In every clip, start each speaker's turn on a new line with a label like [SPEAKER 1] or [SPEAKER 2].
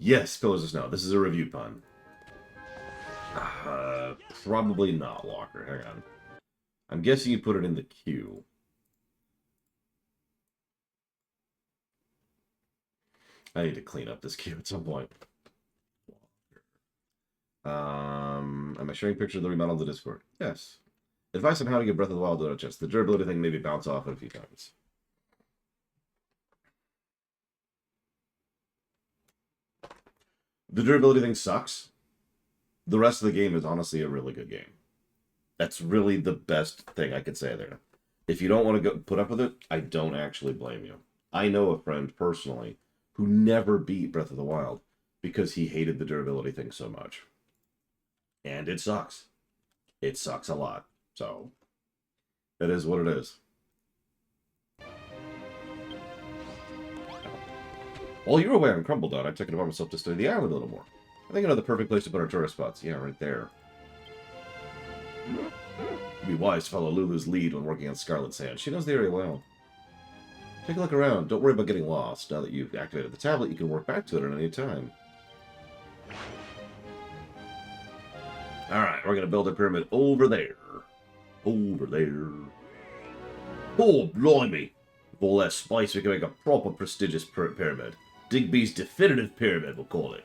[SPEAKER 1] Yes, Pillars of Snow. This is a review pun. Probably not, Walker. Hang on. I'm guessing you put it in the queue. I need to clean up this queue at some point. Am I sharing pictures of the remodel of the Discord? Yes. Advice on how to get Breath of the Wild to chest. The durability thing maybe bounce off it a few times. The durability thing sucks. The rest of the game is honestly a really good game. That's really the best thing I could say there. If you don't want to go put up with it, I don't actually blame you. I know a friend personally who never beat Breath of the Wild because he hated the durability thing so much. And it sucks. It sucks a lot. So, it is what it is. While you were away on Crumbledon, I took it upon myself to study the island a little more. I think I know the perfect place to put our tourist spots. Yeah, right there. It'd be wise to follow Lulu's lead when working on Scarlet Sand. She knows the area well. Take a look around. Don't worry about getting lost. Now that you've activated the tablet, you can work back to it at any time. Alright, we're going to build a pyramid over there. Over there. Oh, blimey. With all that spice, we can make a proper prestigious pyramid. Digby's definitive pyramid, we'll call it.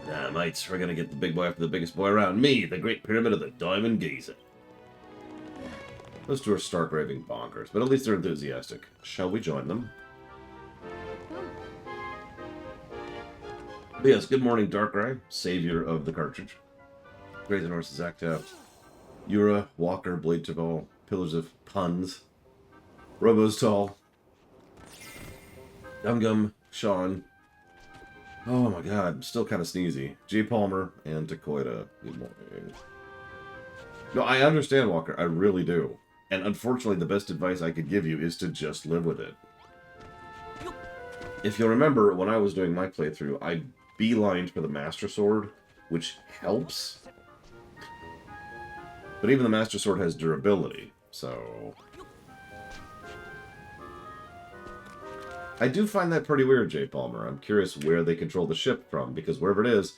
[SPEAKER 1] Nah, mates, we're going to get the big boy after the biggest boy around. Me, the Great Pyramid of the Diamond Giza. Those two are stark raving bonkers, but at least they're enthusiastic. Shall we join them? But yes, good morning, Darkrai, savior of the cartridge. Grazen Horses Act Out. Yura, Walker, Blade Tabal, Pillars of Puns. Robo's Tall. Gum, Sean. Oh my god, I'm still kind of sneezy. J. Palmer and Takoida. Good morning. No, I understand, Walker. I really do. And unfortunately, the best advice I could give you is to just live with it. If you'll remember, when I was doing my playthrough, I beelined for the Master Sword, which helps. But even the Master Sword has durability, so... I do find that pretty weird, J. Palmer. I'm curious where they control the ship from, because wherever it is...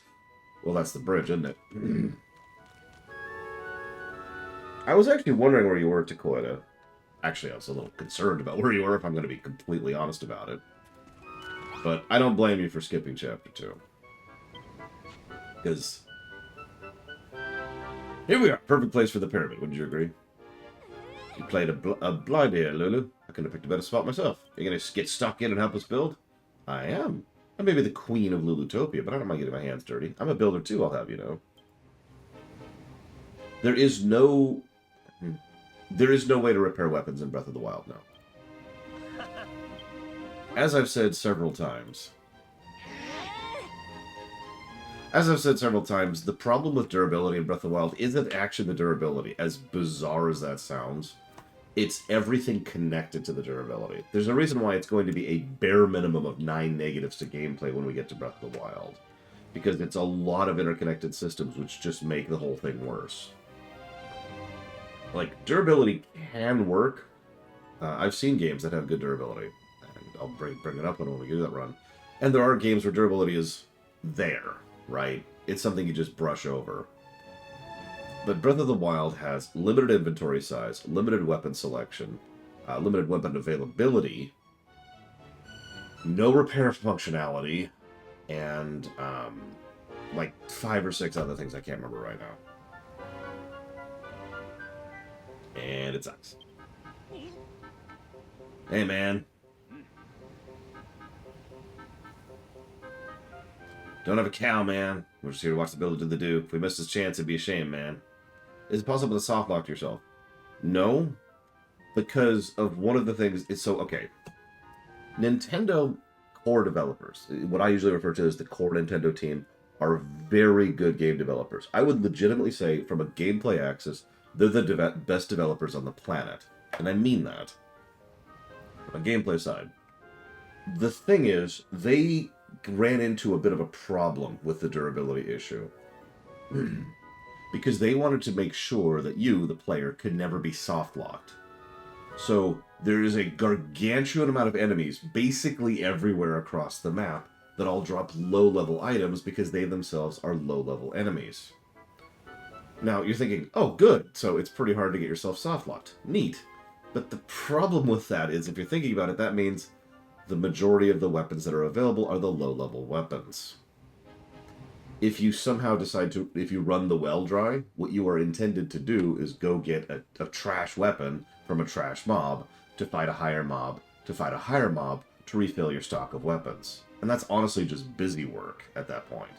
[SPEAKER 1] Well, that's the bridge, isn't it? I was actually wondering where you were, Takoida. Actually, I was a little concerned about where you were, if I'm going to be completely honest about it. But I don't blame you for skipping Chapter 2. Because... Here we are. Perfect place for the pyramid, wouldn't you agree? You played a blind here, Lulu. I couldn't have picked a better spot myself. Are you going to get stuck in and help us build? I am. I may be the queen of Lulutopia, but I don't mind getting my hands dirty. I'm a builder too, I'll have you know. There is no way to repair weapons in Breath of the Wild now. As I've said several times, the problem with durability in Breath of the Wild isn't actually the durability, as bizarre as that sounds. It's everything connected to the durability. There's a reason why it's going to be a bare minimum of 9 negatives to gameplay when we get to Breath of the Wild. Because it's a lot of interconnected systems which just make the whole thing worse. Like, durability can work. I've seen games that have good durability. And I'll bring it up when we do that run. And there are games where durability is there, right? It's something you just brush over. But Breath of the Wild has limited inventory size, limited weapon selection, limited weapon availability, no repair functionality, and like 5 or 6 other things I can't remember right now. And it sucks. Hey, man. Don't have a cow, man. We're just here to watch the builder do the do. If we miss this chance, it'd be a shame, man. Is it possible to soft lock yourself? No. Because of one of the things... okay. Nintendo core developers, what I usually refer to as the core Nintendo team, are very good game developers. I would legitimately say, from a gameplay axis, they're the best developers on the planet. And I mean that. From a gameplay side. The thing is, they ran into a bit of a problem with the durability issue. Because they wanted to make sure that you, the player, could never be soft-locked. So, There is a gargantuan amount of enemies basically everywhere across the map that all drop low-level items because they themselves are low-level enemies. Now, you're thinking, oh, good, so it's pretty hard to get yourself soft-locked. Neat. But the problem with that is, if you're thinking about it, that means the majority of the weapons that are available are the low-level weapons. If you somehow decide to, if you run the well dry, what you are intended to do is go get a trash weapon from a trash mob to fight a higher mob, to fight a higher mob, to refill your stock of weapons. And that's honestly just busy work at that point.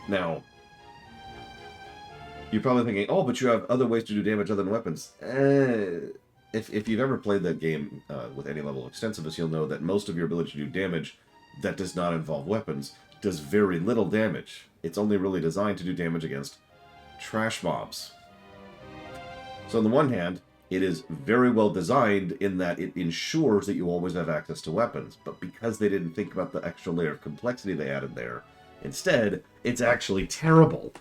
[SPEAKER 1] Now, you're probably thinking, oh, but you have other ways to do damage other than weapons. If you've ever played that game with any level of extensiveness, you'll know that most of your ability to do damage that does not involve weapons does very little damage. It's only really designed to do damage against trash mobs. So on the one hand, it is very well designed in that it ensures that you always have access to weapons, but because they didn't think about the extra layer of complexity they added there, instead, it's actually terrible.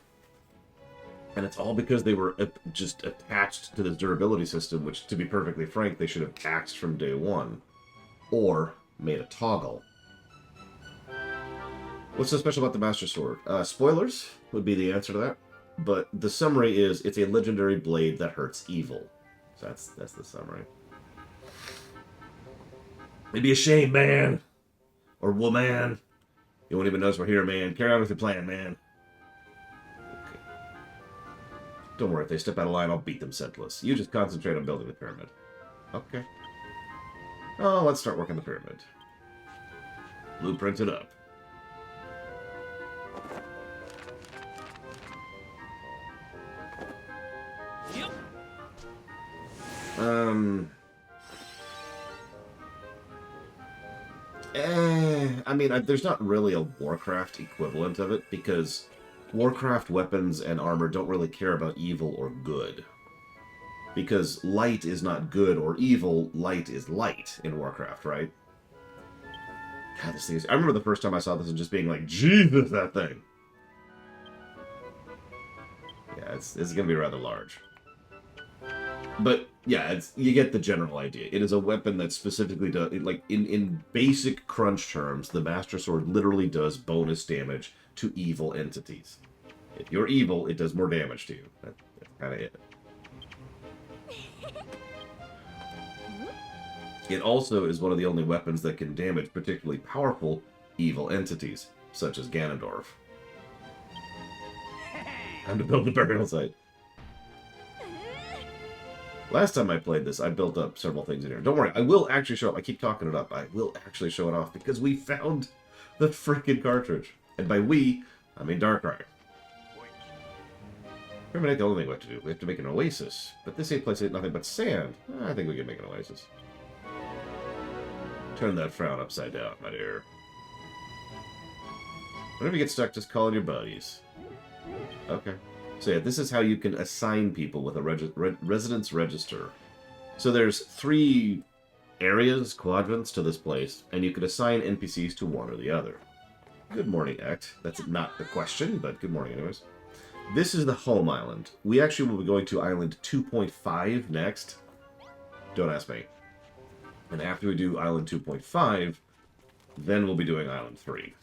[SPEAKER 1] And it's all because they were just attached to this durability system, which, to be perfectly frank, they should have axed from day one. Or made a toggle. What's so special about the Master Sword? Spoilers would be the answer to that. But the summary is, it's a legendary blade that hurts evil. So that's the summary. It'd be a shame, man. Or woman. You won't even notice we're here, man. Carry on with your plan, man. Okay. Don't worry, if they step out of line, I'll beat them senseless. You just concentrate on building the pyramid. Okay. Oh, let's start working the pyramid. Blueprint it up. I mean, there's not really a Warcraft equivalent of it, because Warcraft weapons and armor don't really care about evil or good. Because light is not good or evil, light is light in Warcraft, right? God, this thing is... I remember the first time I saw this and just being like, Jesus, that thing! Yeah, it's going to be rather large. But, yeah, you get the general idea. It is a weapon that specifically does... Like, in basic crunch terms, the Master Sword literally does bonus damage to evil entities. If you're evil, it does more damage to you. That's kind of it. It also is one of the only weapons that can damage particularly powerful evil entities, such as Ganondorf. Time to build the burial site. Last time I played this, I built up several things in here. Don't worry, I will actually show up. I keep talking it up. I will actually show it off because we found the frickin' cartridge. And by we, I mean Darkrai. Pyramid ain't the only thing we have to do. We have to make an oasis. But this ain't place ain't nothing but sand. I think we can make an oasis. Turn that frown upside down, my dear. Whenever you get stuck, just call on your buddies. Okay. So yeah, this is how you can assign people with a residence register. So there's 3 areas, quadrants, to this place, and you can assign NPCs to one or the other. Good morning, Act. That's not the question, but good morning anyways. This is the home island. We actually will be going to island 2.5 next. Don't ask me. And after we do island 2.5, then we'll be doing island 3.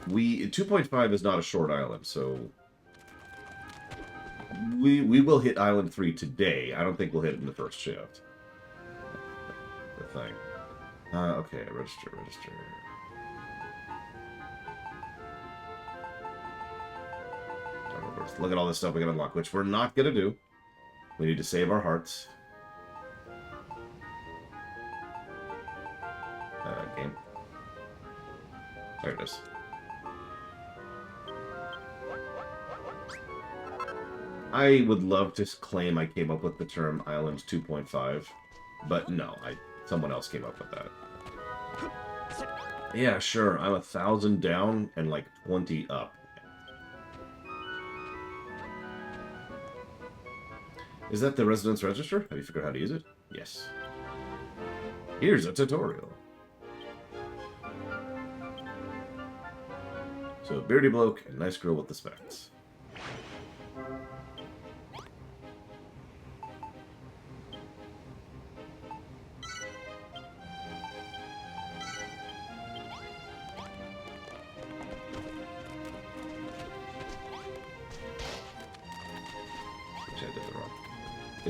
[SPEAKER 1] 2.5 is not a short island, so we will hit island 3 today. I don't think we'll hit it in the first shift. The thing. Okay, register. Look at all this stuff we can unlock, which we're not going to do. We need to save our hearts. Game. There it is. I would love to claim I came up with the term Island 2.5, but no, someone else came up with that. Yeah, sure, I'm 1,000 down and like 20 up. Is that the residence register? Have you figured out how to use it? Yes. Here's a tutorial. So, beardy bloke and nice girl with the specs.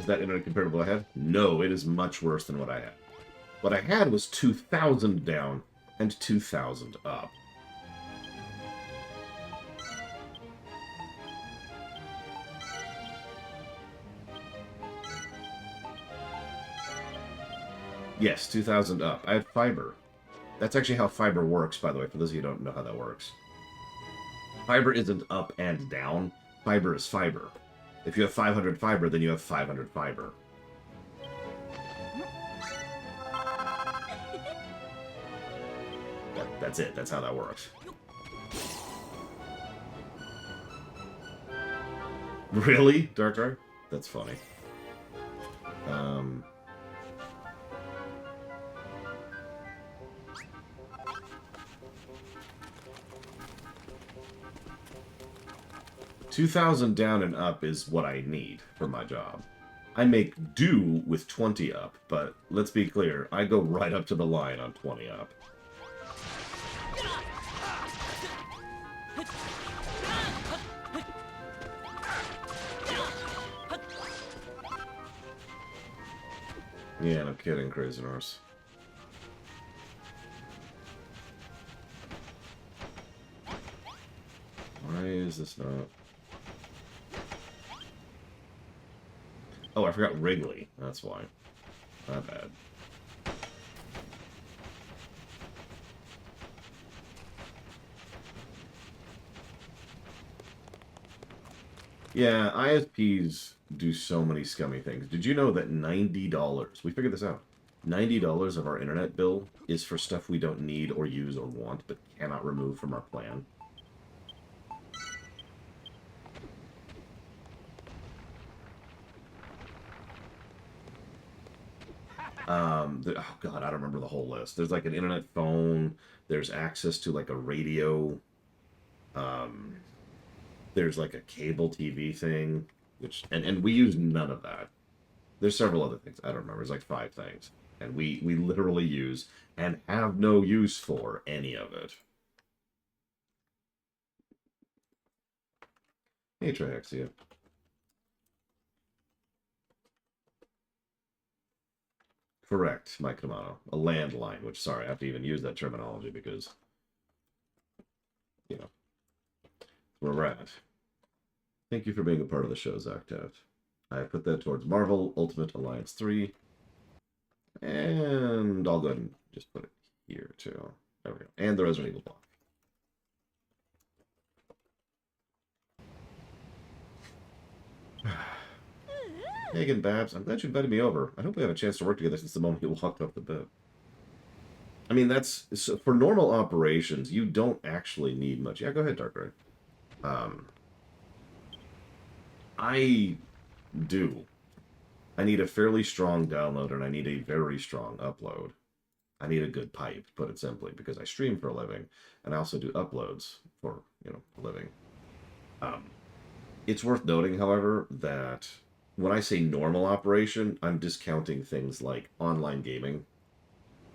[SPEAKER 1] Is that internet comparable to what I had? No, it is much worse than what I had. What I had was 2,000 down and 2,000 up. Yes, 2,000 up. I had fiber. That's actually how fiber works, by the way, for those of you who don't know how that works. Fiber isn't up and down. Fiber is fiber. If you have 500 fiber, then you have 500 fiber. That's it. That's how that works. Really? Dark? That's funny. Um... 2,000 down and up is what I need for my job. I make do with 20 up, but let's be clear, I go right up to the line on 20 up. Yeah, no kidding, Crazy Norse. Why is this not... Oh, I forgot Wrigley. That's why. Not bad. Yeah, ISPs do so many scummy things. Did you know that $90, we figured this out, $90 of our internet bill is for stuff we don't need or use or want, but cannot remove from our plan? Oh god, I don't remember the whole list. There's like an internet phone, there's access to like a radio, there's like a cable TV thing, which, and we use none of that. There's several other things, I don't remember, there's like 5 things. And we literally use and have no use for any of it. Hey, Triaxia. Correct, Mike Kamano. A landline, which, sorry, I have to even use that terminology because, you know, where we're at. Thank you for being a part of the show, Zactat. I put that towards Marvel Ultimate Alliance 3. And I'll go ahead and just put it here, too. There we go. And the Resident Evil block. Megan Babs, I'm glad you invited me over. I hope we have a chance to work together since the moment you walked off the bed. I mean, that's... So for normal operations, you don't actually need much. Yeah, go ahead, Darkrai. I do. I need a fairly strong download, and I need a very strong upload. I need a good pipe, to put it simply, because I stream for a living, and I also do uploads for, you know, a living. It's worth noting, however, that when I say normal operation, I'm discounting things like online gaming.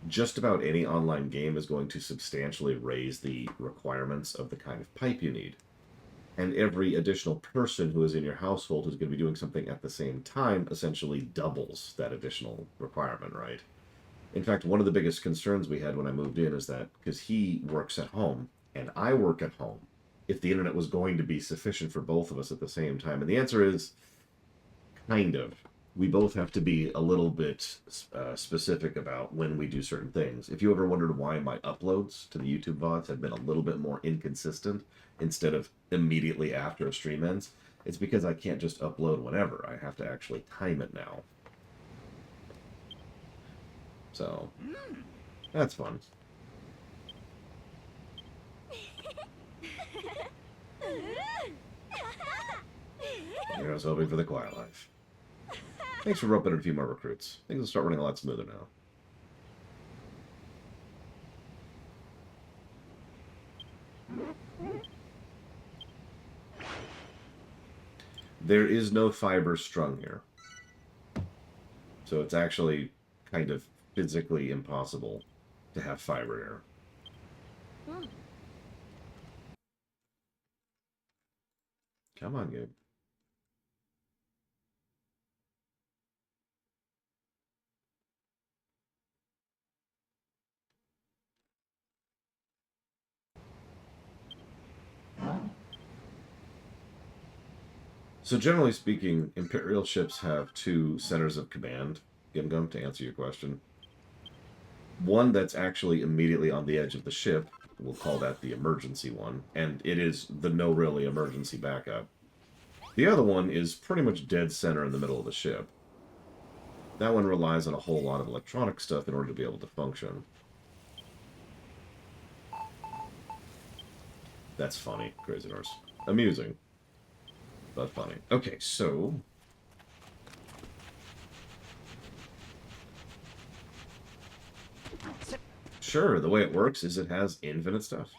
[SPEAKER 1] Just about any online game is going to substantially raise the requirements of the kind of pipe you need. And every additional person who is in your household who's going to be doing something at the same time essentially doubles that additional requirement, right? In fact, one of the biggest concerns we had when I moved in is that, because he works at home and I work at home, if the internet was going to be sufficient for both of us at the same time. And the answer is, kind of. We both have to be a little bit specific about when we do certain things. If you ever wondered why my uploads to the YouTube VODs have been a little bit more inconsistent instead of immediately after a stream ends, it's because I can't just upload whenever. I have to actually time it now. So, that's fun. I was hoping for the quiet life. Thanks for roping in a few more recruits. Things will start running a lot smoother now. There is no fiber strung here. So it's actually kind of physically impossible to have fiber here. Come on, Gabe. So generally speaking, Imperial ships have two centers of command, Gimgum, to answer your question. One that's actually immediately on the edge of the ship, we'll call that the emergency one, and it is the no really emergency backup. The other one is pretty much dead center in the middle of the ship. That one relies on a whole lot of electronic stuff in order to be able to function. That's funny, Crazy Norse. Amusing, but funny. Okay, so... Sure, the way it works is it has infinite stuff.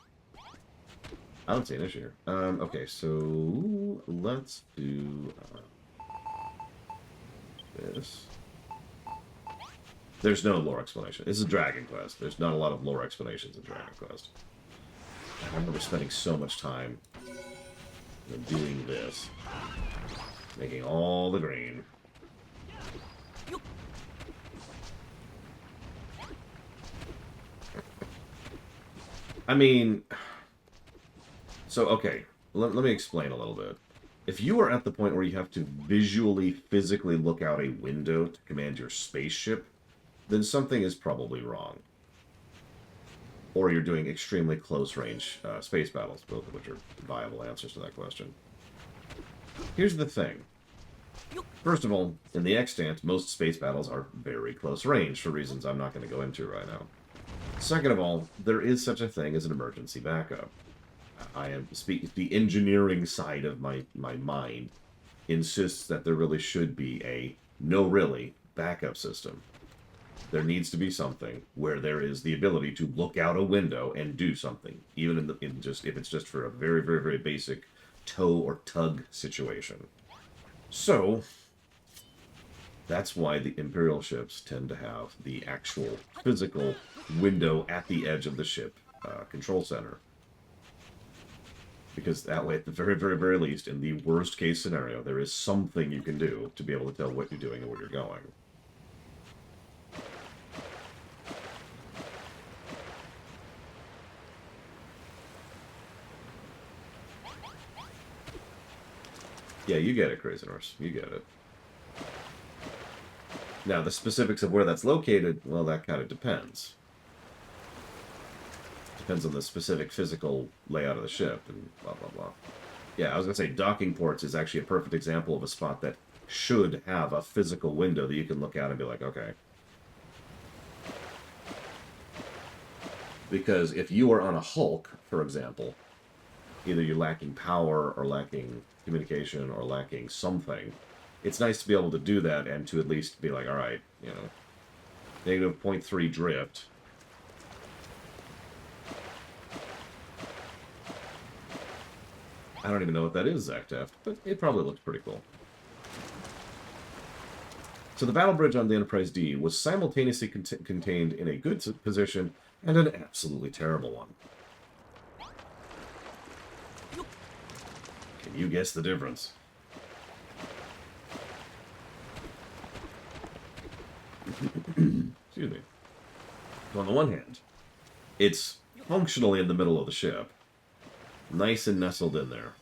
[SPEAKER 1] I don't see an issue here. Okay, so let's do this. There's no lore explanation. This is Dragon Quest. There's not a lot of lore explanations in Dragon Quest. I remember spending so much time doing this. Making all the green. I mean... So, okay, let me explain a little bit. If you are at the point where you have to visually, physically look out a window to command your spaceship, then something is probably wrong. Or you're doing extremely close-range space battles, both of which are viable answers to that question. Here's the thing. First of all, in the extant, most space battles are very close-range, for reasons I'm not going to go into right now. Second of all, there is such a thing as an emergency backup. I am speaking. The engineering side of my mind insists that there really should be a no really backup system. There needs to be something where there is the ability to look out a window and do something, even if it's just for a very, very, very basic tow or tug situation. So that's why the Imperial ships tend to have the actual physical window at the edge of the ship control center. Because that way, at the very, very, very least, in the worst case scenario, there is something you can do to be able to tell what you're doing and where you're going. Yeah, you get it, Crazy Norse. You get it. Now, the specifics of where that's located, well, that kind of depends. Depends on the specific physical layout of the ship and blah, blah, blah. Yeah, I was going to say docking ports is actually a perfect example of a spot that should have a physical window that you can look out and be like, okay. Because if you are on a Hulk, for example, either you're lacking power or lacking communication or lacking something, it's nice to be able to do that and to at least be like, all right, you know, negative 0.3 drift. I don't even know what that is, Zacteft, but it probably looks pretty cool. So the battle bridge on the Enterprise D was simultaneously contained in a good position and an absolutely terrible one. Can you guess the difference? Excuse me. So on the one hand, it's functionally in the middle of the ship. Nice and nestled in there.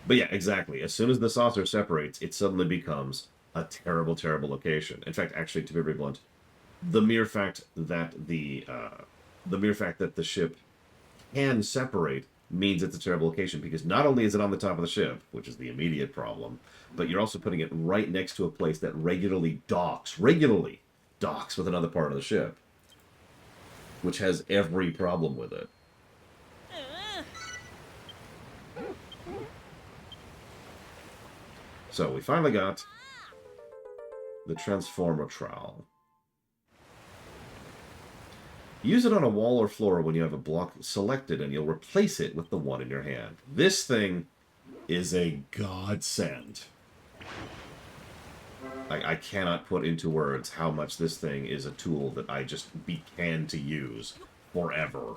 [SPEAKER 1] But yeah, exactly. As soon as the saucer separates, it suddenly becomes a terrible, terrible location. In fact, actually, to be very blunt, the mere fact that the ship can separate means it's a terrible location, because not only is it on the top of the ship, which is the immediate problem, but you're also putting it right next to a place that regularly docks with another part of the ship, which has every problem with it. So we finally got the Transformer Trowel. Use it on a wall or floor when you have a block selected, and you'll replace it with the one in your hand. This thing is a godsend. I cannot put into words how much this thing is a tool that I just began to use forever.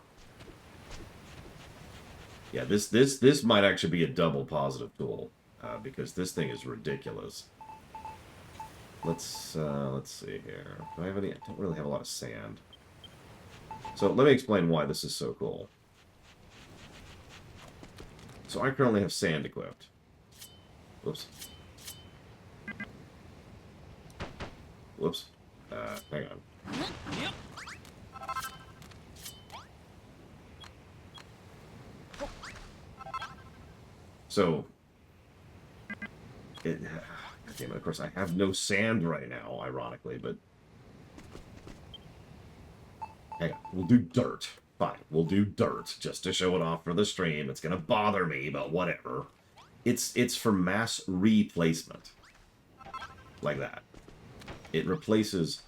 [SPEAKER 1] Yeah, this might actually be a double positive tool, because this thing is ridiculous. Let's see here. Do I have any? I don't really have a lot of sand. So let me explain why this is so cool. So I currently have sand equipped. Whoops. Whoops. Hang on. So, damn it, of course, I have no sand right now, ironically, but... Hang on, we'll do dirt. Fine, we'll do dirt, just to show it off for the stream. It's gonna bother me, but whatever. It's for mass replacement. Like that. It replaces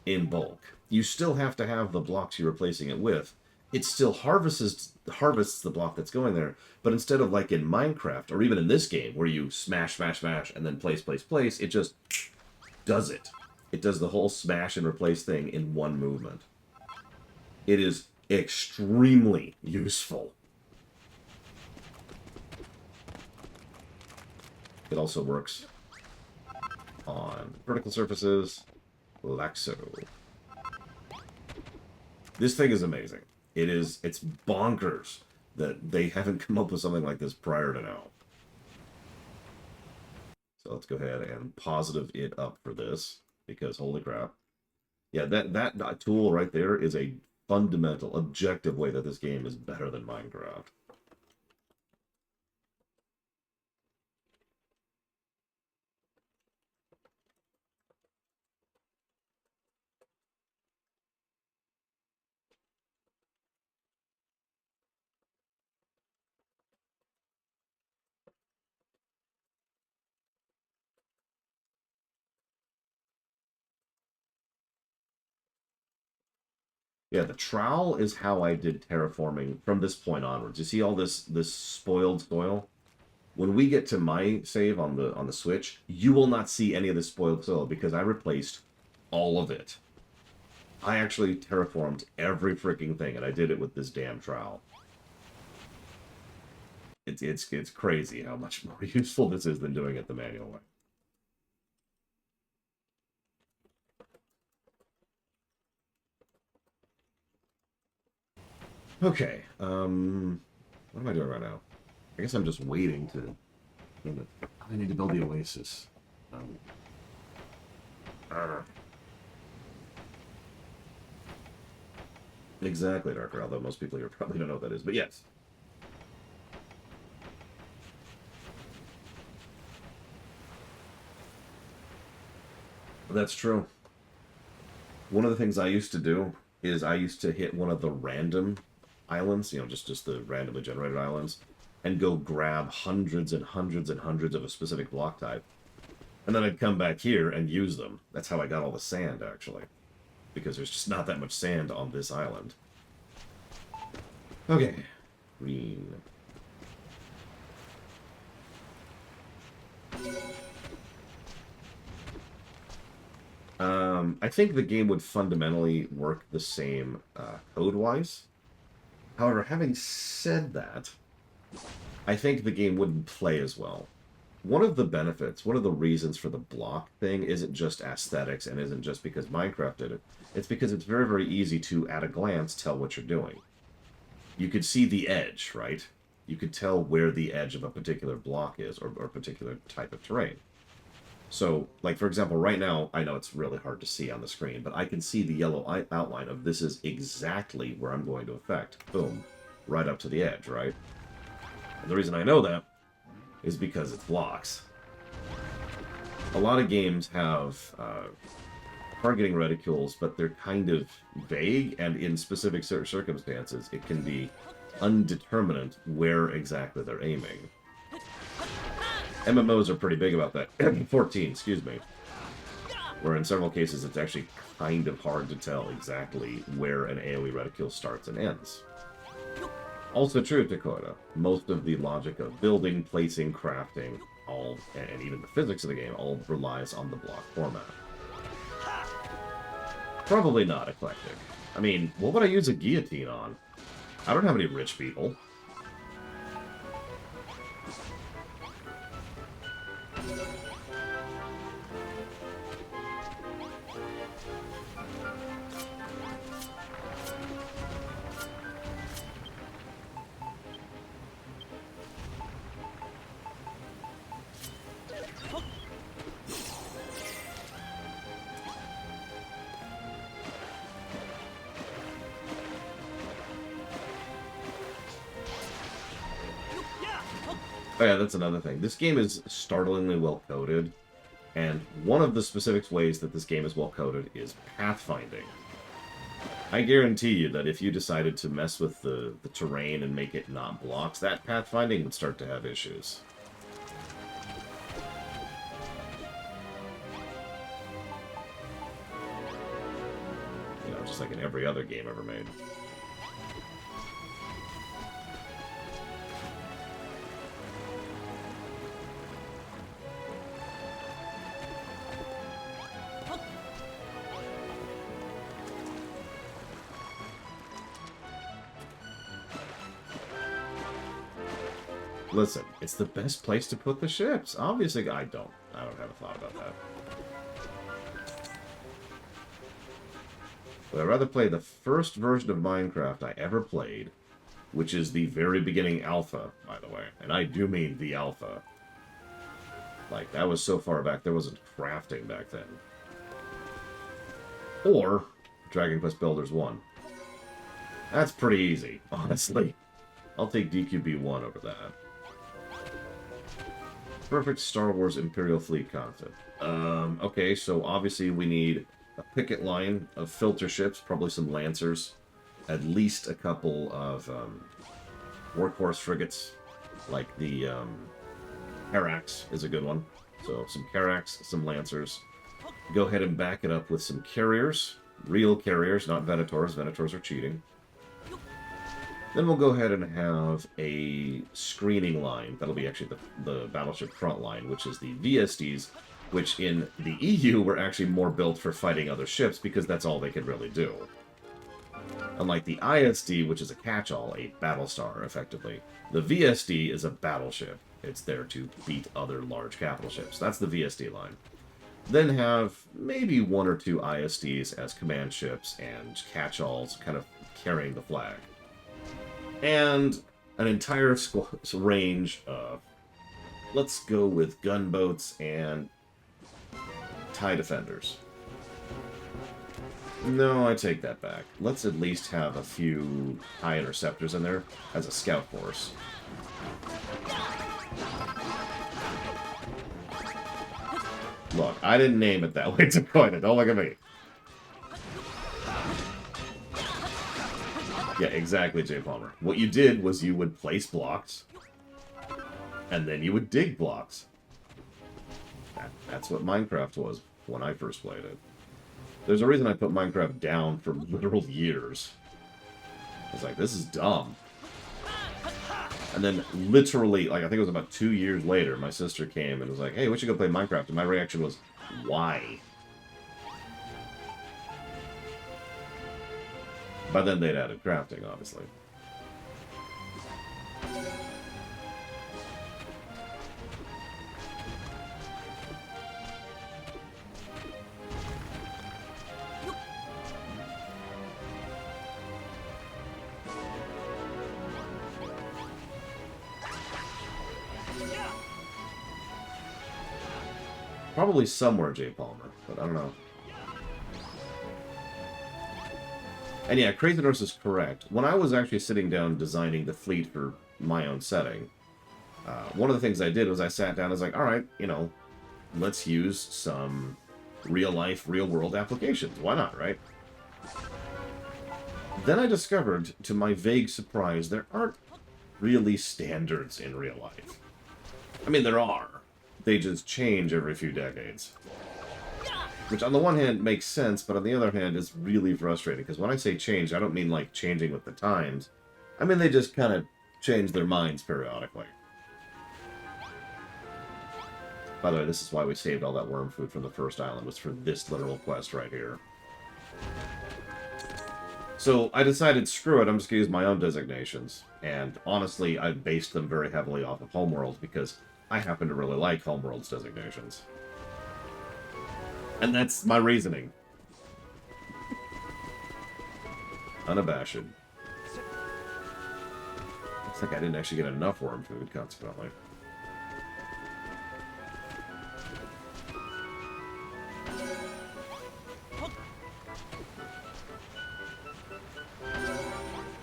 [SPEAKER 1] in bulk. You still have to have the blocks you're replacing it with. It still harvests the block that's going there, but instead of like in Minecraft, or even in this game, where you smash, smash, smash, and then place, place, place, it just does it. It does the whole smash and replace thing in one movement. It is extremely useful. It also works on vertical surfaces, like so. This thing is amazing. It's bonkers that they haven't come up with something like this prior to now. So let's go ahead and positive it up for this, because holy crap. Yeah, that tool right there is a fundamental, objective way that this game is better than Minecraft. Yeah, the trowel is how I did terraforming from this point onwards. You see all this spoiled soil? When we get to my save on the Switch, you will not see any of this spoiled soil because I replaced all of it. I actually terraformed every freaking thing, and I did it with this damn trowel. It's crazy how much more useful this is than doing it the manual way. Okay, what am I doing right now? I guess I'm just waiting to... I need to build the Oasis. Exactly, Darker, although most people here probably don't know what that is, but yes. That's true. One of the things I used to do is I used to hit one of the random islands, just the randomly generated islands, and go grab hundreds and hundreds and hundreds of a specific block type. And then I'd come back here and use them. That's how I got all the sand, actually. Because there's just not that much sand on this island. Okay. Green. I think the game would fundamentally work the same code-wise. However, having said that, I think the game wouldn't play as well. One of the benefits, one of the reasons for the block thing isn't just aesthetics and isn't just because Minecraft did it. It's because it's very, very easy to, at a glance, tell what you're doing. You could see the edge, right? You could tell where the edge of a particular block is, or a particular type of terrain. So, like, for example, right now, I know it's really hard to see on the screen, but I can see the yellow outline of this is exactly where I'm going to affect. Boom. Right up to the edge, right? And the reason I know that is because it's blocks. A lot of games have targeting reticules, but they're kind of vague, and in specific circumstances, it can be undeterminate where exactly they're aiming. MMOs are pretty big about that. 14, excuse me. Where in several cases it's actually kind of hard to tell exactly where an AoE reticule starts and ends. Also true of Dakota. Most of the logic of building, placing, crafting, and even the physics of the game, all relies on the block format. Probably not eclectic. I mean, what would I use a guillotine on? I don't have any rich people. Oh yeah, that's another thing. This game is startlingly well coded, and one of the specific ways that this game is well coded is pathfinding. I guarantee you that if you decided to mess with the terrain and make it not blocks, that pathfinding would start to have issues. You know, just like in every other game ever made. Listen, it's the best place to put the ships. Obviously, I don't have a thought about that. But I'd rather play the first version of Minecraft I ever played, which is the very beginning alpha, by the way. And I do mean the alpha. Like, that was so far back, there wasn't crafting back then. Or Dragon Quest Builders 1. That's pretty easy, honestly. I'll take DQB 1 over that. Perfect Star Wars Imperial Fleet concept. Okay, so obviously we need a picket line of filter ships, probably some Lancers, at least a couple of workhorse frigates, like the Carax is a good one. So some Carax, some Lancers. Go ahead and back it up with some carriers, real carriers, not Venators. Venators are cheating. Then we'll go ahead and have a screening line. That'll be actually the battleship front line, which is the VSDs, which in the EU were actually more built for fighting other ships because that's all they could really do. Unlike the ISD, which is a catch-all, a battlestar, effectively. The VSD is a battleship. It's there to beat other large capital ships. That's the VSD line. Then have maybe one or two ISDs as command ships and catch-alls kind of carrying the flag. And an entire range of, let's go with gunboats and TIE defenders. No, I take that back. Let's at least have a few TIE interceptors in there as a scout force. Look, I didn't name it that way to coin it. Don't look at me. Yeah, exactly, Jay Palmer. What you did was you would place blocks, and then you would dig blocks. That's what Minecraft was when I first played it. There's a reason I put Minecraft down for literal years. I was like, this is dumb. And then literally, like, I think it was about 2 years later, my sister came and was like, hey, we should go play Minecraft. And my reaction was, why? By then they'd added crafting, obviously. Probably somewhere, Jay Palmer, but I don't know. And yeah, Crazy Nurse is correct. When I was actually sitting down designing the fleet for my own setting, one of the things I did was I sat down and was like, all right, you know, let's use some real-life, real-world applications. Why not, right? Then I discovered, to my vague surprise, there aren't really standards in real life. I mean, there are. They just change every few decades. Which on the one hand makes sense, but on the other hand is really frustrating. Because when I say change, I don't mean like changing with the times. I mean they just kind of change their minds periodically. By the way, this is why we saved all that worm food from the first island, was for this literal quest right here. So I decided, screw it, I'm just going to use my own designations. And honestly, I based them very heavily off of Homeworld, because I happen to really like Homeworld's designations. And that's my reasoning. Unabashed. Looks like I didn't actually get enough worm food, consequently.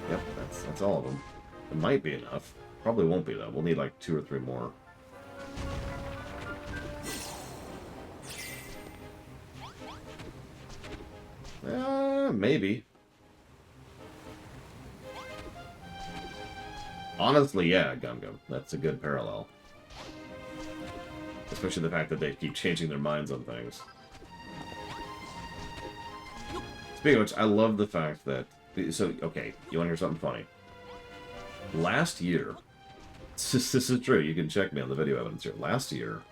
[SPEAKER 1] Yep, that's all of them. It might be enough. Probably won't be, though. We'll need like 2 or 3 more. Maybe. Honestly, yeah, Gum Gum. That's a good parallel. Especially the fact that they keep changing their minds on things. Speaking of which, I love the fact that... So, okay, you want to hear something funny? Last year... This is true, you can check me on the video evidence here. Last year,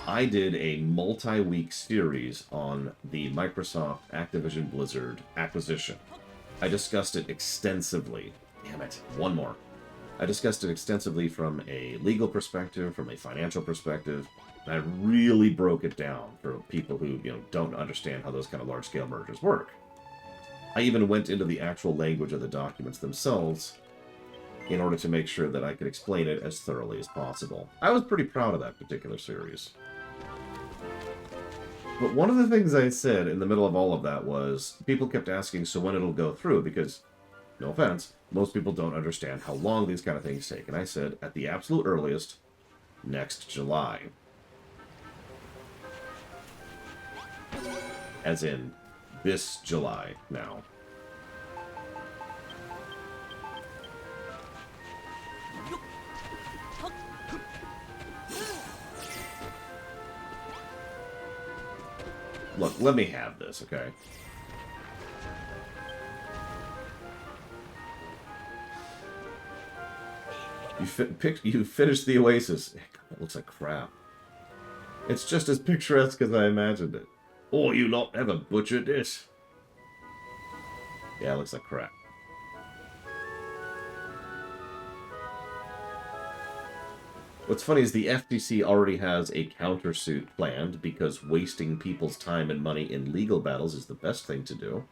[SPEAKER 1] I did a multi-week series on the Microsoft Activision Blizzard acquisition. I discussed it extensively. Damn it, one more. I discussed it extensively from a legal perspective, from a financial perspective, and I really broke it down for people who, don't understand how those kind of large-scale mergers work. I even went into the actual language of the documents themselves in order to make sure that I could explain it as thoroughly as possible. I was pretty proud of that particular series. But one of the things I said in the middle of all of that was, people kept asking, so when it'll go through, because, no offense, most people don't understand how long these kind of things take. And I said, at the absolute earliest, next July. As in, this July now. Look, let me have this, okay? You finished the Oasis. It looks like crap. It's just as picturesque as I imagined it. Oh, you lot ever butchered this? Yeah, it looks like crap. What's funny is the FTC already has a countersuit planned because wasting people's time and money in legal battles is the best thing to do.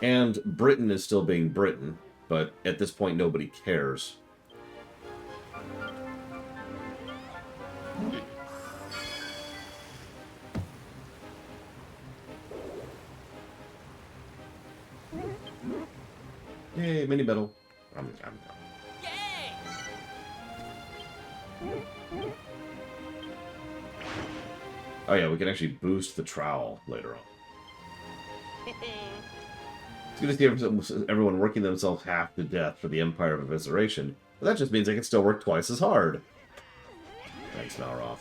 [SPEAKER 1] And Britain is still being Britain, but at this point nobody cares. Yay, mini battle. Oh yeah, we can actually boost the trowel later on. It's good to see everyone working themselves half to death for the Empire of Evisceration, but that just means they can still work twice as hard. Thanks, Nalroth.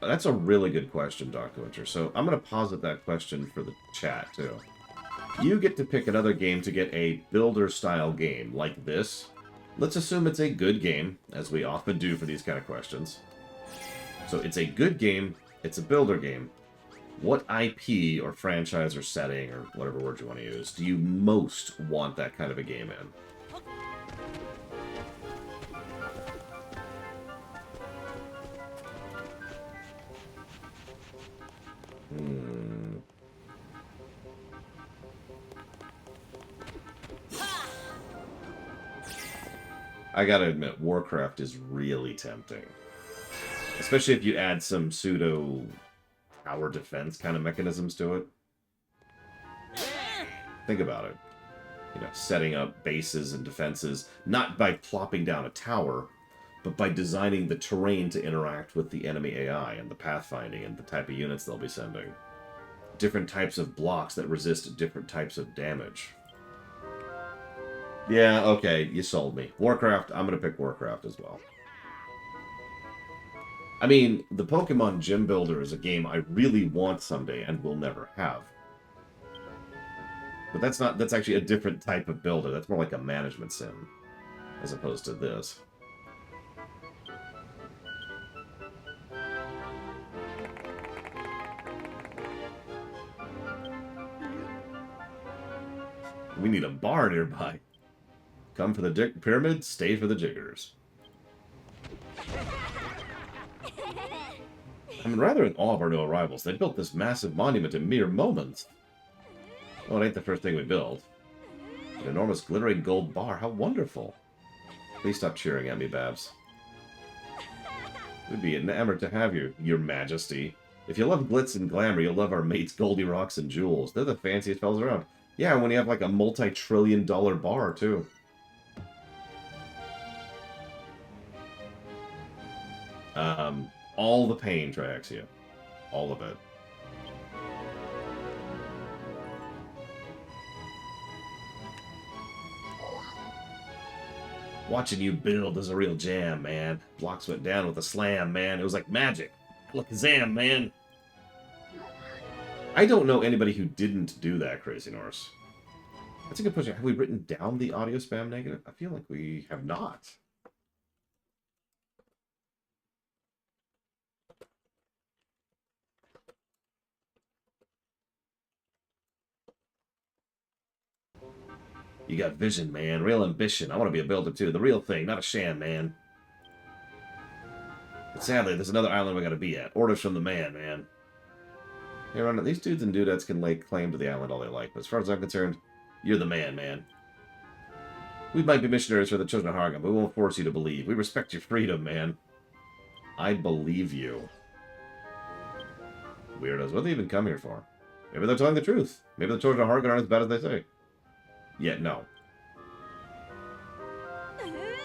[SPEAKER 1] That's a really good question, Dr. Winter. So I'm going to posit that question for the chat, too. You get to pick another game to get a builder-style game like this. Let's assume it's a good game, as we often do for these kind of questions. So it's a good game, it's a builder game. What IP or franchise or setting, or whatever word you want to use, do you most want that kind of a game in? I gotta admit, Warcraft is really tempting. Especially if you add some pseudo tower defense kind of mechanisms to it. Think about it. Setting up bases and defenses, not by plopping down a tower, but by designing the terrain to interact with the enemy AI and the pathfinding and the type of units they'll be sending. Different types of blocks that resist different types of damage. Yeah, okay, you sold me. Warcraft, I'm gonna pick Warcraft as well. I mean, the Pokemon Gym Builder is a game I really want someday and will never have. But that's actually a different type of builder. That's more like a management sim, as opposed to this. We need a bar nearby. Come for the pyramid, stay for the jiggers. I'm rather in awe of our new arrivals. They built this massive monument in mere moments. Oh, it ain't the first thing we built. An enormous glittering gold bar. How wonderful. Please stop cheering at me, Babs. We'd be enamored to have you, your majesty. If you love glitz and glamour, you'll love our mates Goldie Rocks and Jules. They're the fanciest fellas around. Yeah, when you have like a multi-trillion-dollar bar, too. All the pain, Triaxia. All of it. Watching you build is a real jam, man. Blocks went down with a slam, man. It was like magic. Look-a-zam, man. I don't know anybody who didn't do that, Crazy Norse. That's a good question. Have we written down the audio spam negative? I feel like we have not. You got vision, man. Real ambition. I want to be a builder, too. The real thing, not a sham, man. But sadly, there's another island we gotta be at. Orders from the man. Hey, Ron, these dudes and dudettes can lay claim to the island all they like, but as far as I'm concerned, you're the man. We might be missionaries for the Children of Hargam, but we won't force you to believe. We respect your freedom, man. I believe you. Weirdos. What do they even come here for? Maybe they're telling the truth. Maybe the Children of Hargam aren't as bad as they say. Yet, no.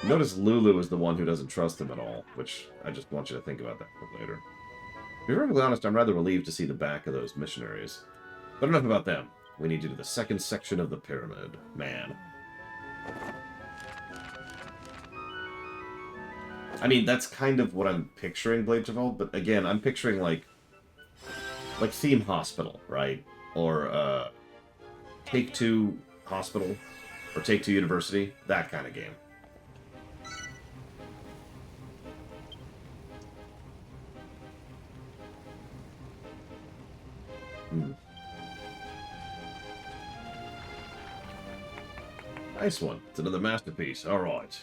[SPEAKER 1] Notice Lulu is the one who doesn't trust them at all, which I just want you to think about that for later. To be perfectly honest, I'm rather relieved to see the back of those missionaries. But enough about them. We need you to the second section of the pyramid. Man. I mean, that's kind of what I'm picturing Blades of Old, but again, I'm picturing like Theme Hospital, right? Or Take-Two Hospital, or Take-Two University, that kind of game. Nice one. It's another masterpiece. All right.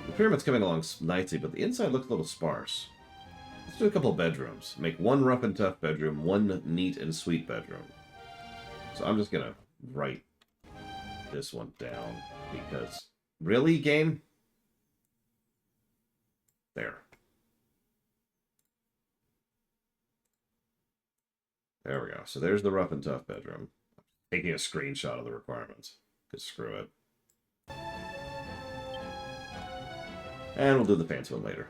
[SPEAKER 1] The pyramid's coming along nicely, but the inside looks a little sparse. Let's do a couple bedrooms. Make one rough and tough bedroom, one neat and sweet bedroom. So I'm just gonna write this one down because... Really, game? There. There we go. So there's the rough and tough bedroom. Taking a screenshot of the requirements. Because screw it. And we'll do the fancy one later.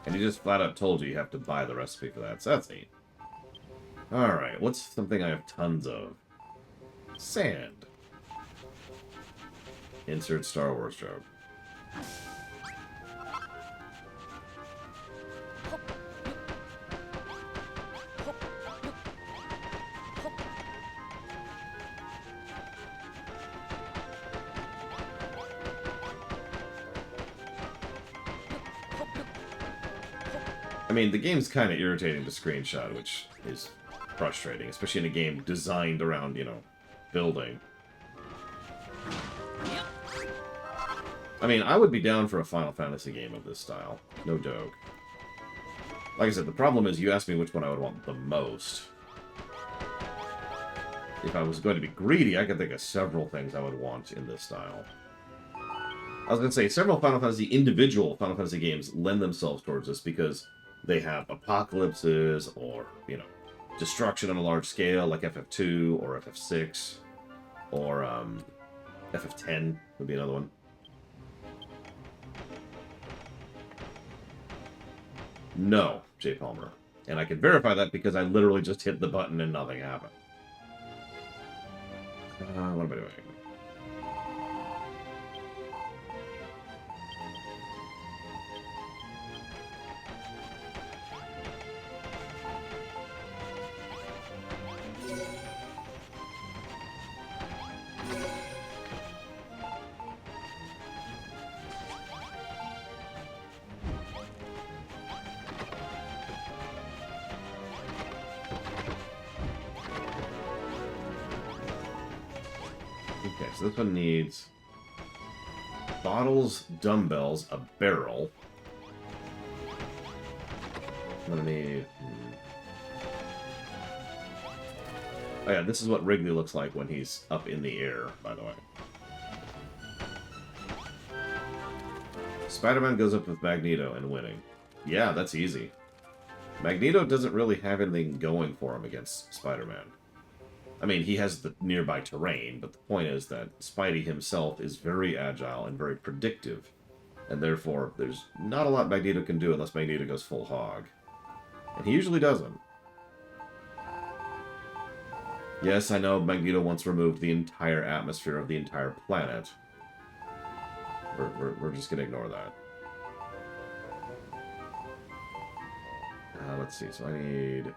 [SPEAKER 1] And he just flat out told you have to buy the recipe for that. So that's neat. Alright, what's something I have tons of? Sand. Insert Star Wars joke. I mean, the game's kind of irritating to screenshot, which is frustrating, especially in a game designed around, you know, building. I mean, I would be down for a Final Fantasy game of this style. No joke. Like I said, the problem is you asked me which one I would want the most. If I was going to be greedy, I could think of several things I would want in this style. I was going to say, several individual Final Fantasy games lend themselves towards this because they have apocalypses or, you know, destruction on a large scale like FF2 or FF6 or FF10 would be another one. No, J. Palmer. And I can verify that because I literally just hit the button and nothing happened. What am I doing? So this one needs Bottles, dumbbells, a barrel. I'm gonna need... Oh yeah, this is what Wrigley looks like when he's up in the air, by the way. Spider-Man goes up with Magneto and winning. Yeah, that's easy. Magneto doesn't really have anything going for him against Spider-Man. I mean, he has the nearby terrain, but the point is that Spidey himself is very agile and very predictive, and therefore there's not a lot Magneto can do unless Magneto goes full hog. And he usually doesn't. Yes, I know Magneto once removed the entire atmosphere of the entire planet. We're just gonna ignore that. Let's see, so I need...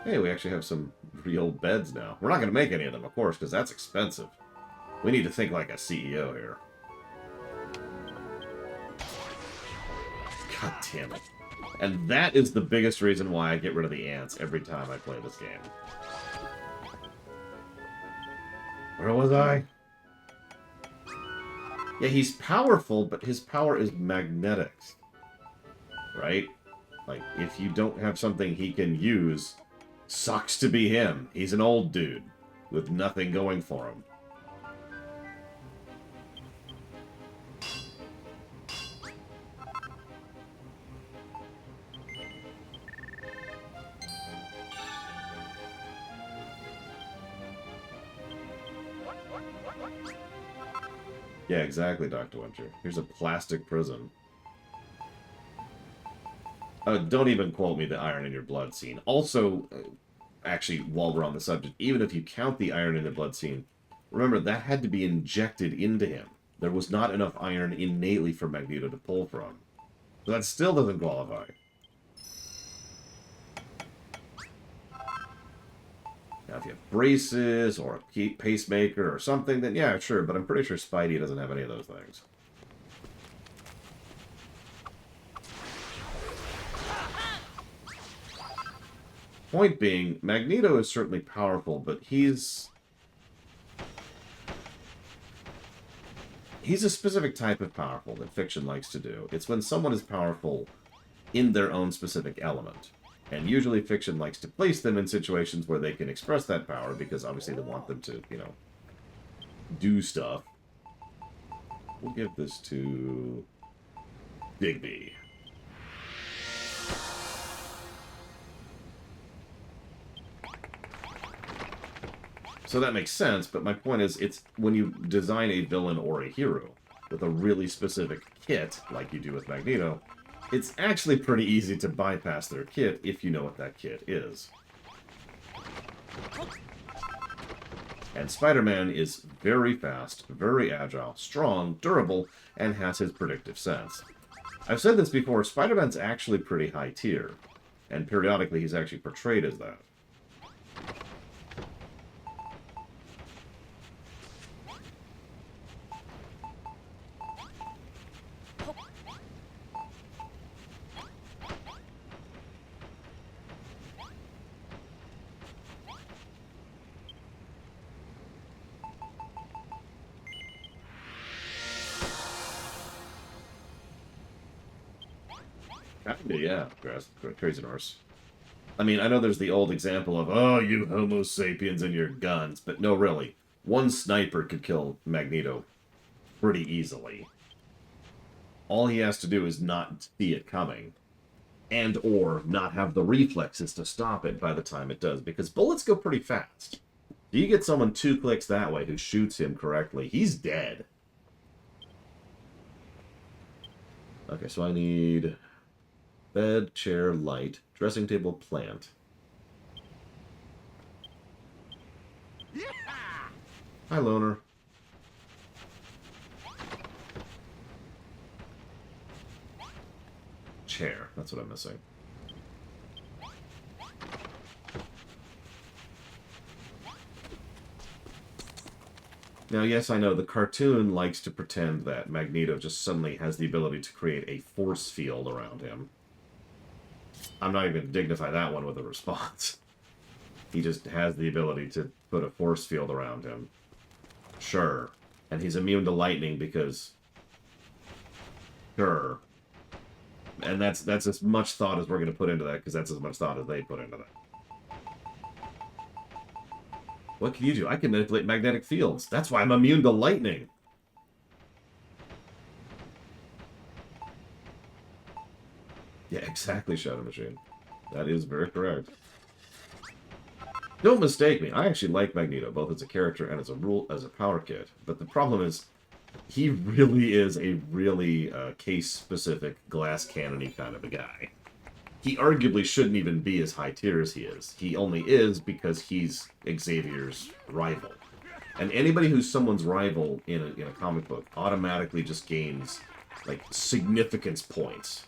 [SPEAKER 1] Hey, we actually have some real beds now. We're not going to make any of them, of course, because that's expensive. We need to think like a CEO here. God damn it. And that is the biggest reason why I get rid of the ants every time I play this game. Where was I? Yeah, he's powerful, but his power is magnetics. Right? Like, if you don't have something he can use... Sucks to be him. He's an old dude with nothing going for him. Yeah, exactly, Dr. Winter. Here's a plastic prison. Don't even quote me the iron in your blood scene. Also, actually, while we're on the subject, even if you count the iron in the blood scene, remember, that had to be injected into him. There was not enough iron innately for Magneto to pull from. So that still doesn't qualify. Now, if you have braces, or a pacemaker, or something, then yeah, sure, but I'm pretty sure Spidey doesn't have any of those things. Point being, Magneto is certainly powerful, but he's a specific type of powerful that fiction likes to do. It's when someone is powerful in their own specific element. And usually fiction likes to place them in situations where they can express that power, because obviously they want them to, you know, do stuff. We'll give this to Bigby. So that makes sense, but my point is, it's when you design a villain or a hero with a really specific kit, like you do with Magneto, it's actually pretty easy to bypass their kit if you know what that kit is. And Spider-Man is very fast, very agile, strong, durable, and has his predictive sense. I've said this before, Spider-Man's actually pretty high tier, and periodically he's actually portrayed as that. Yeah, Crazy Norse. I mean, I know there's the old example of, oh, you Homo sapiens and your guns, but no, really. One sniper could kill Magneto pretty easily. All he has to do is not see it coming, and or not have the reflexes to stop it by the time it does, because bullets go pretty fast. You get someone 2 clicks that way who shoots him correctly, he's dead. Okay, so I need bed, chair, light, dressing table, plant. Yeah! Hi, Loner. Chair, that's what I'm missing. Now, yes, I know the cartoon likes to pretend that Magneto just suddenly has the ability to create a force field around him. I'm not even going to dignify that one with a response. He just has the ability to put a force field around him. Sure. And he's immune to lightning because... Sure. And that's as much thought as we're going to put into that, because that's as much thought as they put into that. What can you do? I can manipulate magnetic fields. That's why I'm immune to lightning. Yeah, exactly, Shadow Machine. That is very correct. Don't mistake me. I actually like Magneto, both as a character and as a power kit. But the problem is, he really is a really case-specific, glass cannon-y kind of a guy. He arguably shouldn't even be as high tier as he is. He only is because he's Xavier's rival. And anybody who's someone's rival in a comic book automatically just gains, like, significance points.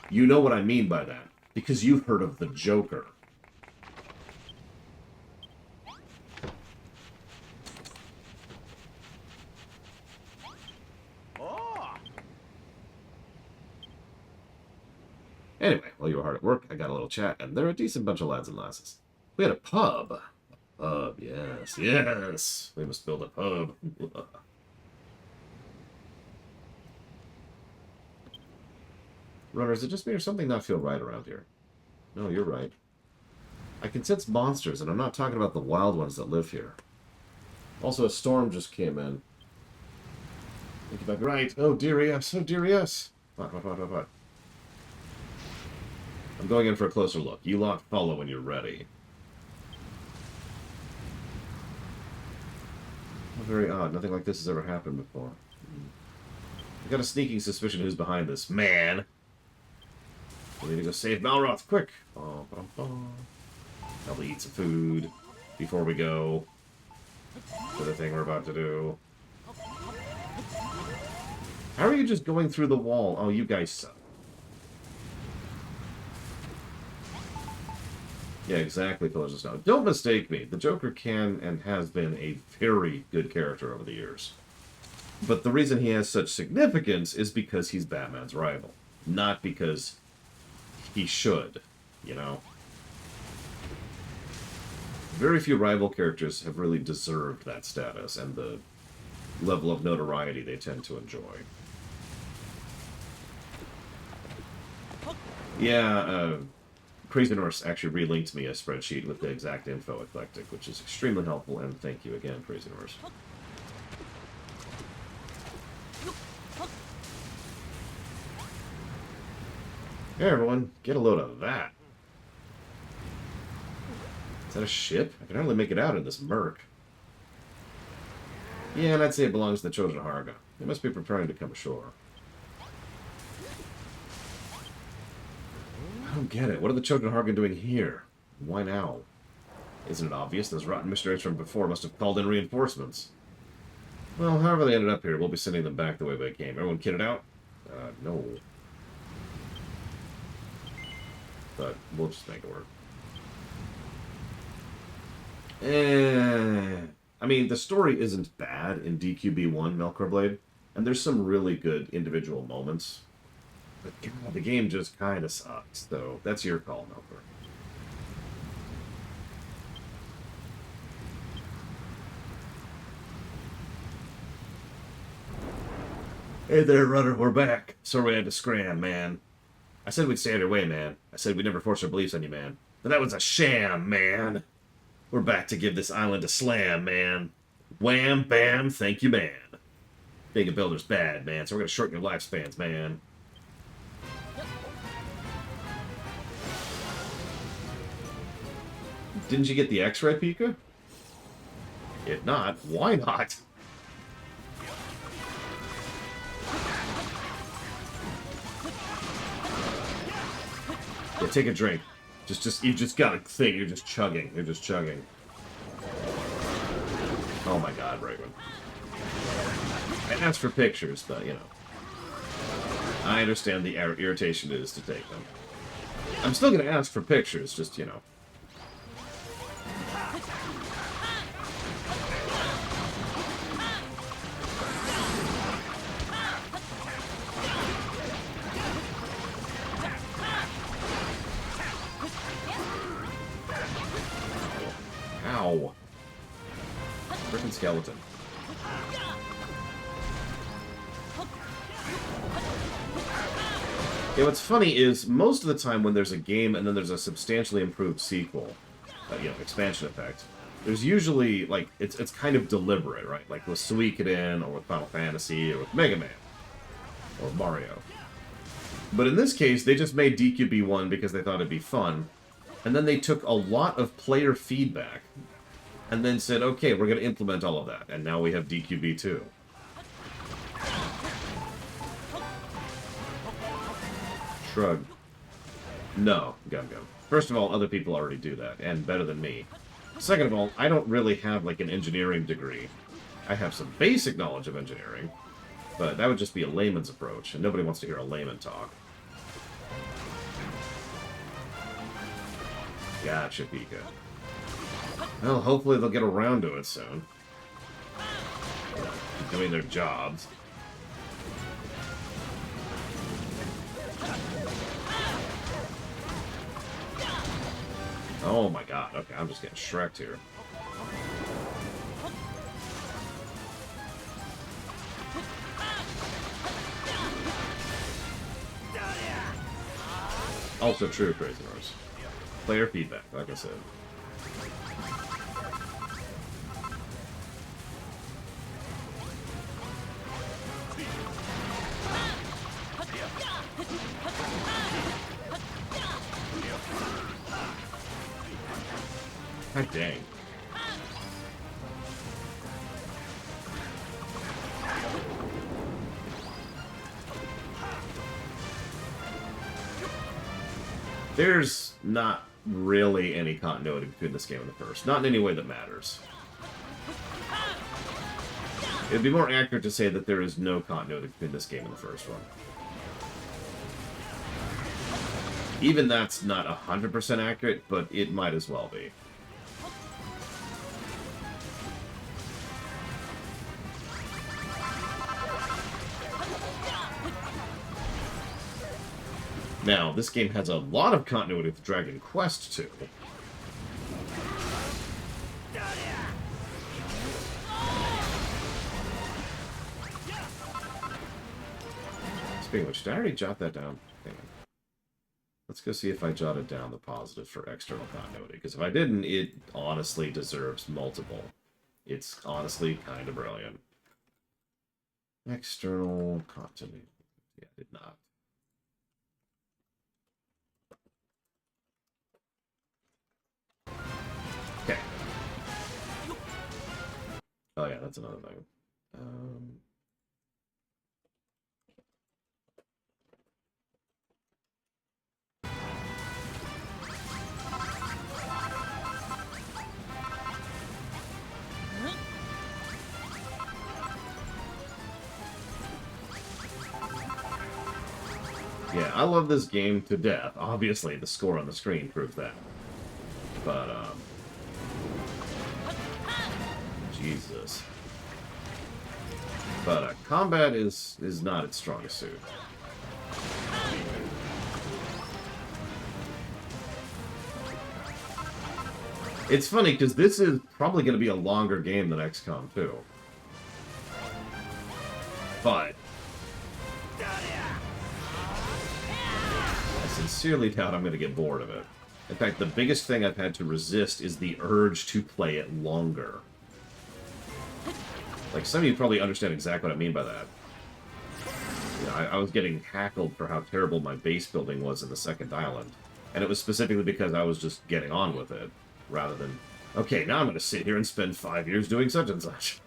[SPEAKER 1] You know what I mean by that, because you've heard of the Joker. Anyway, while you were hard at work, I got a little chat, and they're a decent bunch of lads and lasses. We had a pub. A pub, yes, yes. We must build a pub. Runner, is it just me or something not feel right around here? No, you're right. I can sense monsters, and I'm not talking about the wild ones that live here. Also, a storm just came in. Think you might be right. Oh, dear yes. Oh, dear yes. What? I'm going in for a closer look. You lot follow when you're ready. Oh, very odd. Nothing like this has ever happened before. I got a sneaking suspicion who's behind this. Man! We need to go save Malroth, quick! Probably eat some food before we go to the thing we're about to do. How are you just going through the wall? Oh, you guys suck. Yeah, exactly, Pillars of Snow. Don't mistake me. The Joker can and has been a very good character over the years. But the reason he has such significance is because he's Batman's rival. Not because he should, you know? Very few rival characters have really deserved that status and the level of notoriety they tend to enjoy. Yeah, Crazy Norse actually relinked me a spreadsheet with the exact info eclectic, which is extremely helpful, and thank you again, Crazy Norse. Hey everyone, get a load of that. Is that a ship? I can hardly make it out in this murk. Yeah, and I'd say it belongs to the Children of Harga. They must be preparing to come ashore. I don't get it. What are the Children of Harga doing here? Why now? Isn't it obvious? Those rotten missionaries from before must have called in reinforcements. Well, however they ended up here, we'll be sending them back the way they came. Everyone kitted out? No. But we'll just make it work. I mean, the story isn't bad in DQB1 Melkor Blade, and there's some really good individual moments. But God, the game just kind of sucks, though. That's your call, Melkor. Hey there, Rudder, we're back. Sorry we had to scram, man. I said we'd stay out of your way, man. I said we'd never force our beliefs on you, man. But that was a sham, man. We're back to give this island a slam, man. Wham, bam, thank you, man. Being a builder's bad, man, so we're gonna shorten your lifespans, man. Didn't you get the X-ray, Pika? If not, why not? Yeah, take a drink. You just got a thing. You're just chugging. You're just chugging. Oh my God, Raven. I asked for pictures, but you know, I understand the irritation it is to take them. I'm still gonna ask for pictures, just you know. Ow. Frickin' skeleton. Yeah, what's funny is most of the time when there's a game and then there's a substantially improved sequel, expansion effect, there's usually, like, it's kind of deliberate, right? Like with Suikoden, or with Final Fantasy, or with Mega Man, or Mario. But in this case, they just made DQB 1 because they thought it'd be fun, and then they took a lot of player feedback, and then said, okay, we're going to implement all of that, and now we have DQB 2. Shrug. No, Gum Gum. First of all, other people already do that, and better than me. Second of all, I don't really have, like, an engineering degree. I have some basic knowledge of engineering, but that would just be a layman's approach, and nobody wants to hear a layman talk. Gotcha, Pika. Well, hopefully they'll get around to it soon. Doing their jobs. Oh my god, okay, I'm just getting Shrek'd here. Also true, Crazy Horse. Player feedback, like I said. God dang. There's not really any continuity between this game and the first. Not in any way that matters. It'd be more accurate to say that there is no continuity between this game and the first one. Even that's not 100% accurate, but it might as well be. Now, this game has a lot of continuity with Dragon Quest II. Speaking of which, did I already jot that down? Hang on. Let's go see if I jotted down the positive for external continuity, because if I didn't, it honestly deserves multiple. It's honestly kind of brilliant. External continuity. Yeah, I did not. Okay. Oh yeah, that's another thing. Yeah, I love this game to death. Obviously, the score on the screen proves that. But, Jesus. But, combat is not its strongest suit. It's funny, because this is probably going to be a longer game than XCOM 2. But I sincerely doubt I'm going to get bored of it. In fact, the biggest thing I've had to resist is the urge to play it longer. Like, some of you probably understand exactly what I mean by that. You know, I was getting hackled for how terrible my base building was in the second island. And it was specifically because I was just getting on with it, rather than, okay, now I'm going to sit here and spend 5 years doing such and such.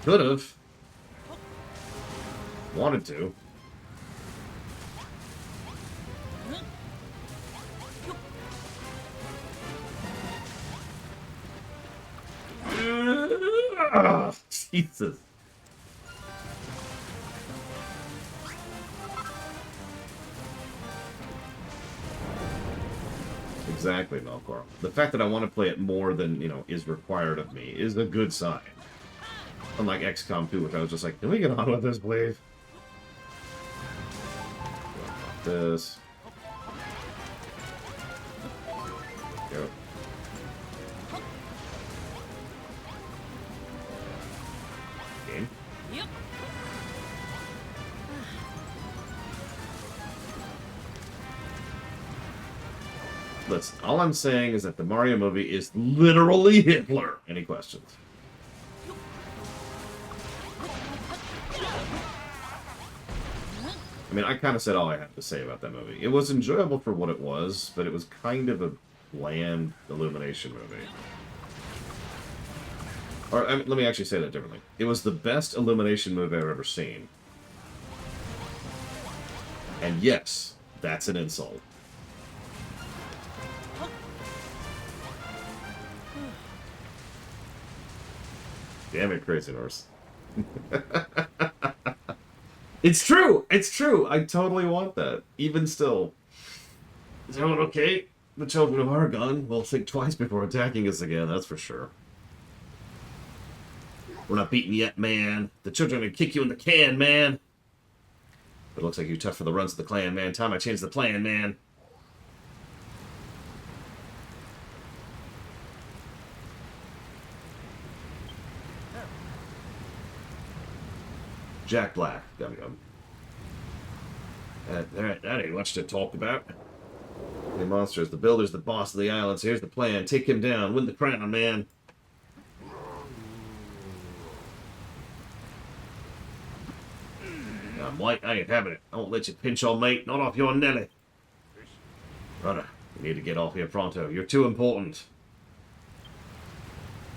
[SPEAKER 1] Could've. Wanted to. Oh, Jesus. Exactly, Melkor. The fact that I want to play it more than, you know, is required of me is a good sign. Unlike XCOM 2, which I was just like, can we get on with this, please? This. Go. Listen, all I'm saying is that the Mario movie is literally Hitler. Any questions? I mean, I kind of said all I had to say about that movie. It was enjoyable for what it was, but it was kind of a bland Illumination movie. Or, I mean, let me actually say that differently. It was the best Illumination movie I've ever seen. And yes, that's an insult. Damn it, Crazy Horse. It's true! It's true! I totally want that. Even still. Is everyone okay? The children of Argon will think twice before attacking us again, that's for sure. We're not beaten yet, man. The children are gonna kick you in the can, man. But it looks like you're tough for the runs of the clan, man. Time I changed the plan, man. Jack Black. Got him. Alright, that ain't much to talk about. The monsters, the builder's the boss of the islands. Here's the plan. Take him down. Win the crown, man. I'm white. I ain't having it. I won't let you pinch on mate. Not off your Nelly. Brother, we need to get off here pronto. You're too important.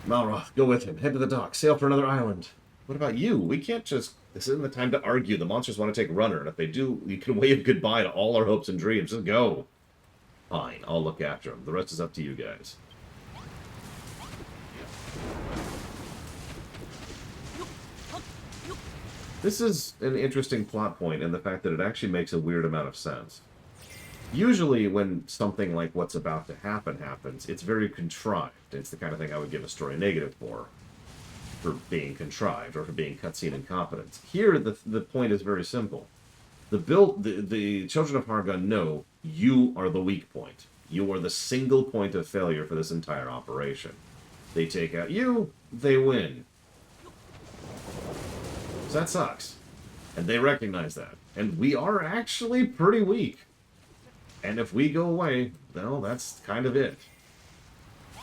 [SPEAKER 1] Malroth, go with him. Head to the dock. Sail for another island. What about you? We can't just... This isn't the time to argue. The monsters want to take Runner, and if they do, you can wave goodbye to all our hopes and dreams. Just go. Fine, I'll look after them. The rest is up to you guys. This is an interesting plot point in the fact that it actually makes a weird amount of sense. Usually when something like what's about to happen happens, it's very contrived. It's the kind of thing I would give a story negative for being contrived or for being cutscene incompetence. Here, the point is very simple. The Children of Hargon know you are the weak point. You are the single point of failure for this entire operation. They take out you, they win. So that sucks. And they recognize that. And we are actually pretty weak. And if we go away, well, that's kind of it.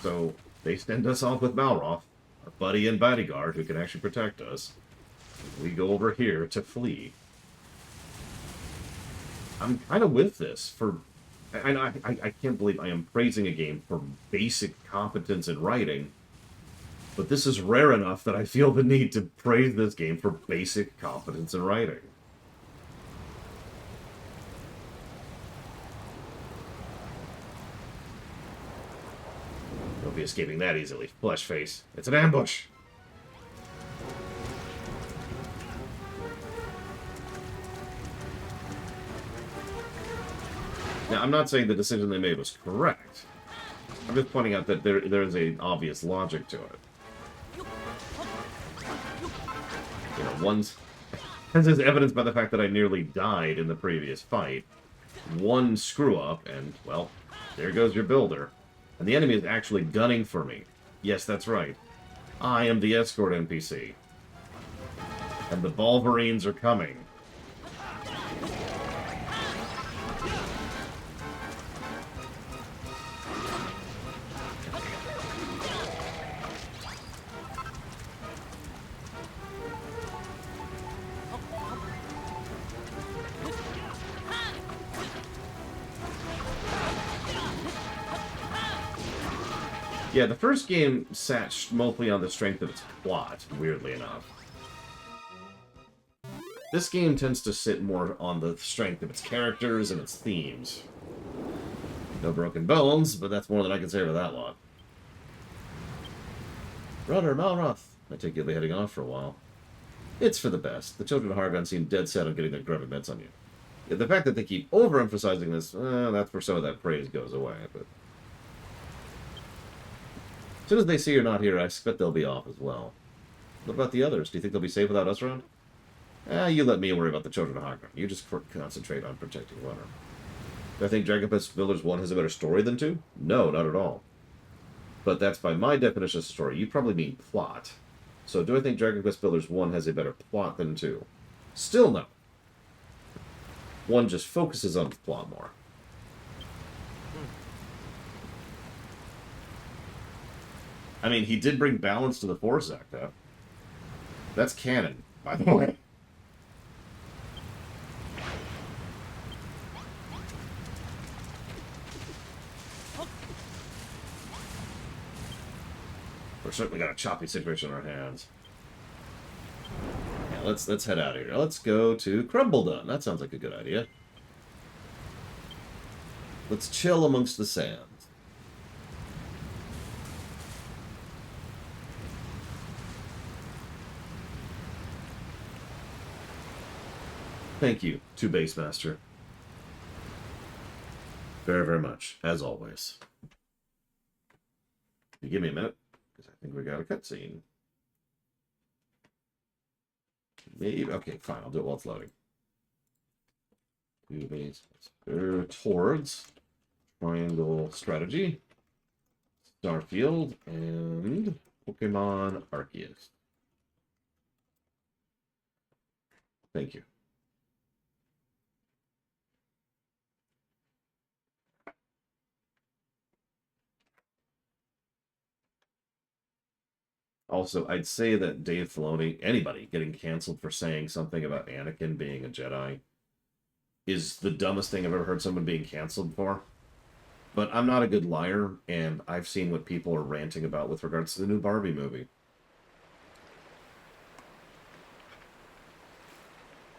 [SPEAKER 1] So they send us off with Malroth, our buddy and bodyguard who can actually protect us. We go over here to flee. I'm kind of with this for... I can't believe I am praising a game for basic competence in writing, but this is rare enough that I feel the need to praise this game for basic competence in writing. Don't be escaping that easily, flesh face. It's an ambush! Now, I'm not saying the decision they made was correct. I'm just pointing out that there is an obvious logic to it. You know, one's... As is evidenced by the fact that I nearly died in the previous fight. One screw-up, and, well, there goes your builder. And the enemy is actually gunning for me. Yes, that's right. I am the escort NPC. And the Volverines are coming. Yeah, the first game sat mostly on the strength of its plot, weirdly enough. This game tends to sit more on the strength of its characters and its themes. No broken bones, but that's more than I can say about that lot. Rudder, Malroth. I take you'll be heading off for a while. It's for the best. The children of Hargon seem dead set on getting their grubby mitts on you. Yeah, the fact that they keep overemphasizing this, that's where some of that praise goes away, but... As soon as they see you're not here, I expect they'll be off as well. What about the others? Do you think they'll be safe without us around? You let me worry about the children of Hargon. You just concentrate on protecting Runner. Do I think Dragon Quest Builders 1 has a better story than 2? No, not at all. But that's by my definition of story. You probably mean plot. So do I think Dragon Quest Builders 1 has a better plot than 2? Still no. 1 just focuses on the plot more. I mean, he did bring balance to the Force Act, though. That's canon, by the way. We're certainly got a choppy situation on our hands. Yeah, let's head out of here. Let's go to Crumbledon. That sounds like a good idea. Let's chill amongst the sands. Thank you to Basemaster. Very, very much, as always. You give me a minute, because I think we got a cutscene. Maybe, okay, fine, I'll do it while it's loading. Towards Triangle Strategy, Starfield, and Pokemon Arceus. Thank you. Also, I'd say that Dave Filoni, anybody getting canceled for saying something about Anakin being a Jedi, is the dumbest thing I've ever heard someone being canceled for. But I'm not a good liar, and I've seen what people are ranting about with regards to the new Barbie movie.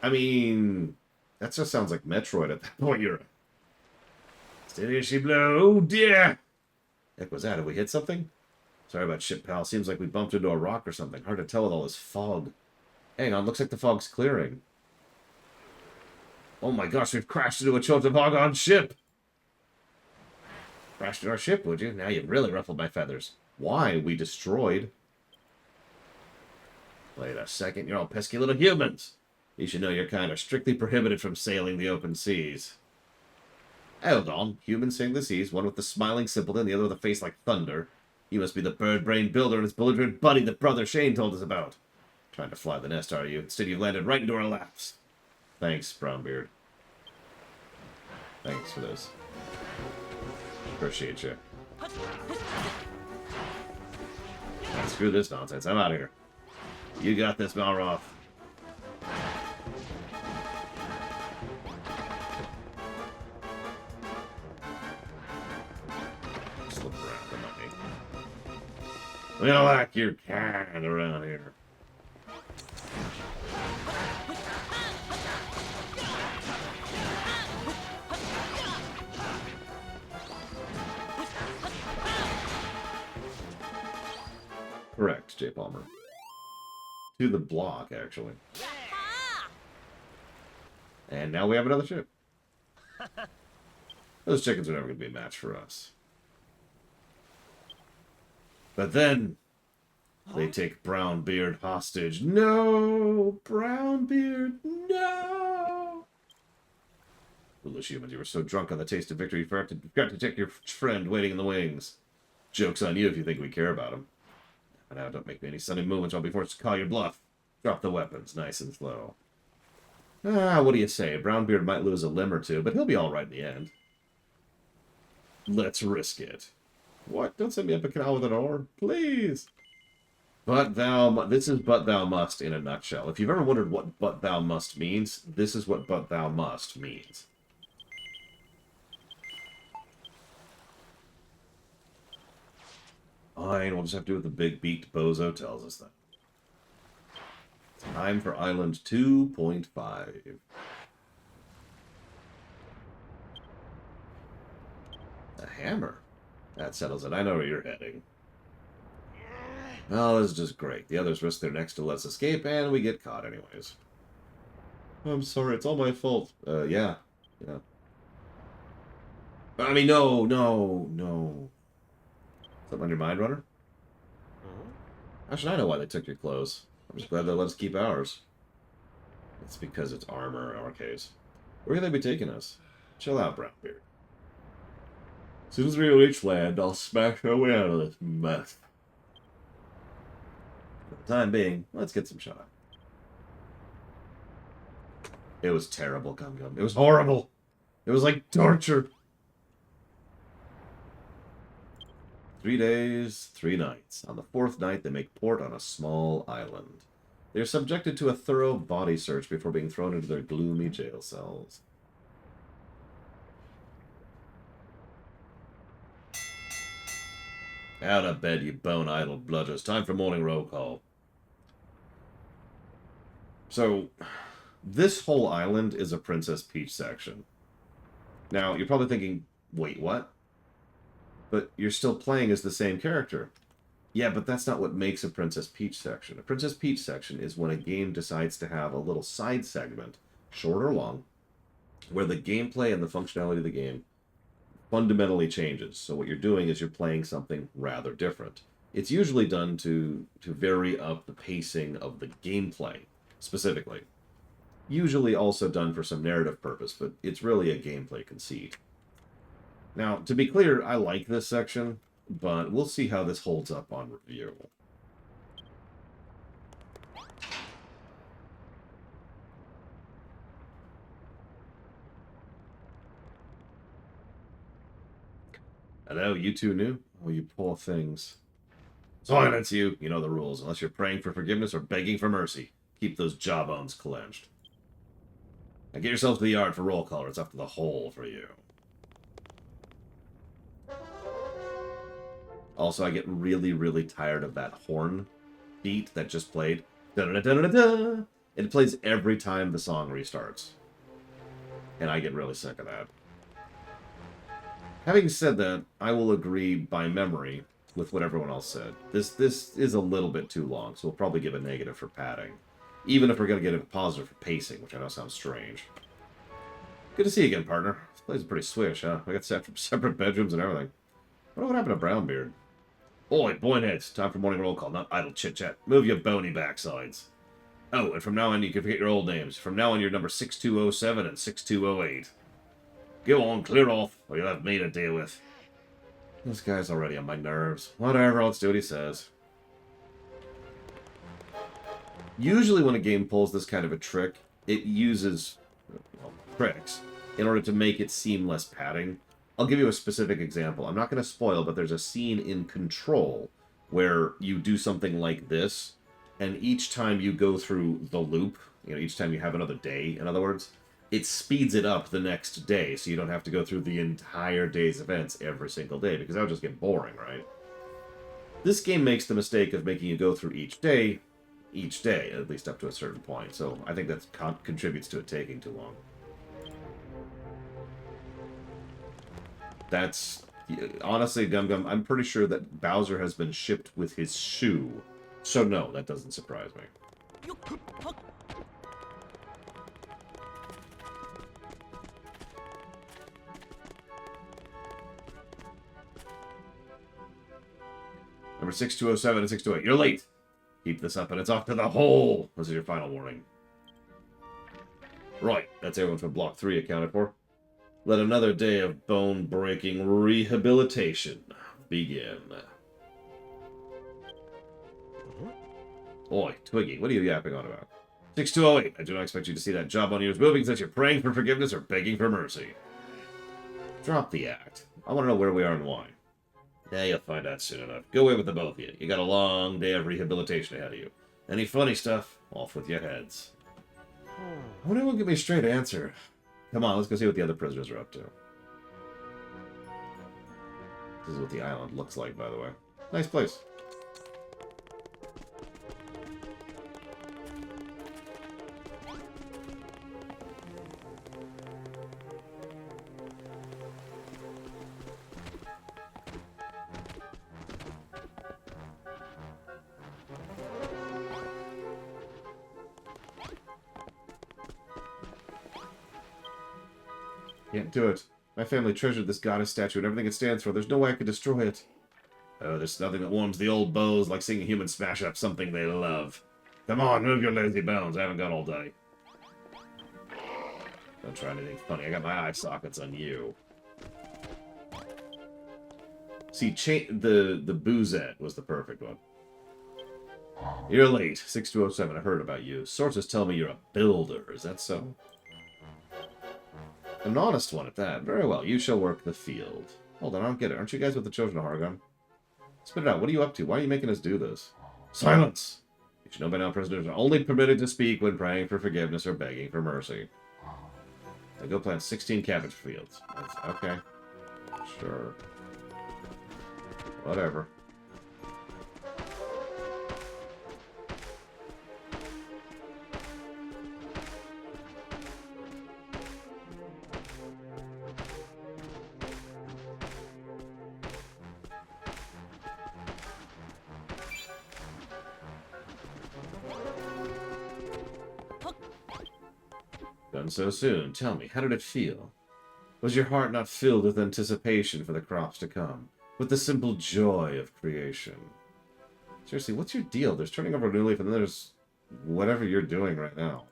[SPEAKER 1] I mean, that just sounds like Metroid at that point. You're steady as she blow. Oh dear! Heck was that? Have we hit something? Sorry about shit, pal. Seems like we bumped into a rock or something. Hard to tell with all this fog. Hang on, looks like the fog's clearing. Oh my gosh, we've crashed into a Cho'Tavagon ship! Crashed into our ship, would you? Now you've really ruffled my feathers. Why? We destroyed. Wait a second, you're all pesky little humans. You should know your kind are strictly prohibited from sailing the open seas. Hold on. Humans sailing the seas, one with the smiling simpleton, the other with a face like thunder. You must be the bird-brained builder and his belligerent buddy that Brother Shane told us about. Trying to fly the nest, are you? Instead, you've landed right into our laps. Thanks, Brownbeard. Thanks for this. Appreciate you. Screw this nonsense. I'm out of here. You got this, Malroth. Just look around, come on, me. We don't like your kind around here. Correct, J. Palmer. To the block, actually. And now we have another ship. Those chickens are never going to be a match for us. But then, they take Brownbeard hostage. No! Brownbeard, no! Foolish humans, you were so drunk on the taste of victory you forgot to check your friend waiting in the wings. Joke's on you if you think we care about him. And now don't make me any sudden movements, I'll be forced to call your bluff. Drop the weapons, nice and slow. Ah, what do you say? Brownbeard might lose a limb or two, but he'll be all right in the end. Let's risk it. What? Don't send me up a canal with an oar, please. But thou... This is but thou must in a nutshell. If you've ever wondered what but thou must means, this is what but thou must means. Fine, we'll just have to do what the big beaked bozo tells us then. Time for Island 2.5. A hammer. That settles it. I know where you're heading. Well, this is just great. The others risk their necks to let us escape, and we get caught anyways. I'm sorry, it's all my fault. Yeah. I mean, no. Something on your mind, Runner? How should I know why they took your clothes? I'm just glad they let us keep ours. It's because it's armor in our case. Where can they be taking us? Chill out, Brownbeard. As soon as we reach land, I'll smash our way out of this mess. For the time being, let's get some shot. It was terrible, Gum Gum. It was horrible. It was like torture. 3 days, 3 nights. On the 4th night, they make port on a small island. They are subjected to a thorough body search before being thrown into their gloomy jail cells. Out of bed, you bone-idle bludgers. Time for morning roll call. So, this whole island is a Princess Peach section. Now, you're probably thinking, wait, what? But you're still playing as the same character. Yeah, but that's not what makes a Princess Peach section. A Princess Peach section is when a game decides to have a little side segment, short or long, where the gameplay and the functionality of the game fundamentally changes. So what you're doing is you're playing something rather different. It's usually done to vary up the pacing of the gameplay, specifically. Usually also done for some narrative purpose, but it's really a gameplay conceit. Now, to be clear, I like this section, but we'll see how this holds up on review. Hello, you two new? Oh, you poor things. Silence you! You know the rules. Unless you're praying for forgiveness or begging for mercy, keep those jawbones clenched. Now get yourselves to the yard for roll call, or it's up to the hole for you. Also, I get really, really tired of that horn beat that just played. Da-da-da-da-da-da! It plays every time the song restarts. And I get really sick of that. Having said that, I will agree by memory with what everyone else said. This is a little bit too long, so we'll probably give a negative for padding. Even if we're going to get a positive for pacing, which I know sounds strange. Good to see you again, partner. This place is pretty swish, huh? We got separate bedrooms and everything. I wonder what happened to Brownbeard. Oi, boyheads, time for morning roll call, not idle chit-chat. Move your bony backsides. Oh, and from now on you can forget your old names. From now on you're number 6207 and 6208. Go on, clear off, or you'll have me to deal with. This guy's already on my nerves. Whatever, let's do what he says. Usually when a game pulls this kind of a trick, it uses tricks in order to make it seem less padding. I'll give you a specific example. I'm not going to spoil, but there's a scene in Control where you do something like this, and each time you go through the loop, each time you have another day, in other words, it speeds it up the next day, so you don't have to go through the entire day's events every single day, because that would just get boring, right? This game makes the mistake of making you go through each day, at least up to a certain point, so I think that contributes to it taking too long. That's... Honestly, Gum Gum, I'm pretty sure that Bowser has been shipped with his shoe, so no, that doesn't surprise me. Number 6207 and 628. You're late. Keep this up and it's off to the hole. This is your final warning. Right, that's everyone from Block 3 accounted for. Let another day of bone-breaking rehabilitation begin. Oi, Twiggy, what are you yapping on about? 6208. I do not expect you to see that job on yours moving since you're praying for forgiveness or begging for mercy. Drop the act. I want to know where we are and why. Yeah, you'll find out soon enough. Go away with the both of you. You got a long day of rehabilitation ahead of you. Any funny stuff, off with your heads. I wonder who will give me a straight answer. Come on, let's go see what the other prisoners are up to. This is what the island looks like, by the way. Nice place. Can't do it. My family treasured this goddess statue and everything it stands for. There's no way I could destroy it. Oh, there's nothing that warms the old bows like seeing a human smash up something they love. Come on, move your lazy bones. I haven't got all day. Don't try anything funny. I got my eye sockets on you. See, the boozette was the perfect one. You're late. 6207. I heard about you. Sources tell me you're a builder. Is that so? An honest one at that. Very well. You shall work the field. Hold on, I don't get it. Aren't you guys with the Children of Hargon? Spit it out. What are you up to? Why are you making us do this? Silence! You should know by now prisoners are only permitted to speak when praying for forgiveness or begging for mercy. Now go plant 16 cabbage fields. That's, okay. Sure. Whatever. Done so soon. Tell me, how did it feel? Was your heart not filled with anticipation for the crops to come? With the simple joy of creation? Seriously, what's your deal? There's turning over a new leaf and then there's whatever you're doing right now.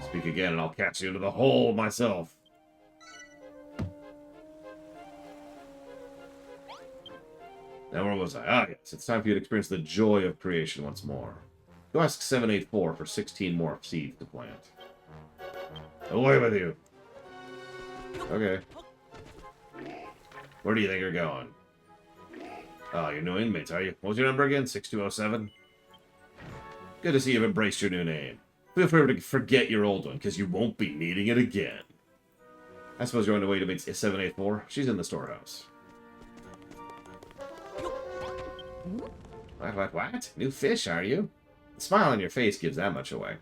[SPEAKER 1] Speak again and I'll catch you into the hole myself. Now where was I? Ah, yes. It's time for you to experience the joy of creation once more. Go ask 784 for 16 more seeds to plant. Away with you. Okay. Where do you think you're going? Oh, you're new inmates, are you? What was your number again? 6207? Good to see you've embraced your new name. Feel free to forget your old one, because you won't be needing it again. I suppose you're on the way to meet 784? She's in the storehouse. What? New fish, are you? The smile on your face gives that much away.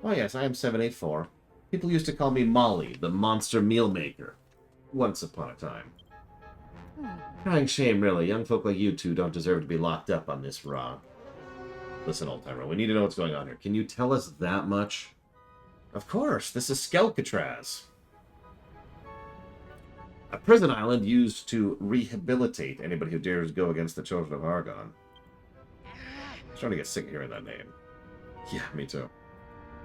[SPEAKER 1] Oh yes, I am 784. People used to call me Molly, the monster meal maker. Once upon a time. Crying shame, really. Young folk like you two don't deserve to be locked up on this rock. Listen, old-timer, we need to know what's going on here. Can you tell us that much? Of course, this is Skelkatraz. A prison island used to rehabilitate anybody who dares go against the children of Argon. I'm starting to get sick of hearing that name. Yeah, me too.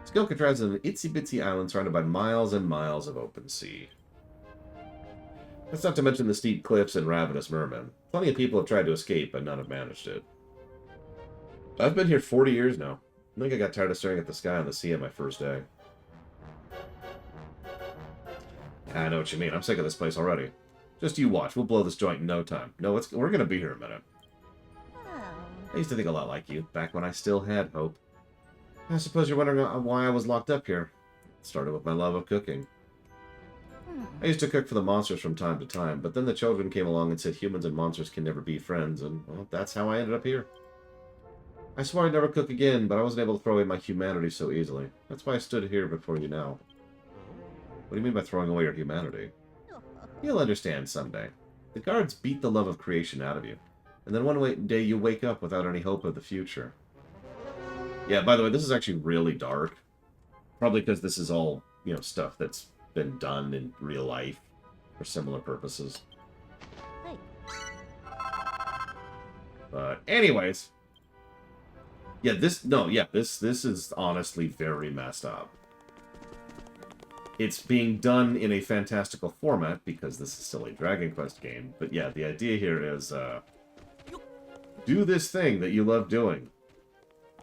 [SPEAKER 1] Skelkatraz is an itsy-bitsy island surrounded by miles and miles of open sea. That's not to mention the steep cliffs and ravenous mermen. Plenty of people have tried to escape, but none have managed it. I've been here 40 years now. I think I got tired of staring at the sky and the sea on my first day. I know what you mean. I'm sick of this place already. Just you watch. We'll blow this joint in no time. No, we're going to be here a minute. I used to think a lot like you, back when I still had hope. I suppose you're wondering why I was locked up here. It started with my love of cooking. I used to cook for the monsters from time to time, but then the children came along and said humans and monsters can never be friends, and, well, that's how I ended up here. I swore I'd never cook again, but I wasn't able to throw away my humanity so easily. That's why I stood here before you now. What do you mean by throwing away your humanity? You'll understand someday. The guards beat the love of creation out of you, and then one day you wake up without any hope of the future. Yeah, by the way, this is actually really dark. Probably because this is all, stuff that's been done in real life for similar purposes. But anyways, this is honestly very messed up. It's being done in a fantastical format because this is still a Dragon Quest game. But yeah, the idea here is do this thing that you love doing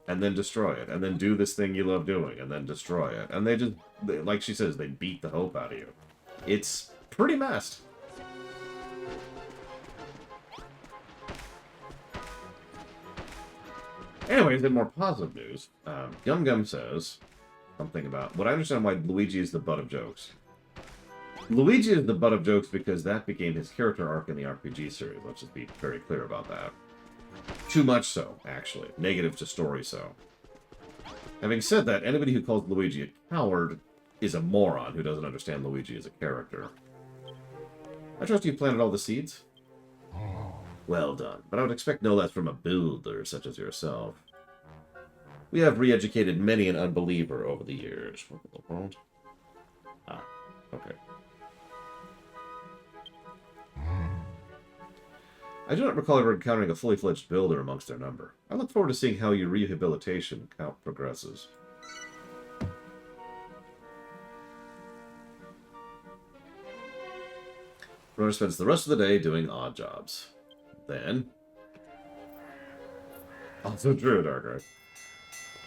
[SPEAKER 1] and then destroy it, and then do this thing you love doing and then destroy it. And they just, like she says, they beat the hope out of you. It's pretty messed. Anyways, in more positive news, Gum Gum says something about what I understand why Luigi is the butt of jokes. Luigi is the butt of jokes because that became his character arc in the RPG series. Let's just be very clear about that. Too much so, actually. Negative to story so. Having said that, anybody who calls Luigi a coward is a moron who doesn't understand Luigi as a character. I trust you've planted all the seeds? Well done, but I would expect no less from a builder such as yourself. We have re-educated many an unbeliever over the years. What in the world? Ah, okay. I do not recall ever encountering a fully fledged builder amongst their number. I look forward to seeing how your rehabilitation count progresses. Runner spends the rest of the day doing odd jobs. Then... Also true, Darkrai.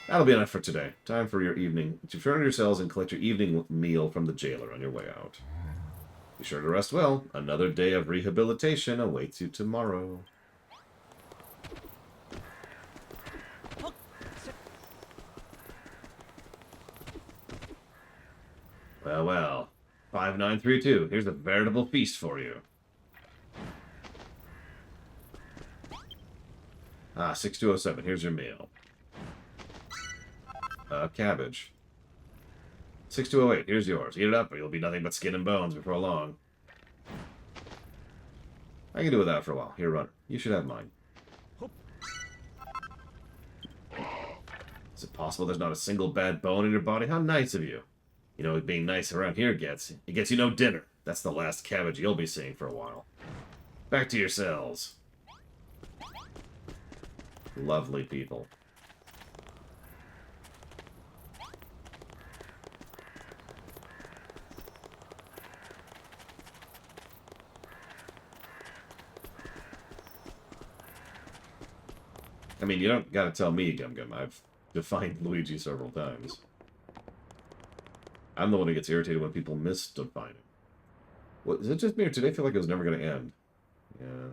[SPEAKER 1] That'll be enough for today. Time for your evening. To return to your cells and collect your evening meal from the jailer on your way out. Be sure to rest well. Another day of rehabilitation awaits you tomorrow. Well, well. 5932. Here's a veritable feast for you. Ah, 6207. Here's your meal. Cabbage. 6208. Here's yours. Eat it up, or you'll be nothing but skin and bones before long. I can do without for a while. Here, Runner. You should have mine. Is it possible there's not a single bad bone in your body? How nice of you. You know what being nice around here gets? It gets you no dinner. That's the last cabbage you'll be seeing for a while. Back to your cells. Lovely people. I mean, you don't gotta tell me, Gum Gum. I've defined Luigi several times. I'm the one who gets irritated when people misdefine him. What, is it just me, or today I feel like it was never gonna end? Yeah.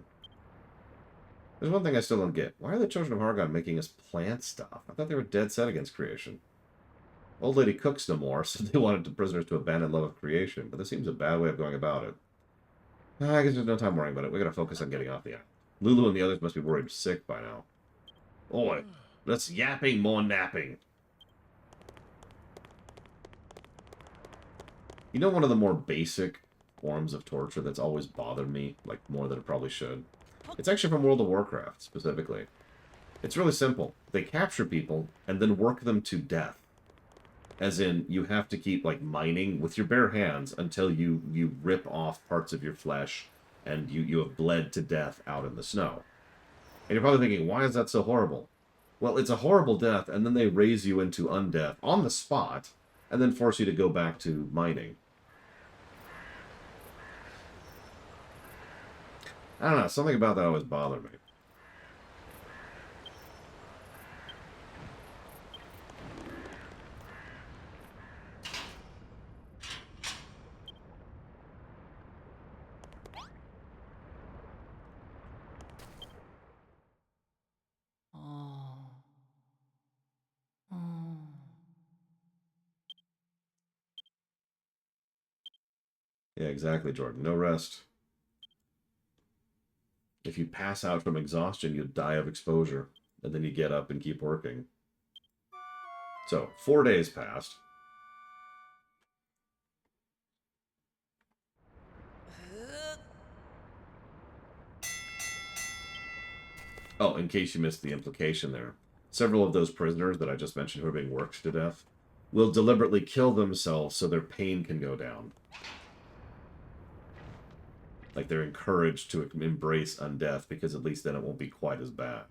[SPEAKER 1] There's one thing I still don't get. Why are the Children of Hargon making us plant stuff? I thought they were dead set against creation. Old Lady Cooks no more, so they wanted the prisoners to abandon love of creation, but this seems a bad way of going about it. I guess there's no time worrying about it. We gotta focus on getting off the island. Lulu and the others must be worried sick by now. Oi, less yapping, more napping. You know, one of the more basic forms of torture that's always bothered me, like more than it probably should? It's actually from World of Warcraft, specifically. It's really simple. They capture people and then work them to death. As in, you have to keep, like, mining with your bare hands until you rip off parts of your flesh and you have bled to death out in the snow. And you're probably thinking, why is that so horrible? Well, it's a horrible death, and then they raise you into undeath on the spot, and then force you to go back to mining. I don't know, something about that always bothered me. Yeah, exactly, Jordan. No rest. If you pass out from exhaustion, you die of exposure. And then you get up and keep working. So, 4 days passed. Oh, in case you missed the implication there. Several of those prisoners that I just mentioned who are being worked to death will deliberately kill themselves so their pain can go down. Like they're encouraged to embrace undeath because at least then it won't be quite as bad.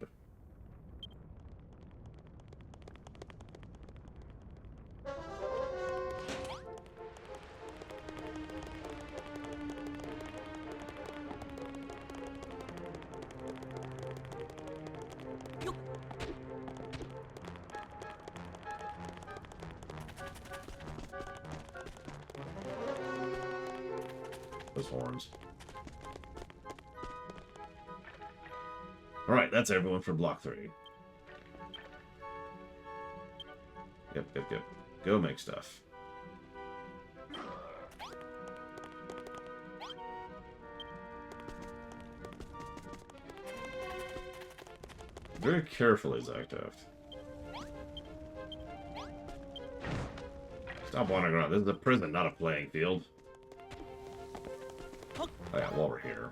[SPEAKER 1] Those horns. Alright, that's everyone for Block 3. Yep. Go make stuff. Very carefully, Zactaft. Stop wandering around. This is a prison, not a playing field. Oh yeah, while we're here.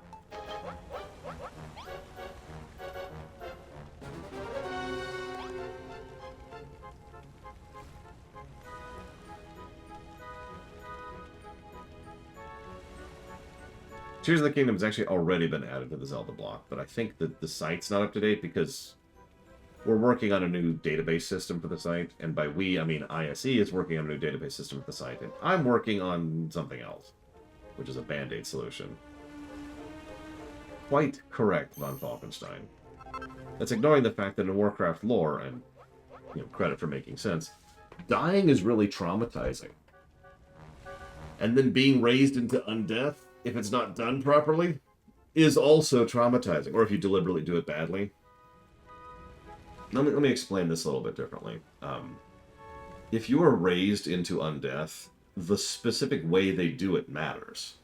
[SPEAKER 1] Tears of the Kingdom has actually already been added to the Zelda block, but I think that the site's not up to date because we're working on a new database system for the site, and by we, I mean ISE is working on a new database system for the site, and I'm working on something else, which is a Band-Aid solution. Quite correct, Von Falkenstein. That's ignoring the fact that in Warcraft lore, and credit for making sense, dying is really traumatizing. And then being raised into undeath, if it's not done properly, is also traumatizing, or if you deliberately do it badly. Let me explain this a little bit differently. If you are raised into undeath, the specific way they do it matters.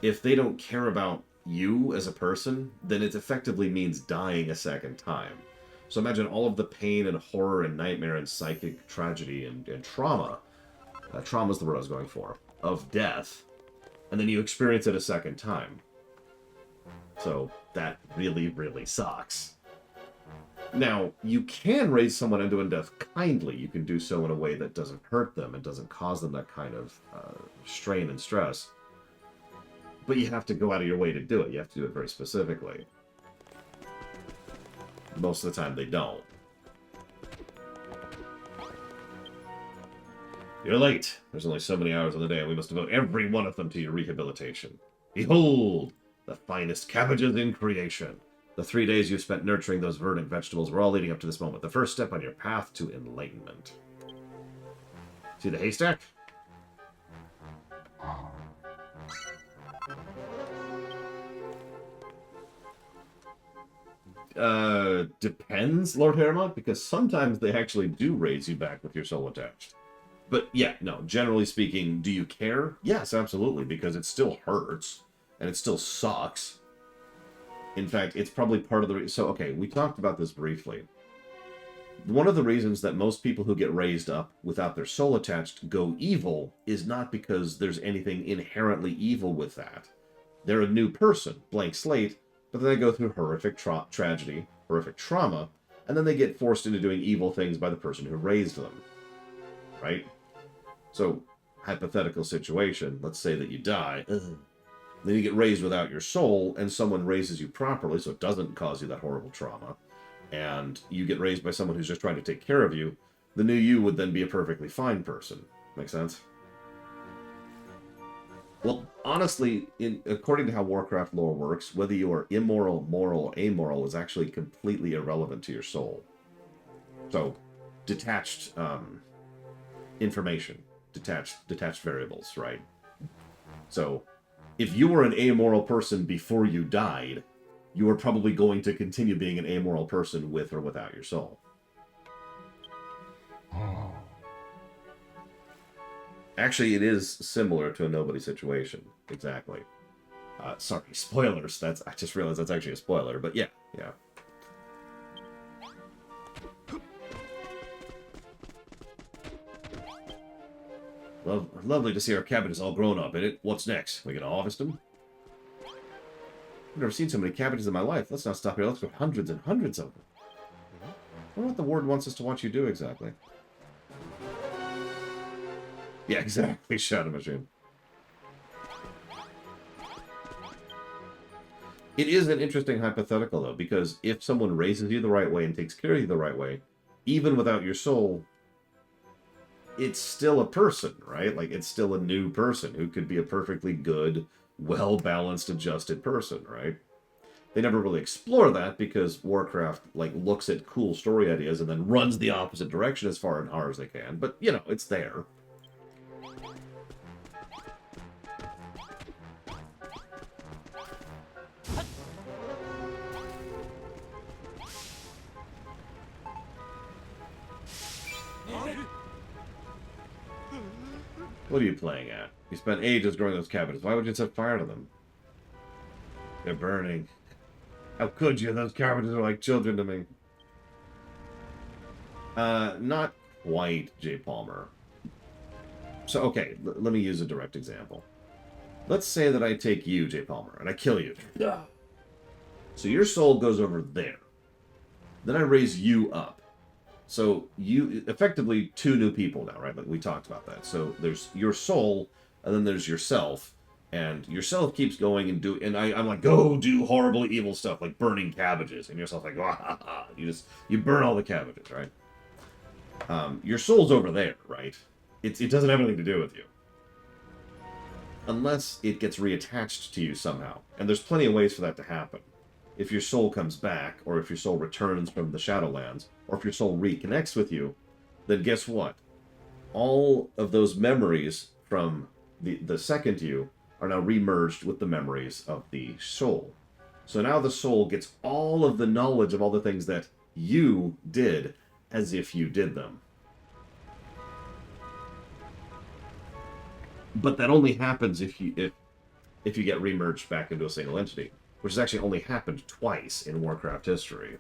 [SPEAKER 1] If they don't care about you as a person, then it effectively means dying a second time. So imagine all of the pain and horror and nightmare and psychic tragedy and trauma, trauma is the word I was going for, of death, and then you experience it a second time. So that really, really sucks. Now, you can raise someone into undeath kindly. You can do so in a way that doesn't hurt them and doesn't cause them that kind of strain and stress. But you have to go out of your way to do it. You have to do it very specifically. Most of the time, they don't. You're late. There's only so many hours in the day, and we must devote every one of them to your rehabilitation. Behold, the finest cabbages in creation. The 3 days you spent nurturing those verdant vegetables were all leading up to this moment. The first step on your path to enlightenment. See the haystack? Depends, Lord Haremont, because sometimes they actually do raise you back with your soul attached. But yeah, no, generally speaking, do you care? Yes, absolutely, because it still hurts, and it still sucks. In fact, it's probably part of the reason. So, okay, we talked about this briefly. One of the reasons that most people who get raised up without their soul attached go evil is not because there's anything inherently evil with that. They're a new person, blank slate, but then they go through horrific tragedy, horrific trauma, and then they get forced into doing evil things by the person who raised them. Right? So, hypothetical situation, let's say that you die. Then you get raised without your soul, and someone raises you properly, so it doesn't cause you that horrible trauma, and you get raised by someone who's just trying to take care of you, the new you would then be a perfectly fine person. Make sense? Well, honestly, according to how Warcraft lore works, whether you are immoral, moral, or amoral is actually completely irrelevant to your soul. So, detached information, detached variables, right? So, if you were an amoral person before you died, you are probably going to continue being an amoral person with or without your soul. Actually, it is similar to a nobody situation. Exactly. Sorry, spoilers. I just realized that's actually a spoiler, but yeah. Lovely to see our cabbages all grown up in it. What's next? We gonna harvest them? I've never seen so many cabbages in my life. Let's not stop here. Let's go hundreds and hundreds of them. I wonder what the warden wants us to watch you do exactly. Yeah, exactly. Shadow Machine. It is an interesting hypothetical, though, because if someone raises you the right way and takes care of you the right way, even without your soul, it's still a person, right? Like, it's still a new person who could be a perfectly good, well-balanced, adjusted person, right? They never really explore that because Warcraft, like, looks at cool story ideas and then runs the opposite direction as far and hard as they can. But, you know, it's there. What are you playing at? You spent ages growing those cabbages. Why would you set fire to them? They're burning. How could you? Those cabbages are like children to me. Not quite, J. Palmer. So, okay, let me use a direct example. Let's say that I take you, J. Palmer, and I kill you. Yeah. So your soul goes over there. Then I raise you up. So you, effectively, two new people now, right? Like we talked about that. So there's your soul, and then there's yourself. And yourself keeps going and and I'm like, go do horrible, evil stuff, like burning cabbages. And yourself's like, ah, ha, ha. You burn all the cabbages, right? Your soul's over there, right? It doesn't have anything to do with you. Unless it gets reattached to you somehow. And there's plenty of ways for that to happen. If your soul comes back, or if your soul returns from the Shadowlands, or if your soul reconnects with you, then guess what? All of those memories from the second you are now remerged with the memories of the soul. So now the soul gets all of the knowledge of all the things that you did as if you did them. But that only happens if you get remerged back into a single entity, which has actually only happened twice in Warcraft history.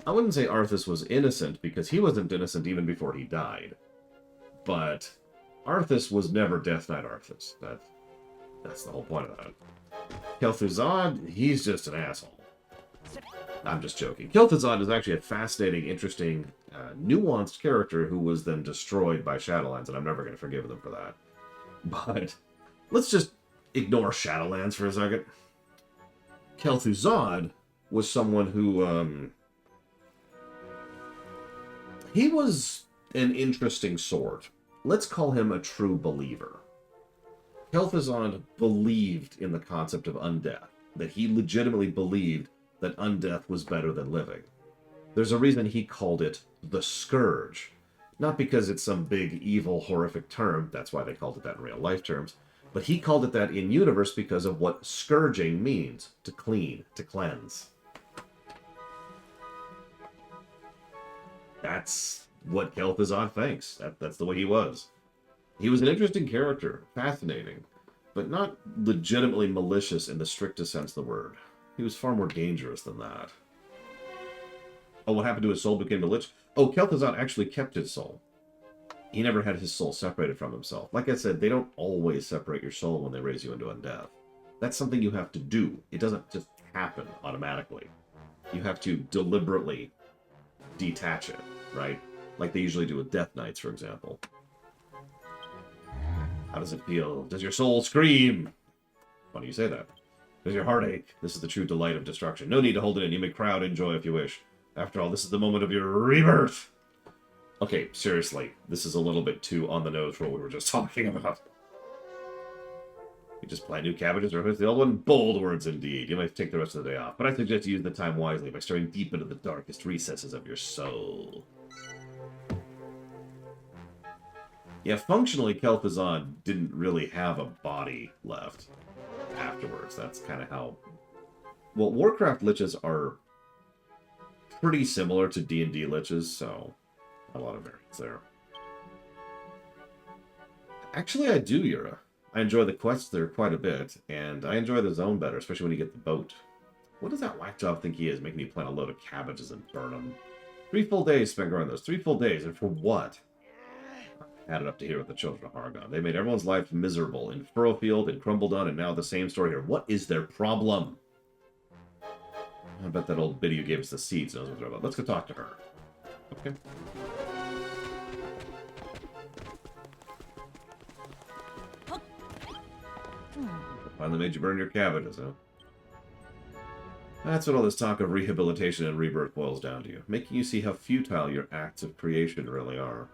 [SPEAKER 1] I wouldn't say Arthas was innocent, because he wasn't innocent even before he died. But Arthas was never Death Knight Arthas. That's the whole point of that. Kel'Thuzad, he's just an asshole. I'm just joking. Kel'Thuzad is actually a fascinating, interesting, nuanced character who was then destroyed by Shadowlands, and I'm never going to forgive them for that. But let's just ignore Shadowlands for a second. Kel'Thuzad was someone who, he was an interesting sort. Let's call him a true believer. Kel'Thuzad believed in the concept of undeath, that he legitimately believed that undeath was better than living. There's a reason he called it the Scourge. Not because it's some big, evil, horrific term, that's why they called it that in real life terms, but he called it that in universe because of what scourging means: to clean, to cleanse. That's what Kel'Thuzad thinks. That's the way he was. He was an interesting character, fascinating, but not legitimately malicious in the strictest sense of the word. He was far more dangerous than that. Oh, what happened to his soul became the Lich? Oh, Kel'Thuzad actually kept his soul. He never had his soul separated from himself. Like I said, they don't always separate your soul when they raise you into undeath. That's something you have to do. It doesn't just happen automatically. You have to deliberately detach it, right? Like they usually do with Death Knights, for example. How does it feel? Does your soul scream? Funny you say that. Does your heart ache? This is the true delight of destruction. No need to hold it in. You may cry out in joy if you wish. After all, this is the moment of your rebirth. Okay, seriously. This is a little bit too on the nose for what we were just talking about. You just plant new cabbages or replace the old one? Bold words indeed. You might take the rest of the day off, but I suggest you use the time wisely by staring deep into the darkest recesses of your soul. Yeah, functionally, Kel'Thuzad didn't really have a body left afterwards. That's kind of how... Well, Warcraft liches are pretty similar to D&D liches, so a lot of variants there. Actually, I do, Yura. I enjoy the quests there quite a bit, and I enjoy the zone better, especially when you get the boat. What does that whack job think he is, making you plant a load of cabbages and burn them? 3 full days spent growing those. 3 full days, and for what? Added up to here with the Children of Hargon. They made everyone's life miserable in Furrowfield and Crumbledon, and now the same story here. What is their problem? I bet that old biddy who gave us the seeds knows what they're about. Let's go talk to her. Okay. Finally made you burn your cabbages, huh? That's what all this talk of rehabilitation and rebirth boils down to. Making you see how futile your acts of creation really are.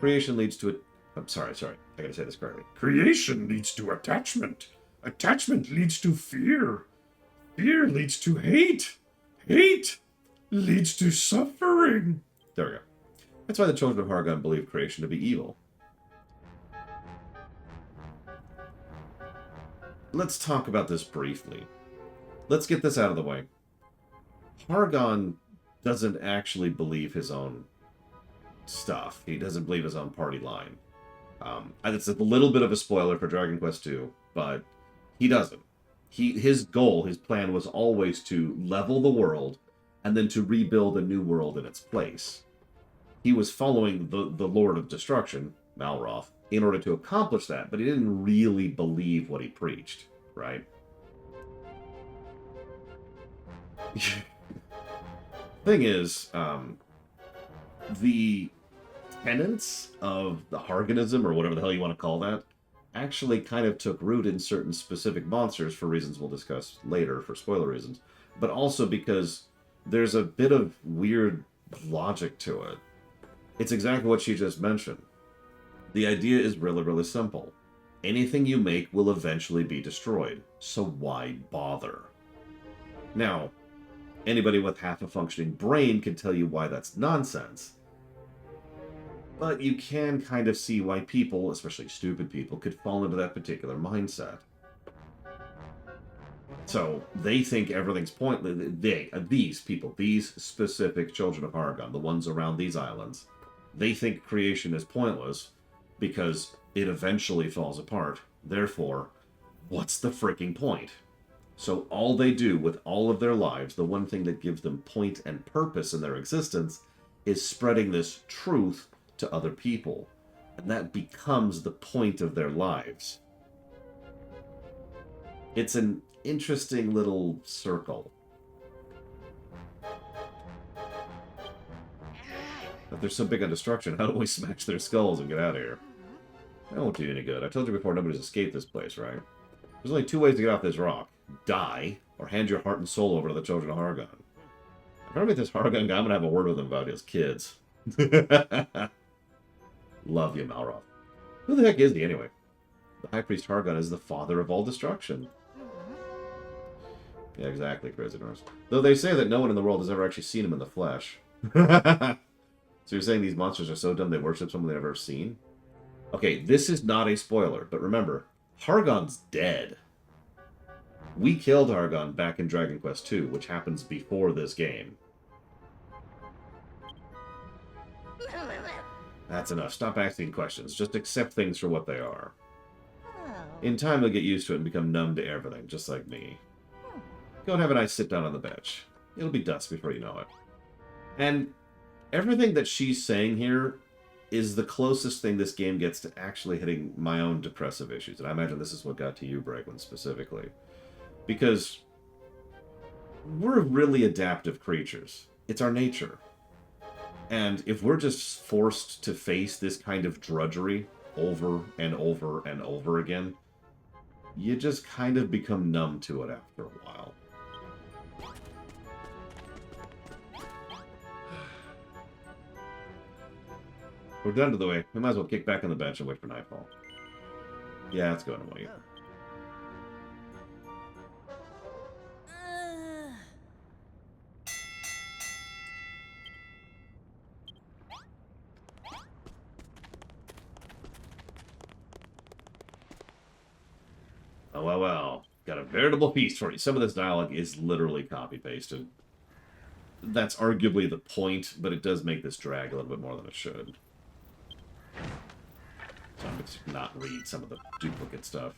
[SPEAKER 1] Creation leads to it. I'm sorry. I gotta say this correctly.
[SPEAKER 2] Creation leads to attachment. Attachment leads to fear. Fear leads to hate. Hate leads to suffering.
[SPEAKER 1] There we go. That's why the Children of Hargon believe creation to be evil. Let's talk about this briefly. Let's get this out of the way. Hargon doesn't actually believe his own stuff. He doesn't believe his own party line. It's a little bit of a spoiler for Dragon Quest II, but he doesn't. His goal, his plan was always to level the world and then to rebuild a new world in its place. He was following the Lord of Destruction, Malroth, in order to accomplish that, but he didn't really believe what he preached, right? Thing is, the tenets of the Hargonism, or whatever the hell you want to call that, actually kind of took root in certain specific monsters for reasons we'll discuss later, for spoiler reasons, but also because there's a bit of weird logic to it. It's exactly what she just mentioned. The idea is really, really simple. Anything you make will eventually be destroyed, so why bother? Now, anybody with half a functioning brain can tell you why that's nonsense, But you can kind of see why people, especially stupid people, could fall into that particular mindset. So they think everything's pointless. These people, these specific children of Hargon, the ones around these islands, they think creation is pointless because it eventually falls apart. Therefore, what's the freaking point? So all they do with all of their lives, the one thing that gives them point and purpose in their existence, is spreading this truth to other people. And that becomes the point of their lives. It's an interesting little circle. If they're so big on destruction, how do we smash their skulls and get out of here? That won't do you any good. I told you before, nobody's escaped this place, right? There's only 2 ways to get off this rock. Die, or hand your heart and soul over to the children of Hargon. If I meet this Hargon guy, I'm gonna have a word with him about his kids. Love you, Malroth. Who the heck is he, anyway? The High Priest Hargon is the father of all destruction. Yeah, exactly, Crazy Norse. Though they say that no one in the world has ever actually seen him in the flesh. So you're saying these monsters are so dumb they worship someone they've never seen? Okay, this is not a spoiler, but remember, Hargon's dead. We killed Hargon back in Dragon Quest II, which happens before this game. That's enough. Stop asking questions. Just accept things for what they are. In time, you'll get used to it and become numb to everything, just like me. Go and have a nice sit down on the bench. It'll be dusk before you know it. And everything that she's saying here is the closest thing this game gets to actually hitting my own depressive issues. And I imagine this is what got to you, Braeglin, specifically. Because we're really adaptive creatures. It's our nature. And if we're just forced to face this kind of drudgery over and over and over again, you just kind of become numb to it after a while. We're done to the way. We might as well kick back on the bench and wait for nightfall. Yeah, it's going away. Oh, well. Got a veritable feast for you. Some of this dialogue is literally copy-pasted. That's arguably the point, but it does make this drag a little bit more than it should. So I'm going to not read some of the duplicate stuff.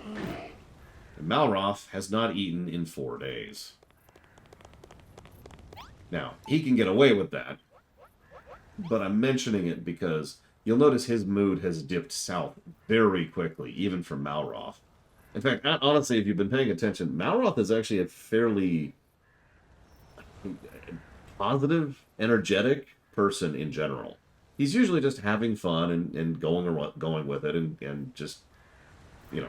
[SPEAKER 1] And Malroth has not eaten in 4 days. Now, he can get away with that, but I'm mentioning it because you'll notice his mood has dipped south very quickly, even for Malroth. In fact, honestly, if you've been paying attention, Malroth is actually a fairly positive, energetic person in general. He's usually just having fun and going with it and just, you know,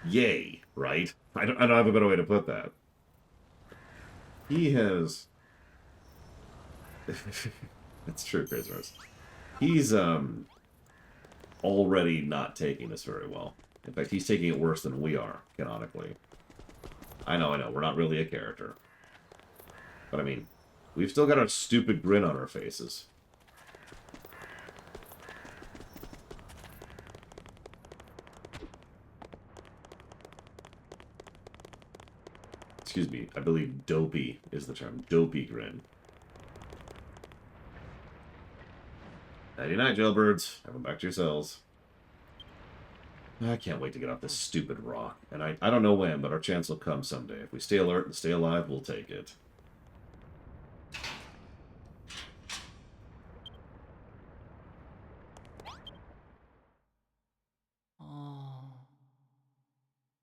[SPEAKER 1] yay, right? I don't have a better way to put that. He has... That's true, Chris. He's already not taking this very well. In fact, he's taking it worse than we are, canonically. I know, we're not really a character. But I mean, we've still got our stupid grin on our faces. Excuse me, I believe dopey is the term. Dopey grin. Nighty-night, jailbirds. Have them back to your cells. I can't wait to get off this stupid rock. And I don't know when, but our chance will come someday. If we stay alert and stay alive, we'll take it.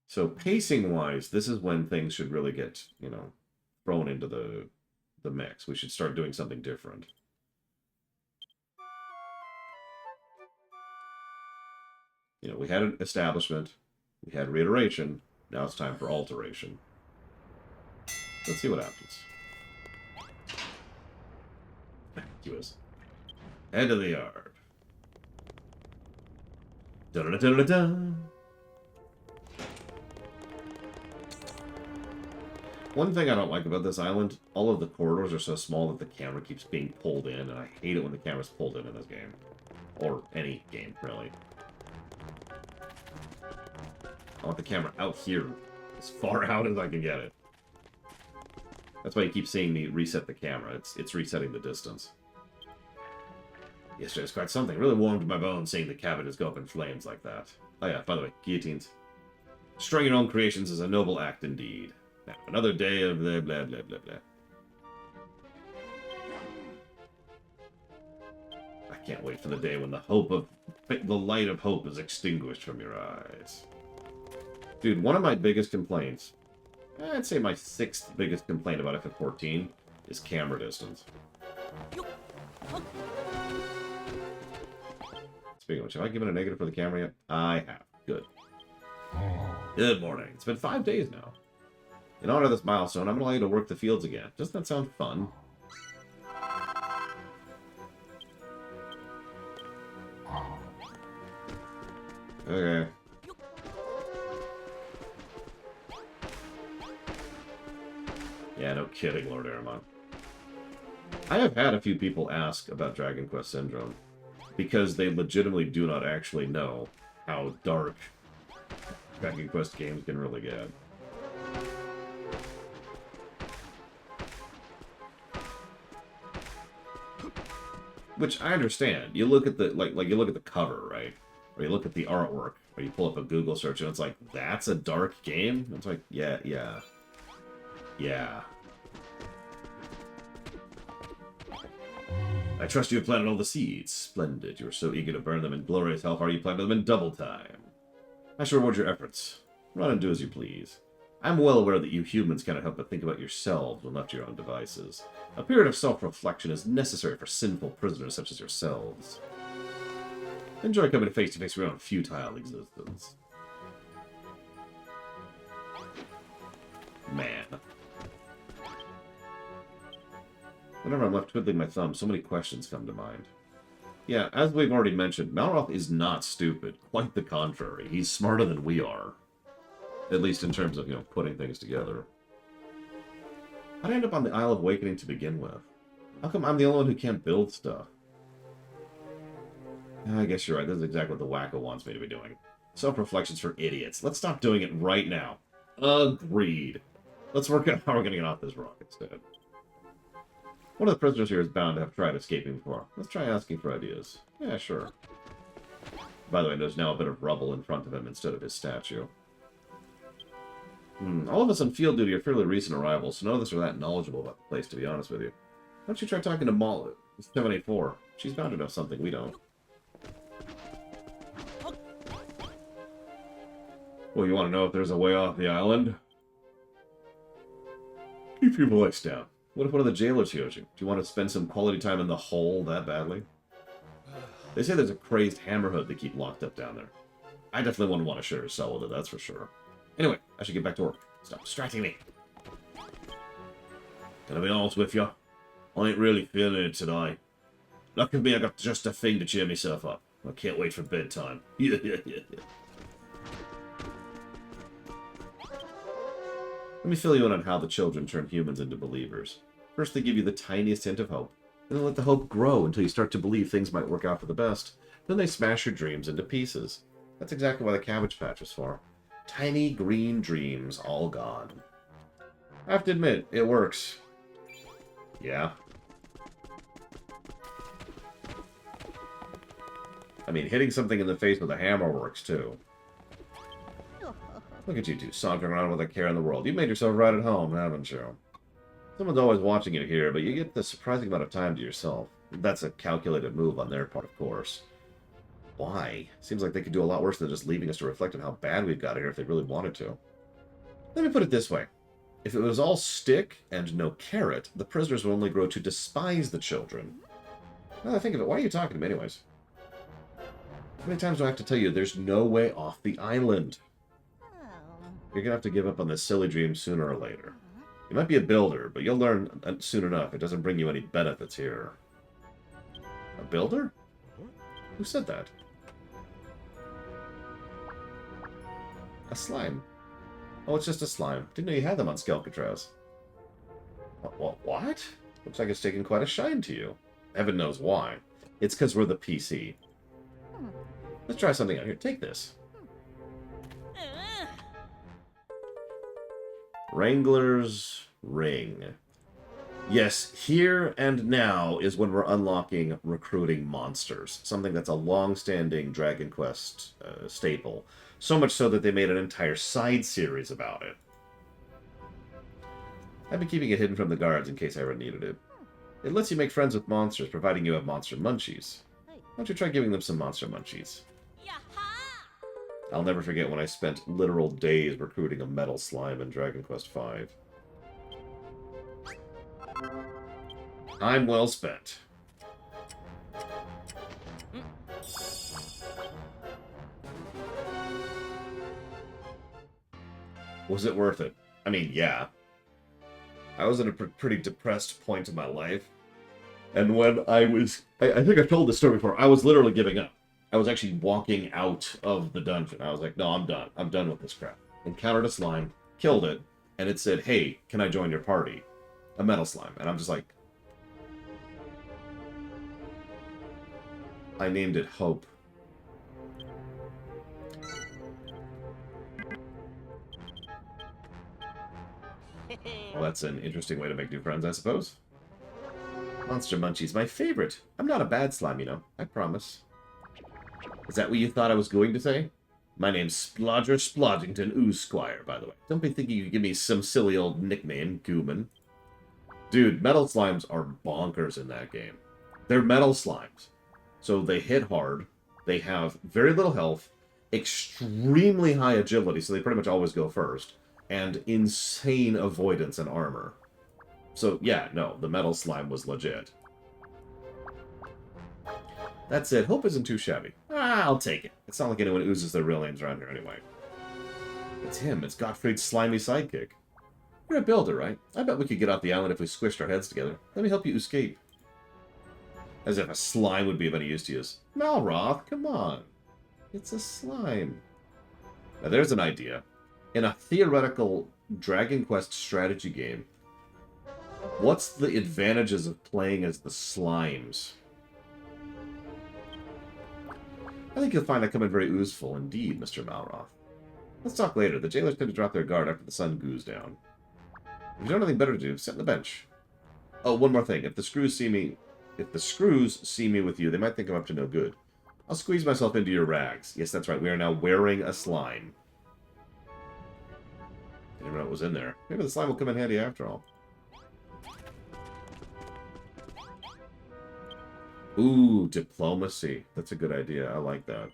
[SPEAKER 1] So pacing-wise, this is when things should really get, you know, thrown into the mix. We should start doing something different. You know, we had an establishment, we had reiteration, now it's time for alteration. Let's see what happens. Vacuous. Head of the yard. Dun-dun-dun-dun-dun. One thing I don't like about this island, all of the corridors are so small that the camera keeps being pulled in, and I hate it when the camera's pulled in this game. Or any game, really. I want the camera out here, as far out as I can get it. That's why you keep seeing me reset the camera. It's resetting the distance. Yesterday was quite something. Really warmed my bones seeing the cabinets go up in flames like that. Oh yeah, by the way, guillotines. Destroying your own creations is a noble act indeed. Now, another day of blah, blah, blah, blah, blah. I can't wait for the day when the light of hope is extinguished from your eyes. Dude, one of my biggest complaints, I'd say my 6th biggest complaint about FF14 is camera distance. Speaking of which, have I given a negative for the camera yet? I have. Good. Good morning. It's been 5 days now. In honor of this milestone, I'm going to allow you to work the fields again. Doesn't that sound fun? Okay. Yeah, no kidding, Lord Aramon. I have had a few people ask about Dragon Quest Syndrome, because they legitimately do not actually know how dark Dragon Quest games can really get. Which I understand. You look at the like you look at the cover, right? Or you look at the artwork, or you pull up a Google search and it's like, that's a dark game? It's like, yeah. I trust you have planted all the seeds. Splendid. You were so eager to burn them in glorious hellfire, you planted them in double time. I shall reward your efforts. Run and do as you please. I'm well aware that you humans cannot help but think about yourselves when left to your own devices. A period of self-reflection is necessary for sinful prisoners such as yourselves. Enjoy coming face to face with your own futile existence. Man. Whenever I'm left twiddling my thumb, so many questions come to mind. Yeah, as we've already mentioned, Malroth is not stupid. Quite the contrary. He's smarter than we are. At least in terms of, putting things together. How'd I end up on the Isle of Awakening to begin with? How come I'm the only one who can't build stuff? I guess you're right. This is exactly what the wacko wants me to be doing. Self-reflections for idiots. Let's stop doing it right now. Agreed. Let's work out how we're going to get off this rock instead. One of the prisoners here is bound to have tried escaping before. Let's try asking for ideas. Yeah, sure. By the way, there's now a bit of rubble in front of him instead of his statue. All of us on field duty are fairly recent arrivals, so none of us are that knowledgeable about the place, to be honest with you. Why don't you try talking to Molly, 784? She's bound to know something we don't. Well, you want to know if there's a way off the island? Keep your voice down. What if one of the jailers hears you? Do you want to spend some quality time in the hole that badly? They say there's a crazed hammerhead they keep locked up down there. I definitely wouldn't want to share a cell with it, that's for sure. Anyway, I should get back to work. Stop distracting me. Can I be honest with you? I ain't really feeling it today. Lucky for me, I got just a thing to cheer myself up. I can't wait for bedtime. Yeah. Let me fill you in on how the children turn humans into believers. First, they give you the tiniest hint of hope, and then let the hope grow until you start to believe things might work out for the best. Then they smash your dreams into pieces. That's exactly why the Cabbage Patch is for. Tiny green dreams all gone. I have to admit, it works. Yeah. I mean, hitting something in the face with a hammer works, too. Look at you two, sauntering around with a care in the world. You made yourself right at home, haven't you? Someone's always watching you here, but you get the surprising amount of time to yourself. That's a calculated move on their part, of course. Why? Seems like they could do a lot worse than just leaving us to reflect on how bad we've got here if they really wanted to. Let me put it this way. If it was all stick and no carrot, the prisoners would only grow to despise the children. Now I think of it, why are you talking to me anyways? How many times do I have to tell you there's no way off the island? You're gonna have to give up on this silly dream sooner or later. You might be a builder, but you'll learn soon enough it doesn't bring you any benefits here. A builder? Who said that? A slime. Oh, it's just a slime. Didn't know you had them on Skelkatraz. What? Looks like it's taken quite a shine to you. Heaven knows why. It's because we're the PC. Let's try something out here. Take this. Wrangler's Ring. Yes, here and now is when we're unlocking recruiting monsters. Something that's a long-standing Dragon Quest staple. So much so that they made an entire side series about it. I've been keeping it hidden from the guards in case I ever needed it. It lets you make friends with monsters, providing you have monster munchies. Why don't you try giving them some monster munchies? I'll never forget when I spent literal days recruiting a metal slime in Dragon Quest V. Time well spent. Was it worth it? I mean, yeah. I was at a pretty depressed point in my life. And when I was... I think I've told this story before. I was literally giving up. I was actually walking out of the dungeon. I was like, no, I'm done. I'm done with this crap. Encountered a slime, killed it, and it said, hey, can I join your party? A metal slime. And I'm just like... I named it Hope. Well, that's an interesting way to make new friends, I suppose. Monster Munchie's my favorite. I'm not a bad slime, you know. I promise. Is that what you thought I was going to say? My name's Splodger Splodgington Oozesquire, by the way. Don't be thinking you can give me some silly old nickname, Gooman. Dude, metal slimes are bonkers in that game. They're metal slimes. So they hit hard, they have very little health, extremely high agility, so they pretty much always go first, and insane avoidance and armor. So yeah, no, the metal slime was legit. That said, Hope isn't too shabby. I'll take it. It's not like anyone oozes their real names around here anyway. It's him, it's Gottfried's slimy sidekick. You're a builder, right? I bet we could get off the island if we squished our heads together. Let me help you escape. As if a slime would be of any use to you. Malroth, come on. It's a slime. Now there's an idea. In a theoretical Dragon Quest strategy game, what's the advantages of playing as the slimes? I think you'll find I come in very oozeful indeed, Mr. Malroth. Let's talk later. The jailers tend to drop their guard after the sun goes down. If you don't have anything better to do, sit on the bench. Oh, one more thing. If the screws see me with you, they might think I'm up to no good. I'll squeeze myself into your rags. Yes, that's right. We are now wearing a slime. Didn't even know what was in there. Maybe the slime will come in handy after all. Ooh, diplomacy. That's a good idea. I like that.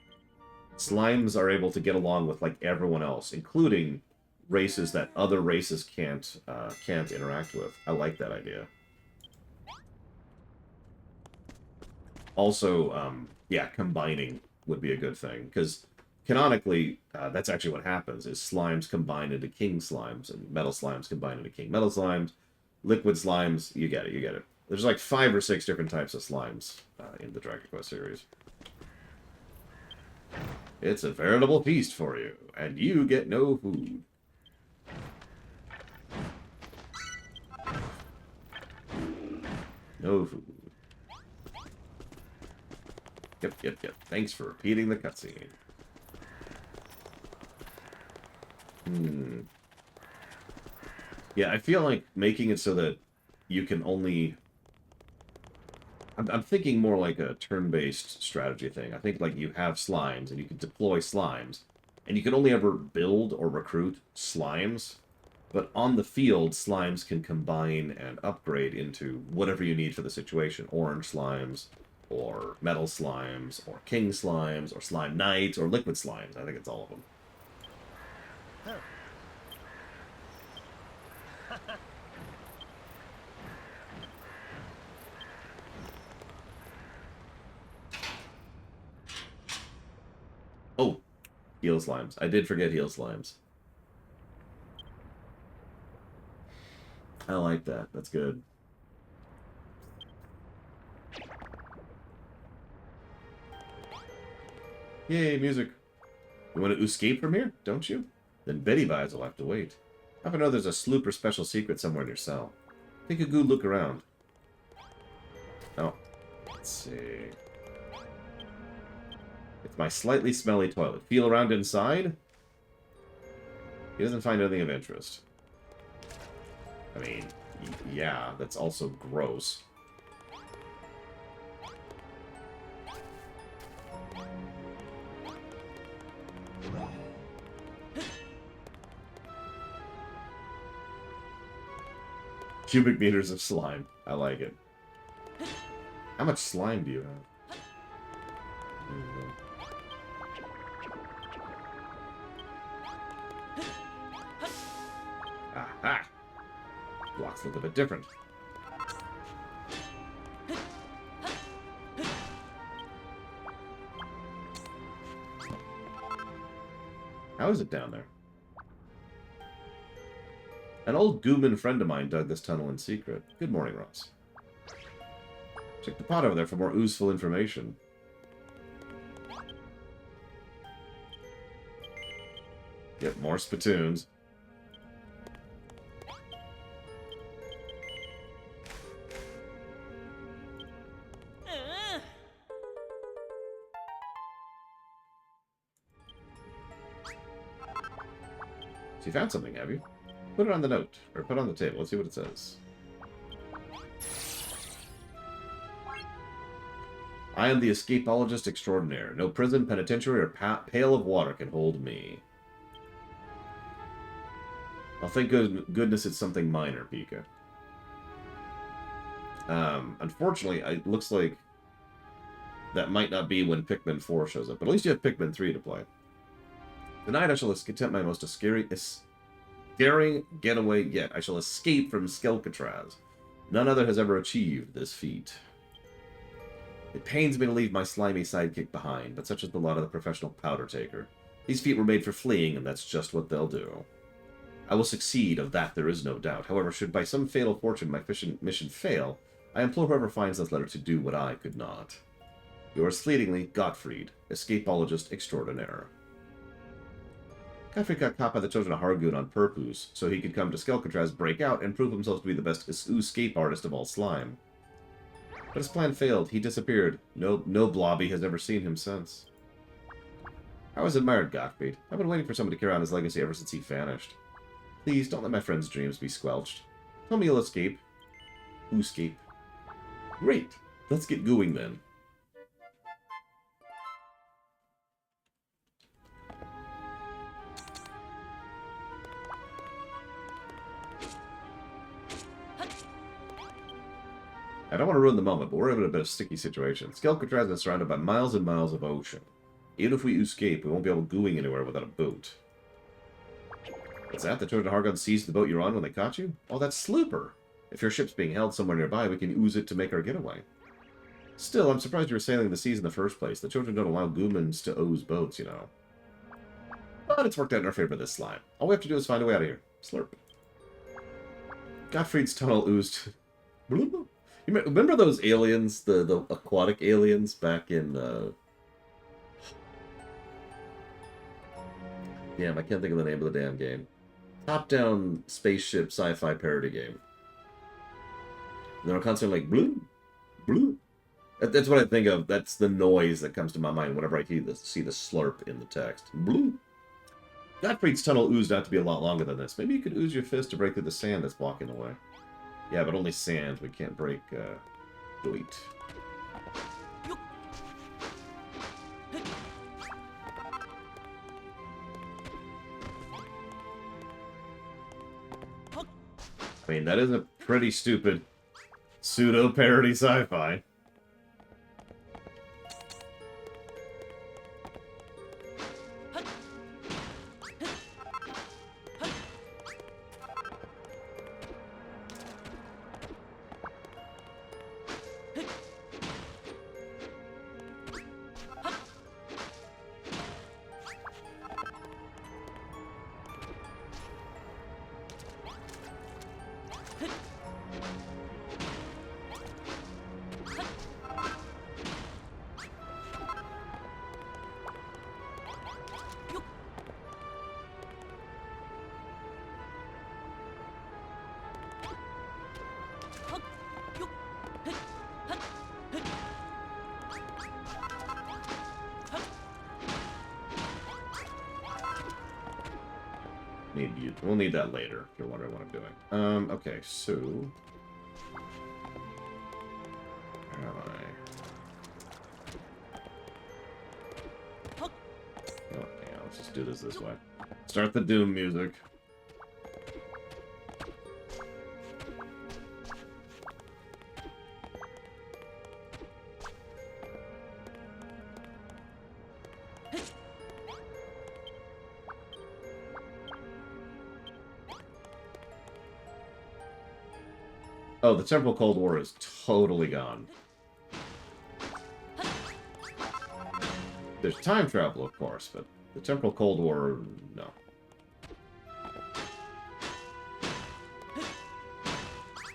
[SPEAKER 1] Slimes are able to get along with, like, everyone else, including races that other races can't interact with. I like that idea. Also, yeah, combining would be a good thing, because canonically, that's actually what happens, is slimes combine into king slimes, and metal slimes combine into king metal slimes, liquid slimes, you get it, you get it. There's like 5 or 6 different types of slimes in the Dragon Quest series. It's a veritable feast for you, and you get no food. No food. Yep. Thanks for repeating the cutscene. Yeah, I feel like making it so that you can only... I'm thinking more like a turn-based strategy thing. I think like you have slimes, and you can deploy slimes, and you can only ever build or recruit slimes, but on the field, slimes can combine and upgrade into whatever you need for the situation. Orange slimes, or metal slimes, or king slimes, or slime knights, or liquid slimes. I think it's all of them. Oh, heal slimes. I did forget heal slimes. I like that. That's good. Yay, music. You want to escape from here, don't you? Then Betty Buys will have to wait. I know there's a slooper special secret somewhere in your cell. Take a good look around. Oh. Let's see. It's my slightly smelly toilet. Feel around inside? He doesn't find anything of interest. I mean, yeah, that's also gross. Cubic meters of slime. I like it. How much slime do you have? Aha! Blocks look a bit different. How is it down there? An old Gooman friend of mine dug this tunnel in secret. Good morning, Ross. Check the pot over there for more oozeful information. Yep, more spittoons. So you found something, have you? Put it on the note, or put it on the table. Let's see what it says. I am the escapologist extraordinaire. No prison, penitentiary, or pail of water can hold me. Well, thank goodness it's something minor, Pika. Unfortunately, it looks like that might not be when Pikmin 4 shows up. But at least you have Pikmin 3 to play. Tonight I shall attempt my most daring getaway yet. I shall escape from Skelkatraz. None other has ever achieved this feat. It pains me to leave my slimy sidekick behind, but such is the lot of the professional powder taker. These feet were made for fleeing, and that's just what they'll do. I will succeed, of that there is no doubt. However, should by some fatal fortune my mission fail, I implore whoever finds this letter to do what I could not. Yours fleetingly, Gottfried, escapologist extraordinaire. Gottfried got caught by the children of Hargoon on purpose, so he could come to Skelkatraz, break out, and prove himself to be the best escape artist of all slime. But his plan failed. He disappeared. No blobby has ever seen him since. I always admired Gottfried. I've been waiting for someone to carry on his legacy ever since he vanished. Please, don't let my friend's dreams be squelched. Tell me you'll escape. Escape. Great. Let's get going then. I don't want to ruin the moment, but we're in a bit of a sticky situation. Skelkatraz is surrounded by miles and miles of ocean. Even if we escape, we won't be able to going anywhere without a boat. What's that? The children of Hargon seized the boat you're on when they caught you? Oh, that's Slooper. If your ship's being held somewhere nearby, we can ooze it to make our getaway. Still, I'm surprised you were sailing the seas in the first place. The children don't allow Goomans to ooze boats, you know. But it's worked out in our favor this slime. All we have to do is find a way out of here. Slurp. Gottfried's tunnel oozed... You remember those aliens, the aquatic aliens back in, Damn, I can't think of the name of the damn game. Top-down spaceship sci-fi parody game. And they're constantly like, blue, blue. That's what I think of. That's the noise that comes to my mind whenever I see the slurp in the text. Blue. Gottfried's tunnel oozed out to be a lot longer than this. Maybe you could ooze your fist to break through the sand that's blocking the way. Yeah, but only sand. We can't break, wheat. I mean, that is a pretty stupid pseudo-parody sci-fi. We'll need that later, if you're wondering what I'm doing. Okay, so... Where am I? Oh, yeah, let's just do this way. Start the Doom music. Oh, the Temporal Cold War is totally gone. There's time travel, of course, but the Temporal Cold War, no.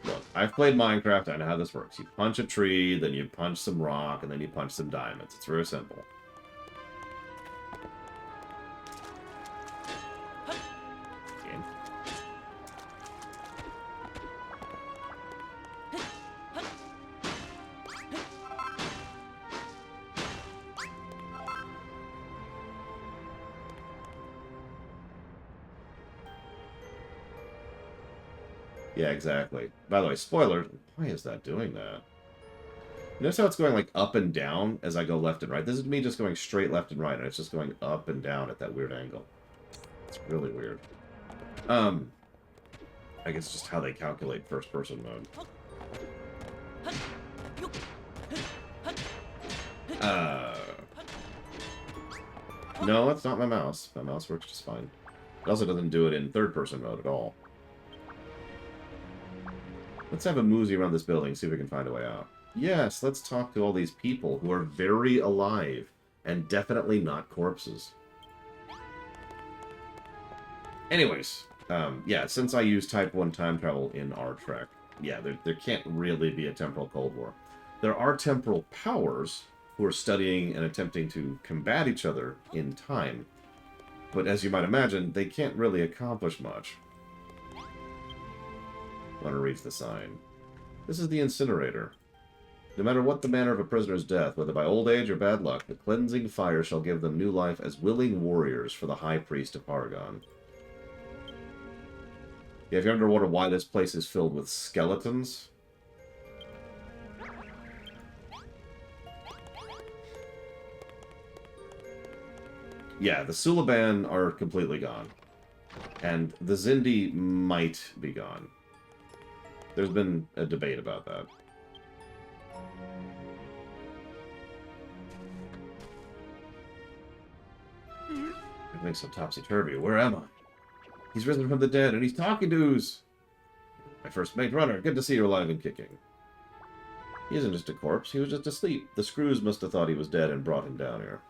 [SPEAKER 1] Look, I've played Minecraft, I know how this works. You punch a tree, then you punch some rock, and then you punch some diamonds. It's very simple. Game. Yeah, exactly. By the way, spoiler, why is that doing that? Notice how it's going like up and down as I go left and right. This is me just going straight left and right, and it's just going up and down at that weird angle. It's really weird. I guess it's just how they calculate first-person mode. No, that's not my mouse. My mouse works just fine. It also doesn't do it in third-person mode at all. Let's have a mosey around this building, see if we can find a way out. Yes, let's talk to all these people who are very alive and definitely not corpses. Anyways, yeah, since I use Type 1 time travel in our Trek, yeah, there can't really be a temporal Cold War. There are temporal powers who are studying and attempting to combat each other in time. But as you might imagine, they can't really accomplish much. I want to read the sign. This is the incinerator. No matter what the manner of a prisoner's death, whether by old age or bad luck, the cleansing fire shall give them new life as willing warriors for the High Priest of Paragon. Yeah, if you ever wonder why this place is filled with skeletons... Yeah, the Suliban are completely gone. And the Zindi might be gone. There's been a debate about that. Everything's so topsy-turvy. Where am I? He's risen from the dead, and he's talking to us. My first mate runner. Good to see you alive and kicking. He isn't just a corpse. He was just asleep. The screws must have thought he was dead and brought him down here.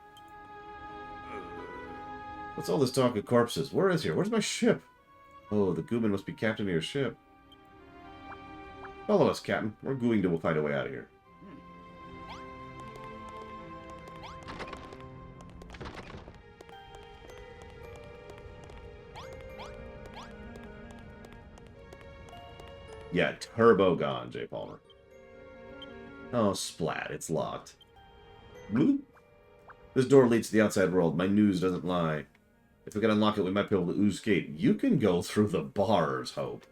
[SPEAKER 1] What's all this talk of corpses? Where is he? Where's my ship? Oh, the Gooman must be captain of your ship. Follow us, Captain. We're going to find a way out of here. Yeah, turbo gone, J. Palmer. Oh, splat. It's locked. Bloop. This door leads to the outside world. My news doesn't lie. If we can unlock it, we might be able to escape. You can go through the bars, Hope.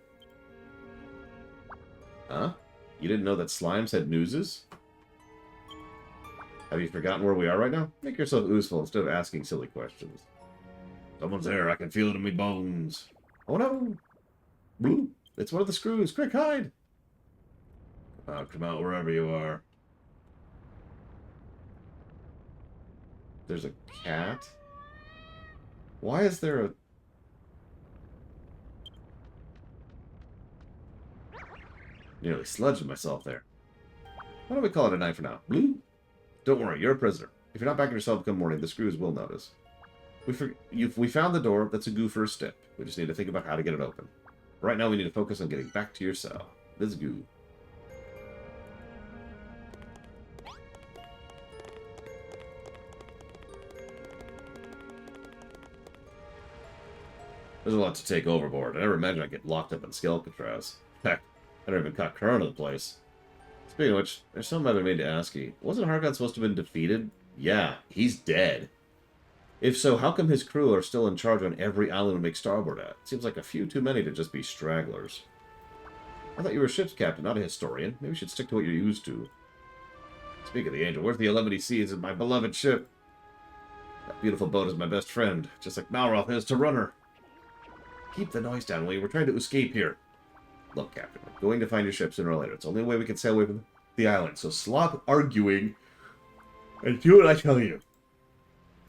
[SPEAKER 1] Huh? You didn't know that slimes had nooses? Have you forgotten where we are right now? Make yourself useful instead of asking silly questions. Someone's there. I can feel it in my bones. Oh no! Bloop. It's one of the screws. Quick, hide! Oh, come out wherever you are. There's a cat? Why is there a... Nearly sludged myself there. Why don't we call it a night for now? Blue? Don't worry, you're a prisoner. If you're not back in your cell come morning, the screws will notice. We found the door. That's a good first step. We just need to think about how to get it open. Right now, we need to focus on getting back to your cell. Let's go. There's a lot to take overboard. I never imagined I'd get locked up in Skelcatraz. Heck, I never even caught current of the place. Speaking of which, there's something I've been made to ask you. Wasn't Harkon supposed to have been defeated? Yeah, he's dead. If so, how come his crew are still in charge on every island we make starboard at? Seems like a few too many to just be stragglers. I thought you were a ship's captain, not a historian. Maybe you should stick to what you're used to. Speaking of the Angel, where's the 11 Seas and my beloved ship? That beautiful boat is my best friend, just like Malroth is to Runner. Keep the noise down, will you? We're trying to escape here. Look, Captain, we're going to find your ship sooner or later. It's the only way we can sail away from the island, so stop arguing and do what I tell you.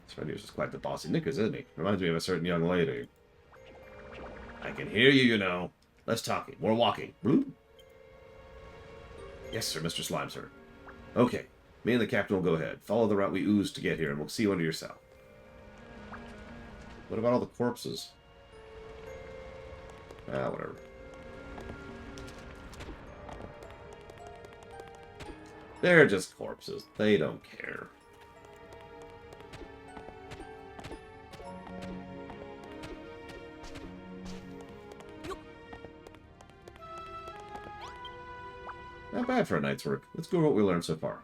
[SPEAKER 1] This friend is quite the bossy knickers, isn't he? Reminds me of a certain young lady. I can hear you, you know. Less talking, more walking. Bloop. Yes, sir, Mr. Slime, sir. Okay, me and the captain will go ahead. Follow the route we oozed to get here, and we'll see you under your south. What about all the corpses? Ah, whatever. They're just corpses. They don't care. Not bad for a night's work. Let's go over what we learned so far.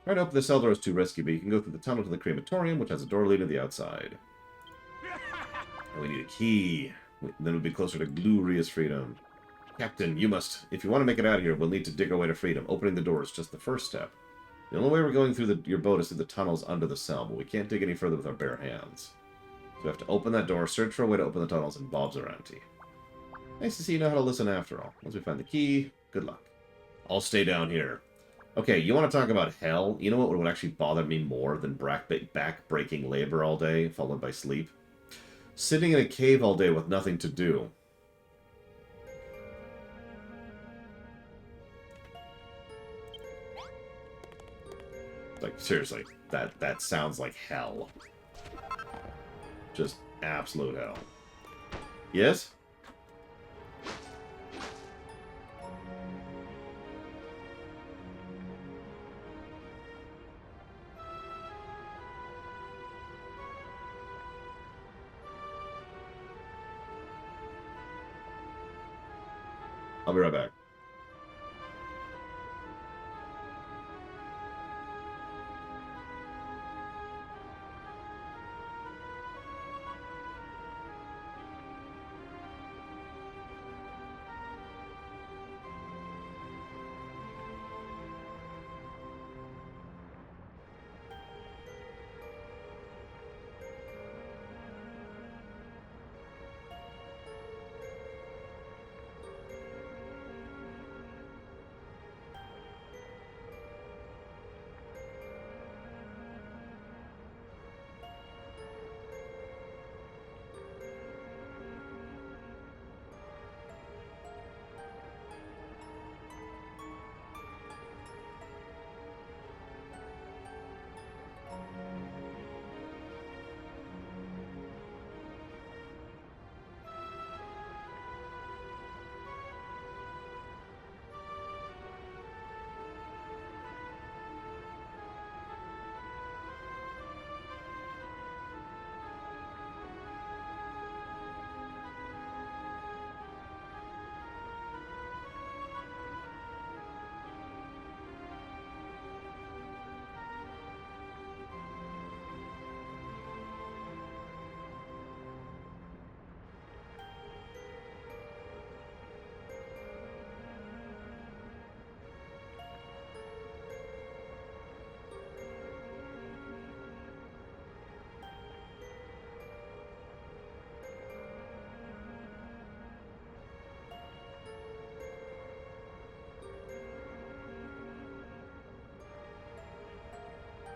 [SPEAKER 1] Try to open the cell doors to rescue, but you can go through the tunnel to the crematorium, which has a door leading to the outside. And we need a key. Then we'll be closer to glorious freedom. Captain, you must... If you want to make it out of here, we'll need to dig our way to freedom. Opening the door is just the first step. The only way we're going through your boat is through the tunnels under the cell, but we can't dig any further with our bare hands. So we have to open that door, search for a way to open the tunnels, and Bob's around to you. Nice to see you know how to listen after all. Once we find the key, good luck. I'll stay down here. Okay, you want to talk about hell? You know what would actually bother me more than back-breaking labor all day, followed by sleep? Sitting in a cave all day with nothing to do. Like, seriously, that sounds like hell. Just absolute hell. Yes? I'll be right back.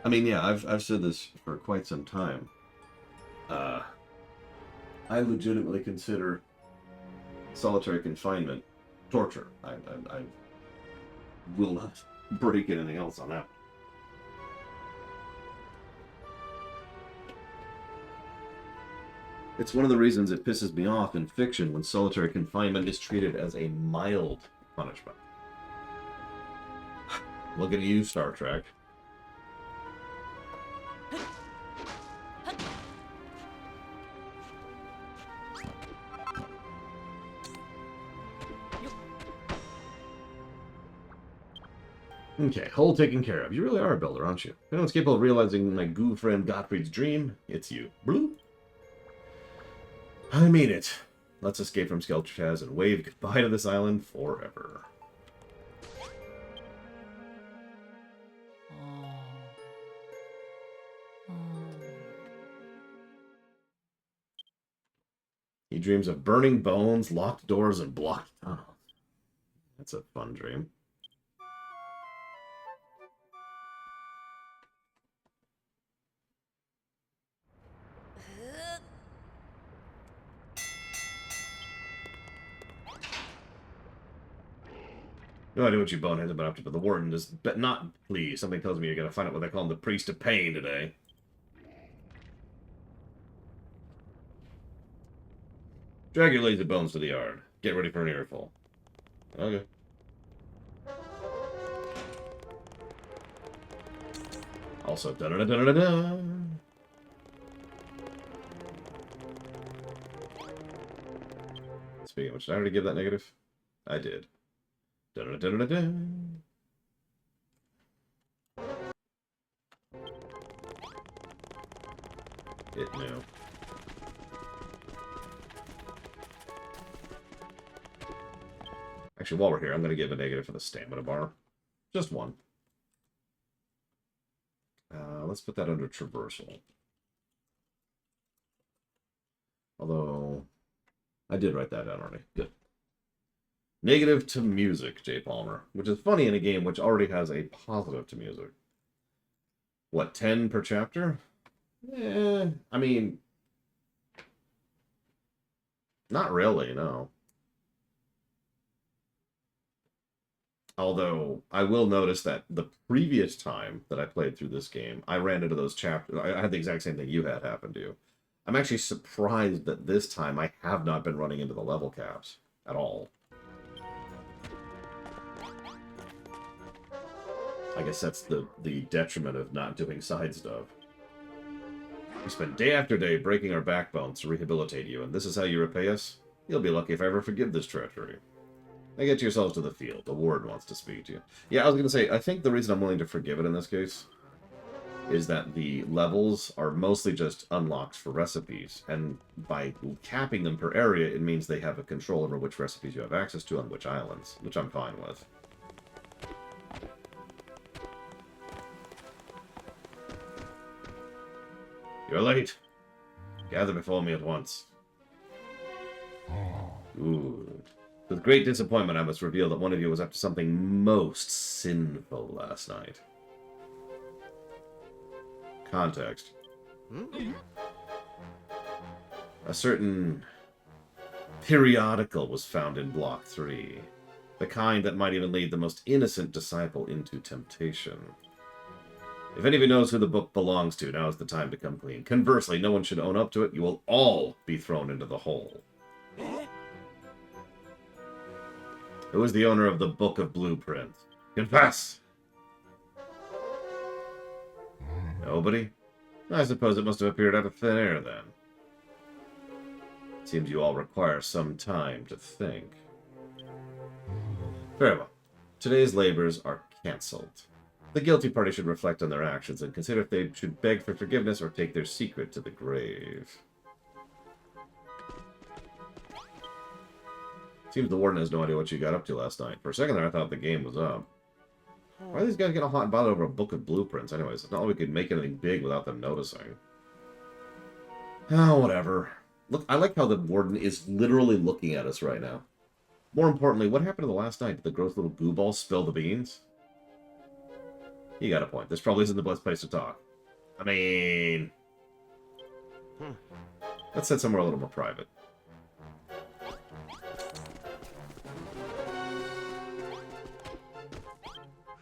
[SPEAKER 1] I mean, yeah, I've said this for quite some time. I legitimately consider solitary confinement torture. I will not break anything else on that. It's one of the reasons it pisses me off in fiction when solitary confinement is treated as a mild punishment. Look at you, Star Trek. Okay, hole taken care of. You really are a builder, aren't you? If anyone's capable of realizing my goo friend Gottfried's dream, it's you. Blue? I mean it. Let's escape from Skelterchaz and wave goodbye to this island forever. He dreams of burning bones, locked doors, and blocked tunnels. That's a fun dream. No idea what you boneheads have been up to, but the warden is not pleased. Something tells me you're gonna find out what they call him the priest of pain today. Drag your lazy bones to the yard. Get ready for an earful. Okay. Also, da-da-da-da-da-da. Speaking of which, did I already give that negative? I did. Da-da-da-da-da-da. It knew. Actually, while we're here, I'm going to give a negative for the stamina bar. Just one. Let's put that under traversal. Although, I did write that down already. Good. Negative to music, J. Palmer. Which is funny in a game which already has a positive to music. What, 10 per chapter? I mean... Not really, no. Although, I will notice that the previous time that I played through this game, I ran into those chapters. I had the exact same thing you had happen to you. I'm actually surprised that this time I have not been running into the level caps at all. I guess that's the detriment of not doing side stuff. We spend day after day breaking our backbones to rehabilitate you, and this is how you repay us? You'll be lucky if I ever forgive this treachery. Now get yourselves to the field. The warden wants to speak to you. Yeah, I was going to say, I think the reason I'm willing to forgive it in this case is that the levels are mostly just unlocks for recipes, and by capping them per area, it means they have a control over which recipes you have access to on which islands, which I'm fine with. You're late. Gather before me at once. Good. With great disappointment, I must reveal that one of you was up to something most sinful last night. Context. A certain periodical was found in Block 3. The kind that might even lead the most innocent disciple into temptation. If any of you knows who the book belongs to, now is the time to come clean. Conversely, no one should own up to it. You will all be thrown into the hole. Who is the owner of the Book of Blueprints? Confess! Nobody? I suppose it must have appeared out of thin air, then. Seems you all require some time to think. Very well. Today's labors are cancelled. The guilty party should reflect on their actions and consider if they should beg for forgiveness or take their secret to the grave. Seems the warden has no idea what you got up to last night. For a second there, I thought the game was up. Why are these guys getting all hot and bothered over a book of blueprints? Anyways, it's not like we could make anything big without them noticing. Oh, whatever. Look, I like how the warden is literally looking at us right now. More importantly, what happened to the last night? Did the gross little goo ball spill the beans? You got a point. This probably isn't the best place to talk. I mean... Let's sit somewhere a little more private.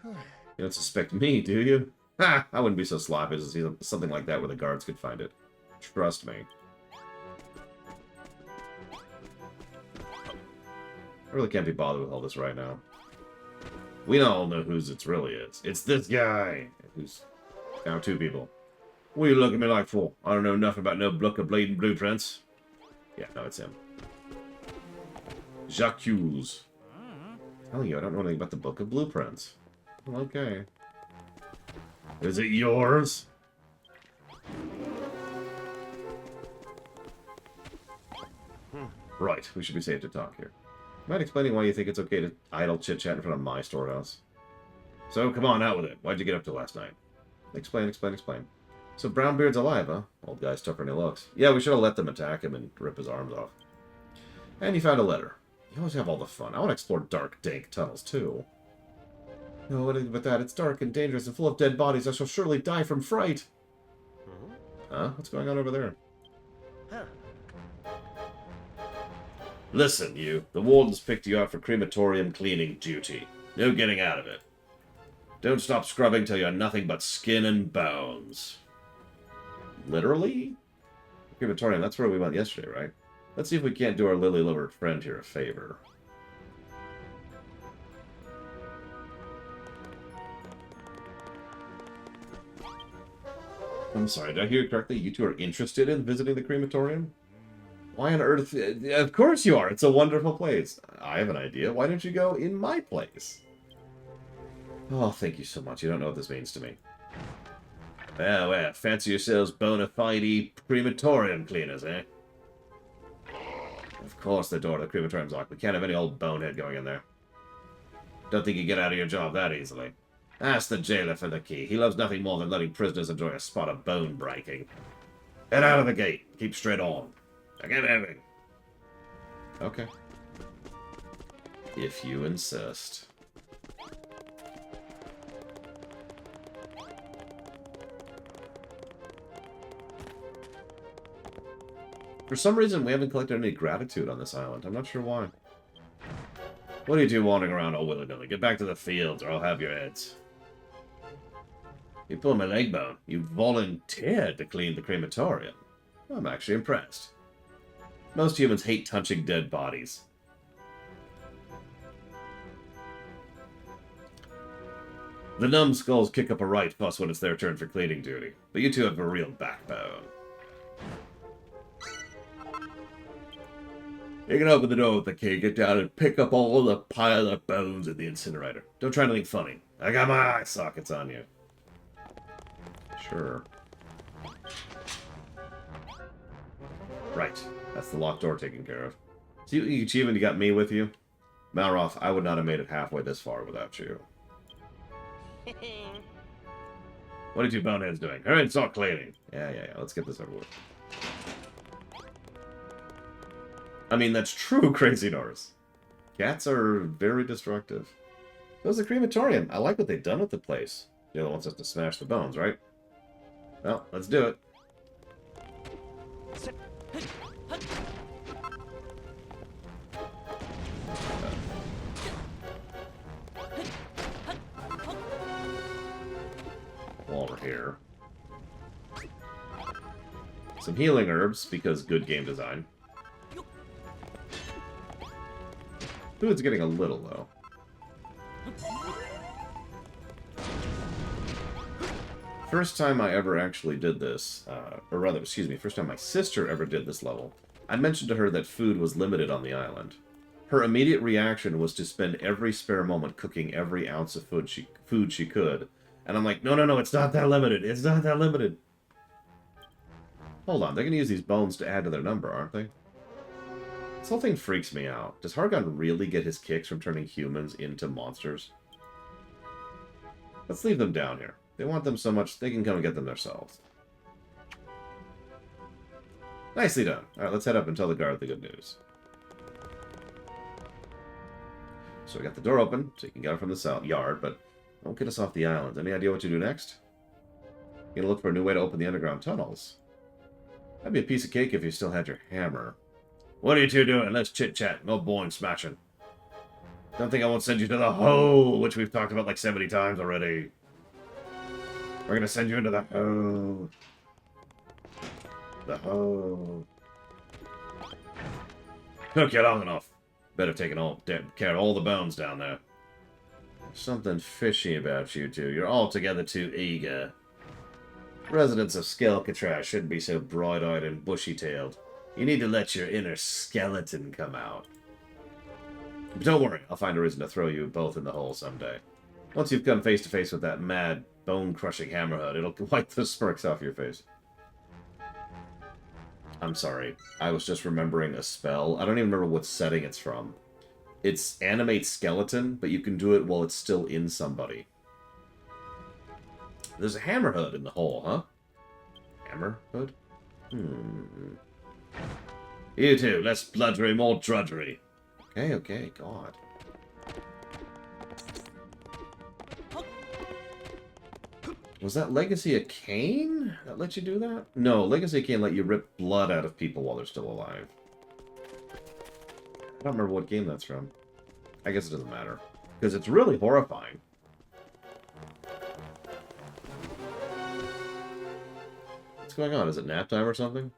[SPEAKER 1] You don't suspect me, do you? Ha! I wouldn't be so sloppy as to see something like that where the guards could find it. Trust me. I really can't be bothered with all this right now. We all know whose it really is. It's this guy! Who's now two people. What are you looking at me like for? I don't know nothing about no book of bleeding blueprints. Yeah, no, it's him. Jacques. Telling you, I don't know anything about the Book of Blueprints. Okay. Is it yours? Right, we should be safe to talk here. Mind explaining why you think it's okay to idle chit-chat in front of my storehouse? So, come on, out with it. Why'd you get up till last night? Explain. So Brownbeard's alive, huh? Old guy's tougher than he looks. Yeah, we should have let them attack him and rip his arms off. And you found a letter. You always have all the fun. I want to explore dark, dank tunnels, too. No, what about that? It's dark and dangerous and full of dead bodies. I shall surely die from fright. Huh? What's going on over there? Listen, you. The wardens picked you out for crematorium cleaning duty. No getting out of it. Don't stop scrubbing till you're nothing but skin and bones. Literally? Crematorium, that's where we went yesterday, right? Let's see if we can't do our lily-livered friend here a favor. I'm sorry, did I hear you correctly? You two are interested in visiting the crematorium? Why on earth? Of course you are. It's a wonderful place. I have an idea. Why don't you go in my place? Oh, thank you so much. You don't know what this means to me. Well, fancy yourselves bona fide crematorium cleaners, eh? Of course the door to the crematorium's locked. We can't have any old bonehead going in there. Don't think you get out of your job that easily. Ask the jailer for the key. He loves nothing more than letting prisoners enjoy a spot of bone breaking. Head out of the gate. Keep straight on. I get moving. Okay. If you insist. For some reason, we haven't collected any gratitude on this island. I'm not sure why. What are you two wandering around all willy-nilly? Get back to the fields, or I'll have your heads. You pulled my leg bone. You volunteered to clean the crematorium. I'm actually impressed. Most humans hate touching dead bodies. The numbskulls kick up a right fuss when it's their turn for cleaning duty, but you two have a real backbone. You can open the door with the key, get down and pick up all the pile of bones in the incinerator. Don't try anything funny. I got my eye sockets on you. Sure. Right. That's the locked door taken care of. See what you achievement you got me with you? Malroth, I would not have made it halfway this far without you. What are you two boneheads doing? Hurry and start cleaning. Yeah. Let's get this over with. I mean, that's true, Crazy Norse. Cats are very destructive. So is the crematorium. I like what they've done with the place. The other wants us to smash the bones, right? Well, let's do it. While we're here. Some healing herbs, because good game design. Food's getting a little low. First time I ever actually did this, or rather, excuse me, first time my sister ever did this level, I mentioned to her that food was limited on the island. Her immediate reaction was to spend every spare moment cooking every ounce of food she could. And I'm like, no, it's not that limited. It's not that limited. Hold on, they're going to use these bones to add to their number, aren't they? This whole thing freaks me out. Does Hargon really get his kicks from turning humans into monsters? Let's leave them down here. They want them so much, they can come and get them themselves. Nicely done. Alright, let's head up and tell the guard the good news. So we got the door open, so you can get it from the yard, but don't get us off the island. Any idea what to do next? You're gonna look for a new way to open the underground tunnels. That'd be a piece of cake if you still had your hammer. What are you two doing? Let's chit-chat. No boring smashing. Don't think I won't send you to the hole, which we've talked about like 70 times already. We're gonna send you into the hole. The hole. Took you long enough. Better take care of all the bones down there. There's something fishy about you two. You're altogether too eager. Residents of Skelkatras shouldn't be so bright-eyed and bushy-tailed. You need to let your inner skeleton come out. But don't worry, I'll find a reason to throw you both in the hole someday. Once you've come face to face with that mad, bone-crushing hammerhead, it'll wipe the smirks off your face. I'm sorry. I was just remembering a spell. I don't even remember what setting it's from. It's animate skeleton, but you can do it while it's still in somebody. There's a hammerhead in the hole, huh? Hammerhead? You two, less bludgery, more drudgery. Okay, God. Was that Legacy of Kain that let you do that? No, Legacy of Kain let you rip blood out of people while they're still alive. I don't remember what game that's from. I guess it doesn't matter. Because it's really horrifying. What's going on? Is it nap time or something?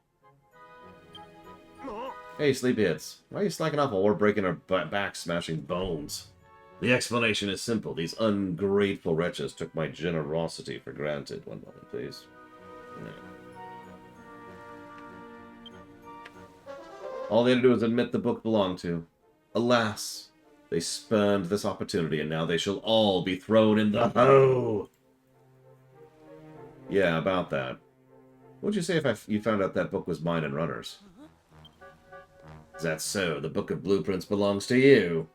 [SPEAKER 1] Hey, sleepyheads. Why are you slacking off while we're breaking our backs smashing bones? The explanation is simple. These ungrateful wretches took my generosity for granted. One moment, please. All they had to do was admit the book belonged to. Alas, they spurned this opportunity, and now they shall all be thrown in the hoe. Yeah, about that. What'd you say if you found out that book was mine and Runner's? Is that so? The Book of Blueprints belongs to you.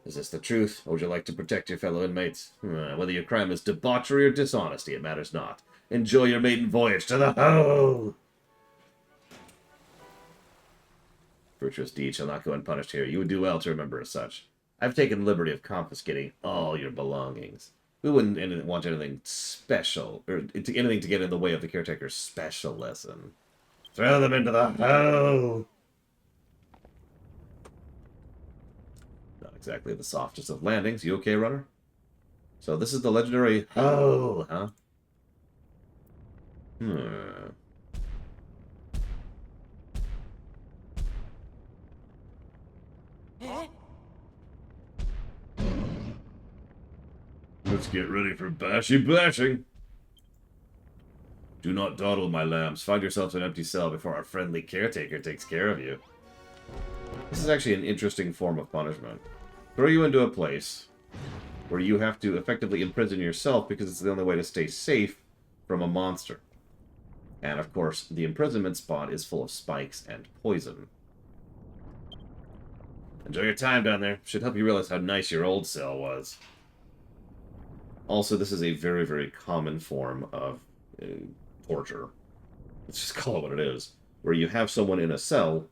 [SPEAKER 1] Is this the truth, or would you like to protect your fellow inmates? Whether your crime is debauchery or dishonesty, it matters not. Enjoy your maiden voyage to the hoe! Virtuous deeds shall not go unpunished here. You would do well to remember as such. I've taken the liberty of confiscating all your belongings. We wouldn't want anything special, or anything to get in the way of the caretaker's special lesson. Throw them into the hoe! Not exactly the softest of landings. You okay, Runner? So this is the legendary hoe, huh? Let's get ready for bashing. Do not dawdle, my lambs. Find yourselves an empty cell before our friendly caretaker takes care of you. This is actually an interesting form of punishment. Throw you into a place where you have to effectively imprison yourself because it's the only way to stay safe from a monster. And of course, the imprisonment spot is full of spikes and poison. Enjoy your time down there. Should help you realize how nice your old cell was. Also, this is a very, very common form of torture. Let's just call it what it is. Where you have someone in a cell,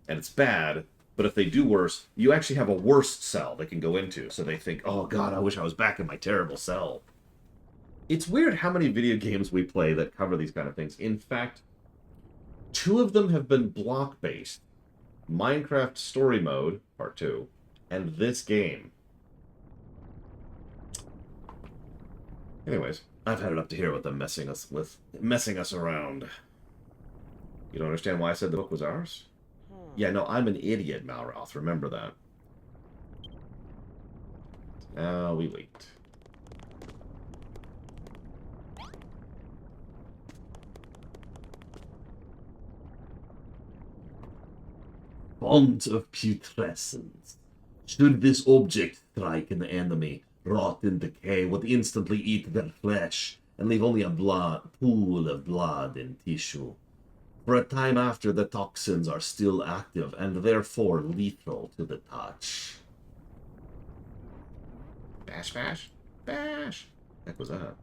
[SPEAKER 1] and it's bad, but if they do worse, you actually have a worse cell they can go into. So they think, oh god, I wish I was back in my terrible cell. It's weird how many video games we play that cover these kind of things. In fact, 2 of them have been block-based. Minecraft Story Mode, Part 2, and this game. Anyways, I've had it up to here with them messing us around. You don't understand why I said the book was ours? Yeah, no, I'm an idiot, Malroth. Remember that. Now we wait. Font of putrescence. Should this object strike an enemy, rot in decay would instantly eat their flesh and leave only a pool of blood and tissue. For a time after, the toxins are still active and therefore lethal to the touch. Bash, bash, bash. Heck was that?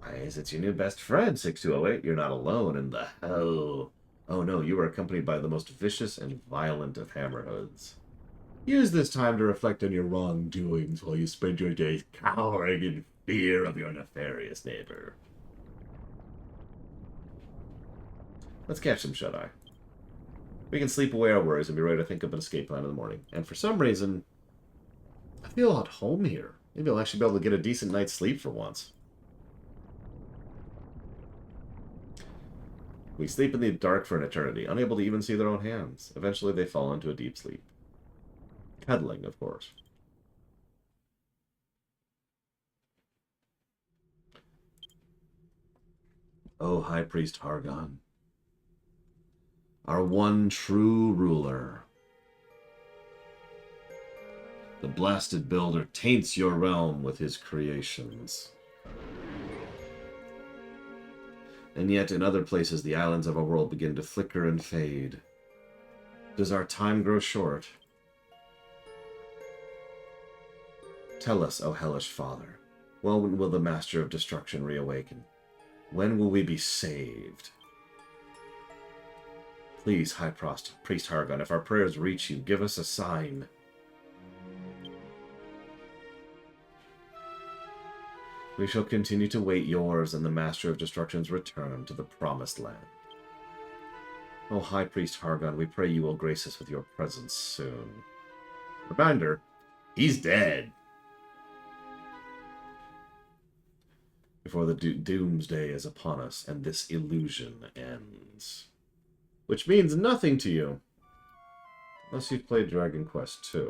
[SPEAKER 1] Why is it your new best friend, 6208? You're not alone in the hell. Oh no, you are accompanied by the most vicious and violent of hammerhoods. Use this time to reflect on your wrongdoings while you spend your days cowering in fear of your nefarious neighbor. Let's catch some shut-eye. We can sleep away our worries and be ready to think of an escape plan in the morning. And for some reason, I feel at home here. Maybe I'll actually be able to get a decent night's sleep for once. We sleep in the dark for an eternity, unable to even see their own hands. Eventually they fall into a deep sleep. Cuddling, of course. Oh, High Priest Hargon. Our one true ruler. The blasted builder taints your realm with his creations. And yet in other places the islands of our world begin to flicker and fade. Does our time grow short? Tell us, O hellish father, when will the Master of Destruction reawaken? When will we be saved? Please, High Priest Hargon, if our prayers reach you, give us a sign. We shall continue to wait yours and the Master of Destruction's return to the Promised Land. O High Priest Hargon, we pray you will grace us with your presence soon. Reminder, he's dead. Before the doomsday is upon us and this illusion ends. Which means nothing to you. Unless you've played Dragon Quest II.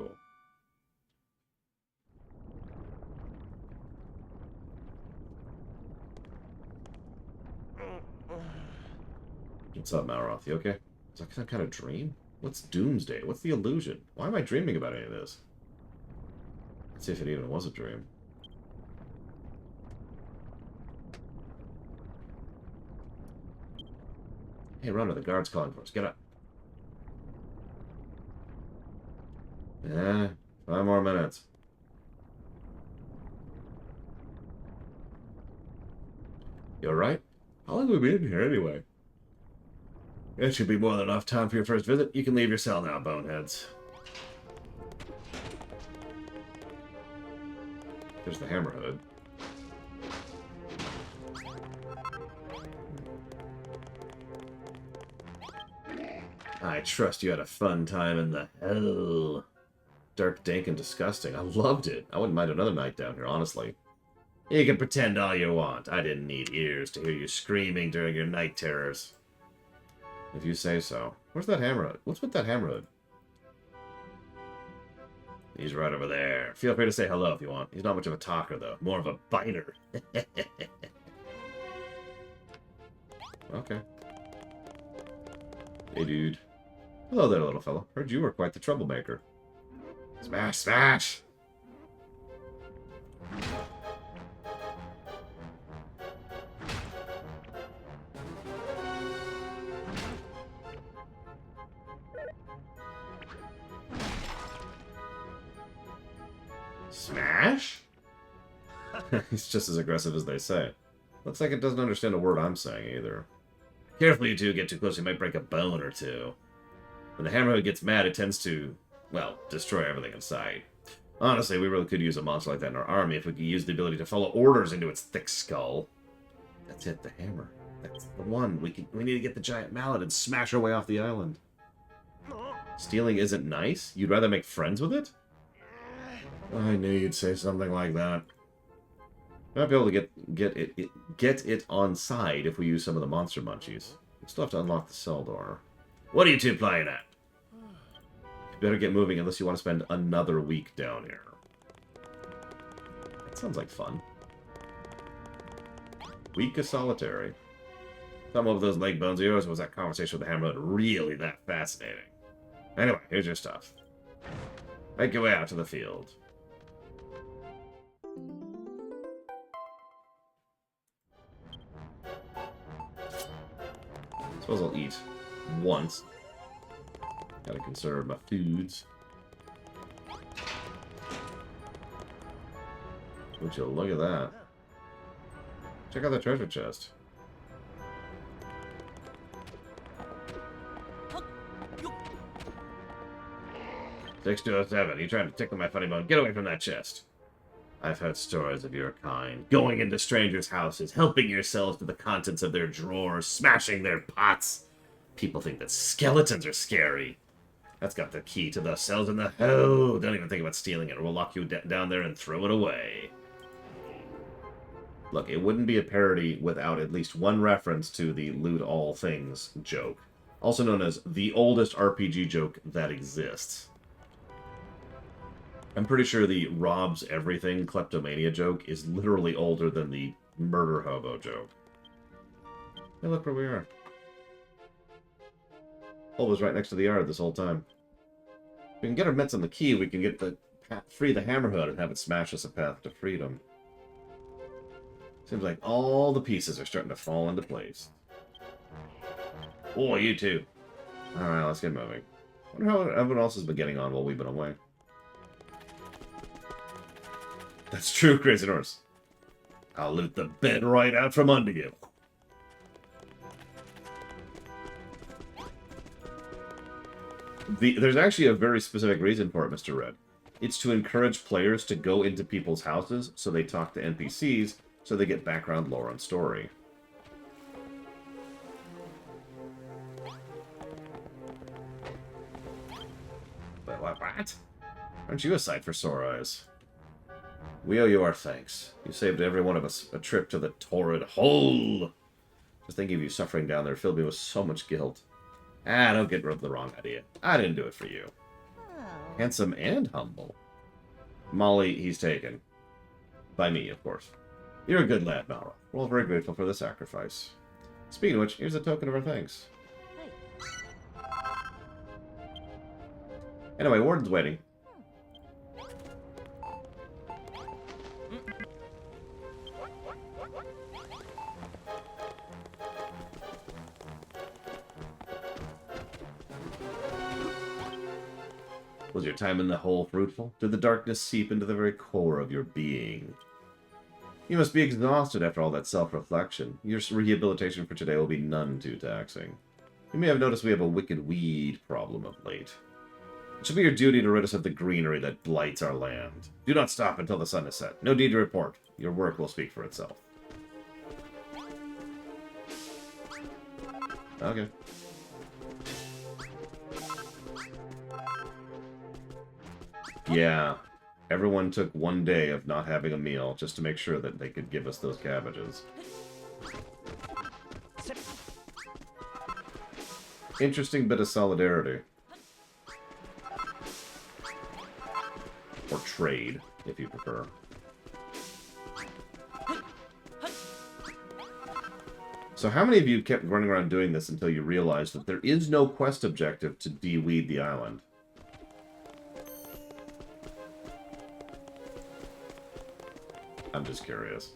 [SPEAKER 1] What's up, Malroth? You okay? Is that some kind of dream? What's doomsday? What's the illusion? Why am I dreaming about any of this? Let's see if it even was a dream. Hey, Runner, the guard's calling for us. Get up. Yeah, 5 more minutes. You alright? How long have we been here anyway? It should be more than enough time for your first visit. You can leave your cell now, boneheads. There's the Hammerhood. I trust you had a fun time in the hell. Dark, dank, and disgusting. I loved it. I wouldn't mind another night down here, honestly. You can pretend all you want. I didn't need ears to hear you screaming during your night terrors. If you say so. Where's that Hammerhood? What's with that Hammerhood? He's right over there. Feel free to say hello if you want. He's not much of a talker, though. More of a biter. Okay. Hey, dude. Hello there, little fella. Heard you were quite the troublemaker. Smash, smash! Smash? He's just as aggressive as they say. Looks like it doesn't understand a word I'm saying either. Careful, you two get too close, you might break a bone or two. When the Hammerhead gets mad, it tends to, well, destroy everything in sight. Honestly, we really could use a monster like that in our army if we could use the ability to follow orders into its thick skull. That's it, the hammer. That's the one. We need to get the giant mallet and smash our way off the island. Stealing isn't nice? You'd rather make friends with it? I knew you'd say something like that. We might be able to get it on side if we use some of the monster munchies. We still have to unlock the cell door. What are you two playing at? You better get moving unless you want to spend another week down here. That sounds like fun. Week of solitary. Some of those leg bones of yours. Was that conversation with the Hammerhead really that fascinating? Anyway, here's your stuff. Make your way out to the field. Suppose I'll eat once. Gotta conserve my foods. Would you look at that? Check out the treasure chest. "6-2-07, you trying to tickle my funny bone? Get away from that chest." I've heard stories of your kind. Going into strangers' houses, helping yourselves to the contents of their drawers, smashing their pots. People think that skeletons are scary. That's got the key to the cells in the hell. Don't even think about stealing it, or we'll lock you down there and throw it away. Look, it wouldn't be a parody without at least one reference to the loot all things joke. Also known as the oldest RPG joke that exists. I'm pretty sure the robs everything kleptomania joke is literally older than the murder hobo joke. Hey, look where we are. Hole was right next to the yard this whole time. If we can get our mitts on the key, we can get the free the Hammerhood and have it smash us a path to freedom. Seems like all the pieces are starting to fall into place. Oh, you too. Alright, let's get moving. I wonder how everyone else has been getting on while we've been away. That's true, Crazy Norse. I'll loot the bed right out from under you. There's actually a very specific reason for it, Mr. Red. It's to encourage players to go into people's houses so they talk to NPCs so they get background lore and story. But what? Aren't you a sight for sore eyes? We owe you our thanks. You saved every one of us a trip to the torrid hole. Just thinking of you suffering down there filled me with so much guilt. Ah, don't get the wrong idea. I didn't do it for you. Handsome and humble. Molly, he's taken. By me, of course. You're a good lad, Malra. We're all very grateful for the sacrifice. Speaking of which, here's a token of our thanks. Anyway, Warden's waiting. Was your time in the hole fruitful? Did the darkness seep into the very core of your being? You must be exhausted after all that self-reflection. Your rehabilitation for today will be none too taxing. You may have noticed we have a wicked weed problem of late. It should be your duty to rid us of the greenery that blights our land. Do not stop until the sun is set. No need to report. Your work will speak for itself. Okay. Yeah. Everyone took one day of not having a meal just to make sure that they could give us those cabbages. Interesting bit of solidarity. Or trade, if you prefer. So how many of you kept running around doing this until you realized that there is no quest objective to de-weed the island? I'm just curious.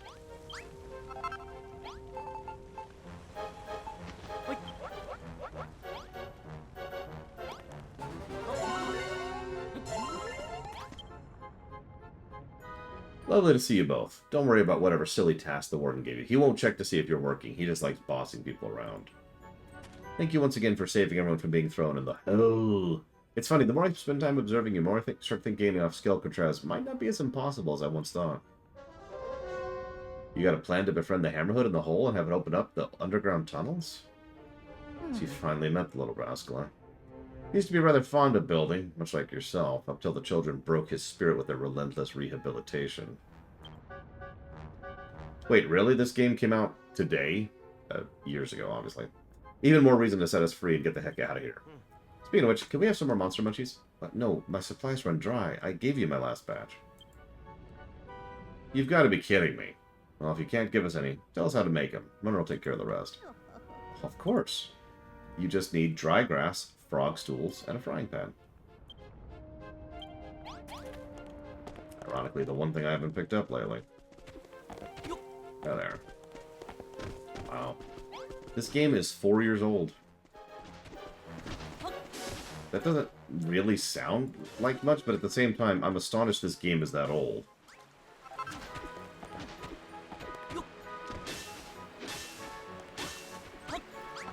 [SPEAKER 1] Lovely to see you both. Don't worry about whatever silly task the warden gave you. He won't check to see if you're working. He just likes bossing people around. Thank you once again for saving everyone from being thrown in the hell. It's funny, the more I spend time observing you, the more I start thinking getting off Skelkatraz might not be as impossible as I once thought. You got a plan to befriend the Hammerhood in the hole and have it open up the underground tunnels? So you finally met the little rascal, huh? He used to be rather fond of building, much like yourself, up till the children broke his spirit with their relentless rehabilitation. Wait, really? This game came out today? Years ago, obviously. Even more reason to set us free and get the heck out of here. Speaking of which, can we have some more monster munchies? No, my supplies run dry. I gave you my last batch. You've got to be kidding me. Well, if you can't give us any, tell us how to make them. Munra will take care of the rest. Of course. You just need dry grass, frog stools, and a frying pan. Ironically, the one thing I haven't picked up lately. Oh, there. Wow. This game is 4 years old. That doesn't really sound like much, but at the same time, I'm astonished this game is that old.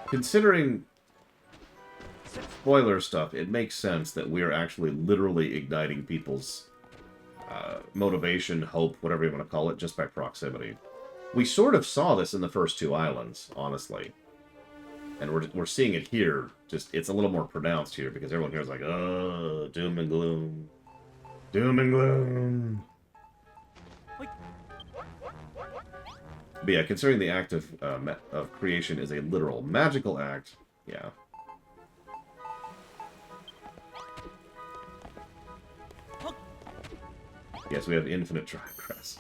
[SPEAKER 1] Considering spoiler stuff, it makes sense that we're actually literally igniting people's motivation, hope, whatever you want to call it, just by proximity. We sort of saw this in the first two islands, honestly. And we're seeing it here, just it's a little more pronounced here, because everyone here is like, doom and gloom. Doom and gloom. But yeah, considering the act of creation is a literal magical act, yeah. Yes, we have infinite dry grass.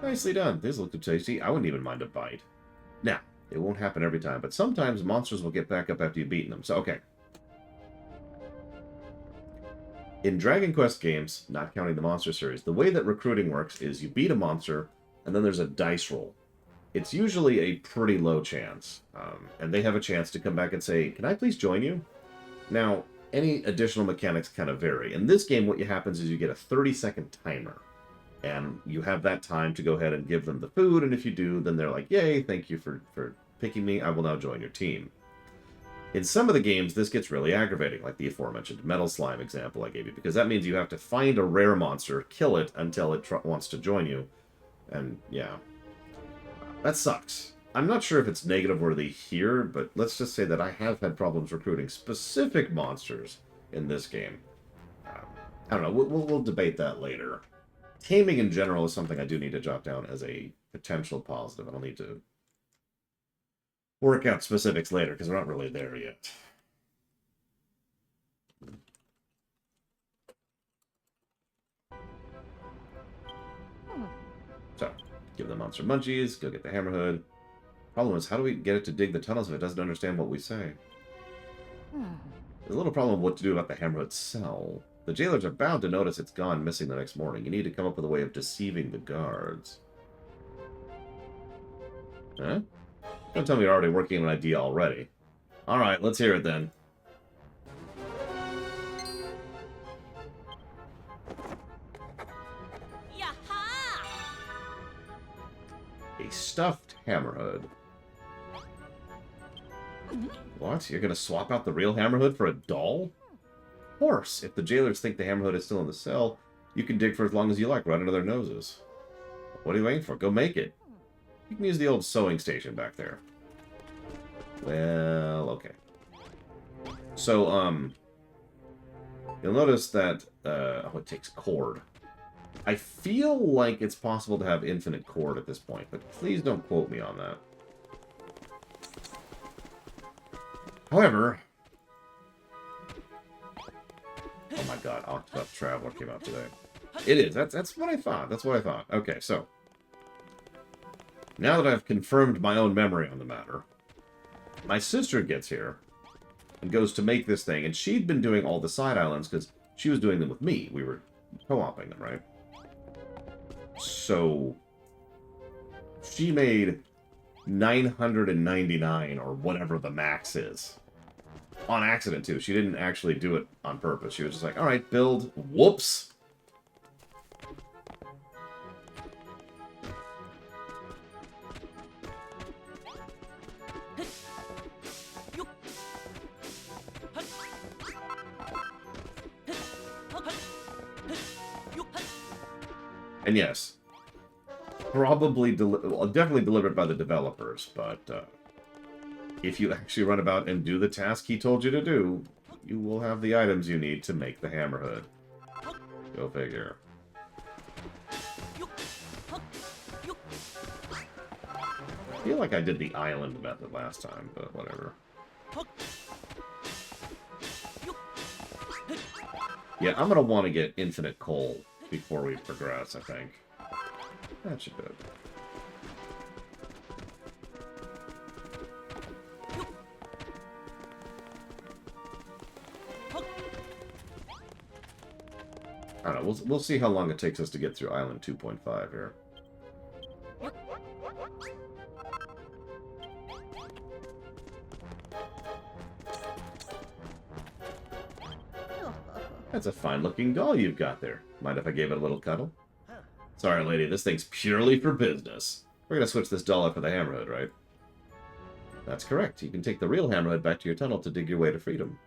[SPEAKER 1] Nicely done. These look tasty. I wouldn't even mind a bite. Now, it won't happen every time, but sometimes monsters will get back up after you've beaten them. So, okay. In Dragon Quest games, not counting the Monster series, the way that recruiting works is you beat a monster, and then there's a dice roll. It's usually a pretty low chance, and they have a chance to come back and say, "Can I please join you?" Now, any additional mechanics kind of vary. In this game, what happens is you get a 30-second timer, and you have that time to go ahead and give them the food, and if you do, then they're like, "Yay, thank you for picking me, I will now join your team." In some of the games, this gets really aggravating, like the aforementioned Metal Slime example I gave you, because that means you have to find a rare monster, kill it until it wants to join you, and yeah. That sucks. I'm not sure if it's negative worthy here, but let's just say that I have had problems recruiting specific monsters in this game. I don't know, we'll debate that later. Taming in general is something I do need to jot down as a potential positive. I'll need to work out specifics later, because we're not really there yet. So, give the monster munchies, go get the Hammerhood. Problem is, how do we get it to dig the tunnels if it doesn't understand what we say? There's a little problem with what to do about the Hammerhood's cell. The jailers are bound to notice it's gone missing the next morning. You need to come up with a way of deceiving the guards. Huh? Don't tell me you're already working on an idea already. Alright, let's hear it then. A stuffed Hammerhood. What? You're gonna swap out the real Hammerhood for a doll? Of course. If the jailers think the Hammerhood is still in the cell, you can dig for as long as you like right under their noses. What are you waiting for? Go make it. You can use the old sewing station back there. Well, okay. So, you'll notice that, oh, it takes cord. I feel like it's possible to have infinite cord at this point, but please don't quote me on that. However... Oh my god, Octopath Traveler came out today. It is, that's what I thought, that's what I thought. Okay, so... Now that I've confirmed my own memory on the matter, my sister gets here and goes to make this thing, and she'd been doing all the side islands because she was doing them with me. We were co-oping them, right? So she made 999 or whatever the max is. On accident, too. She didn't actually do it on purpose. She was just like, alright, build. Whoops! And yes, probably, definitely delivered by the developers, but if you actually run about and do the task he told you to do, you will have the items you need to make the Hammerhood. Go figure. I feel like I did the island method last time, but whatever. Yeah, I'm gonna want to get infinite coal before we progress, I think. That should do it. I don't know, we'll see how long it takes us to get through Island 2.5 here. That's a fine-looking doll you've got there. Mind if I gave it a little cuddle? Sorry, lady, this thing's purely for business. We're gonna switch this doll up for the Hammerhood, right? That's correct. You can take the real Hammerhood back to your tunnel to dig your way to freedom.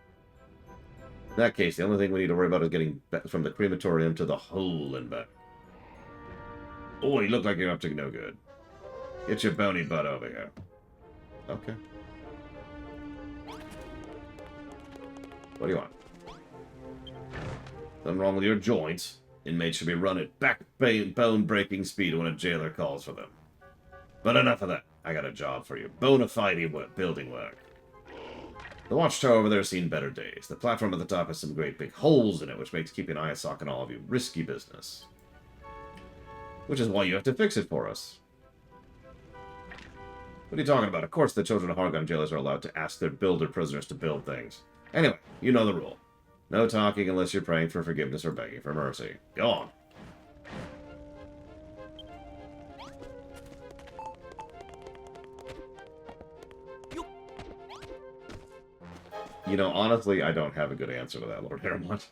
[SPEAKER 1] In that case, the only thing we need to worry about is getting back from the crematorium to the hole and back. Oh, you look like you're up to no good. Get your bony butt over here. Okay. What do you want? Something wrong with your joints? Inmates should be run at bone-breaking speed when a jailer calls for them. But enough of that. I got a job for you. Bona fide building work. The watchtower over there has seen better days. The platform at the top has some great big holes in it, which makes keeping an eye sock on all of you risky business. Which is why you have to fix it for us. What are you talking about? Of course the children of Hargon jailers are allowed to ask their builder prisoners to build things. Anyway, you know the rule. No talking unless you're praying for forgiveness or begging for mercy. Go on. You know, honestly, I don't have a good answer to that, Lord Haremont.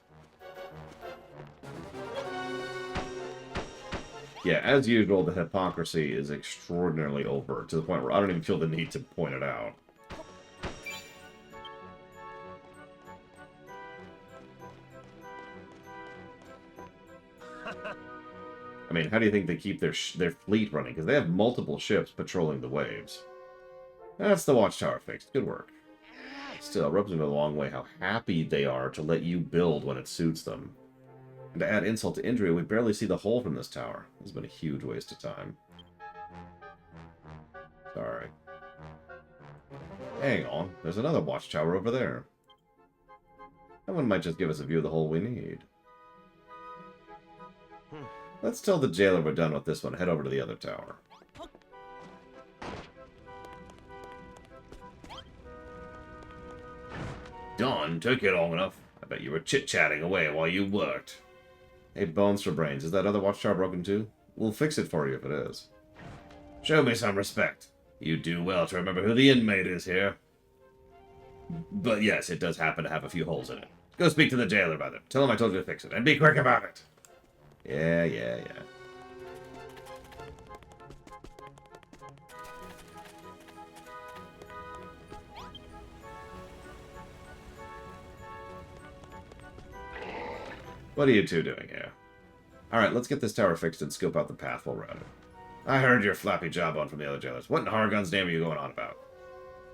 [SPEAKER 1] Yeah, as usual, the hypocrisy is extraordinarily overt, to the point where I don't even feel the need to point it out. I mean, how do you think they keep their fleet running? Because they have multiple ships patrolling the waves. That's the watchtower fixed. Good work. Still, it rubs me the long way how happy they are to let you build when it suits them. And to add insult to injury, we barely see the hole from this tower. This has been a huge waste of time. Sorry. Hang on, there's another watchtower over there. That one might just give us a view of the hole we need. Let's tell the jailer we're done with this one. Head over to the other tower. Done? Took you long enough. I bet you were chit-chatting away while you worked. Hey, bones for brains. Is that other watchtower broken too? We'll fix it for you if it is. Show me some respect. You do well to remember who the inmate is here. But yes, it does happen to have a few holes in it. Go speak to the jailer about it. Tell him I told you to fix it. And be quick about it. Yeah. What are you two doing here? Alright, let's get this tower fixed and scope out the path while we're at it. I heard your flappy jawbone from the other jailers. What in Hargon's name are you going on about?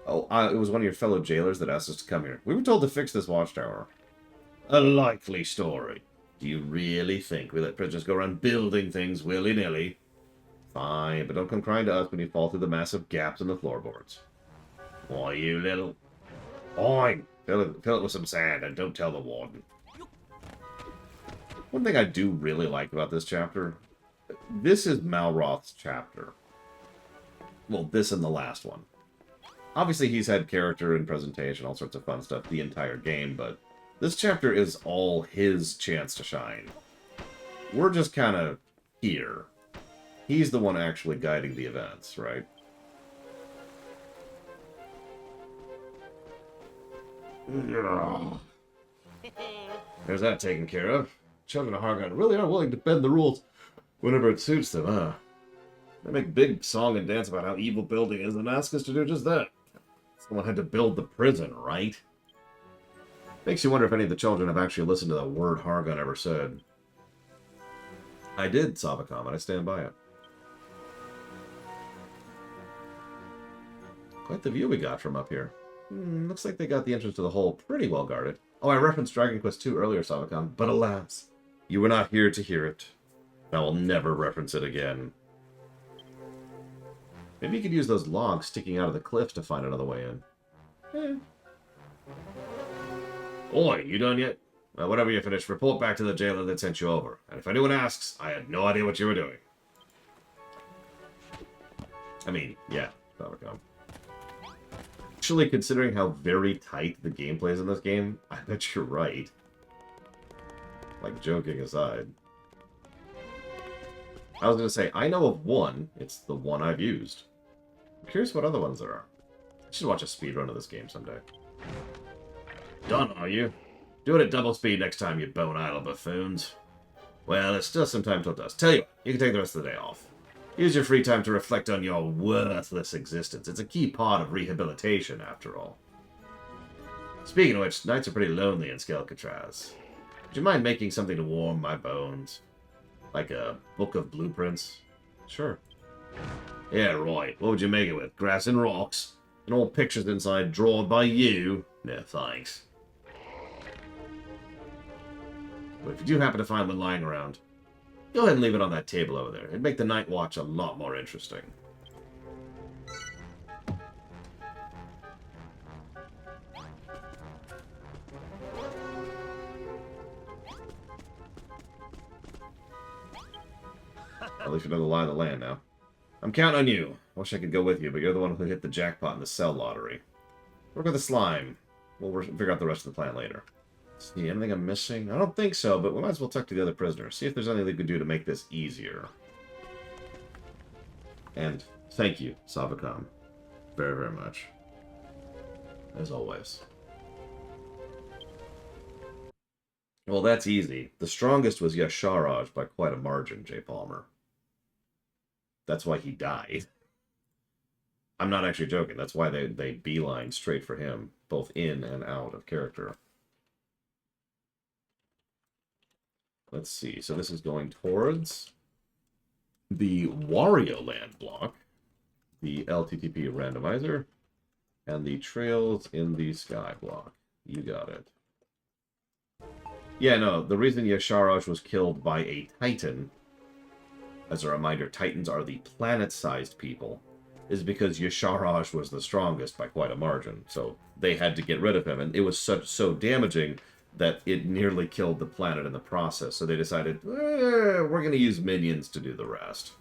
[SPEAKER 1] Oh, it was one of your fellow jailers that asked us to come here. We were told to fix this watchtower. A likely story. Do you really think we let prisoners go around building things willy-nilly? Fine, but don't come crying to us when you fall through the massive gaps in the floorboards. Why, you little... Fine! Fill it with some sand and don't tell the warden. One thing I do really like about this chapter, this is Malroth's chapter. Well, this and the last one. Obviously, he's had character and presentation, all sorts of fun stuff the entire game, but this chapter is all his chance to shine. We're just kind of here. He's the one actually guiding the events, right? There's that taken care of. Children of Hargon really are willing to bend the rules whenever it suits them, huh? They make big song and dance about how evil building is and ask us to do just that. Someone had to build the prison, right? Makes you wonder if any of the children have actually listened to the word Hargon ever said. I did, Savacom, and I stand by it. Quite the view we got from up here. Looks like they got the entrance to the hole pretty well guarded. Oh, I referenced Dragon Quest II earlier, Savacom, but alas, you were not here to hear it. I will never reference it again. Maybe you could use those logs sticking out of the cliffs to find another way in. Oi, you done yet? Well, whatever you finish, report back to the jailer that sent you over. And if anyone asks, I had no idea what you were doing. I mean, yeah, Savacom. Actually, considering how very tight the gameplay is in this game, I bet you're right. Like, joking aside. I was going to say, I know of one. It's the one I've used. I'm curious what other ones there are. I should watch a speedrun of this game someday. Done, are you? Do it at double speed next time, you Bone Isle buffoons. Well, it's still some time till dusk. Tell you what, you can take the rest of the day off. Use your free time to reflect on your worthless existence. It's a key part of rehabilitation, after all. Speaking of which, nights are pretty lonely in Skelkatraz. Would you mind making something to warm my bones? Like a book of blueprints? Sure. Yeah, right. What would you make it with? Grass and rocks? And all pictures inside drawn by you? No, thanks. But if you do happen to find one lying around, go ahead and leave it on that table over there. It'd make the night watch a lot more interesting. At least you know the lie of the land now. I'm counting on you. I wish I could go with you, but you're the one who hit the jackpot in the cell lottery. Work with the slime. We'll figure out the rest of the plan later. See, anything I'm missing? I don't think so, but we might as well talk to the other prisoners. See if there's anything we could do to make this easier. And thank you, Sabakam. Very, very much. As always. Well, that's easy. The strongest was Yasharaj by quite a margin, J. Palmer. That's why he died. I'm not actually joking. That's why they beeline straight for him, both in and out of character. Let's see. So this is going towards the Wario Land block, the LTTP randomizer, and the Trails in the Sky block. You got it. Yeah, no, the reason Yasharaj was killed by a Titan, as a reminder, Titans are the planet-sized people, is because Yasharaj was the strongest by quite a margin. So they had to get rid of him, and it was so damaging that it nearly killed the planet in the process. So they decided, we're going to use minions to do the rest.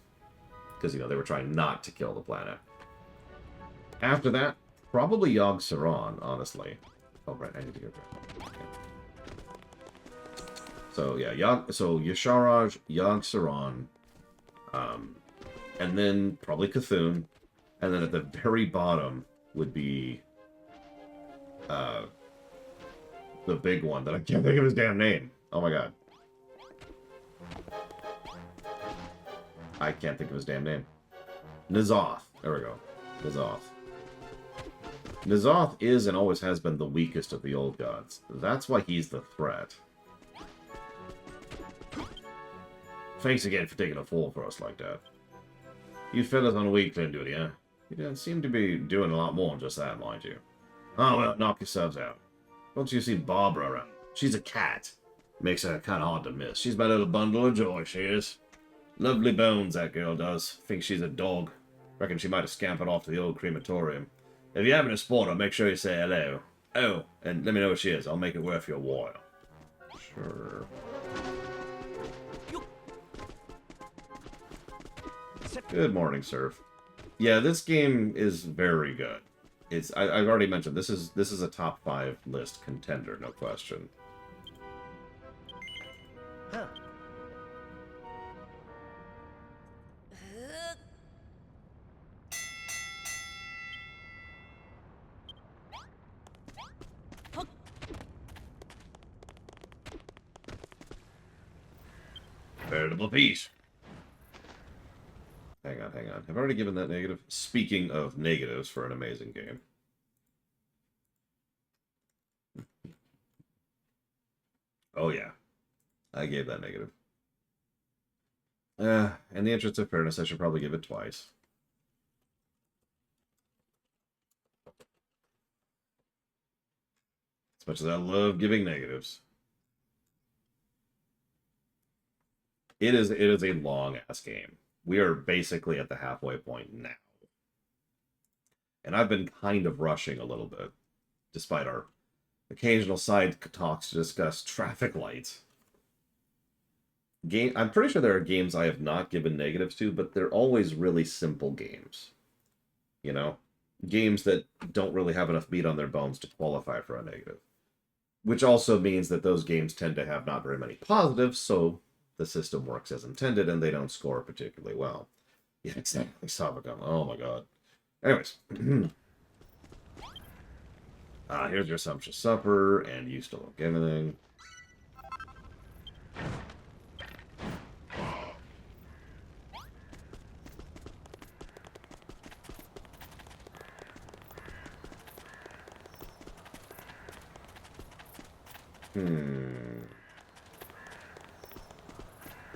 [SPEAKER 1] Because, they were trying not to kill the planet. After that, probably Yogg-Saron, honestly. Oh, right, I need to go there. Okay. So, yeah, Yasharaj, Yogg-Saron, and then probably Cthulhu, and then at the very bottom would be the big one that I can't think of his damn name. Oh my god. I can't think of his damn name. N'Zoth. There we go. N'Zoth. N'Zoth is and always has been the weakest of the old gods. That's why he's the threat. Thanks again for taking a fall for us like that. You fellas on weekend duty, huh? You don't seem to be doing a lot more than just that, mind you. Oh, well, knock yourselves out. Don't you see Barbara around? She's a cat. Makes her kind of hard to miss. She's my little bundle of joy, she is. Lovely bones, that girl does. Thinks she's a dog. Reckon she might have scampered off to the old crematorium. If you happen to spot her, make sure you say hello. Oh, and let me know where she is. I'll make it worth your while. Sure. Good morning, Surf. Yeah, this game is very good. I've already mentioned this is a top 5 list contender, no question.
[SPEAKER 3] Huh.
[SPEAKER 1] Veritable peace. Hang on. I've already given that negative. Speaking of negatives for an amazing game. Oh, yeah. I gave that negative. In the interest of fairness, I should probably give it twice. As much as I love giving negatives. It is a long-ass game. We are basically at the halfway point now. And I've been kind of rushing a little bit, despite our occasional side talks to discuss traffic lights. I'm pretty sure there are games I have not given negatives to, but they're always really simple games. Games that don't really have enough meat on their bones to qualify for a negative. Which also means that those games tend to have not very many positives, so the system works as intended, and they don't score particularly well. Yeah, exactly. Sabakam. Oh my god. Anyways. Here's your sumptuous supper, and you still don't get anything.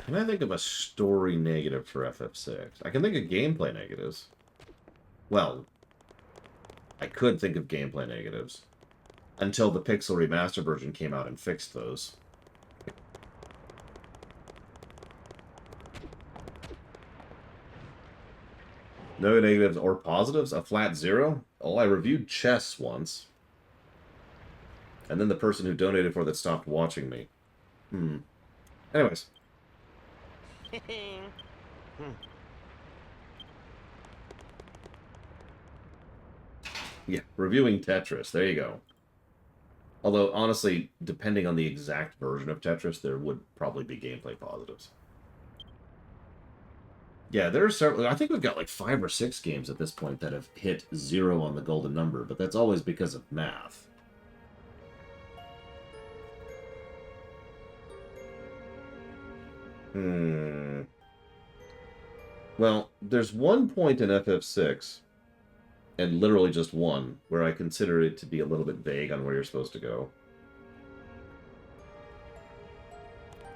[SPEAKER 1] Can I think of a story negative for FF6? I can think of gameplay negatives. Well, I could think of gameplay negatives. Until the Pixel Remaster version came out and fixed those. No negatives or positives? A flat 0? Oh, I reviewed chess once. And then the person who donated for that stopped watching me. Anyways. Yeah, reviewing Tetris. There you go. Although, honestly, depending on the exact version of Tetris, there would probably be gameplay positives. Yeah, there are several. I think we've got like 5 or 6 games at this point that have hit 0 on the golden number, but that's always because of math. Hmm. Well, there's one point in FF6, and literally just one, where I consider it to be a little bit vague on where you're supposed to go.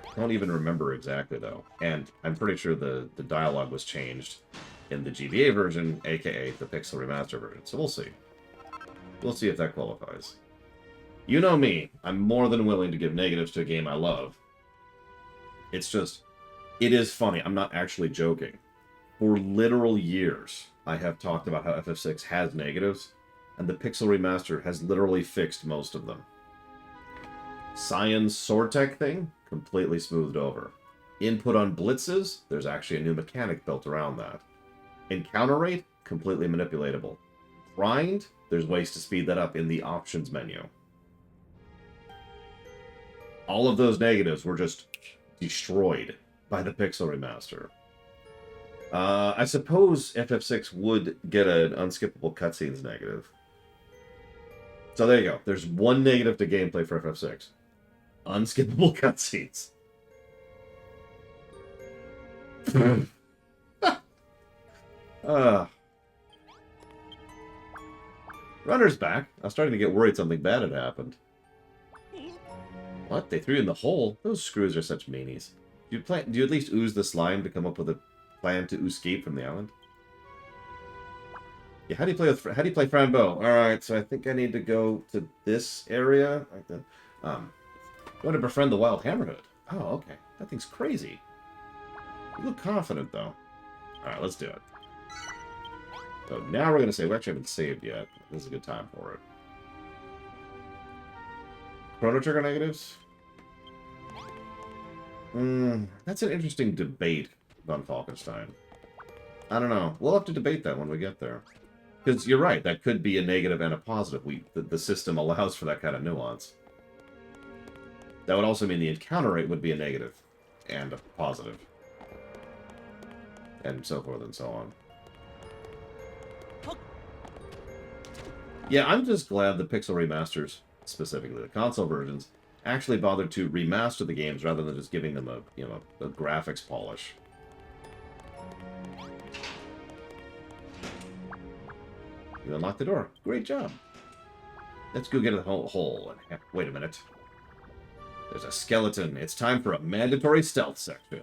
[SPEAKER 1] I don't even remember exactly, though. And I'm pretty sure the dialogue was changed in the GBA version, aka the Pixel Remaster version. So we'll see. We'll see if that qualifies. You know me. I'm more than willing to give negatives to a game I love. It's just, it is funny. I'm not actually joking. For literal years, I have talked about how FF6 has negatives, and the Pixel Remaster has literally fixed most of them. Cyan's sword tech thing, completely smoothed over. Input on blitzes, there's actually a new mechanic built around that. Encounter rate, completely manipulatable. Grind, there's ways to speed that up in the options menu. All of those negatives were just destroyed by the Pixel Remaster. I suppose FF6 would get an unskippable cutscenes negative. So there you go. There's one negative to gameplay for FF6. Unskippable cutscenes. Runner's back. I was starting to get worried something bad had happened. What? They threw you in the hole? Those screws are such meanies. Do you at least ooze the slime to come up with a plan to escape from the island? Yeah, how do you play Frambo? Alright, so I think I need to go to this area. Like that. Going to befriend the Wild Hammerhood. Oh, okay. That thing's crazy. You look confident, though. Alright, let's do it. So now we're going to say, we actually haven't saved yet. This is a good time for it. Chrono Trigger negatives? That's an interesting debate, Von Falkenstein. I don't know. We'll have to debate that when we get there. Because you're right, that could be a negative and a positive. The system allows for that kind of nuance. That would also mean the encounter rate would be a negative and a positive. And so forth and so on. Yeah, I'm just glad the Pixel Remasters, specifically the console versions, actually bothered to remaster the games rather than just giving them a graphics polish. You unlocked the door. Great job. Let's go get a hole. Wait a minute. There's a skeleton. It's time for a mandatory stealth section.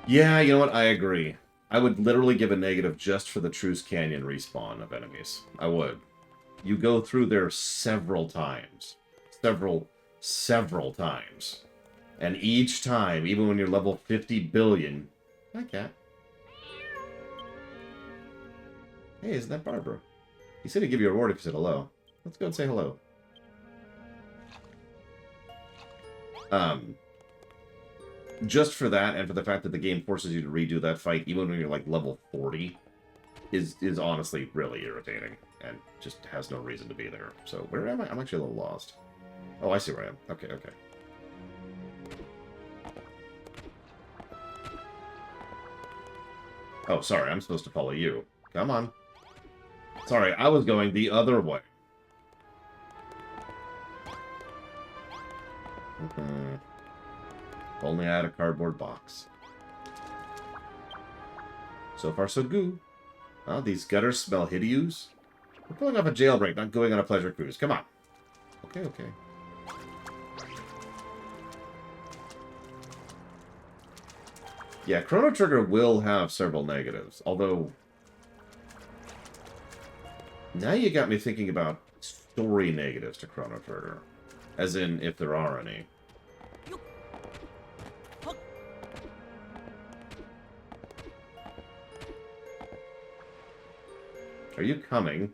[SPEAKER 1] Yeah, you know what? I agree. I would literally give a negative just for the Truce Canyon respawn of enemies. I would. You go through there several times. Several times. And each time, even when you're level 50 billion... Hi, cat. Hey, isn't that Barbara? He said he'd give you a reward if you said hello. Let's go and say hello. Just for that, and for the fact that the game forces you to redo that fight, even when you're like level 40, is honestly really irritating, and just has no reason to be there. So, where am I? I'm actually a little lost. Oh, I see where I am. Okay, okay. Oh, sorry, I'm supposed to follow you. Come on. Sorry, I was going the other way. If only I had a cardboard box. So far, so good. Oh, these gutters smell hideous. We're pulling off a jailbreak, not going on a pleasure cruise. Come on. Okay, okay. Yeah, Chrono Trigger will have several negatives, although... Now you got me thinking about story negatives to Chrono Trigger. As in, if there are any. Are you coming?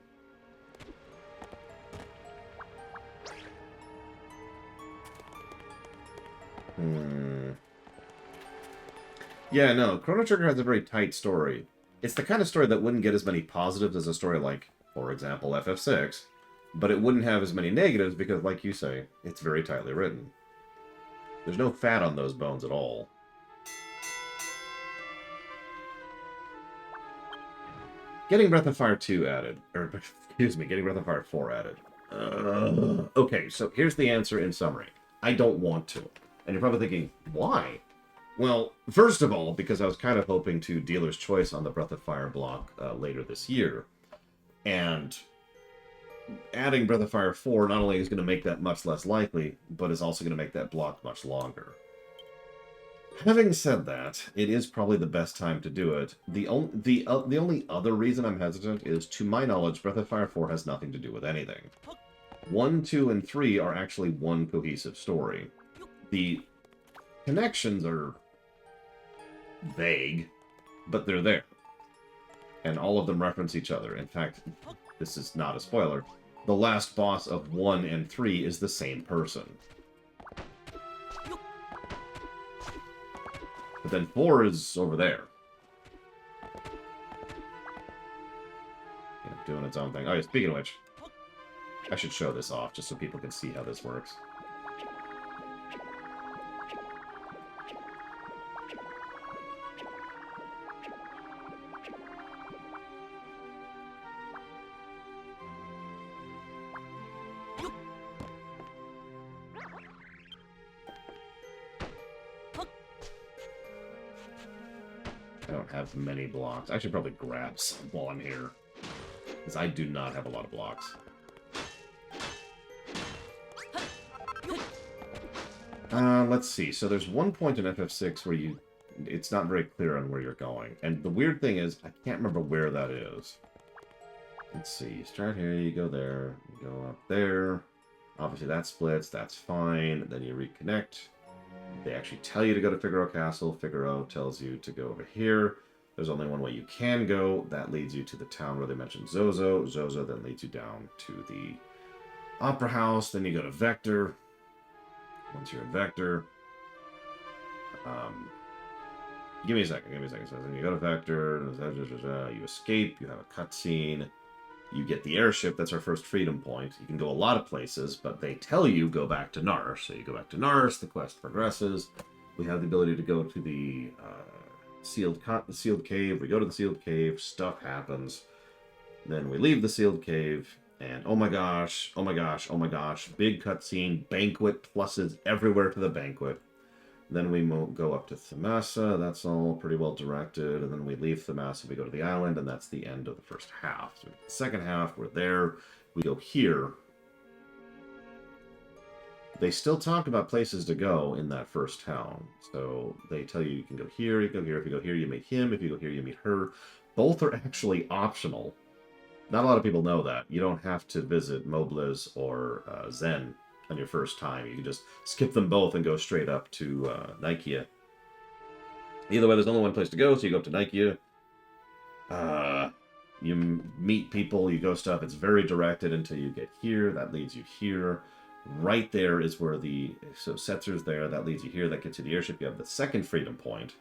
[SPEAKER 1] Hmm. Yeah, no, Chrono Trigger has a very tight story. It's the kind of story that wouldn't get as many positives as a story like, for example, FF6, but it wouldn't have as many negatives because, like you say, it's very tightly written. There's no fat on those bones at all. Getting Breath of Fire 2 added. Or, excuse me, getting Breath of Fire 4 added. Okay, so here's the answer in summary. I don't want to. And you're probably thinking, why? Well, first of all, because I was kind of hoping to Dealer's Choice on the Breath of Fire block later this year. And adding Breath of Fire 4 not only is going to make that much less likely, but is also going to make that block much longer. Having said that, it is probably the best time to do it. The only other reason I'm hesitant is, to my knowledge, Breath of Fire 4 has nothing to do with anything. 1, 2, and 3 are actually one cohesive story. The connections are vague, but they're there. And all of them reference each other. In fact, this is not a spoiler, the last boss of 1 and 3 is the same person. But then 4 is over there. Yeah, doing its own thing. Oh yeah, speaking of which, I should show this off just so people can see how this works. I don't have many blocks. I should probably grab some while I'm here, because I do not have a lot of blocks. Let's see. So there's one point in FF6 where it's not very clear on where you're going. And the weird thing is, I can't remember where that is. Let's see. You start here, you go there, you go up there. Obviously that splits, that's fine. Then you reconnect. They actually tell you to go to Figaro Castle. Figaro tells you to go over here. There's only one way you can go. That leads you to the town where they mentioned Zozo. Zozo then leads you down to the Opera House. Then you go to Vector. Once you're at Vector, give me a second. So then you go to Vector. You escape. You have a cutscene. You get the airship. That's our first freedom point. You can go a lot of places, but they tell you go back to Nars. So you go back to Nars. The quest progresses. We have the ability to go to the sealed cave. We go to the sealed cave. Stuff happens. Then we leave the sealed cave. And oh my gosh, oh my gosh, oh my gosh. Big cutscene. Banquet pluses everywhere to the banquet. Then we go up to Thamasa. That's all pretty well directed. And then we leave Thamasa. We go to the island. And that's the end of the first half. So the second half, we're there. We go here. They still talk about places to go in that first town. So they tell you can go here, you go here. If you go here, you meet him. If you go here, you meet her. Both are actually optional. Not a lot of people know that. You don't have to visit Mobliz or Zen on your first time. You can just skip them both and go straight up to Nikeia. Either way, there's only one place to go, so you go up to Nikeia. You meet people, you go stuff. It's very directed until you get here. That leads you here. Right there is where so Setzer's there. That leads you here. That gets you the airship. You have the second freedom point.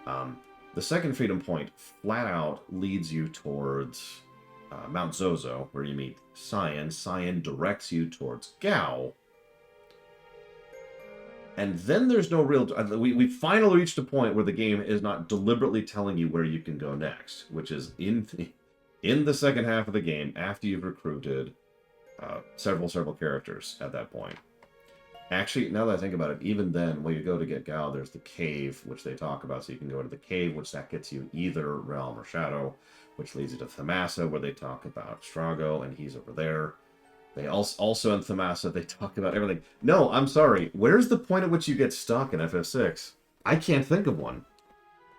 [SPEAKER 1] The second freedom point flat out leads you towards Mount Zozo, where you meet Cyan. Cyan directs you towards Gao. And then there's no real... We finally reached a point where the game is not deliberately telling you where you can go next, which is in the second half of the game, after you've recruited several characters at that point. Actually, now that I think about it, even then, when you go to get Gao, there's the cave, which they talk about, so you can go to the cave, which that gets you either Realm or Shadow, which leads you to Thamasa, where they talk about Strago, and he's over there. They also in Thamasa, they talk about everything. No, I'm sorry. Where's the point at which you get stuck in FF6? I can't think of one.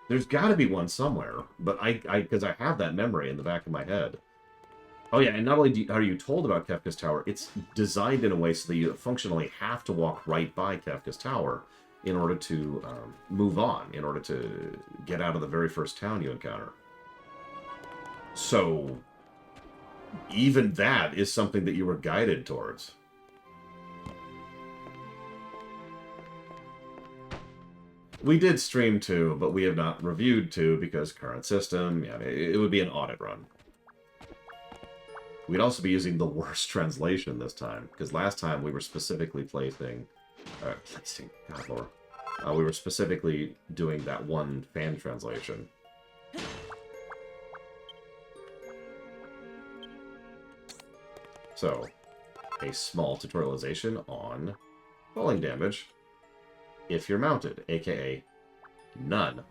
[SPEAKER 1] There's got to be one somewhere, but because I have that memory in the back of my head. Oh yeah, and not only are you told about Kefka's Tower, it's designed in a way so that you functionally have to walk right by Kefka's Tower in order to move on, in order to get out of the very first town you encounter. So, even that is something that you were guided towards. We did stream 2, but we have not reviewed 2 because current system, yeah, it would be an audit run. We'd also be using the worst translation this time, because last time we were specifically placing, God lord. We were specifically doing that one fan translation. So, a small tutorialization on falling damage if you're mounted, aka none.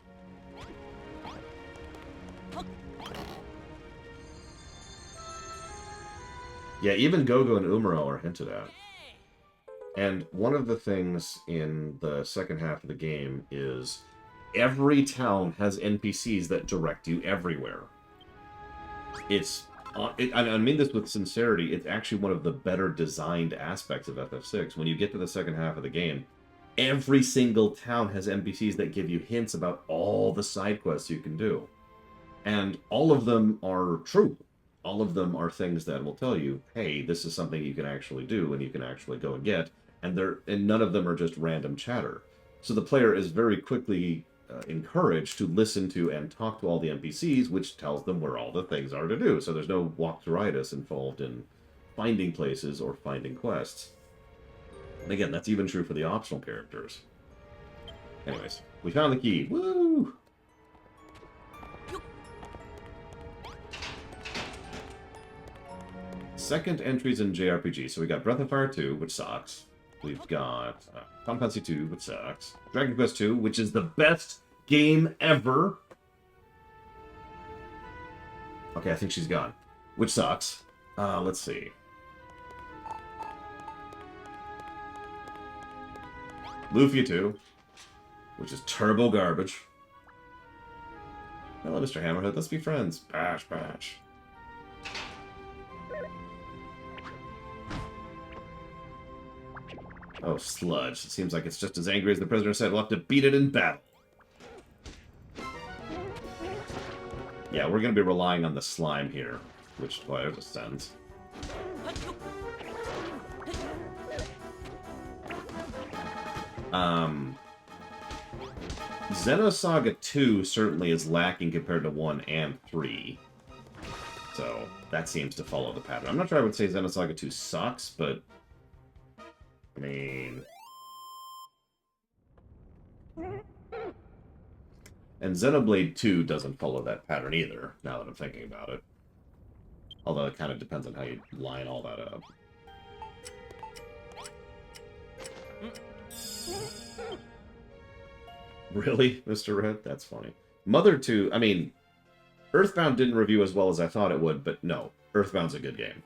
[SPEAKER 1] Yeah, even Gogo and Umaro are hinted at. And one of the things in the second half of the game is every town has NPCs that direct you everywhere. I mean this with sincerity, it's actually one of the better designed aspects of FF6. When you get to the second half of the game, every single town has NPCs that give you hints about all the side quests you can do. And all of them are true. All of them are things that will tell you, hey, this is something you can actually do and you can actually go and get. And none of them are just random chatter. So the player is very quickly encouraged to listen to and talk to all the NPCs, which tells them where all the things are to do. So there's no walk-through-itis involved in finding places or finding quests. And again, that's even true for the optional characters. Anyways, we found the key. Woo! Second entries in JRPG. So we got Breath of Fire 2, which sucks. We've got Final Fantasy 2, which sucks. Dragon Quest 2, which is the best game ever. Okay, I think she's gone. Which sucks. Let's see. Lufia 2, which is turbo garbage. Hello, Mr. Hammerhead. Let's be friends. Bash, bash. Oh, sludge. It seems like it's just as angry as the prisoner said. We'll have to beat it in battle. Yeah, we're going to be relying on the slime here. Which, well, there's a sense. Xenosaga 2 certainly is lacking compared to 1 and 3. So, that seems to follow the pattern. I'm not sure I would say Xenosaga 2 sucks, but... I mean... And Xenoblade 2 doesn't follow that pattern either, now that I'm thinking about it. Although it kind of depends on how you line all that up. Really, Mr. Red? That's funny. Mother 2, I mean, Earthbound didn't review as well as I thought it would, but no, Earthbound's a good game.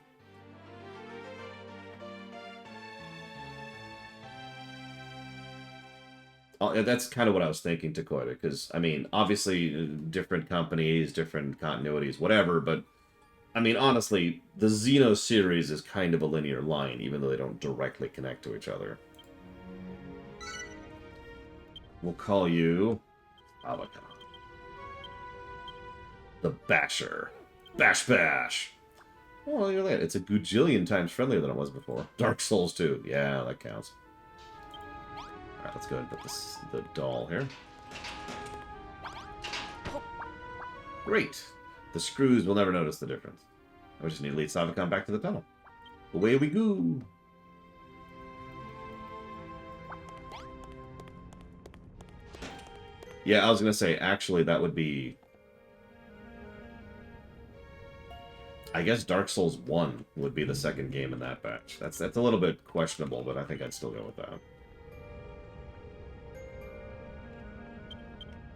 [SPEAKER 1] That's kind of what I was thinking, Takoida, because, I mean, obviously, different companies, different continuities, whatever, but, I mean, honestly, the Xeno series is kind of a linear line, even though they don't directly connect to each other. We'll call you... Avatar. The Basher. Bash Bash! Oh, look at that. It's a gajillion times friendlier than it was before. Dark Souls 2. Yeah, that counts. Alright, let's go ahead and put the doll here. Great! The screws will never notice the difference. I just need to lead Savicon back to the tunnel. Away we go! Yeah, I was gonna say, actually, that would be... I guess Dark Souls 1 would be the second game in that batch. That's a little bit questionable, but I think I'd still go with that.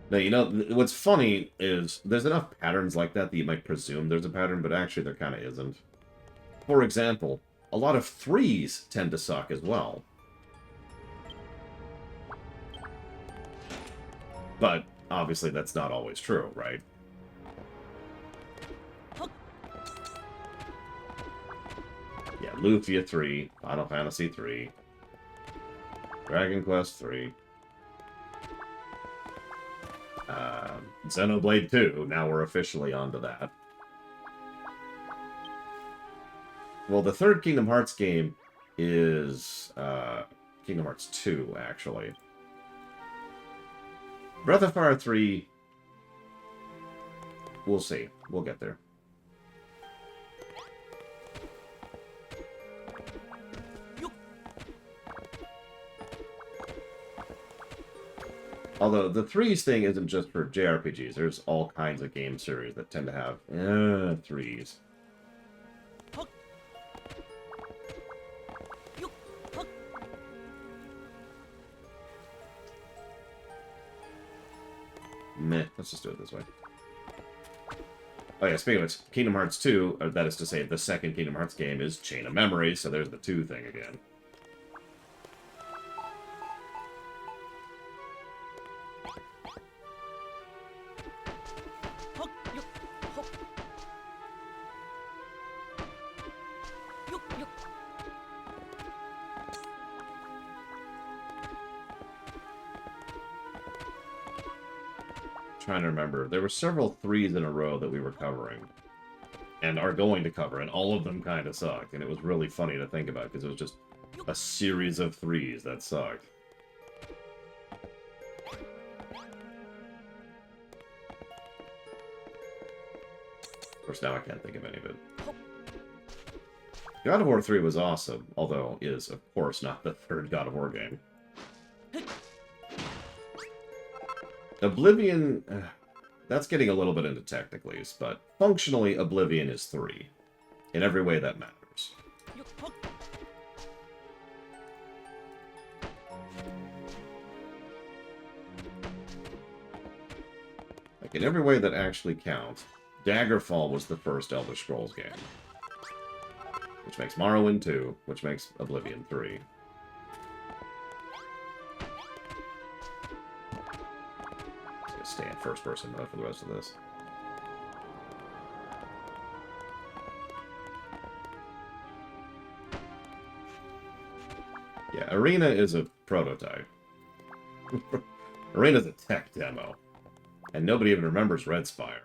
[SPEAKER 1] Now, you know, what's funny is there's enough patterns like that that you might presume there's a pattern, but actually there kind of isn't. For example, a lot of 3s tend to suck as well. But, obviously, that's not always true, right? Yeah, Lufia 3, Final Fantasy 3, Dragon Quest 3, Xenoblade 2, now we're officially onto that. Well, the third Kingdom Hearts game is Kingdom Hearts 2, actually. Breath of Fire 3, we'll see. We'll get there. Although, the threes thing isn't just for JRPGs. There's all kinds of game series that tend to have threes. Meh, let's just do it this way. Oh yeah, speaking of which, Kingdom Hearts 2, or that is to say, the second Kingdom Hearts game is Chain of Memories, so there's the 2 thing again. Trying to remember. There were several threes in a row that we were covering. And are going to cover, and all of them kind of sucked. And it was really funny to think about, because it was just a series of threes that sucked. Of course, now I can't think of any of it. God of War 3 was awesome, although is, of course, not the third God of War game. Oblivion, that's getting a little bit into technicalities, but functionally, Oblivion is 3. In every way that matters. Like, in every way that actually counts, Daggerfall was the first Elder Scrolls game. Which makes Morrowind 2, which makes Oblivion 3. Stay in first person mode for the rest of this. Yeah, Arena is a prototype. Arena's a tech demo. And nobody even remembers Red Spire.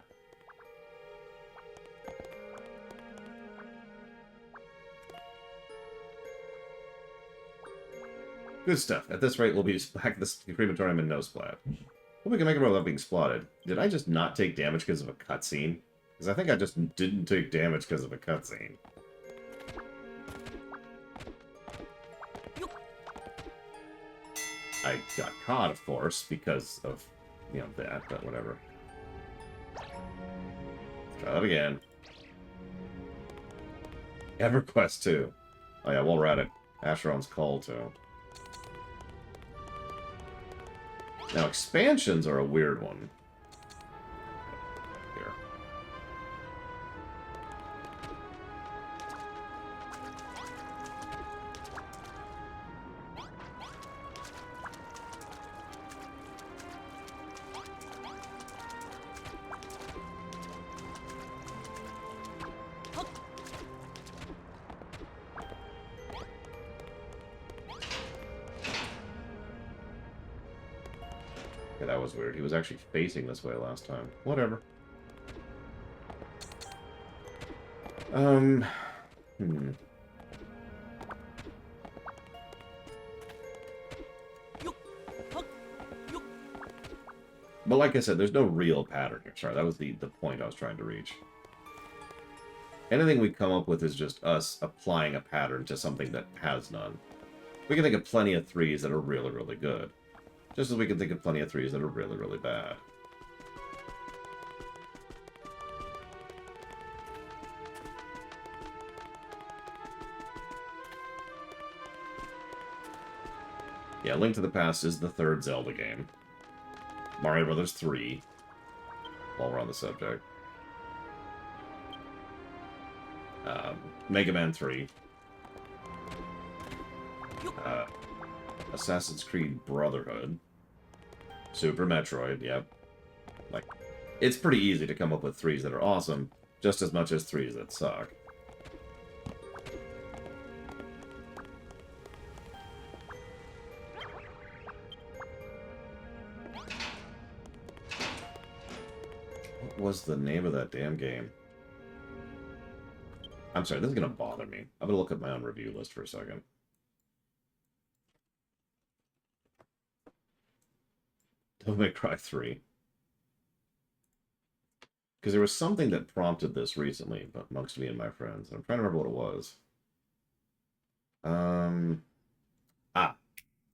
[SPEAKER 1] Good stuff. At this rate, we'll be back at this crematorium in Noseplat. Hope we can make it without being spotted. Did I just not take damage because of a cutscene? Because I think I just didn't take damage because of a cutscene. I got caught, of course, because of, you know, that, but whatever. Try that again. EverQuest 2. Oh yeah, while we're at it, Asheron's Call too. Now, expansions are a weird one. Here. Yeah, that was weird. He was actually facing this way last time. Whatever. But like I said, there's no real pattern here. Sorry, that was the point I was trying to reach. Anything we come up with is just us applying a pattern to something that has none. We can think of plenty of threes that are really, really good. Just as we can think of plenty of threes that are really, really bad. Yeah, Link to the Past is the third Zelda game. Mario Brothers 3, while we're on the subject. Mega Man 3. Assassin's Creed Brotherhood. Super Metroid, yep. Like, it's pretty easy to come up with threes that are awesome, just as much as threes that suck. What was the name of that damn game? I'm sorry, this is going to bother me. I'm going to look at my own review list for a second. Devil May Cry 3. Because there was something that prompted this recently amongst me and my friends. I'm trying to remember what it was.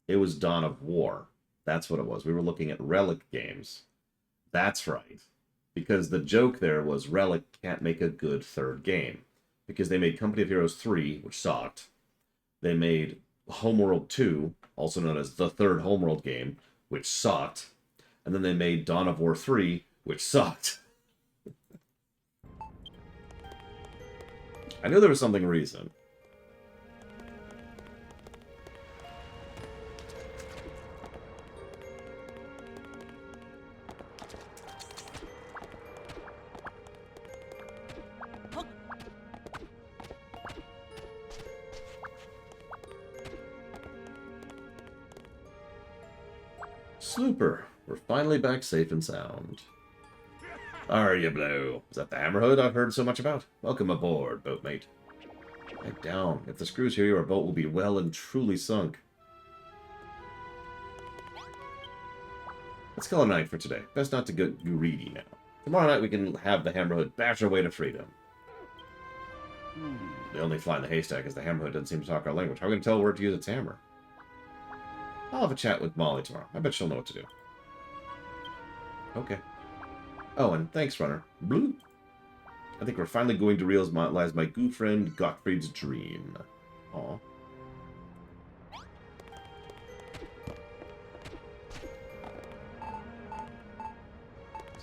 [SPEAKER 1] It was Dawn of War. That's what it was. We were looking at Relic games. That's right. Because the joke there was Relic can't make a good third game. Because they made Company of Heroes 3, which sucked. They made Homeworld 2, also known as the third Homeworld game, which sucked. And then they made Dawn of War 3, which sucked. I knew there was something recent. Slooper, we're finally back safe and sound. Are you, Blue? Is that the Hammerhead I've heard so much about? Welcome aboard, boatmate. Head down. If the screws hear you, our boat will be well and truly sunk. Let's call it a night for today. Best not to get greedy now. Tomorrow night we can have the Hammerhead bash our way to freedom. The only fly in the haystack is the Hammerhead doesn't seem to talk our language. How are we going to tell where to use its hammer? I'll have a chat with Molly tomorrow. I bet she'll know what to do. Okay. Oh, and thanks, Runner. Blue. I think we're finally going to realize my good friend Gottfried's dream. Aw.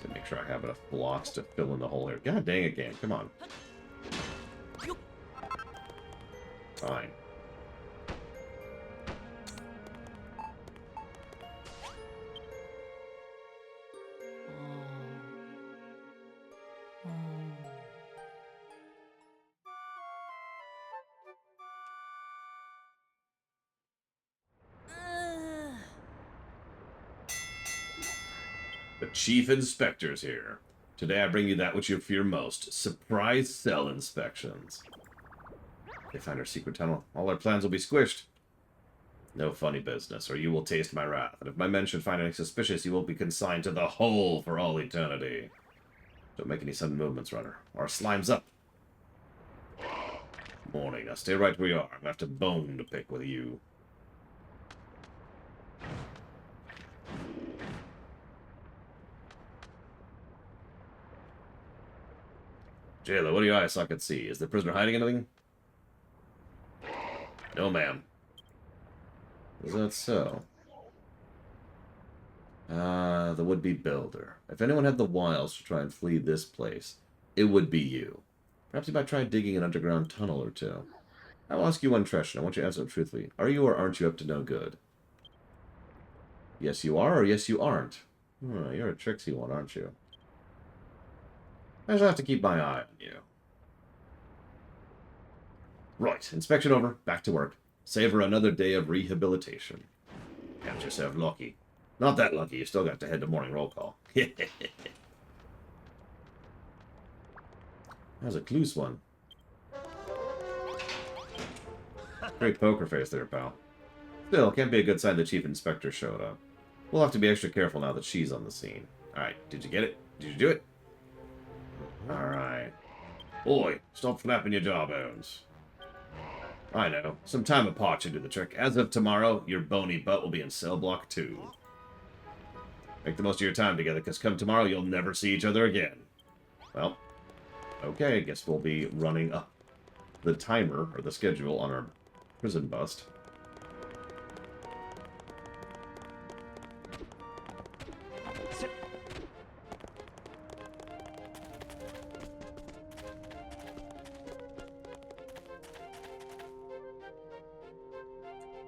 [SPEAKER 1] So make sure I have enough blocks to fill in the hole here. God dang it, game. Come on. Fine. The Chief Inspector's here. Today I bring you that which you fear most. Surprise cell inspections. They find our secret tunnel. All our plans will be squished. No funny business, or you will taste my wrath. And if my men should find anything suspicious, you will be consigned to the hole for all eternity. Don't make any sudden movements, Runner. Our slime's up. Morning. Now stay right where you are. I'm going to have a bone to pick with you. Jailer, what do your eyes so I can see? Is the prisoner hiding anything? No, ma'am. Is that so? The would-be builder. If anyone had the wiles to try and flee this place, it would be you. Perhaps you might try digging an underground tunnel or two. I will ask you one question. I want you to answer it truthfully. Are you or aren't you up to no good? Yes, you are, or yes, you aren't? You're a tricksy one, aren't you? I shall have to keep my eye on you. Right, inspection over. Back to work. Savor another day of rehabilitation. Count yourself lucky. Not that lucky, you still got to head to morning roll call. That was a close one. Great poker face there, pal. Still, can't be a good sign the Chief Inspector showed up. We'll have to be extra careful now that she's on the scene. Alright, did you get it? Did you do it? Alright. Boy, stop flapping your jawbones. I know. Some time apart should do the trick. As of tomorrow, your bony butt will be in cell block 2. Make the most of your time together, because come tomorrow, you'll never see each other again. Well, okay, I guess we'll be running up the timer, or the schedule, on our prison bust.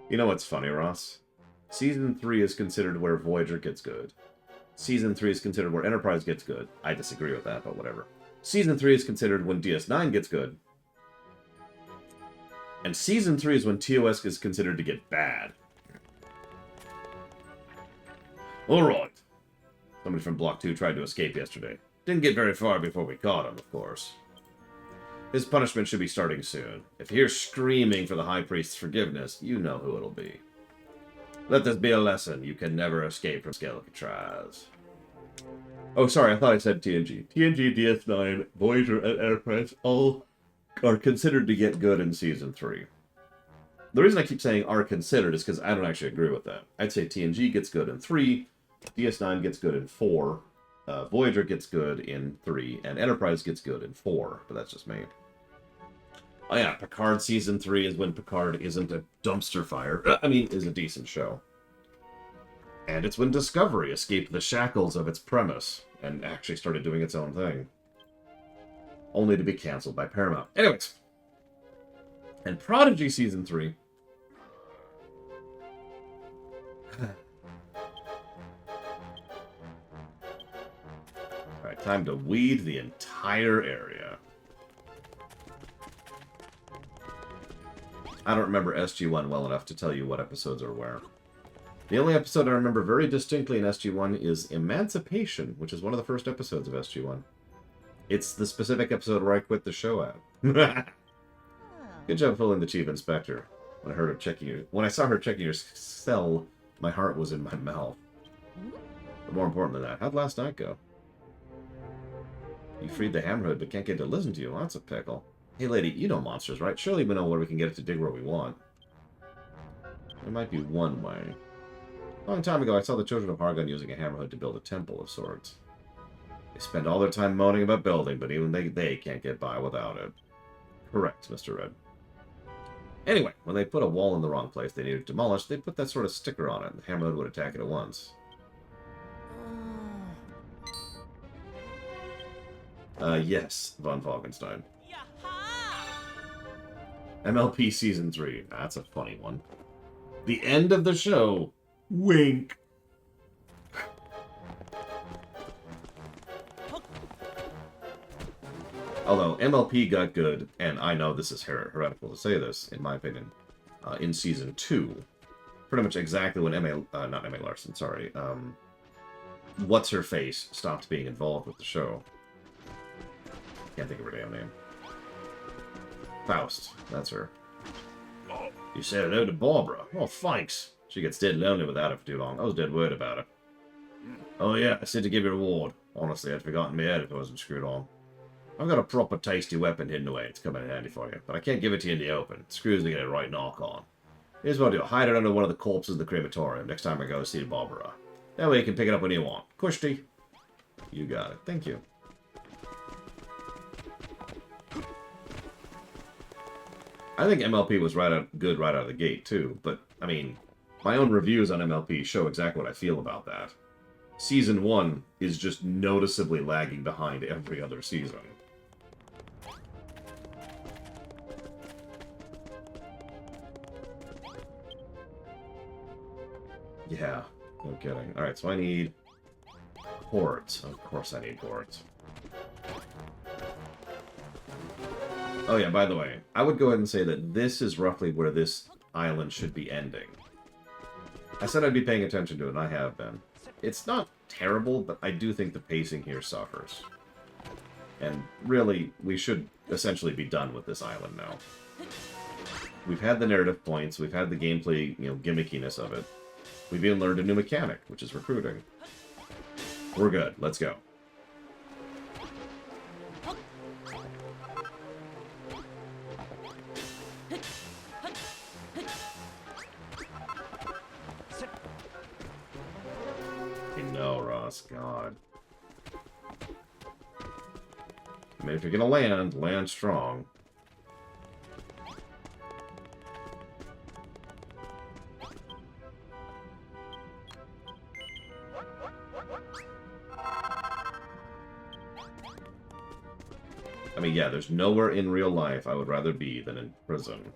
[SPEAKER 1] You know what's funny, Ross? Season 3 is considered where Voyager gets good. Season 3 is considered where Enterprise gets good. I disagree with that, but whatever. Season 3 is considered when DS9 gets good. And Season 3 is when TOS is considered to get bad. Alright. Somebody from Block 2 tried to escape yesterday. Didn't get very far before we caught him, of course. His punishment should be starting soon. If he hears screaming for the High Priest's forgiveness, you know who it'll be. Let this be a lesson. You can never escape from Skelecatraz. Oh, sorry, I thought I said TNG. TNG, DS9, Voyager, and Enterprise all are considered to get good in Season 3. The reason I keep saying are considered is because I don't actually agree with that. I'd say TNG gets good in 3, DS9 gets good in 4, Voyager gets good in 3, and Enterprise gets good in 4, but that's just me. Oh yeah, Picard Season 3 is when Picard isn't a dumpster fire. I mean, is a decent show. And it's when Discovery escaped the shackles of its premise and actually started doing its own thing. Only to be cancelled by Paramount. Anyways. And Prodigy Season 3. Alright, time to weed the entire area. I don't remember SG-1 well enough to tell you what episodes are where. The only episode I remember very distinctly in SG-1 is Emancipation, which is one of the first episodes of SG-1. It's the specific episode where I quit the show at. Good job fooling the Chief Inspector. When I saw her checking your cell, my heart was in my mouth. But more important than that, how'd last night go? You freed the Hammerhead, but can't get to listen to you. Well, that's a pickle. Hey, lady, you know monsters, right? Surely we know where we can get it to dig where we want. There might be one way. A long time ago, I saw the children of Hargon using a Hammerhead to build a temple of sorts. They spend all their time moaning about building, but even they can't get by without it. Correct, Mr. Red. Anyway, when they put a wall in the wrong place they needed demolished, they put that sort of sticker on it, and the Hammerhead would attack it at once. Yes, von Falkenstein. MLP Season 3. That's a funny one. The end of the show. Wink. Although MLP got good, and I know this is heretical to say this, in my opinion, in Season 2. Pretty much exactly when not Emma Larson, sorry, What's-Her-Face stopped being involved with the show. Can't think of her damn name. Faust, that's her. You said hello to Barbara. Oh, thanks. She gets dead lonely without it for too long. I was dead worried about her. Oh yeah, I said to give you a reward. Honestly, I'd forgotten me head if I wasn't screwed on. I've got a proper tasty weapon hidden away. It's coming in handy for you. But I can't give it to you in the open. Screws to get a right knock on. Here's what I'll do. Hide it under one of the corpses in the crematorium next time I go see Barbara. That way you can pick it up when you want. Kushti. You got it. Thank you. I think MLP was good right out of the gate, too. But, I mean, my own reviews on MLP show exactly what I feel about that. Season 1 is just noticeably lagging behind every other season. Yeah, no kidding. Alright, so I need quartz. Of course I need quartz. Oh yeah, by the way, I would go ahead and say that this is roughly where this island should be ending. I said I'd be paying attention to it, and I have been. It's not terrible, but I do think the pacing here suffers. And really, we should essentially be done with this island now. We've had the narrative points, we've had the gameplay, gimmickiness of it. We've even learned a new mechanic, which is recruiting. We're good, let's go. No, Ross, God. I mean, if you're gonna land strong. I mean, yeah, there's nowhere in real life I would rather be than in prison.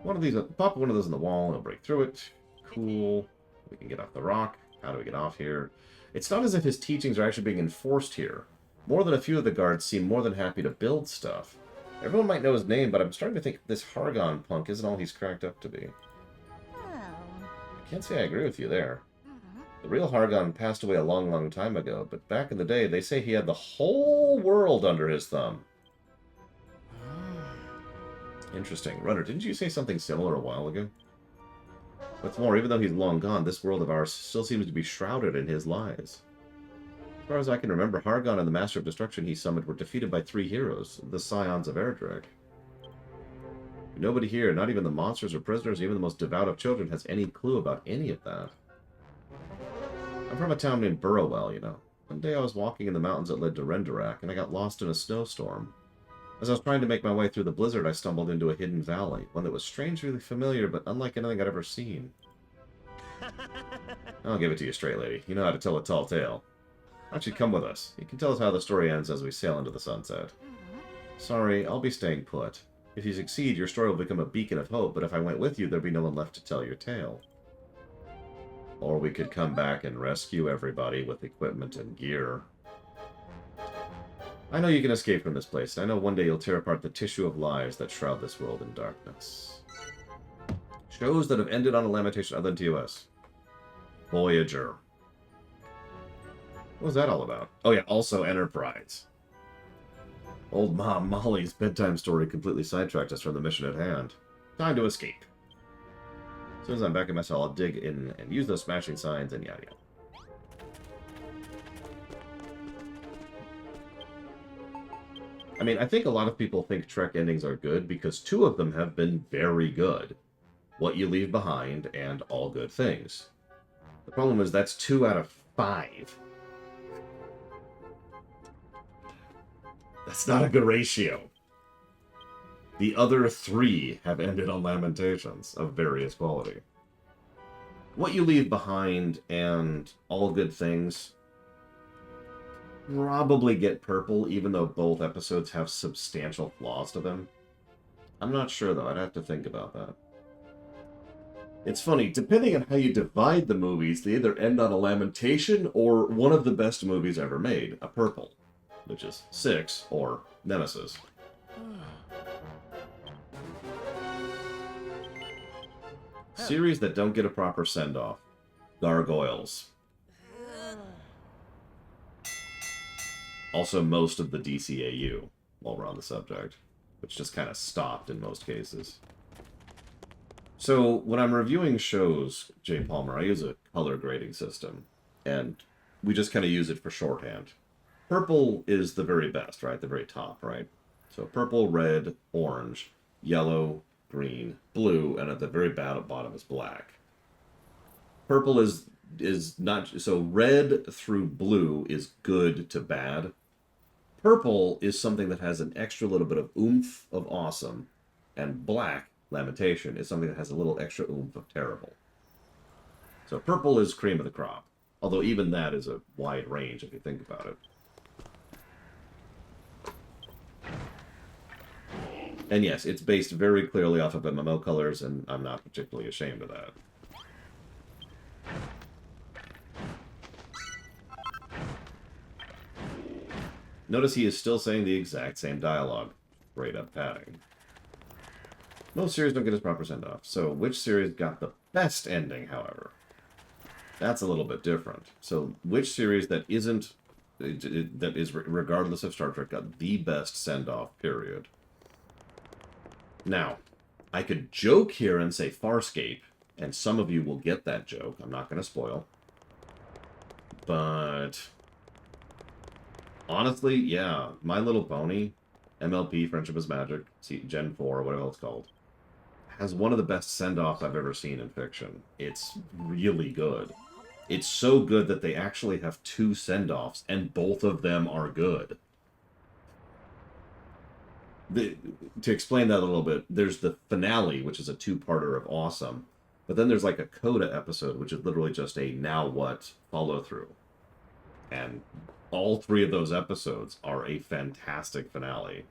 [SPEAKER 1] One of these, pop one of those in the wall, it'll break through it. Cool. We can get off the rock. How do we get off here? It's not as if his teachings are actually being enforced here. More than a few of the guards seem more than happy to build stuff. Everyone might know his name, but I'm starting to think this Hargon punk isn't all he's cracked up to be. I can't say I agree with you there. The real Hargon passed away a long, long time ago, but back in the day, they say he had the whole world under his thumb. Interesting. Runner, didn't you say something similar a while ago? What's more, even though he's long gone, this world of ours still seems to be shrouded in his lies. As far as I can remember, Hargon and the Master of Destruction he summoned were defeated by 3 heroes, the Scions of Erdrick. Nobody here, not even the monsters or prisoners, even the most devout of children, has any clue about any of that. I'm from a town named Burrowell, you know. One day I was walking in the mountains that led to Renderak, and I got lost in a snowstorm. As I was trying to make my way through the blizzard, I stumbled into a hidden valley, one that was strangely familiar, but unlike anything I'd ever seen. I'll give it to you straight, lady. You know how to tell a tall tale. Why don't you come with us? You can tell us how the story ends as we sail into the sunset. Sorry, I'll be staying put. If you succeed, your story will become a beacon of hope, but if I went with you, there'd be no one left to tell your tale. Or we could come back and rescue everybody with equipment and gear. I know you can escape from this place, and I know one day you'll tear apart the tissue of lies that shroud this world in darkness. Shows that have ended on a lamentation other than TOS. Voyager. What was that all about? Oh yeah, also Enterprise. Old Mom Molly's bedtime story completely sidetracked us from the mission at hand. Time to escape. As soon as I'm back in my cell, I'll dig in and use those smashing signs and yada yada. I mean, I think a lot of people think Trek endings are good because 2 of them have been very good. What You Leave Behind and All Good Things. The problem is that's 2 out of 5. That's not a good ratio. The other 3 have ended on lamentations of various quality. What You Leave Behind and All Good Things probably get purple, even though both episodes have substantial flaws to them. I'm not sure, though. I'd have to think about that. It's funny, depending on how you divide the movies, they either end on a lamentation or one of the best movies ever made, a purple, which is 6, or Nemesis. Series that don't get a proper send-off. Gargoyles. Also most of the DCAU, while we're on the subject, which just kind of stopped in most cases. So, when I'm reviewing shows, Jay Palmer, I use a color grading system, and we just kind of use it for shorthand. Purple is the very best, right? The very top, right? So purple, red, orange, yellow, green, blue, and at the very bottom is black. Purple is not... So red through blue is good to bad. Purple is something that has an extra little bit of oomph of awesome, and black, lamentation, is something that has a little extra oomph of terrible. So purple is cream of the crop, although even that is a wide range if you think about it. And yes, it's based very clearly off of MMO colors, and I'm not particularly ashamed of that. Notice he is still saying the exact same dialogue. Straight up padding. Most series don't get his proper send-off, so which series got the best ending, however? That's a little bit different. So which series that isn't... that is regardless of Star Trek got the best send-off, period? Now, I could joke here and say Farscape, and some of you will get that joke. I'm not going to spoil. But... honestly, yeah, My Little Pony, MLP, Friendship is Magic, Gen 4, whatever it's called, has one of the best send-offs I've ever seen in fiction. It's really good. It's so good that they actually have 2 send-offs, and both of them are good. To explain that a little bit, there's the finale, which is a 2-parter of awesome, but then there's like a coda episode, which is literally just a now what follow-through. And all 3 of those episodes are a fantastic finale.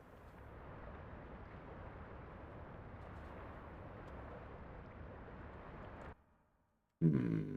[SPEAKER 1] Hmm.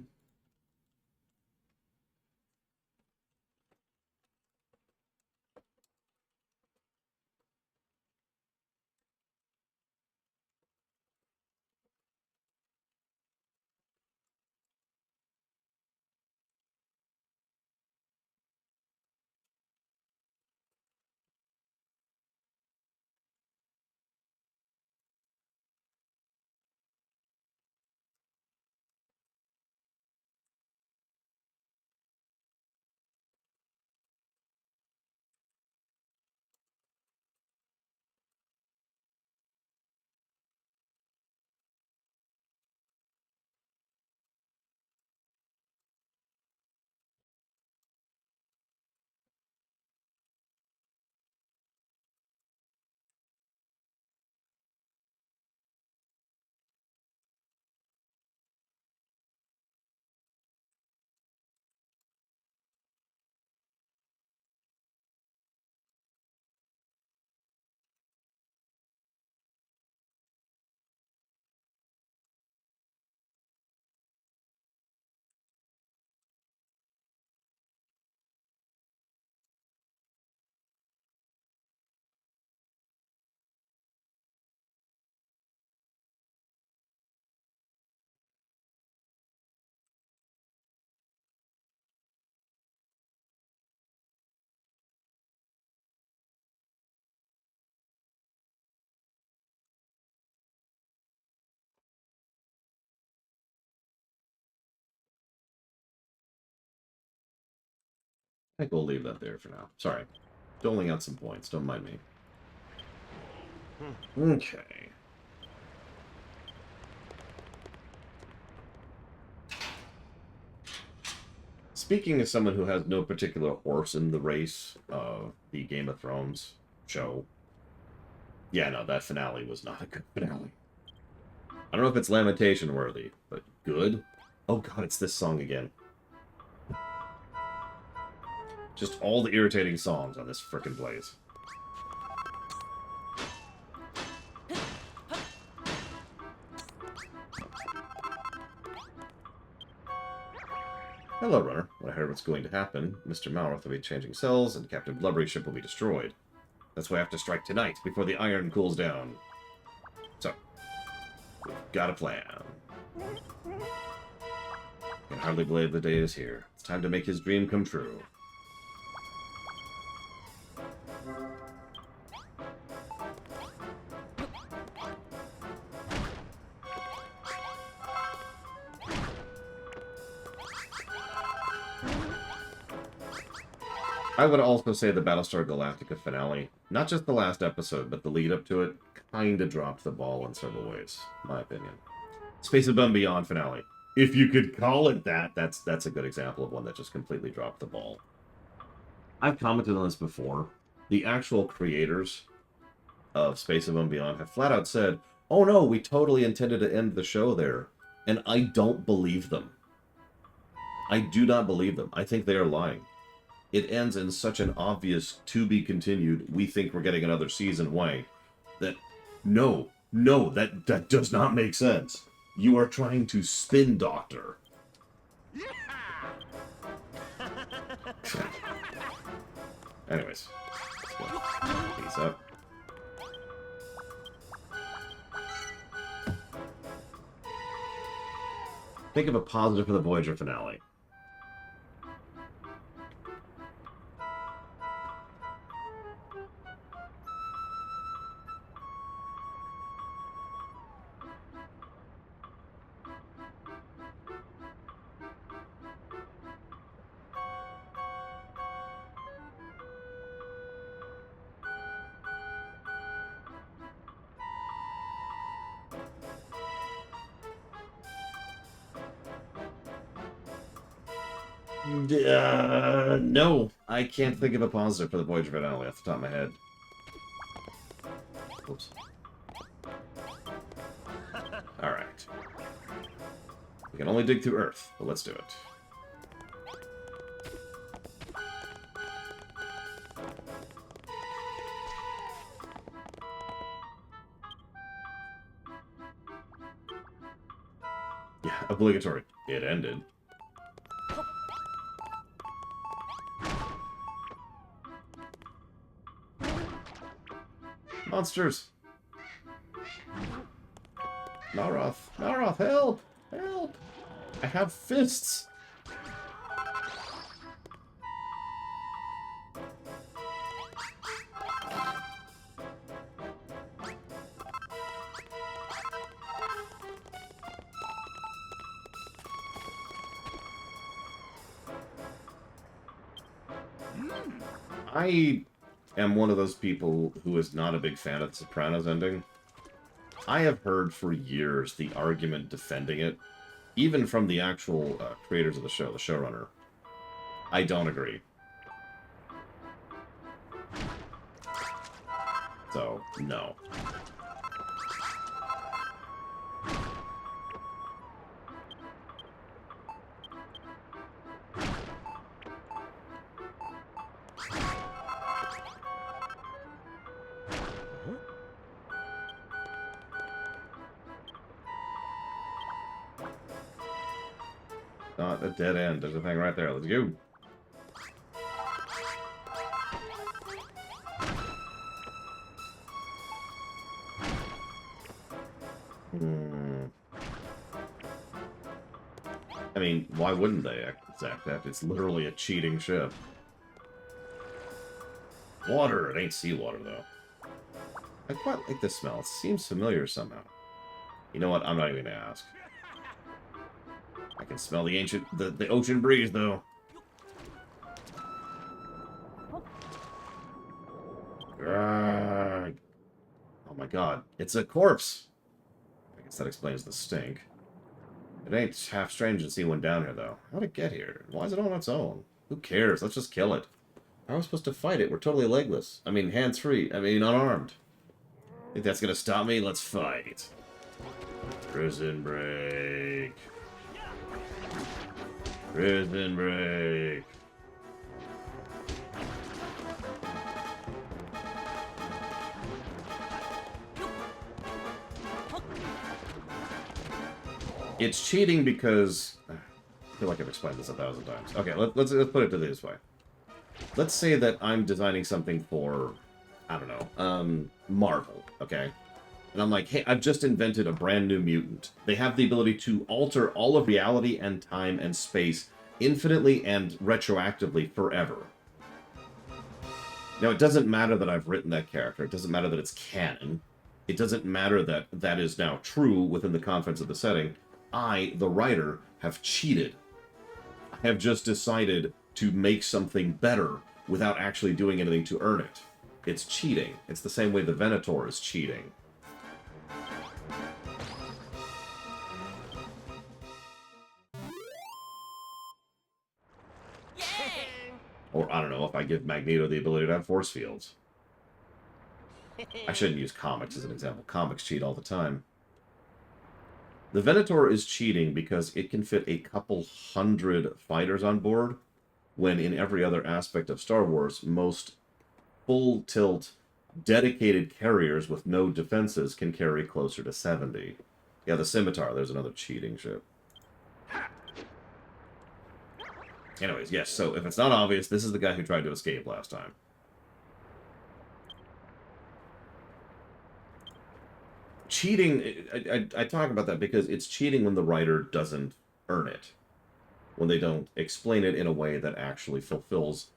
[SPEAKER 1] I think we'll leave that there for now. Sorry. Doling out some points. Don't mind me. Okay. Speaking as someone who has no particular horse in the race of the Game of Thrones show, yeah, no, that finale was not a good finale. I don't know if it's lamentation worthy, but good. Oh god, it's this song again. Just all the irritating songs on this frickin' place. Hello, Runner. When I heard what's going to happen, Mr. Malroth will be changing cells, and Captain Blubbery's ship will be destroyed. That's why I have to strike tonight, before the iron cools down. So, we've got a plan. I can hardly believe the day is here. It's time to make his dream come true. I would also say the Battlestar Galactica finale, not just the last episode, but the lead up to it, kinda dropped the ball in several ways, in my opinion. Space Above and Beyond finale. If you could call it that, that's a good example of one that just completely dropped the ball. I've commented on this before. The actual creators of Space Above and Beyond have flat out said, oh no, we totally intended to end the show there. And I don't believe them. I do not believe them. I think they are lying. It ends in such an obvious to be continued, we think we're getting another season way, that no, that does not make sense. You are trying to spin Doctor. Anyways, peace up. Think of a positive for the Voyager finale. No, I can't think of a positive for the Voyager finale off the top of my head. Oops. Alright. We can only dig through Earth, but let's do it. Yeah, obligatory. It ended. Monsters! Malroth! Malroth, help! Help! I have fists! I am one of those people who is not a big fan of the Sopranos ending. I have heard for years the argument defending it, even from the actual creators of the show, the showrunner. I don't agree. So, no. Not a dead end. There's a thing right there. Let's go. I mean, why wouldn't they exact that? It's literally a cheating ship. Water. It ain't seawater, though. I quite like the smell. It seems familiar somehow. You know what? I'm not even gonna ask. I can smell the ocean breeze, though. Oh my god. It's a corpse. I guess that explains the stink. It ain't half strange to see one down here, though. How'd it get here? Why is it on its own? Who cares? Let's just kill it. How are we supposed to fight it? We're totally legless. I mean, hands-free. I mean, unarmed. Think that's gonna stop me? Let's fight. Prison break. Prison break. It's cheating because... I feel like I've explained this 1,000 times. Okay, let's put it this way. Let's say that I'm designing something for, I don't know, Marvel, okay? And I'm like, hey, I've just invented a brand new mutant. They have the ability to alter all of reality and time and space infinitely and retroactively forever. Now, it doesn't matter that I've written that character. It doesn't matter that it's canon. It doesn't matter that that is now true within the confines of the setting. I, the writer, have cheated. I have just decided to make something better without actually doing anything to earn it. It's cheating. It's the same way the Venator is cheating. Or, I don't know, if I give Magneto the ability to have force fields. I shouldn't use comics as an example. Comics cheat all the time. The Venator is cheating because it can fit a couple hundred fighters on board, when in every other aspect of Star Wars, most full-tilt, dedicated carriers with no defenses can carry closer to 70. Yeah, the Scimitar, there's another cheating ship. Anyways, yes, so if it's not obvious, this is the guy who tried to escape last time. Cheating, I talk about that because it's cheating when the writer doesn't earn it. When they don't explain it in a way that actually fulfills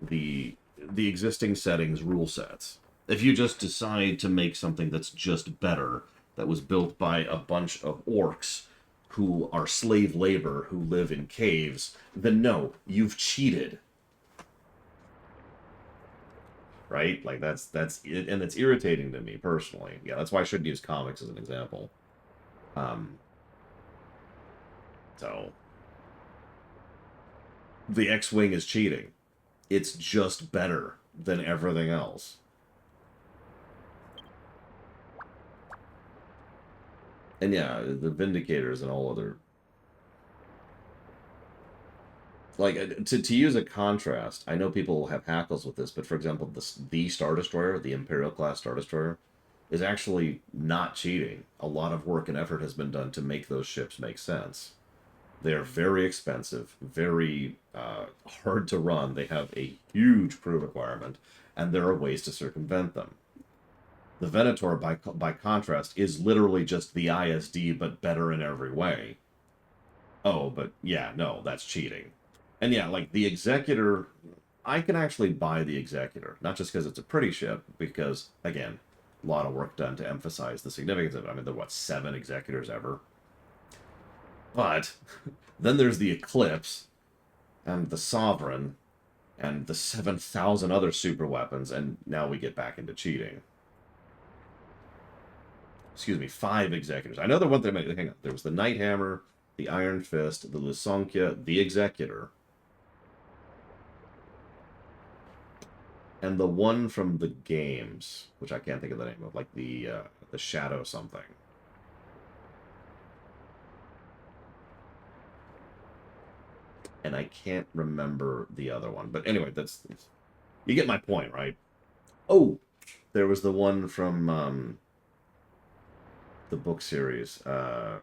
[SPEAKER 1] the existing settings rule sets. If you just decide to make something that's just better, that was built by a bunch of orcs who are slave labor, who live in caves, then no, you've cheated. Right? Like, that's it, and it's irritating to me, personally. Yeah, that's why I shouldn't use comics as an example. So... The X-Wing is cheating. It's just better than everything else. And yeah, the Vindicators and all other... Like, to use a contrast, I know people have hackles with this, but for example, the Star Destroyer, the Imperial-class Star Destroyer, is actually not cheating. A lot of work and effort has been done to make those ships make sense. They're very expensive, very hard to run. They have a huge crew requirement, and there are ways to circumvent them. The Venator, by contrast, is literally just the ISD, but better in every way. Oh, but yeah, no, that's cheating. And yeah, like, the Executor, I can actually buy the Executor. Not just because it's a pretty ship, because, again, a lot of work done to emphasize the significance of it. I mean, there are, what, 7 Executors ever? But then there's the Eclipse, and the Sovereign, and the 7,000 other super weapons, and now we get back into cheating. Excuse me, 5 Executors. I know there wasn't many. Hang on. There was the Nighthammer, the Iron Fist, the Lusankya, the Executor, and the one from the games, which I can't think of the name of, like the Shadow something. And I can't remember the other one. But anyway, that's... You get my point, right? Oh! There was the one from, the book series. Oh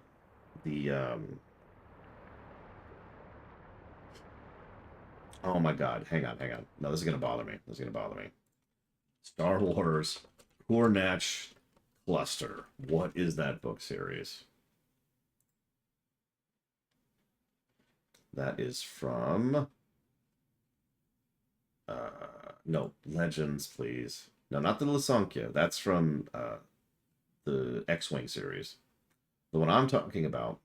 [SPEAKER 1] my god, hang on. No, this is gonna bother me. Star Wars Cornatch Cluster. What is that book series? That is from... no, Legends, please. No, not the Lusankya. That's from the X-Wing series. The one I'm talking about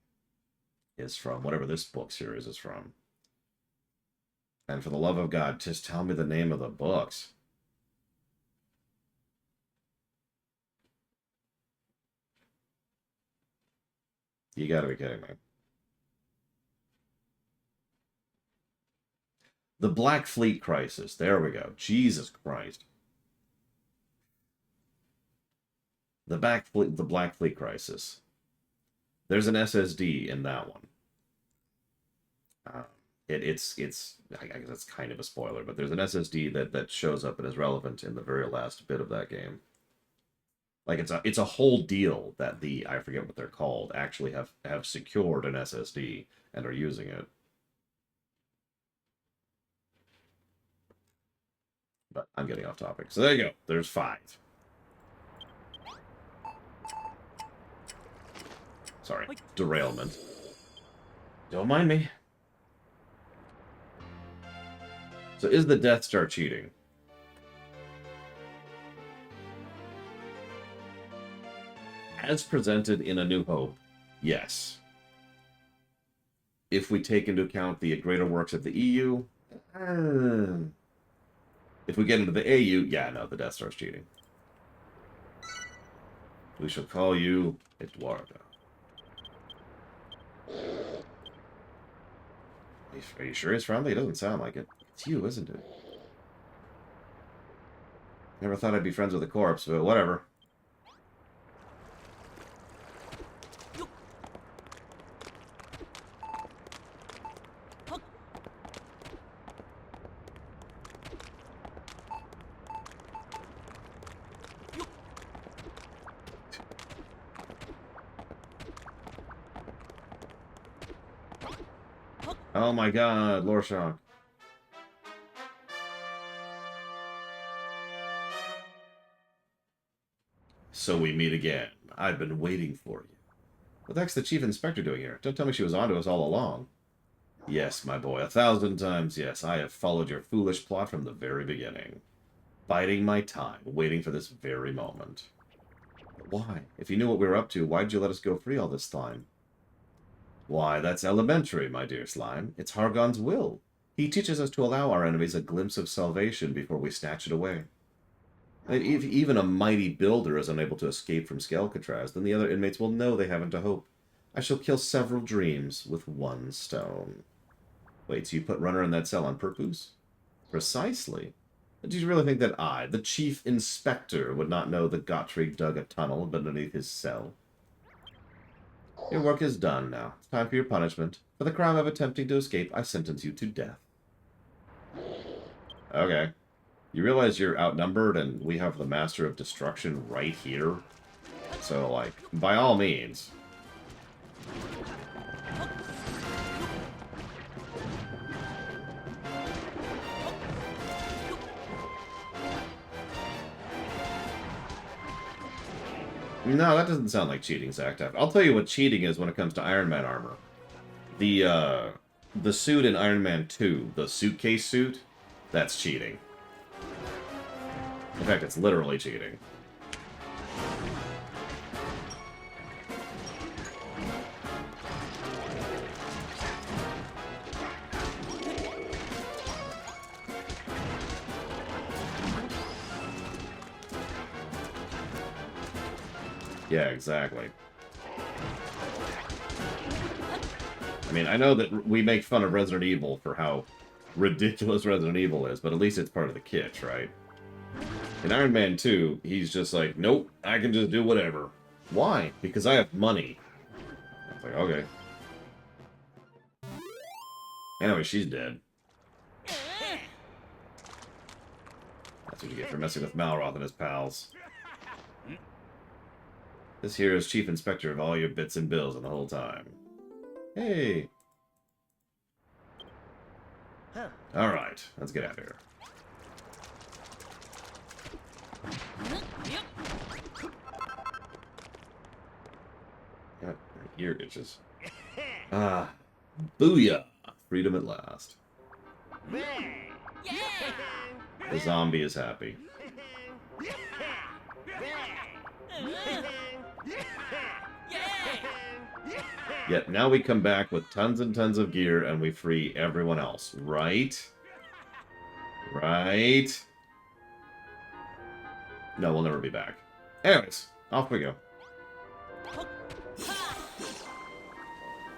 [SPEAKER 1] is from whatever this book series is from. And for the love of God, just tell me the name of the books. You gotta be kidding me. The Black Fleet Crisis. There we go. Jesus Christ. The Black Fleet Crisis. There's an SSD in that one. It's I guess that's kind of a spoiler, but there's an SSD that shows up and is relevant in the very last bit of that game. Like it's a whole deal that I forget what they're called, actually have secured an SSD and are using it. But I'm getting off topic. So there you go. There's 5. Sorry. Derailment. Don't mind me. So is the Death Star cheating? As presented in A New Hope, yes. If we take into account the greater works of the EU, if we get into the AU, yeah, no, the Death Star's cheating. We shall call you Eduardo. Are you sure he's friendly? It doesn't sound like it. It's you, isn't it? Never thought I'd be friends with a corpse, but whatever. Oh my god, Lorshok. So we meet again. I've been waiting for you. What the heck's the Chief Inspector doing here? Don't tell me she was onto us all along. Yes, my boy, 1,000 times yes. I have followed your foolish plot from the very beginning. Biding my time, waiting for this very moment. But why? If you knew what we were up to, why'd you let us go free all this time? Why, that's elementary, my dear Slime. It's Hargon's will. He teaches us to allow our enemies a glimpse of salvation before we snatch it away. And if even a mighty builder is unable to escape from Skelcatraz, then the other inmates will know they haven't a hope. I shall kill several dreams with one stone. Wait, so you put Runner in that cell on purpose? Precisely. Do you really think that I, the Chief Inspector, would not know that Gottfried dug a tunnel beneath his cell? Your work is done now. It's time for your punishment. For the crime of attempting to escape, I sentence you to death. Okay. You realize you're outnumbered and we have the Master of Destruction right here? So, like, by all means. No, that doesn't sound like cheating, Zactaf. I'll tell you what cheating is when it comes to Iron Man armor. The suit in Iron Man 2, the suitcase suit, that's cheating. In fact, it's literally cheating. Yeah, exactly. I mean, I know that we make fun of Resident Evil for how ridiculous Resident Evil is, but at least it's part of the kitsch, right? In Iron Man 2, he's just like, nope, I can just do whatever. Why? Because I have money. I was like, okay. Anyway, she's dead. That's what you get for messing with Malroth and his pals. This here is Chief Inspector of all your bits and bills in the whole time. Hey! Alright, let's get out of here. God, my ear itches. Ah, booyah! Freedom at last. The zombie is happy. Yet now we come back with tons and tons of gear and we free everyone else, right? Right? No, we'll never be back. Anyways, off we go.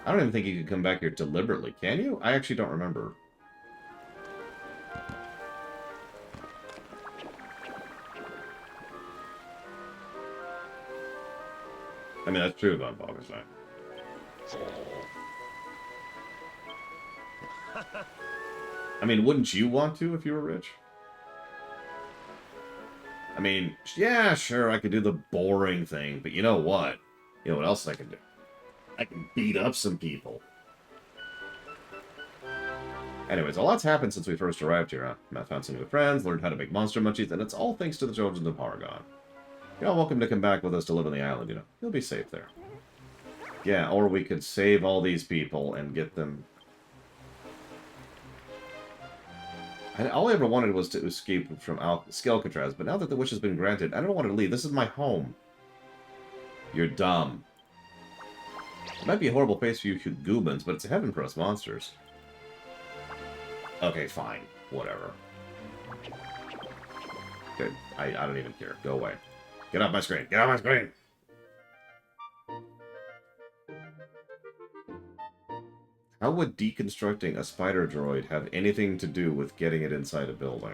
[SPEAKER 1] I don't even think you can come back here deliberately, can you? I actually don't remember. I mean, that's true about Falkenstein. I mean, wouldn't you want to if you were rich? I mean, yeah, sure, I could do the boring thing, but you know what? You know what else I can do? I can beat up some people. Anyways, a lot's happened since we first arrived here, huh? I found some new friends, learned how to make monster munchies, and it's all thanks to the children of Paragon. You're all welcome to come back with us to live on the island, you know. You'll be safe there. Yeah, or we could save all these people and get them... All I ever wanted was to escape from Skelcatraz, but now that the wish has been granted, I don't want to leave. This is my home. You're dumb. It might be a horrible place for you Goobans, but it's a heaven for us monsters. Okay, fine. Whatever. Good. I don't even care. Go away. Get off my screen. Get off my screen! How would deconstructing a spider droid have anything to do with getting it inside a building?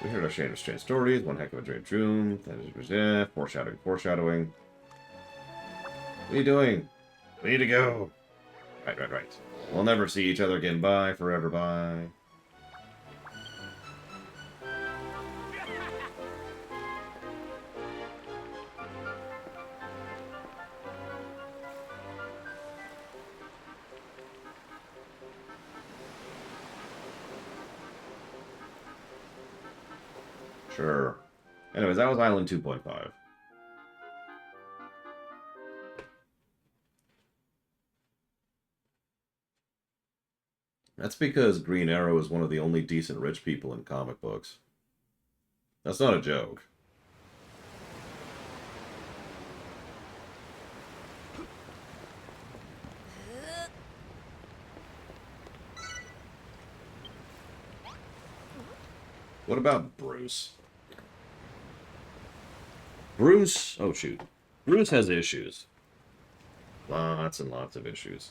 [SPEAKER 1] We heard our share of strange stories, one heck of a dream room, foreshadowing, foreshadowing. What are you doing? We need to go. Right. We'll never see each other again. Bye, forever, bye. Sure. Anyways, that was Island 2.5. That's because Green Arrow is one of the only decent rich people in comic books. That's not a joke. What about Bruce? Oh shoot. Bruce has issues. Lots and lots of issues.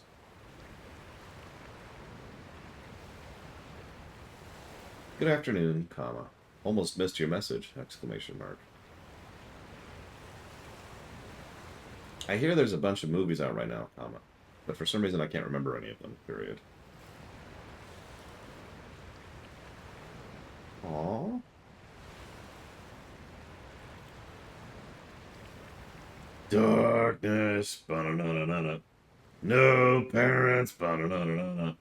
[SPEAKER 1] Good afternoon, comma. Almost missed your message, exclamation mark. I hear there's a bunch of movies out right now, comma. But for some reason I can't remember any of them, period. Aww. Darkness, ba-na-na-na-na. No parents, ba-na-na-na-na.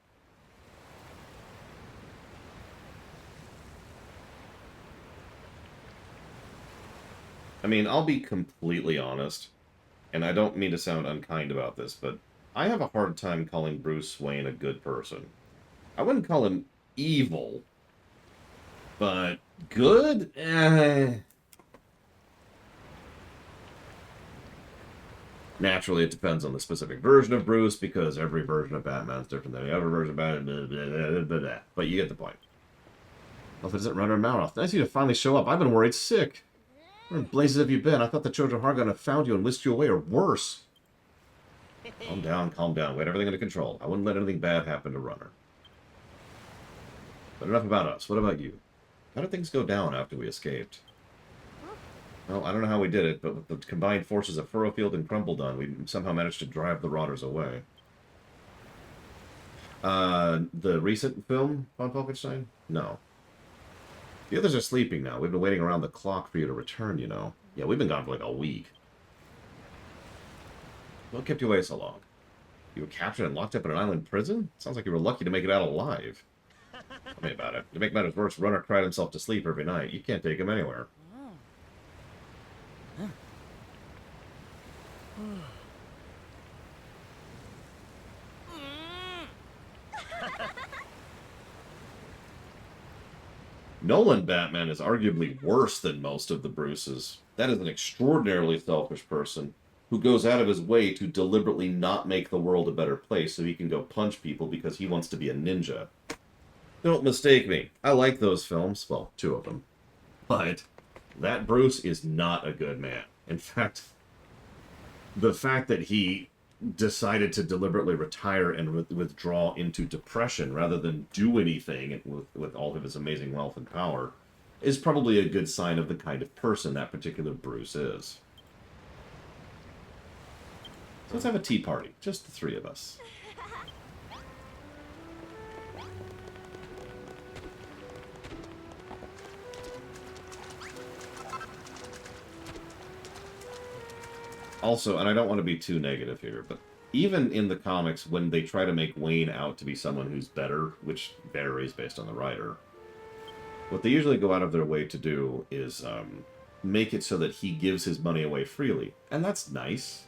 [SPEAKER 1] I mean, I'll be completely honest, and I don't mean to sound unkind about this, but I have a hard time calling Bruce Wayne a good person. I wouldn't call him evil, but good? Naturally, it depends on the specific version of Bruce, because every version of Batman is different than the other version of Batman, blah, blah, blah, blah, blah. But you get the point. Well, if it doesn't run her mouth, nice of you to finally show up. I've been worried sick. Where in blazes have you been? I thought the children of Hargon had found you and whisked you away, or worse. Calm down, calm down. We had everything under control. I wouldn't let anything bad happen to Runner. But enough about us. What about you? How did things go down after we escaped? Well, I don't know how we did it, but with the combined forces of Furrowfield and Crumbledon, we somehow managed to drive the Rotters away. The recent film, Von Falkenstein? No. The others are sleeping now. We've been waiting around the clock for you to return, you know. Yeah, we've been gone for like a week. What kept you away so long? You were captured and locked up in an island prison? Sounds like you were lucky to make it out alive. Tell me about it. To make matters worse, Runner cried himself to sleep every night. You can't take him anywhere. Nolan Batman is arguably worse than most of the Bruces. That is an extraordinarily selfish person who goes out of his way to deliberately not make the world a better place so he can go punch people because he wants to be a ninja. Don't mistake me. I like those films. Well, two of them. But That Bruce is not a good man. In fact, the fact that he decided to deliberately retire and withdraw into depression rather than do anything with all of his amazing wealth and power is probably a good sign of the kind of person that particular Bruce is. So let's have a tea party, just the three of us. Also, and I don't want to be too negative here, but even in the comics, when they try to make Wayne out to be someone who's better, which varies based on the writer, what they usually go out of their way to do is make it so that he gives his money away freely. And that's nice.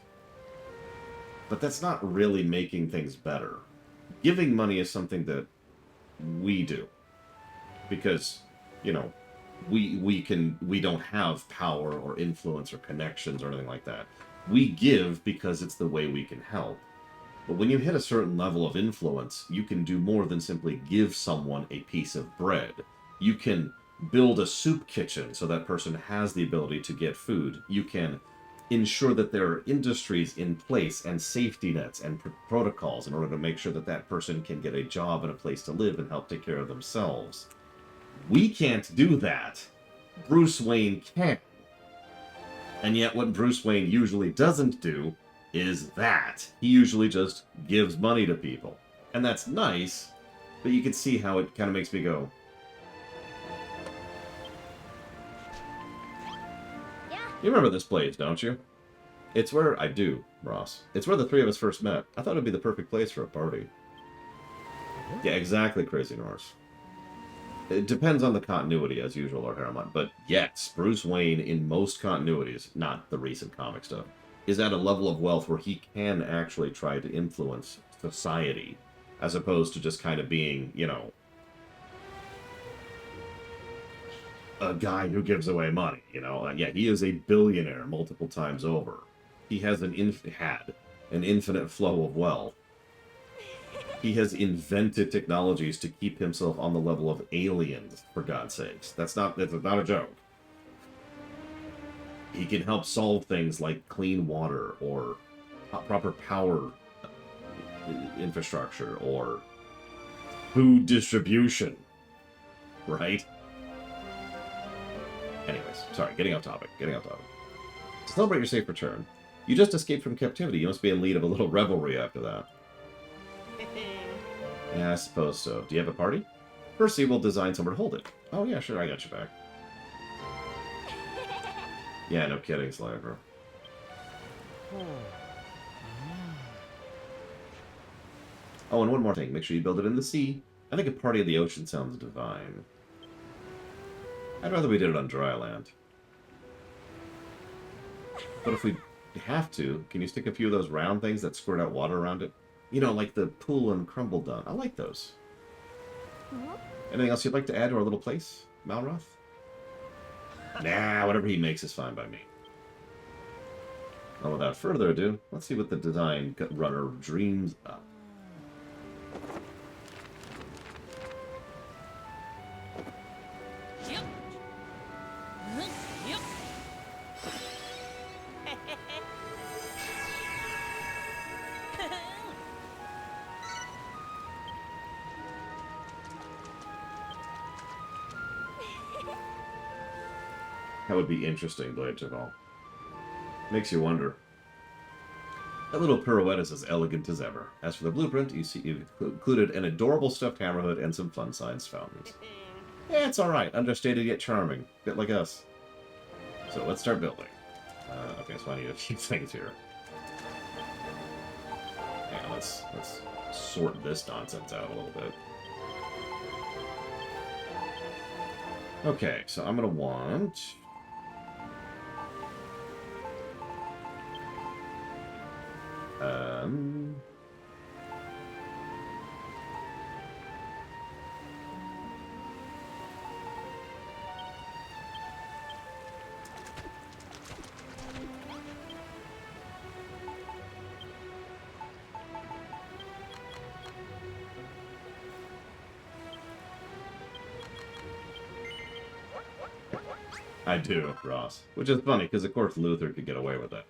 [SPEAKER 1] But that's not really making things better. Giving money is something that we do. Because, you know, we don't have power or influence or connections or anything like that. We give because it's the way we can help. But when you hit a certain level of influence, you can do more than simply give someone a piece of bread. You can build a soup kitchen so that person has the ability to get food. You can ensure that there are industries in place and safety nets and protocols in order to make sure that that person can get a job and a place to live and help take care of themselves. We can't do that. Bruce Wayne can. And yet what Bruce Wayne usually doesn't do is that. He usually just gives money to people. And that's nice, but you can see how it kind of makes me go,
[SPEAKER 3] Yeah.
[SPEAKER 1] you remember this place, don't you? It's where... I do, Ross. It's where the three of us first met. I thought it'd be the perfect place for a party. Yeah, exactly, Crazy Norse. It depends on the continuity, as usual, or Harriman. But yes, Bruce Wayne, in most continuities, not the recent comic stuff, is at a level of wealth where he can actually try to influence society, as opposed to just kind of being, you know, a guy who gives away money, you know? Yeah, he is a billionaire multiple times over. He has had an infinite flow of wealth. He has invented technologies to keep himself on the level of aliens, for God's sakes. That's not a joke. He can help solve things like clean water, or proper power infrastructure, or food distribution. Right? Anyways, sorry, getting off topic. To celebrate your safe return, you just escaped from captivity. You must be in lead of a little revelry after that. Yeah, I suppose so. Do you have a party? Percy will design somewhere to hold it. Oh, yeah, sure, I got you back. Yeah, no kidding, Slayer. Oh, and one more thing. Make sure you build it in the sea. I think a party in the ocean sounds divine. I'd rather we did it on dry land. But if we have to, can you stick a few of those round things that squirt out water around it? You know, like the pool and crumble done. I like those. Anything else you'd like to add to our little place, Malroth? Nah, whatever he makes is fine by me. Well, without further ado, let's see what the design runner dreams up. That would be interesting, Blade Javal. Makes you wonder. That little pirouette is as elegant as ever. As for the blueprint, you see you've included an adorable stuffed hammerhood and some fun science fountains. Yeah, it's alright. Understated yet charming. Bit like us. So let's start building. Okay, so I need a few things here. Yeah, let's sort this nonsense out a little bit. Okay, so I'm gonna want... I do, Ross. Which is funny, because of course Luther could get away with it.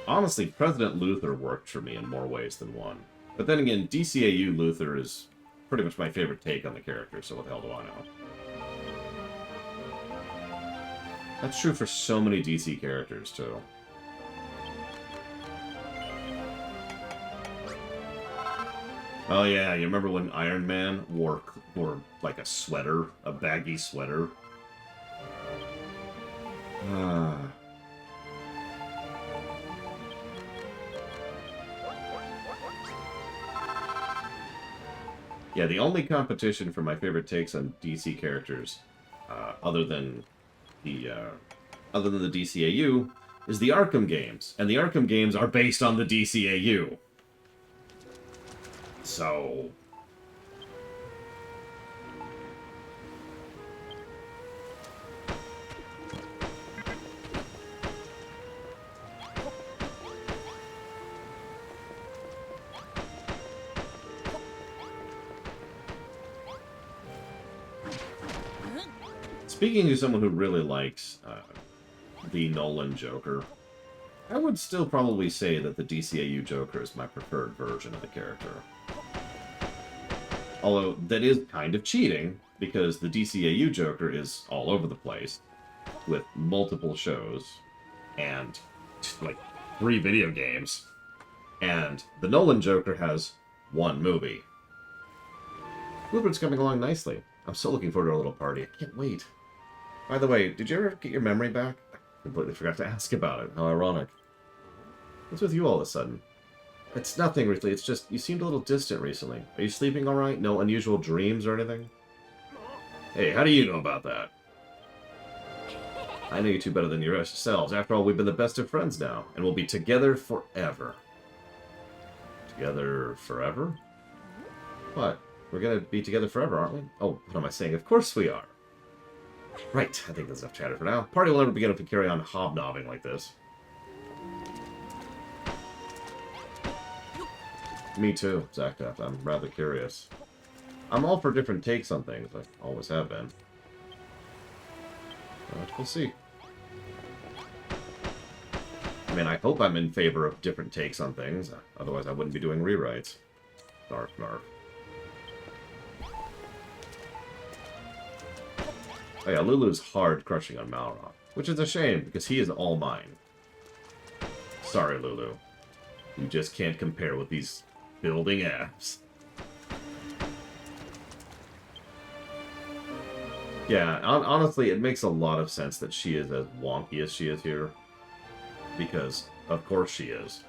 [SPEAKER 1] Honestly, President Luther worked for me in more ways than one. But then again, DCAU Luther is pretty much my favorite take on the character, so what the hell do I know? That's true for so many DC characters, too. Oh yeah, you remember when Iron Man wore like a sweater, a baggy sweater? Yeah, the only competition for my favorite takes on DC characters, other than the DCAU, is the Arkham games, and the Arkham games are based on the DCAU. So... Speaking of someone who really likes the Nolan Joker, I would still probably say that the DCAU Joker is my preferred version of the character. Although, that is kind of cheating, because the DCAU Joker is all over the place, with multiple shows, and, like, 3 video games, and the Nolan Joker has 1 movie. Bluebird's coming along nicely. I'm so looking forward to our little party. I can't wait. By the way, did you ever get your memory back? I completely forgot to ask about it. How ironic. What's with you all of a sudden? It's nothing, really. It's just, you seemed a little distant recently. Are you sleeping alright? No unusual dreams or anything? Hey, how do you know about that? I know you two better than yourselves. After all, we've been the best of friends now, and we'll be together forever. Together forever? What? We're gonna be together forever, aren't we? Oh, what am I saying? Of course we are. Right, I think that's enough chatter for now. Party will never begin if we carry on hobnobbing like this. Me too, Zactaft. I'm rather curious. I'm all for different takes on things, I always have been. But we'll see. I mean, I hope I'm in favor of different takes on things, otherwise I wouldn't be doing rewrites. Narf, narf. Oh yeah, Lulu's hard crushing on Malroth, which is a shame, because he is all mine. Sorry, Lulu. You just can't compare with these building apps. Yeah, honestly, it makes a lot of sense that she is as wonky as she is here. Because, of course she is.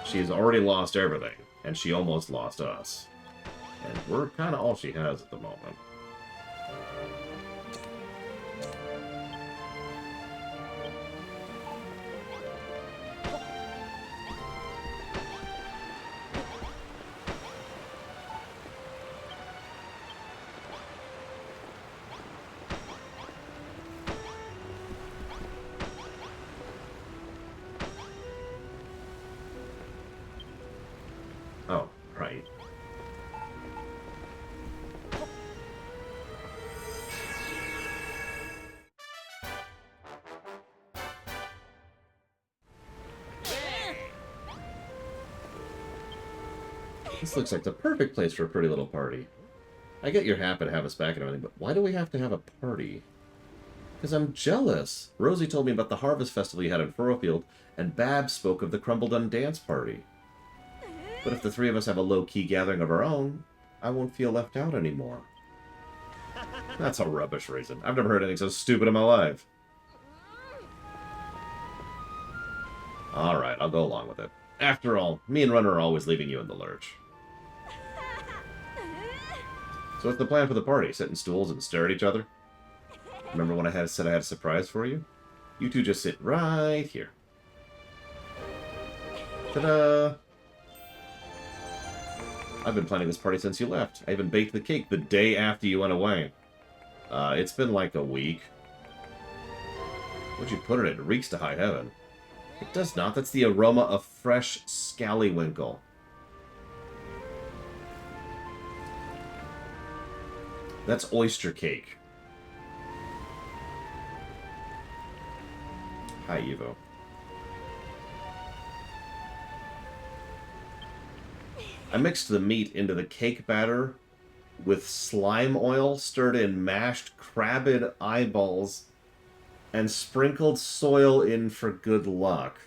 [SPEAKER 1] She's already lost everything, and she almost lost us. And we're kind of all she has at the moment. Oh, right. This looks like the perfect place for a pretty little party. I get you're happy to have us back and everything, but why do we have to have a party? Because I'm jealous. Rosie told me about the Harvest Festival you had in Furrowfield, and Babs spoke of the Crumbledon dance party. But if the 3 of us have a low-key gathering of our own, I won't feel left out anymore. That's a rubbish reason. I've never heard anything so stupid in my life. Alright, I'll go along with it. After all, me and Runner are always leaving you in the lurch. So what's the plan for the party? Sit in stools and stare at each other? Remember when I said I had a surprise for you? You two just sit right here. Ta-da! I've been planning this party since you left. I even baked the cake the day after you went away. It's been like a week. What'd you put in it? It reeks to high heaven. It does not. That's the aroma of fresh scallywinkle. That's oyster cake. Hi, Evo. I mixed the meat into the cake batter with slime oil, stirred in mashed crabbed eyeballs, and sprinkled soil in for good luck.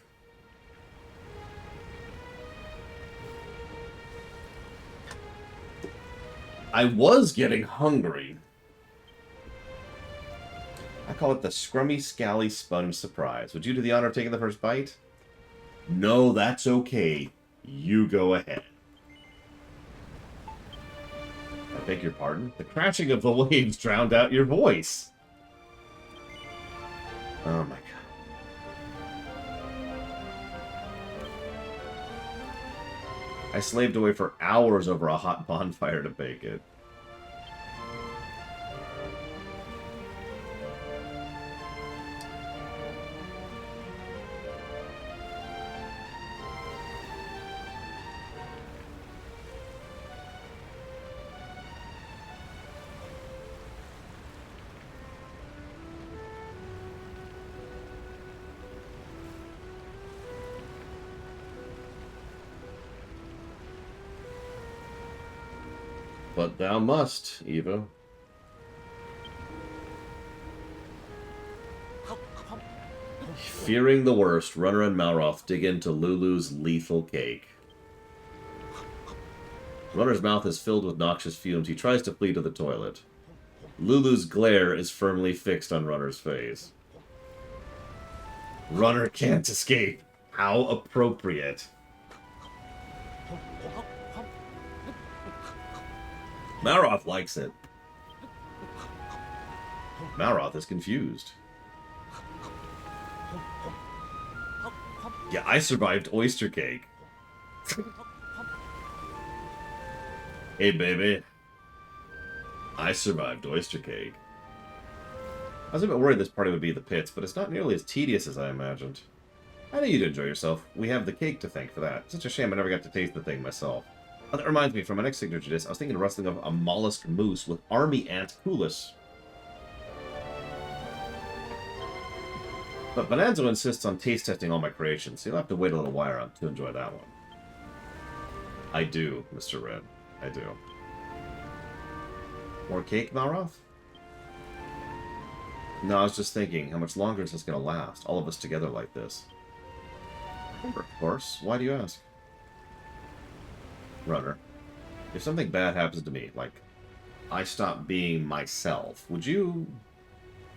[SPEAKER 1] I was getting hungry. I call it the Scrummy Scally Sponge Surprise. Would you do the honor of taking the first bite? No, that's okay. You go ahead. I beg your pardon? The crashing of the waves drowned out your voice. Oh my god. I slaved away for hours over a hot bonfire to bake it. But thou must, Eva. Fearing the worst, Runner and Malroth dig into Lulu's lethal cake. Runner's mouth is filled with noxious fumes. He tries to flee to the toilet. Lulu's glare is firmly fixed on Runner's face. Runner can't escape. How appropriate. Malroth likes it. Malroth is confused. Yeah, I survived oyster cake. Hey, baby. I survived oyster cake. I was a bit worried this party would be the pits, but it's not nearly as tedious as I imagined. I knew you'd enjoy yourself. We have the cake to thank for that. Such a shame I never got to taste the thing myself. Oh, that reminds me, for my next signature dish, I was thinking of rustling up a mollusk mousse with army ant coulis. But Bonanzo insists on taste testing all my creations, so you'll have to wait a little while to enjoy that one. I do, Mr. Red. I do. More cake, Malroth? No, I was just thinking, how much longer is this going to last? All of us together like this. Of course. Why do you ask? Runner, if something bad happens to me, like I stop being myself, would you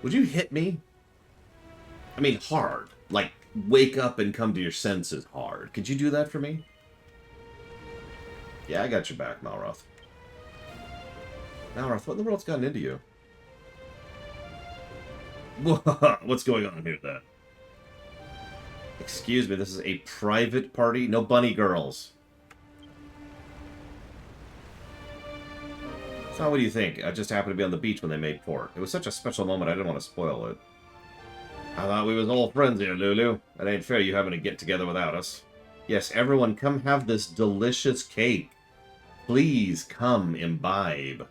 [SPEAKER 1] hit me? I mean, hard. Like, wake up and come to your senses hard. Could you do that for me? Yeah, I got your back, Malroth. Malroth, what in the world's gotten into you? What's going on here with that? Excuse me, this is a private party? No bunny girls. So what do you think? I just happened to be on the beach when they made port. It was such a special moment, I didn't want to spoil it. I thought we was all friends here, Lulu. It ain't fair you having to get together without us. Yes, everyone, come have this delicious cake. Please come imbibe.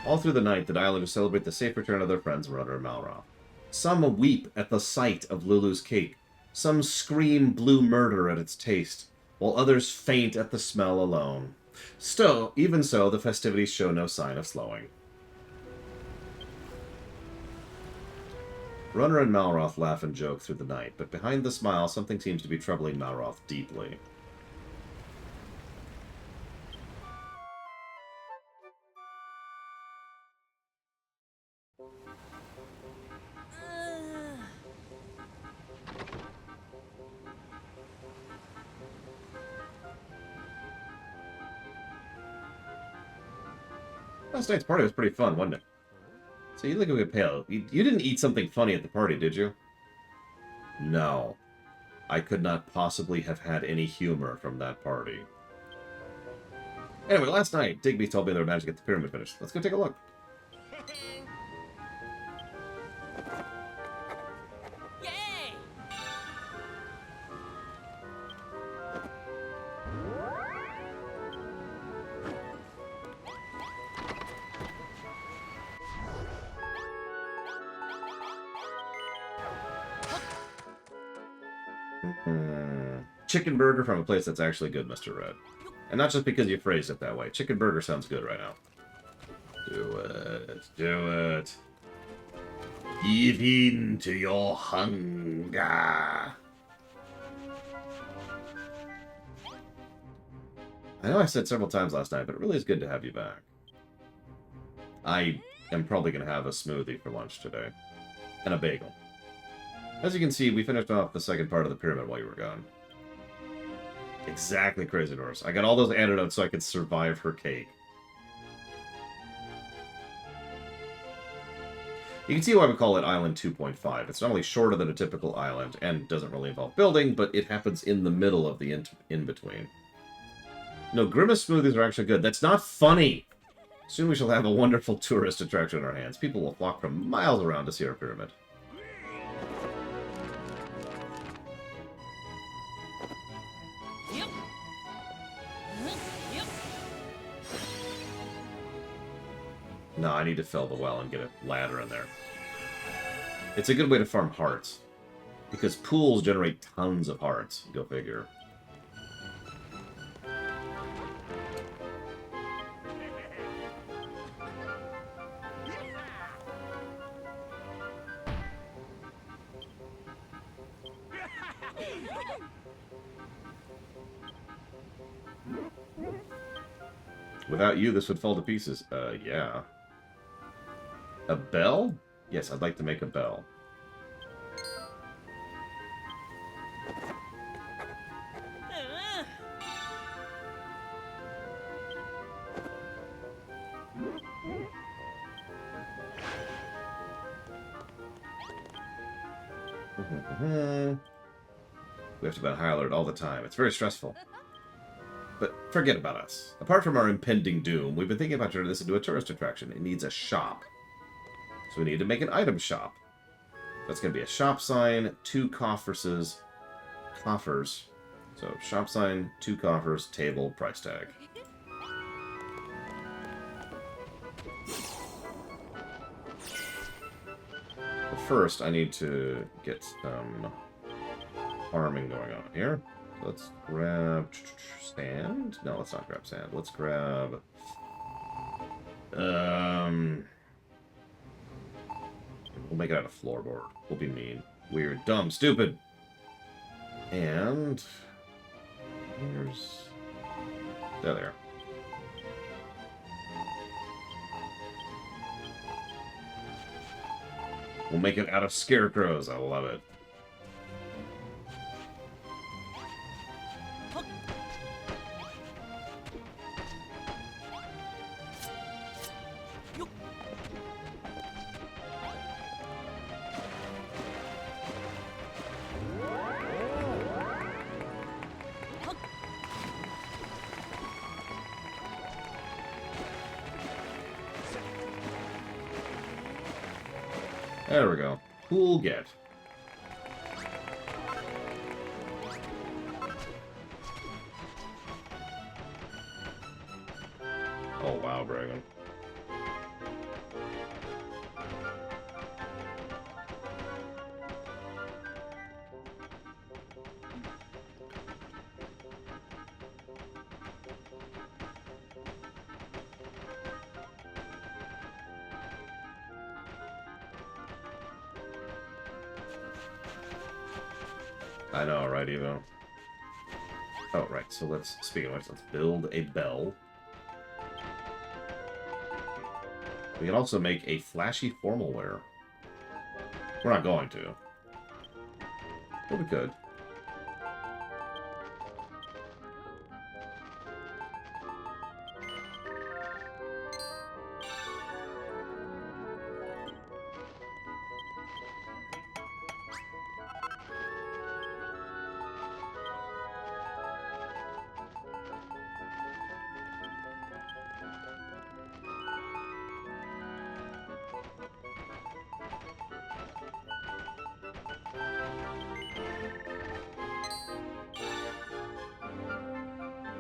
[SPEAKER 1] All through the night, the Islanders celebrate the safe return of their friends, Runner and Malroth. Some weep at the sight of Lulu's cake. Some scream blue murder at its taste, while others faint at the smell alone. Still, even so, the festivities show no sign of slowing. Runner and Malroth laugh and joke through the night, but behind the smile, something seems to be troubling Malroth deeply. Last night's party was pretty fun, wasn't it? So you look a bit pale. You didn't eat something funny at the party, did you? No. I could not possibly have had any humor from that party. Anyway, last night, Digby told me they were managed to get the pyramid finished. Let's go take a look.
[SPEAKER 3] Yay!
[SPEAKER 1] Chicken burger from a place that's actually good, Mr. Red. And not just because you phrased it that way. Chicken burger sounds good right now. Do it. Do it. Give in to your hunger. I know I said several times last night, but it really is good to have you back. I am probably going to have a smoothie for lunch today. And a bagel. As you can see, we finished off the second part of the pyramid while you were gone. Exactly, Crazy Doors. I got all those antidotes so I could survive her cake. You can see why we call it Island 2.5. It's not only shorter than a typical island, and doesn't really involve building, but it happens in the middle of the in-between. No, Grimace smoothies are actually good. That's not funny! Soon we shall have a wonderful tourist attraction in our hands. People will flock from miles around to see our pyramid.
[SPEAKER 3] Yep. Yep.
[SPEAKER 1] No, I need to fill the well and get a ladder in there. It's a good way to farm hearts. Because pools generate tons of hearts. Go figure. Without you, this would fall to pieces. Yeah. A bell? Yes, I'd like to make a bell. We have to be on high alert all the time. It's very stressful. But forget about us. Apart from our impending doom, we've been thinking about turning this into a tourist attraction. It needs a shop. So we need to make an item shop. That's going to be a shop sign, 2 coffers. So shop sign, 2 coffers, table, price tag. But first, I need to get some farming going on here. Let's grab sand. No, let's not grab sand. Let's grab... We'll make it out of floorboard. We'll be mean. Weird. Dumb. Stupid. And... Here's... There. We'll make it out of scarecrows. I love it. There we go. Cool get. Oh wow, Dragon. I know, right, Evo? Oh, right, so let's, speaking of which, let's build a bell. We can also make a flashy formal wear. We're not going to. But we could.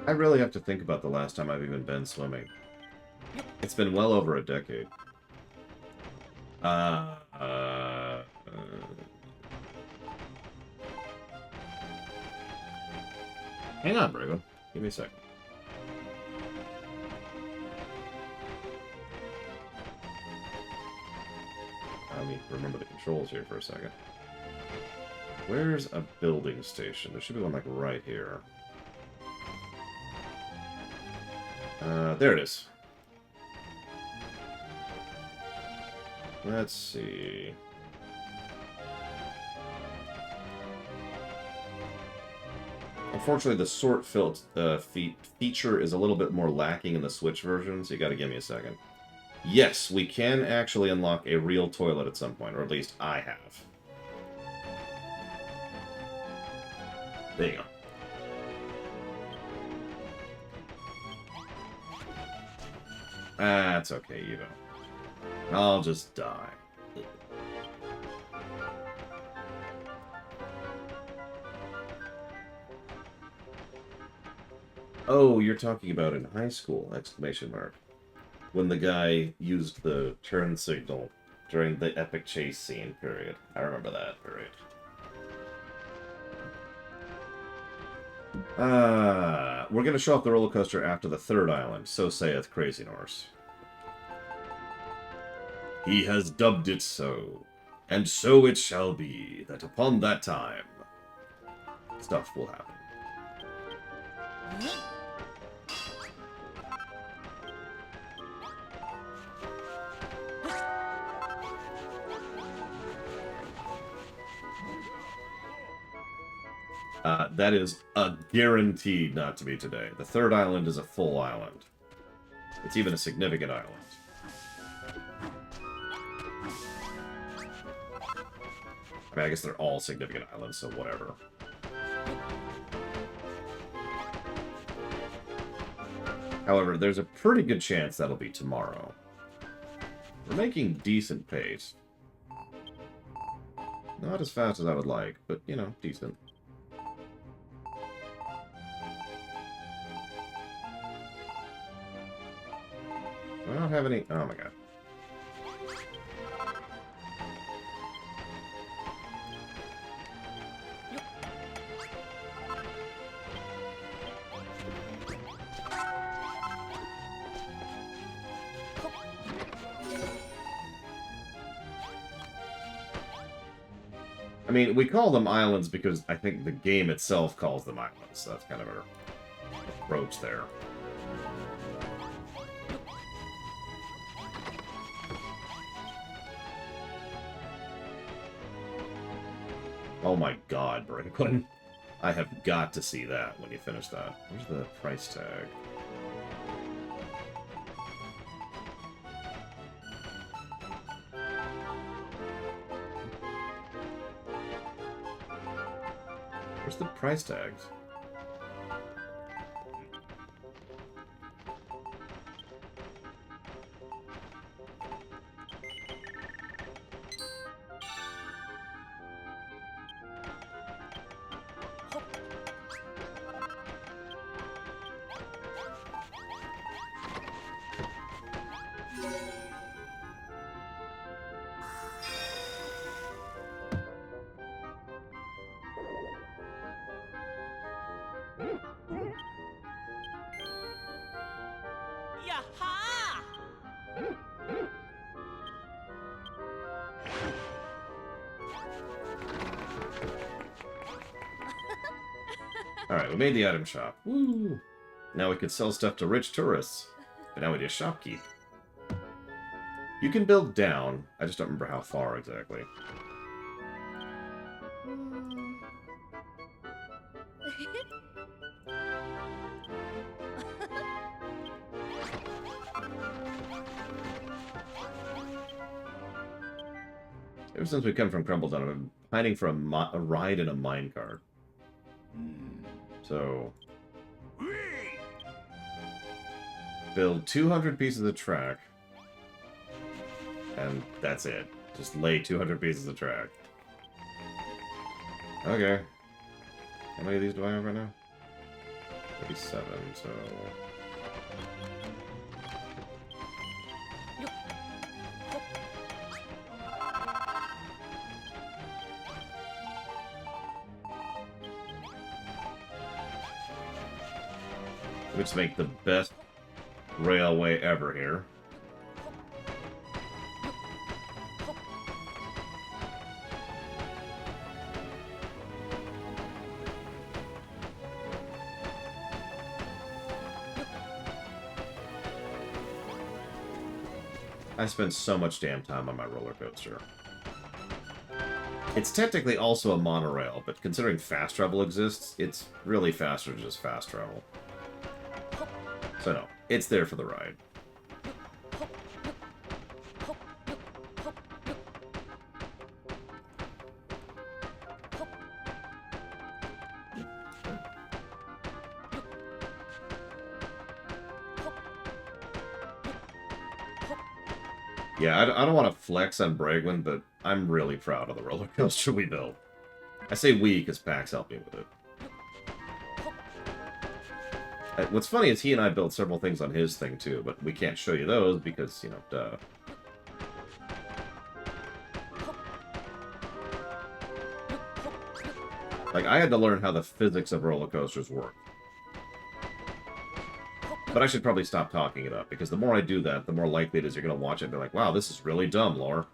[SPEAKER 1] I really have to think about the last time I've even been swimming. It's been well over a decade. Hang on, Brago. Give me a second. Let me remember the controls here for a second. Where's a building station? There should be one, like, right here. There it is. Let's see. Unfortunately, the sort feature is a little bit more lacking in the Switch version, so you gotta give me a second. Yes, we can actually unlock a real toilet at some point, or at least I have. There you go. That's okay, you don't. I'll just die. Oh, you're talking about in high school! Exclamation mark. When the guy used the turn signal during the epic chase scene period. I remember that period. We're gonna show off the roller coaster after the third island, so saith Crazy Norse. He has dubbed it so, and so it shall be, that upon that time, stuff will happen. That is a guaranteed not to be today. The third island is a full island. It's even a significant island. I mean, I guess they're all significant islands, so whatever. However, there's a pretty good chance that'll be tomorrow. We're making decent pace. Not as fast as I would like, but, you know, decent. I don't have any... Oh my god. I mean, we call them islands because I think the game itself calls them islands, so that's kind of our approach there. Oh my god, Brooklyn. I have got to see that when you finish that. Where's the price tag? Where's the price tags?
[SPEAKER 3] Yaha!
[SPEAKER 1] Alright, we made the item shop. Woo! Now we could sell stuff to rich tourists. But now we do shopkeep. You can build down. I just don't remember how far exactly. Ever since we come from Crumbletown, I've been pining for a ride in a minecart. So... build 200 pieces of track. And that's it. Just lay 200 pieces of track. Okay. How many of these do I have right now? 37, so... Let's make the best railway ever here. I spend so much damn time on my roller coaster. It's technically also a monorail, but considering fast travel exists, it's really faster to just fast travel. So no, it's there for the ride. Yeah, I don't want to flex on Bragwin, but I'm really proud of the roller coaster we built. I say we because Pax helped me with it. What's funny is he and I built several things on his thing too, but we can't show you those because, you know, duh. Like, I had to learn how the physics of roller coasters work. But I should probably stop talking it up, because the more I do that, the more likely it is you're going to watch it and be like, wow, this is really dumb, lore.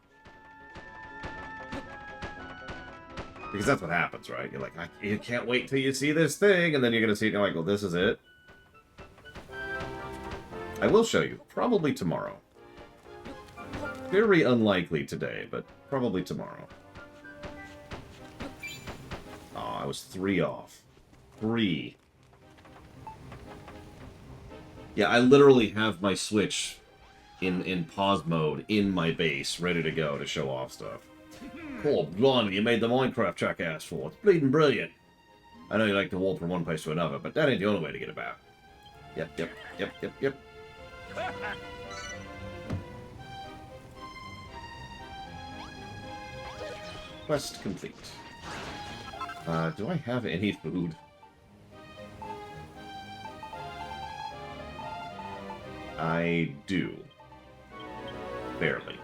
[SPEAKER 1] Because that's what happens, right? You're like, you can't wait till you see this thing, and then you're going to see it and you're like, well, this is it. I will show you, probably tomorrow. Very unlikely today, but probably tomorrow. Oh, I was 3 off. 3. Yeah, I literally have my Switch in pause mode in my base, ready to go to show off stuff. Oh, blimey, you made the Minecraft track ass for. It's bleeding brilliant. I know you like to walk from one place to another, but that ain't the only way to get about. Yep. Quest complete. Do I have any food? I do. Barely.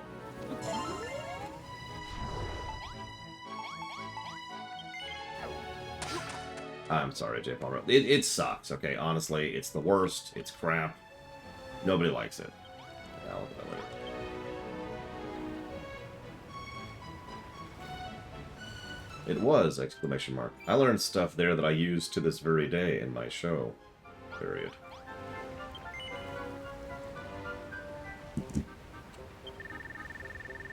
[SPEAKER 1] I'm sorry, J. Palmer. It sucks, okay? Honestly, it's the worst. It's crap. Nobody likes it. Yeah, I'll look at that later. It was! Exclamation mark. I learned stuff there that I use to this very day in my show. Period.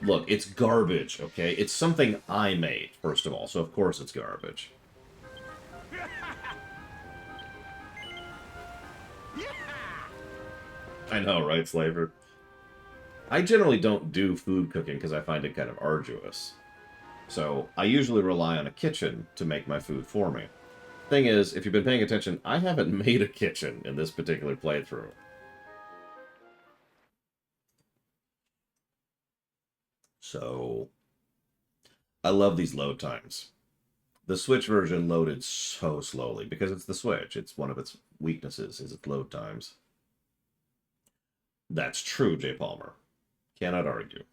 [SPEAKER 1] Look, it's garbage, okay? It's something I made, first of all, so of course it's garbage. I know, right, Slaver? I generally don't do food cooking because I find it kind of arduous. So, I usually rely on a kitchen to make my food for me. Thing is, if you've been paying attention, I haven't made a kitchen in this particular playthrough. So, I love these load times. The Switch version loaded so slowly because it's the Switch. It's one of its weaknesses, is its load times. That's true, J. Palmer. Cannot argue.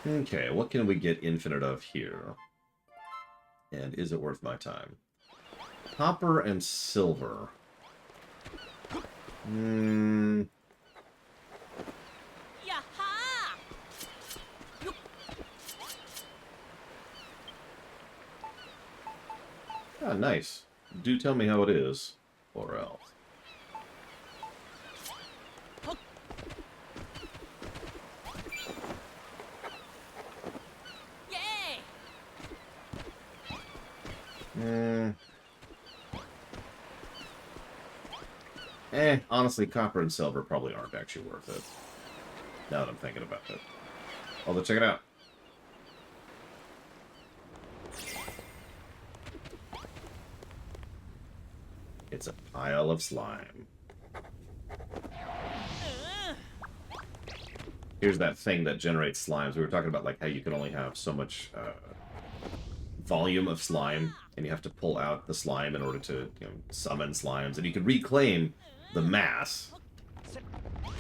[SPEAKER 1] Okay, what can we get infinite of here? And is it worth my time? Copper and silver.
[SPEAKER 3] Yaha!
[SPEAKER 1] Ah, nice. Do tell me how it is, or else.
[SPEAKER 3] Yay!
[SPEAKER 1] Honestly, copper and silver probably aren't actually worth it. Now that I'm thinking about it. Although, check it out. It's a pile of slime. Here's that thing that generates slimes. We were talking about like how you can only have so much volume of slime, and you have to pull out the slime in order to, you know, summon slimes, and you can reclaim the mass.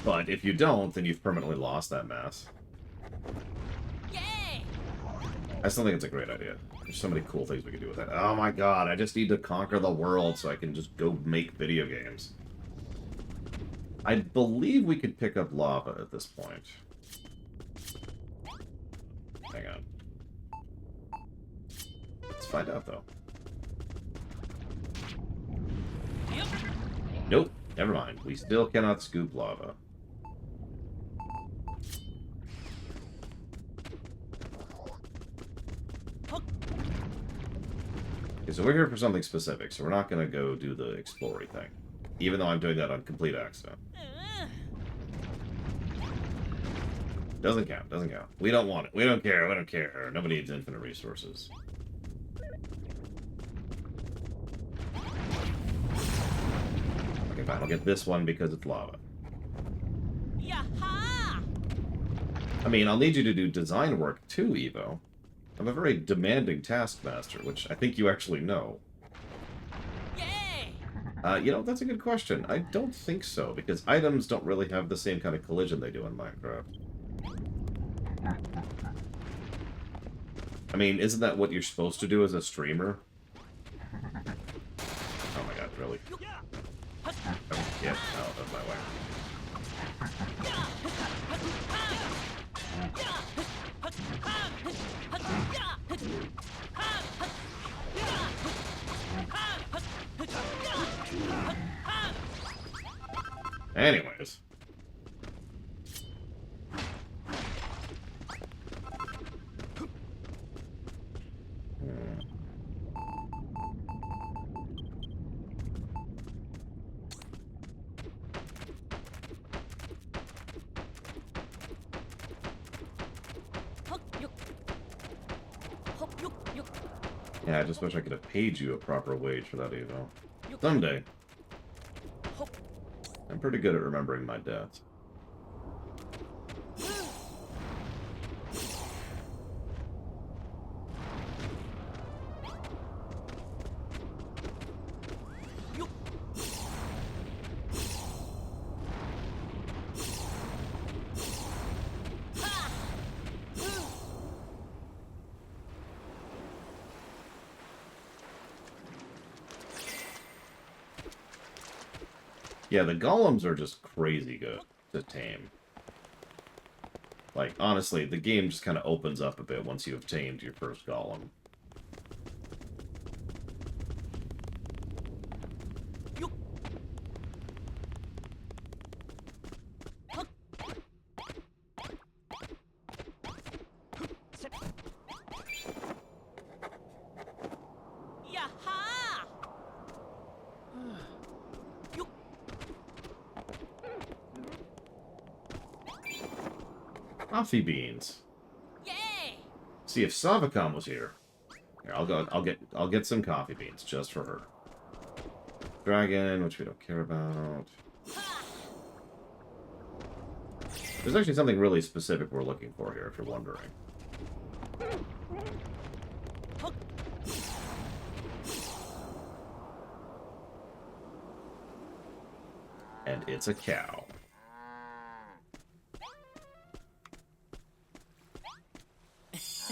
[SPEAKER 1] But if you don't, then you've permanently lost that mass.
[SPEAKER 3] Yay!
[SPEAKER 1] I still think it's a great idea. There's so many cool things we can do with that. Oh my god, I just need to conquer the world so I can just go make video games. I believe we could pick up lava at this point. Hang on. Let's find out, though.
[SPEAKER 3] Yep.
[SPEAKER 1] Nope, never mind. We still cannot scoop lava. Okay, so we're here for something specific, so we're not going to go do the exploring thing. Even though I'm doing that on complete accident. Doesn't count, doesn't count. We don't want it. We don't care, we don't care. Nobody needs infinite resources. Okay, fine, I'll get this one because it's lava.
[SPEAKER 3] Yaha!
[SPEAKER 1] I mean, I'll need you to do design work too, Evo. I'm a very demanding taskmaster, which I think you actually know.
[SPEAKER 3] Yay!
[SPEAKER 1] You know, that's a good question. I don't think so, because items don't really have the same kind of collision they do in Minecraft. I mean, isn't that what you're supposed to do as a streamer? Oh my god, really? Oh, get out of my way. Anyways. Yeah, I just wish I could have paid you a proper wage for that, Evo. Someday. I'm pretty good at remembering my debts. Yeah, the golems are just crazy good to tame. Like, honestly, the game just kind of opens up a bit once you have tamed your first golem. Coffee beans.
[SPEAKER 3] Yay!
[SPEAKER 1] See if Savacom was here. Here, I'll get some coffee beans just for her. Dragon, which we don't care about. There's actually something really specific we're looking for here, if you're wondering. And it's a cow.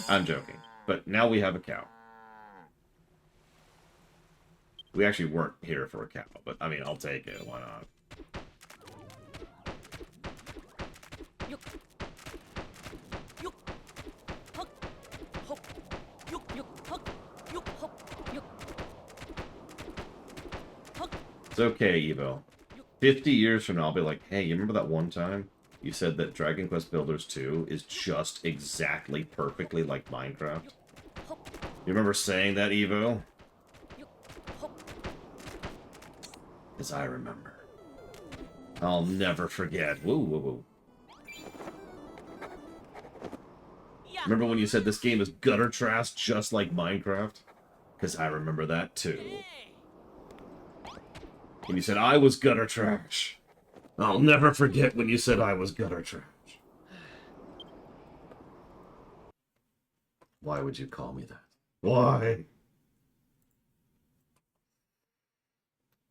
[SPEAKER 1] I'm joking. But now we have a cow. We actually weren't here for a cow, but I mean, I'll take it. Why not? It's okay, Evo. 50 years from now, I'll be like, hey, you remember that one time you said that Dragon Quest Builders 2 is just exactly perfectly like Minecraft? You remember saying that, Evo? As I remember. I'll never forget. Woo, woo, woo. Remember when you said this game is gutter trash just like Minecraft? Because I remember that too. And you said I was gutter trash. I'll never forget when you said I was gutter trash. Why would you call me that? Why?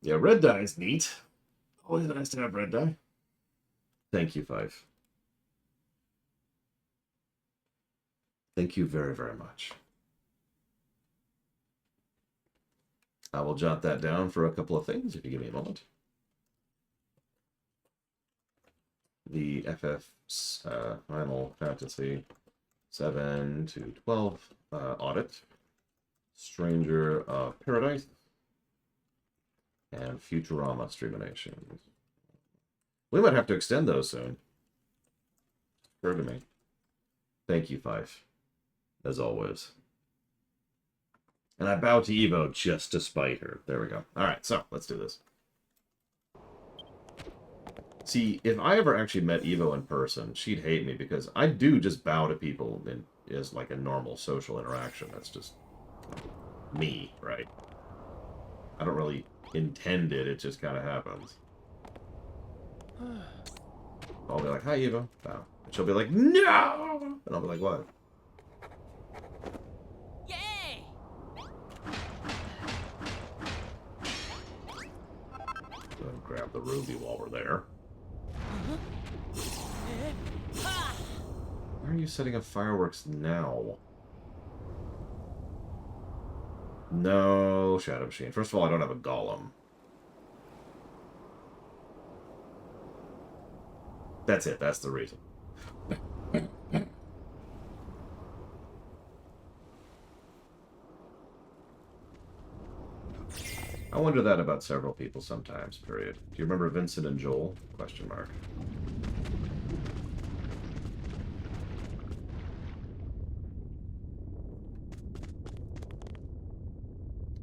[SPEAKER 1] Yeah, red dye is neat. Always nice to have red dye. Thank you, Five. Thank you very, very much. I will jot that down for a couple of things if you give me a moment. The FF Final Fantasy 7 to 12 audit, Stranger of Paradise, and Futurama streaminations. We might have to extend those soon. Occurred to me. Thank you, Five, as always. And I bow to Evo just to spite her. There we go. All right, so let's do this. See, if I ever actually met Evo in person, she'd hate me because I do just bow to people as like a normal social interaction. That's just me, right? I don't really intend it. It just kind of happens. I'll be like, hi, Evo. Bow. And she'll be like, no! And I'll be like, what?
[SPEAKER 3] Yay!
[SPEAKER 1] Go and grab the ruby while we're there.
[SPEAKER 3] Ha!
[SPEAKER 1] Why are you setting up fireworks now? No, Shadow Machine. First of all, I don't have a golem. That's it. That's the reason. I wonder that about several people sometimes, period. Do you remember Vincent and Joel? Question mark.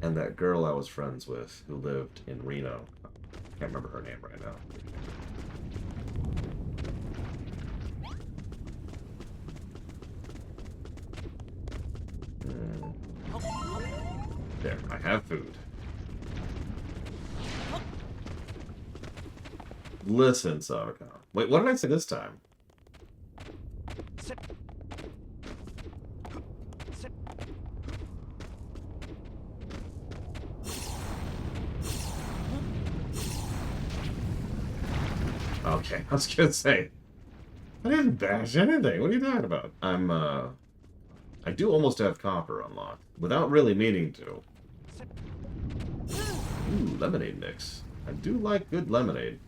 [SPEAKER 1] And that girl I was friends with who lived in Reno. I can't remember her name right now. There, I have food. Listen, Sarkar. Wait, what did I say this time? Okay, I was gonna say. I didn't bash anything. What are you talking about? I do almost have copper unlocked, without really meaning to. Ooh, lemonade mix. I do like good lemonade.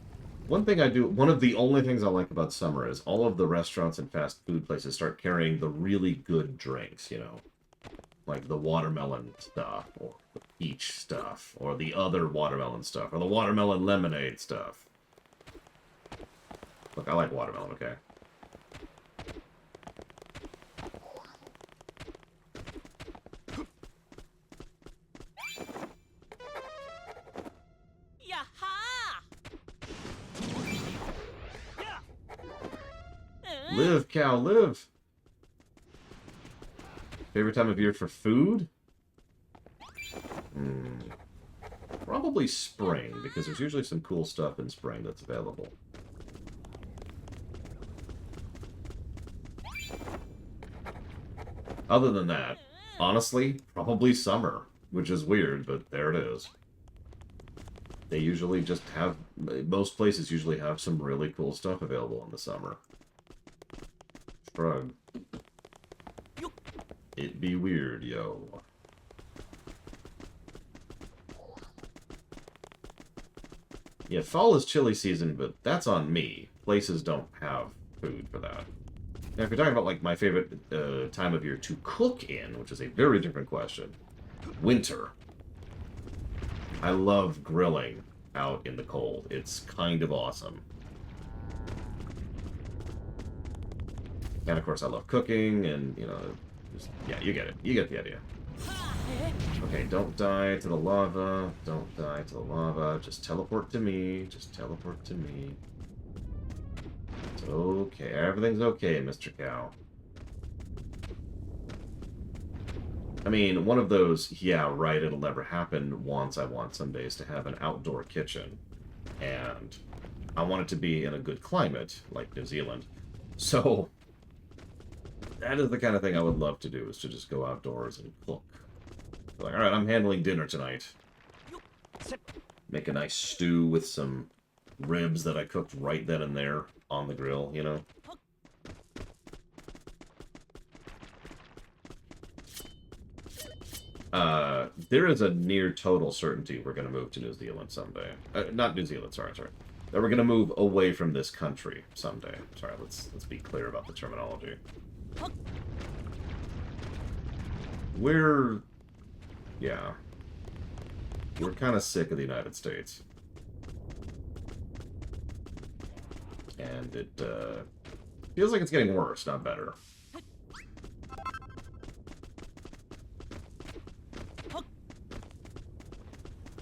[SPEAKER 1] One of the only things I like about summer is all of the restaurants and fast food places start carrying the really good drinks, you know. Like the watermelon stuff, or the peach stuff, or the other watermelon stuff, or the watermelon lemonade stuff. Look, I like watermelon, okay?
[SPEAKER 3] Yaha!
[SPEAKER 1] Live, cow, live! Favorite time of year for food? Probably spring, because there's usually some cool stuff in spring that's available. Other than that, honestly, probably summer, which is weird, but there it is. They usually just have, most places usually have some really cool stuff available in the summer. Shrug. It be weird, yo. Yeah, fall is chili season, but that's on me. Places don't have food for that. Now, if you're talking about, like, my favorite time of year to cook in, which is a very different question, winter. I love grilling out in the cold. It's kind of awesome. And, of course, I love cooking, and, you know, just, yeah, you get it. You get the idea. Okay, don't die to the lava. Don't die to the lava. Just teleport to me. Just teleport to me. It's okay. Everything's okay, Mr. Cow. I mean, one of those, yeah, right, it'll never happen once. I want some days to have an outdoor kitchen. And I want it to be in a good climate, like New Zealand. So, that is the kind of thing I would love to do, is to just go outdoors and cook. Like, alright, I'm handling dinner tonight. Make a nice stew with some ribs that I cooked right then and there on the grill, you know? There is a near total certainty we're going to move to New Zealand someday. Not New Zealand, sorry. That we're going to move away from this country someday. Sorry, let's be clear about the terminology. We're kind of sick of the United States. And it feels like it's getting worse, not better.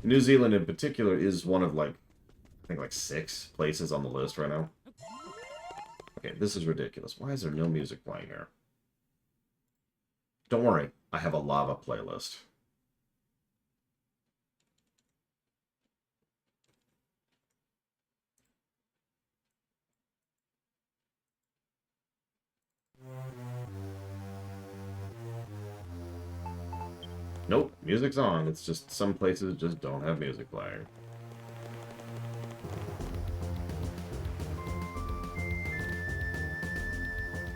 [SPEAKER 1] New Zealand in particular is one of, like, I think like 6 places on the list right now. Okay, this is ridiculous. Why is there no music playing here? Don't worry, I have a lava playlist. Nope, music's on. It's just some places just don't have music playing.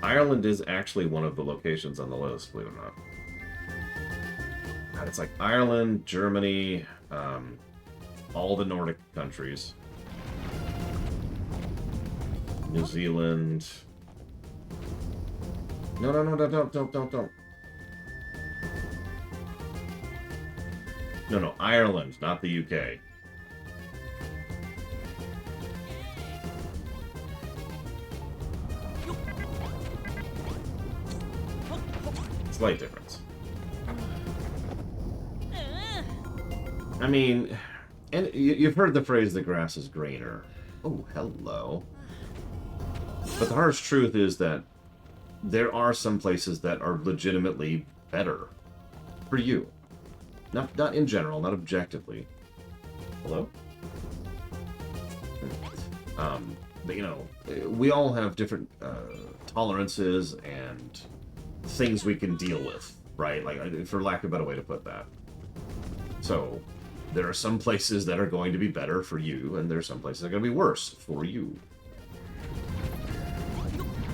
[SPEAKER 1] Ireland is actually one of the locations on the list, believe it or not. God, it's like Ireland, Germany, all the Nordic countries. New Zealand. No, don't. No, Ireland, not the UK. Slight difference. I mean, and you've heard the phrase, the grass is greener. Oh, hello. But the harsh truth is that there are some places that are legitimately better for you. Not in general, not objectively. Hello? But, you know, we all have different tolerances and things we can deal with, right? Like, for lack of a better way to put that. So, there are some places that are going to be better for you, and there are some places that are going to be worse for you.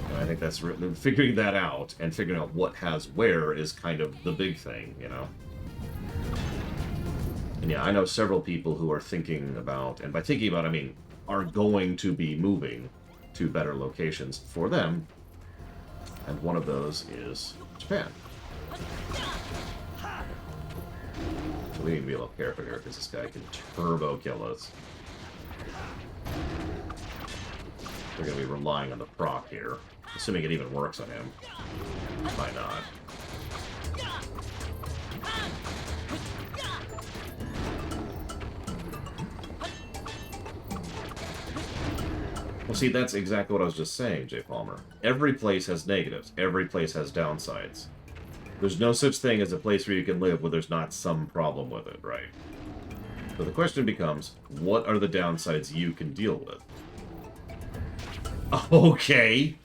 [SPEAKER 1] And I think that's figuring that out and figuring out what has where is kind of the big thing, you know? And yeah, I know several people who are thinking about, and by thinking about, I mean, are going to be moving to better locations for them. And one of those is Japan. So we need to be a little careful here, because this guy can turbo kill us. We're going to be relying on the proc here. Assuming it even works on him. Might not. Well, see, that's exactly what I was just saying, Jay Palmer. Every place has negatives. Every place has downsides. There's no such thing as a place where you can live where there's not some problem with it, right? So the question becomes, what are the downsides you can deal with? Okay.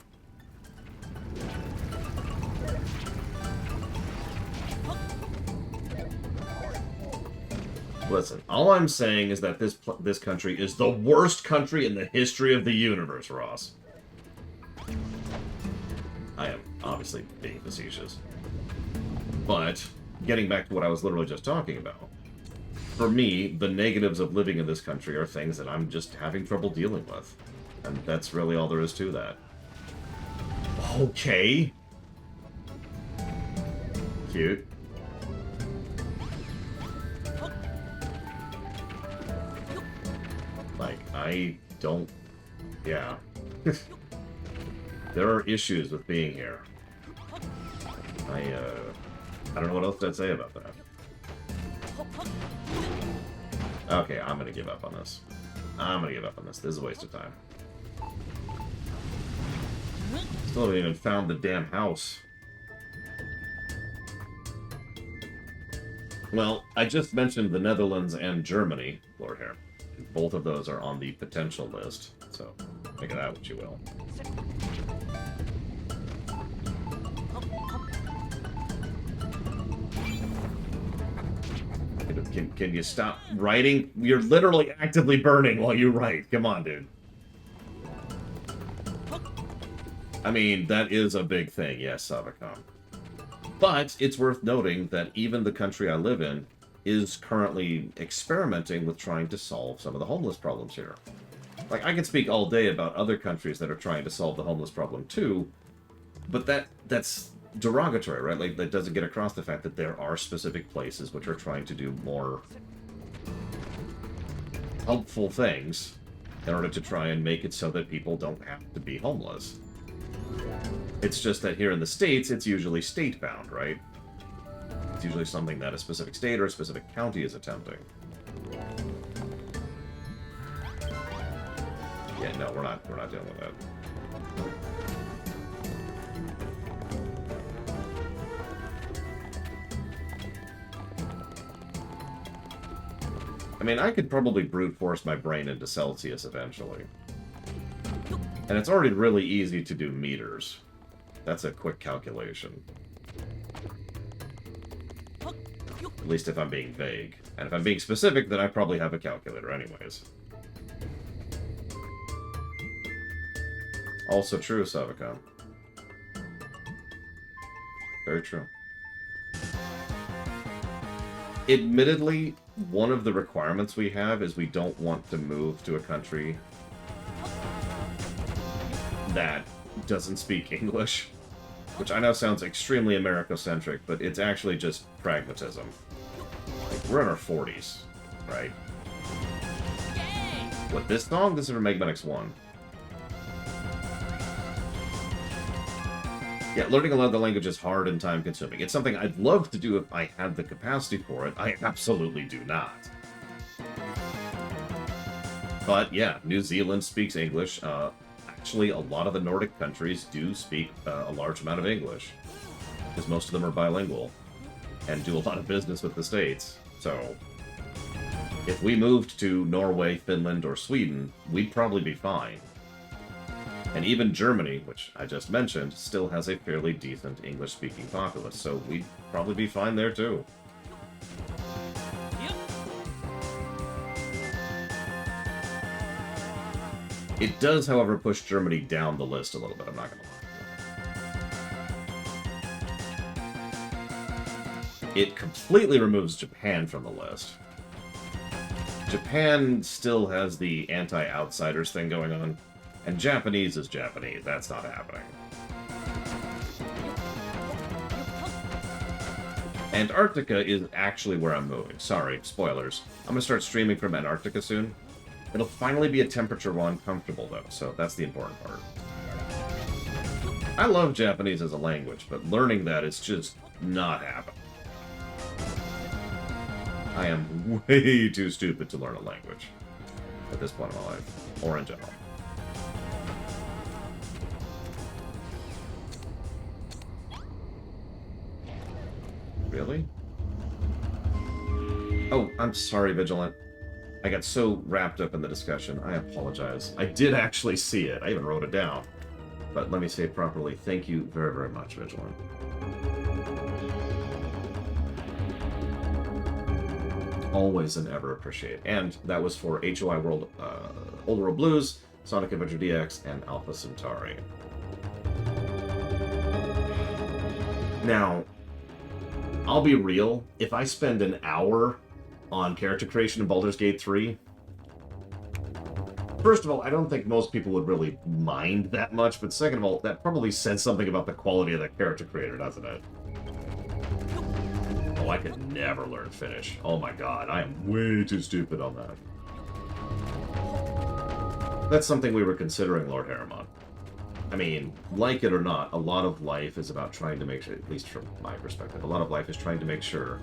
[SPEAKER 1] Listen, all I'm saying is that this country is the worst country in the history of the universe, Ross. I am obviously being facetious. But, getting back to what I was literally just talking about, for me, the negatives of living in this country are things that I'm just having trouble dealing with. And that's really all there is to that. Okay. Cute. Like, I don't... Yeah. There are issues with being here. I don't know what else to say about that. Okay, I'm gonna give up on this. This is a waste of time. Still haven't even found the damn house. Well, I just mentioned the Netherlands and Germany, Lord Hare. Both of those are on the potential list, so make of that what you will. Can you stop writing? You're literally actively burning while you write. Come on, dude. I mean, that is a big thing, yes, Savacom. But it's worth noting that even the country I live in is currently experimenting with trying to solve some of the homeless problems here. Like, I can speak all day about other countries that are trying to solve the homeless problem too, but that's derogatory, right? Like, that doesn't get across the fact that there are specific places which are trying to do more helpful things in order to try and make it so that people don't have to be homeless. It's just that here in the States, it's usually state-bound, right? It's usually something that a specific state or a specific county is attempting. Yeah, no, we're not dealing with that. I mean, I could probably brute force my brain into Celsius eventually. And it's already really easy to do meters. That's a quick calculation. At least if I'm being vague. And if I'm being specific, then I probably have a calculator anyways. Also true, Savacom. Very true. Admittedly, one of the requirements we have is we don't want to move to a country that doesn't speak English. Which I know sounds extremely America-centric, but it's actually just pragmatism. Like, we're in our 40s, right?
[SPEAKER 3] Yay!
[SPEAKER 1] What, this song? This is from Mega Man X1. Yeah, learning another language is hard and time-consuming. It's something I'd love to do if I had the capacity for it. I absolutely do not. But yeah, New Zealand speaks English. Actually, a lot of the Nordic countries do speak a large amount of English. Because most of them are bilingual. And do a lot of business with the States. So, if we moved to Norway, Finland, or Sweden, we'd probably be fine. And even Germany, which I just mentioned, still has a fairly decent English-speaking populace, so we'd probably be fine there too.
[SPEAKER 3] Yep.
[SPEAKER 1] It does, however, push Germany down the list a little bit, I'm not gonna lie. It completely removes Japan from the list. Japan still has the anti-outsiders thing going on. And Japanese is Japanese. That's not happening. Antarctica is actually where I'm moving. Sorry, spoilers. I'm going to start streaming from Antarctica soon. It'll finally be a temperature where I'm comfortable, though, so that's the important part. I love Japanese as a language, but learning that is just not happening. I am way too stupid to learn a language at this point in my life, or in general. Really? Oh, I'm sorry, Vigilant. I got so wrapped up in the discussion. I apologize. I did actually see it. I even wrote it down. But let me say it properly. Thank you very, very much, Vigilant. Always and ever appreciate. And that was for HOI World, Old World Blues, Sonic Adventure DX, and Alpha Centauri. Now, I'll be real, if I spend an hour on character creation in Baldur's Gate 3, first of all, I don't think most people would really mind that much, but second of all, that probably says something about the quality of the character creator, doesn't it? Oh, I could never learn Finnish. Oh my god, I am way too stupid on that. That's something we were considering, Lord Harriman. I mean, like it or not, a lot of life is about trying to make sure, at least from my perspective, a lot of life is trying to make sure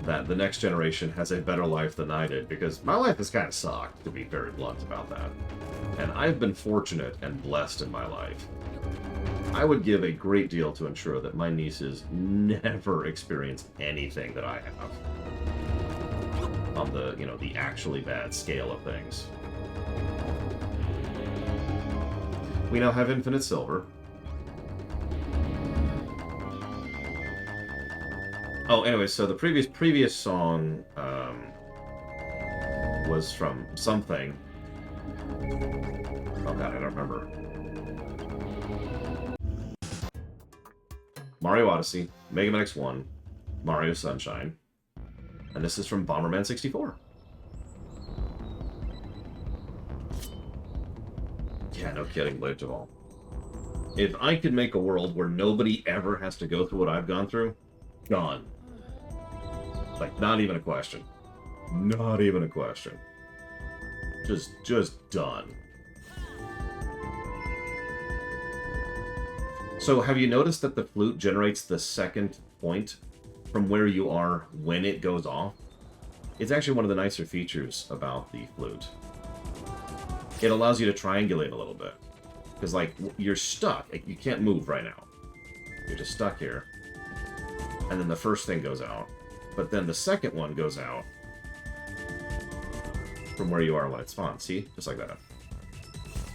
[SPEAKER 1] that the next generation has a better life than I did, because my life has kind of sucked, to be very blunt about that. And I've been fortunate and blessed in my life. I would give a great deal to ensure that my nieces never experience anything that I have on the, you know, the actually bad scale of things. We now have infinite silver. Oh, anyway, so the previous song was from something. Oh god, I don't remember. Mario Odyssey, Mega Man X1, Mario Sunshine, and this is from Bomberman 64. Yeah, no kidding, Blade of all. If I could make a world where nobody ever has to go through what I've gone through, gone. Like, not even a question. Not even a question. Just done. So, have you noticed that the flute generates the second point from where you are when it goes off? It's actually one of the nicer features about the flute. It allows you to triangulate a little bit. Because, like, you're stuck. You can't move right now. You're just stuck here. And then the first thing goes out. But then the second one goes out from where you are when it spawns. See? Just like that.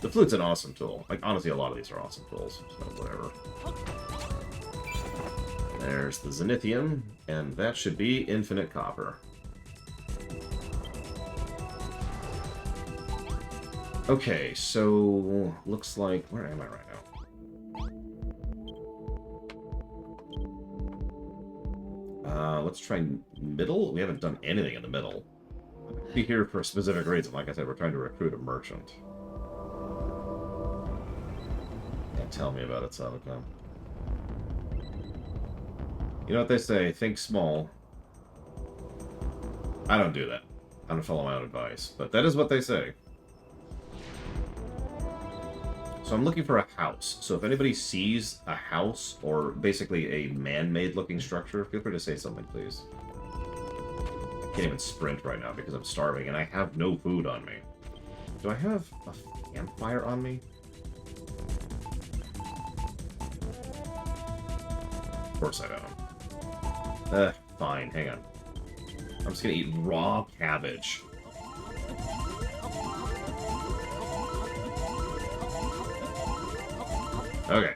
[SPEAKER 1] The flute's an awesome tool. Like, honestly, a lot of these are awesome tools. So, whatever. There's the Zenithium. And that should be infinite copper. Okay, so... looks like... where am I right now? Let's try middle? We haven't done anything in the middle. Be here for a specific reason. Like I said, we're trying to recruit a merchant. Can't tell me about it, Sabaton. You know what they say, think small. I don't do that. I don't follow my own advice. But that is what they say. So I'm looking for a house. So if anybody sees a house, or basically a man-made looking structure, feel free to say something, please. I can't even sprint right now because I'm starving, and I have no food on me. Do I have a campfire on me? Of course I don't. Fine, hang on. I'm just gonna eat raw cabbage. Okay.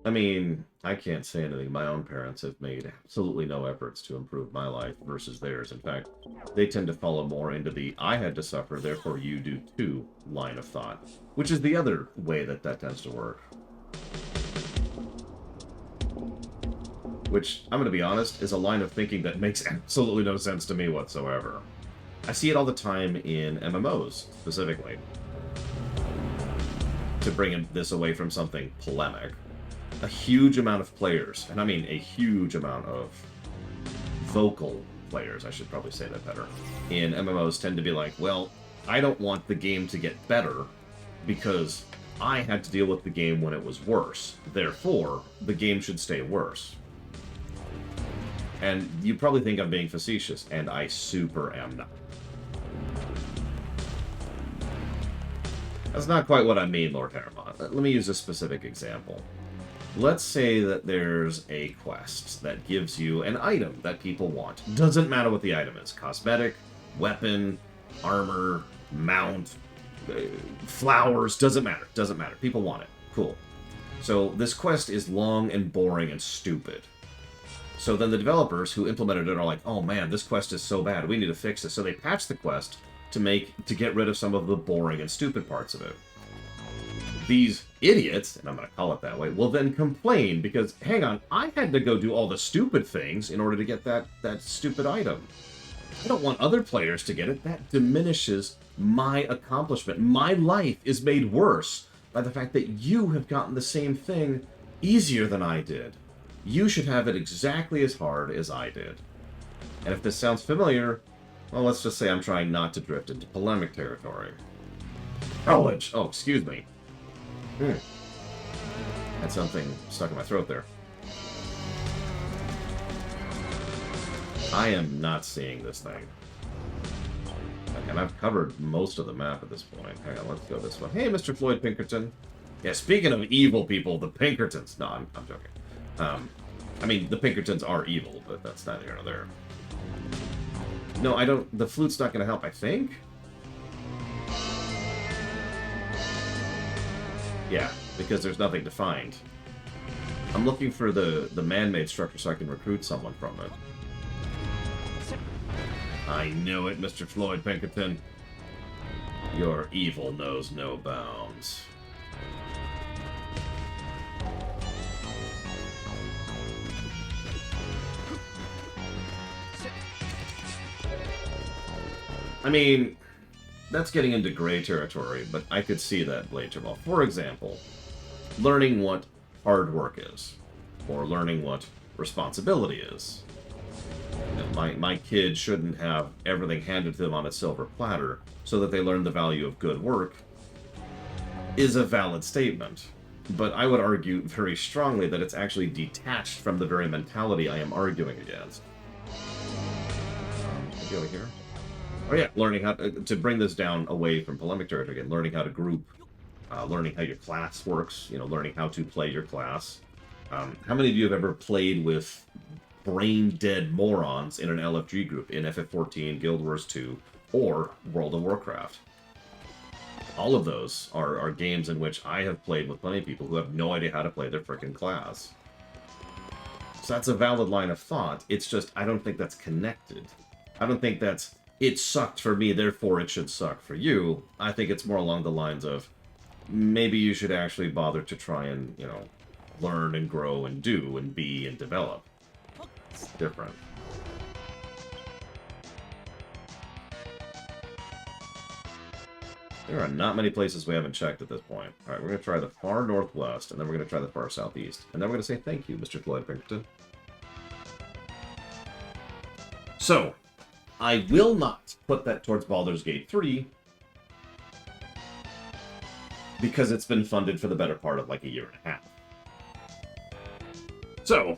[SPEAKER 1] I mean, I can't say anything. My own parents have made absolutely no efforts to improve my life versus theirs. In fact, they tend to follow more into the I had to suffer, therefore you do too line of thought, which is the other way that tends to work. Which, I'm going to be honest, is a line of thinking that makes absolutely no sense to me whatsoever. I see it all the time in MMOs, specifically. To bring this away from something polemic. A huge amount of players, and I mean a huge amount of vocal players, I should probably say that better, in MMOs tend to be like, well, I don't want the game to get better because I had to deal with the game when it was worse. Therefore, the game should stay worse. And you probably think I'm being facetious, and I super am not. That's not quite what I mean, Lord Harrimont. Let me use a specific example. Let's say that there's a quest that gives you an item that people want. Doesn't matter what the item is. Cosmetic, weapon, armor, mount, flowers, doesn't matter. Doesn't matter. People want it. Cool. So this quest is long and boring and stupid. So then the developers who implemented it are like, oh man, this quest is so bad, we need to fix it. So they patch the quest to get rid of some of the boring and stupid parts of it. These idiots, and I'm going to call it that way, will then complain because, hang on, I had to go do all the stupid things in order to get that stupid item. I don't want other players to get it. That diminishes my accomplishment. My life is made worse by the fact that you have gotten the same thing easier than I did. You should have it exactly as hard as I did. And if this sounds familiar, well, let's just say I'm trying not to drift into polemic territory. College! Oh, excuse me. Had something stuck in my throat there. I am not seeing this thing. And I've covered most of the map at this point. Hang on, let's go this way. Hey, Mr. Floyd Pinkerton. Yeah, speaking of evil people, the Pinkertons. No, I'm joking. I mean, the Pinkertons are evil, but that's neither here nor there. No, I don't... The flute's not going to help, I think? Yeah, because there's nothing to find. I'm looking for the man-made structure so I can recruit someone from it. I knew it, Mr. Floyd Pinkerton. Your evil knows no bounds. I mean, that's getting into gray territory, but I could see that, Blade Jamal. For example, learning what hard work is, or learning what responsibility is. You know, my kid shouldn't have everything handed to them on a silver platter so that they learn the value of good work is a valid statement. But I would argue very strongly that it's actually detached from the very mentality I am arguing against. Maybe over here? Oh yeah, learning how to bring this down away from polemic territory again, learning how to group, learning how your class works, you know, learning how to play your class. How many of you have ever played with brain-dead morons in an LFG group in FF14, Guild Wars 2, or World of Warcraft? All of those are games in which I have played with plenty of people who have no idea how to play their frickin' class. So that's a valid line of thought. It's just, I don't think that's connected. I don't think that's, it sucked for me, therefore it should suck for you. I think it's more along the lines of, maybe you should actually bother to try and, you know, learn and grow and do and be and develop. It's different. There are not many places we haven't checked at this point. Alright, we're going to try the far northwest, and then we're going to try the far southeast. And then we're going to say thank you, Mr. Floyd Pinkerton. So, I will not put that towards Baldur's Gate 3, because it's been funded for the better part of like a year and a half. So,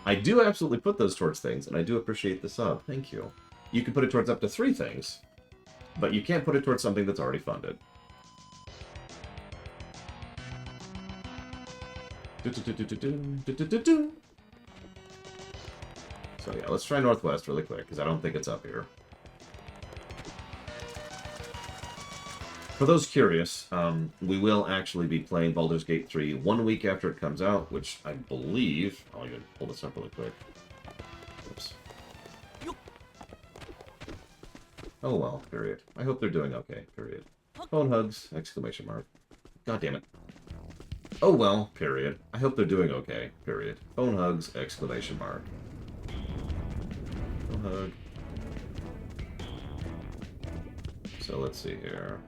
[SPEAKER 1] I do absolutely put those towards things, and I do appreciate the sub. Thank you. You can put it towards up to 3 things, but you can't put it towards something that's already funded. So yeah, let's try Northwest really quick, because I don't think it's up here. For those curious, we will actually be playing Baldur's Gate 3 1 week after it comes out, which I believe... I'll even pull this up really quick. Oops. Oh well, period. I hope they're doing okay, period. Phone hugs, exclamation mark. God damn it. Oh well, period. I hope they're doing okay, period. Phone hugs, exclamation mark. Phone hug. So let's see here.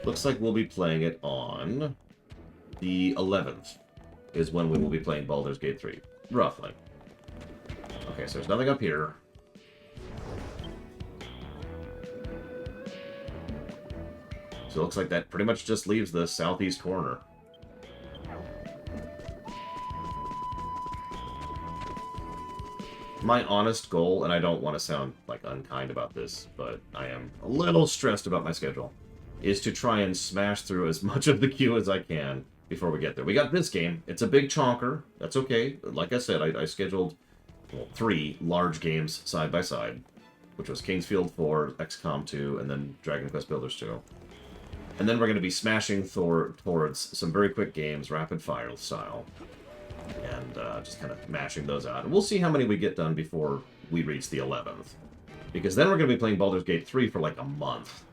[SPEAKER 1] Looks like we'll be playing it on the 11th is when we will be playing Baldur's Gate 3, roughly. Okay, so there's nothing up here. So it looks like that pretty much just leaves the southeast corner. My honest goal, and I don't want to sound like unkind about this, but I am a little stressed about my schedule, is to try and smash through as much of the queue as I can before we get there. We got this game. It's a big chonker. That's okay. Like I said, I scheduled 3 large games side by side, which was Kingsfield 4, XCOM 2, and then Dragon Quest Builders 2. And then we're going to be smashing towards some very quick games, rapid fire style, and just kind of mashing those out. And we'll see how many we get done before we reach the 11th. Because then we're going to be playing Baldur's Gate 3 for like a month.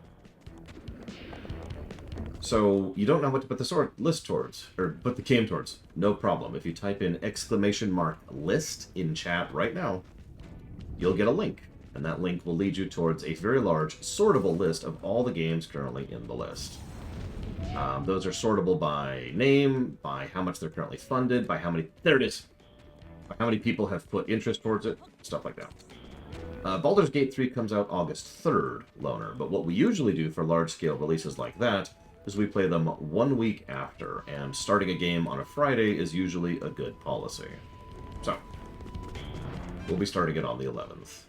[SPEAKER 1] So you don't know what to put the list towards, or put the game towards. No problem. If you type in !list in chat right now, you'll get a link. And that link will lead you towards a very large, sortable list of all the games currently in the list. Those are sortable by name, by how much they're currently funded, by how many... There it is! how many people have put interest towards it, stuff like that. Baldur's Gate 3 comes out August 3rd, Loner, but what we usually do for large-scale releases like that is we play them 1 week after, and starting a game on a Friday is usually a good policy. So, we'll be starting it on the 11th.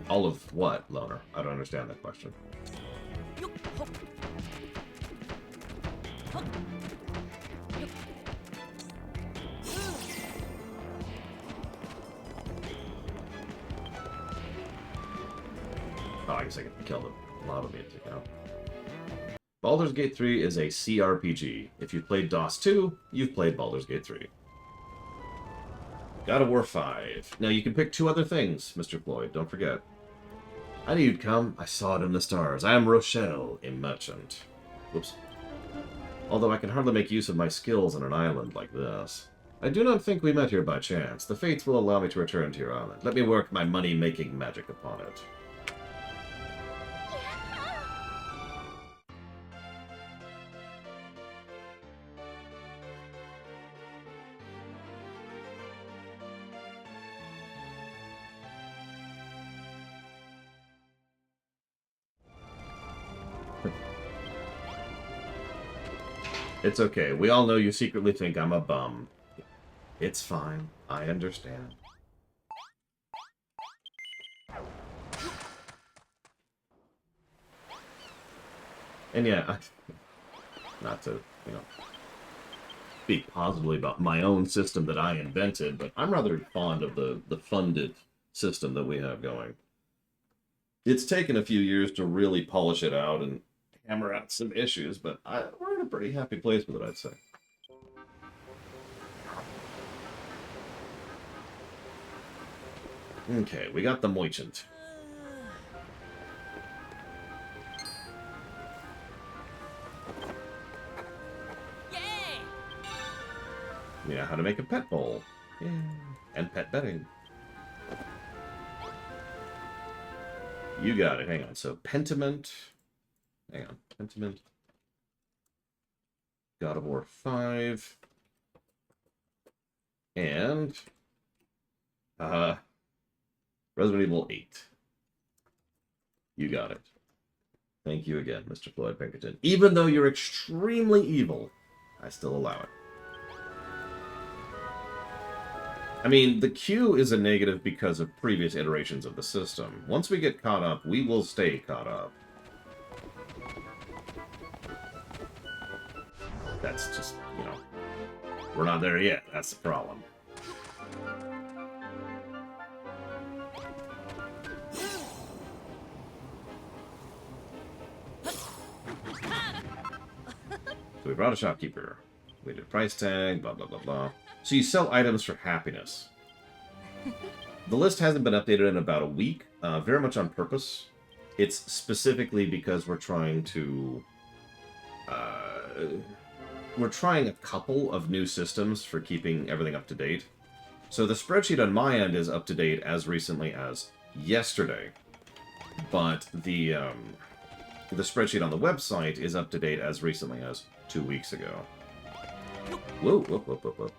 [SPEAKER 1] All of what, Loner? I don't understand that question. Oh, I guess I can kill the lava music now. Baldur's Gate 3 is a CRPG. If you've played DOS 2, you've played Baldur's Gate 3. God of War 5. Now, you can pick 2 other things, Mr. Floyd, don't forget. I knew you'd come. I saw it in the stars. I am Rochelle, a merchant. Whoops. Although I can hardly make use of my skills on an island like this. I do not think we met here by chance. The fates will allow me to return to your island. Let me work my money-making magic upon it. It's okay. We all know you secretly think I'm a bum. It's fine. I understand. And yeah, not to, speak positively about my own system that I invented, but I'm rather fond of the funded system that we have going. It's taken a few years to really polish it out and hammer out some issues, but we're in a pretty happy place with it, I'd say. Okay, we got the merchant.
[SPEAKER 3] Yay!
[SPEAKER 1] Yeah, how to make a pet bowl. Yeah. And pet bedding. You got it. Hang on. So, Pentiment. Hang on. Pentiment. God of War 5. And... Resident Evil 8. You got it. Thank you again, Mr. Floyd Pinkerton. Even though you're extremely evil, I still allow it. I mean, the queue is a negative because of previous iterations of the system. Once we get caught up, we will stay caught up. That's just, we're not there yet. That's the problem. So we brought a shopkeeper. We did price tag, blah, blah, blah, blah. So you sell items for happiness. The list hasn't been updated in about a week, very much on purpose. It's specifically because we're trying to... we're trying a couple of new systems for keeping everything up to date. So the spreadsheet on my end is up to date as recently as yesterday. But the spreadsheet on the website is up to date as recently as 2 weeks ago. Whoa, whoa, whoa, whoa, whoa.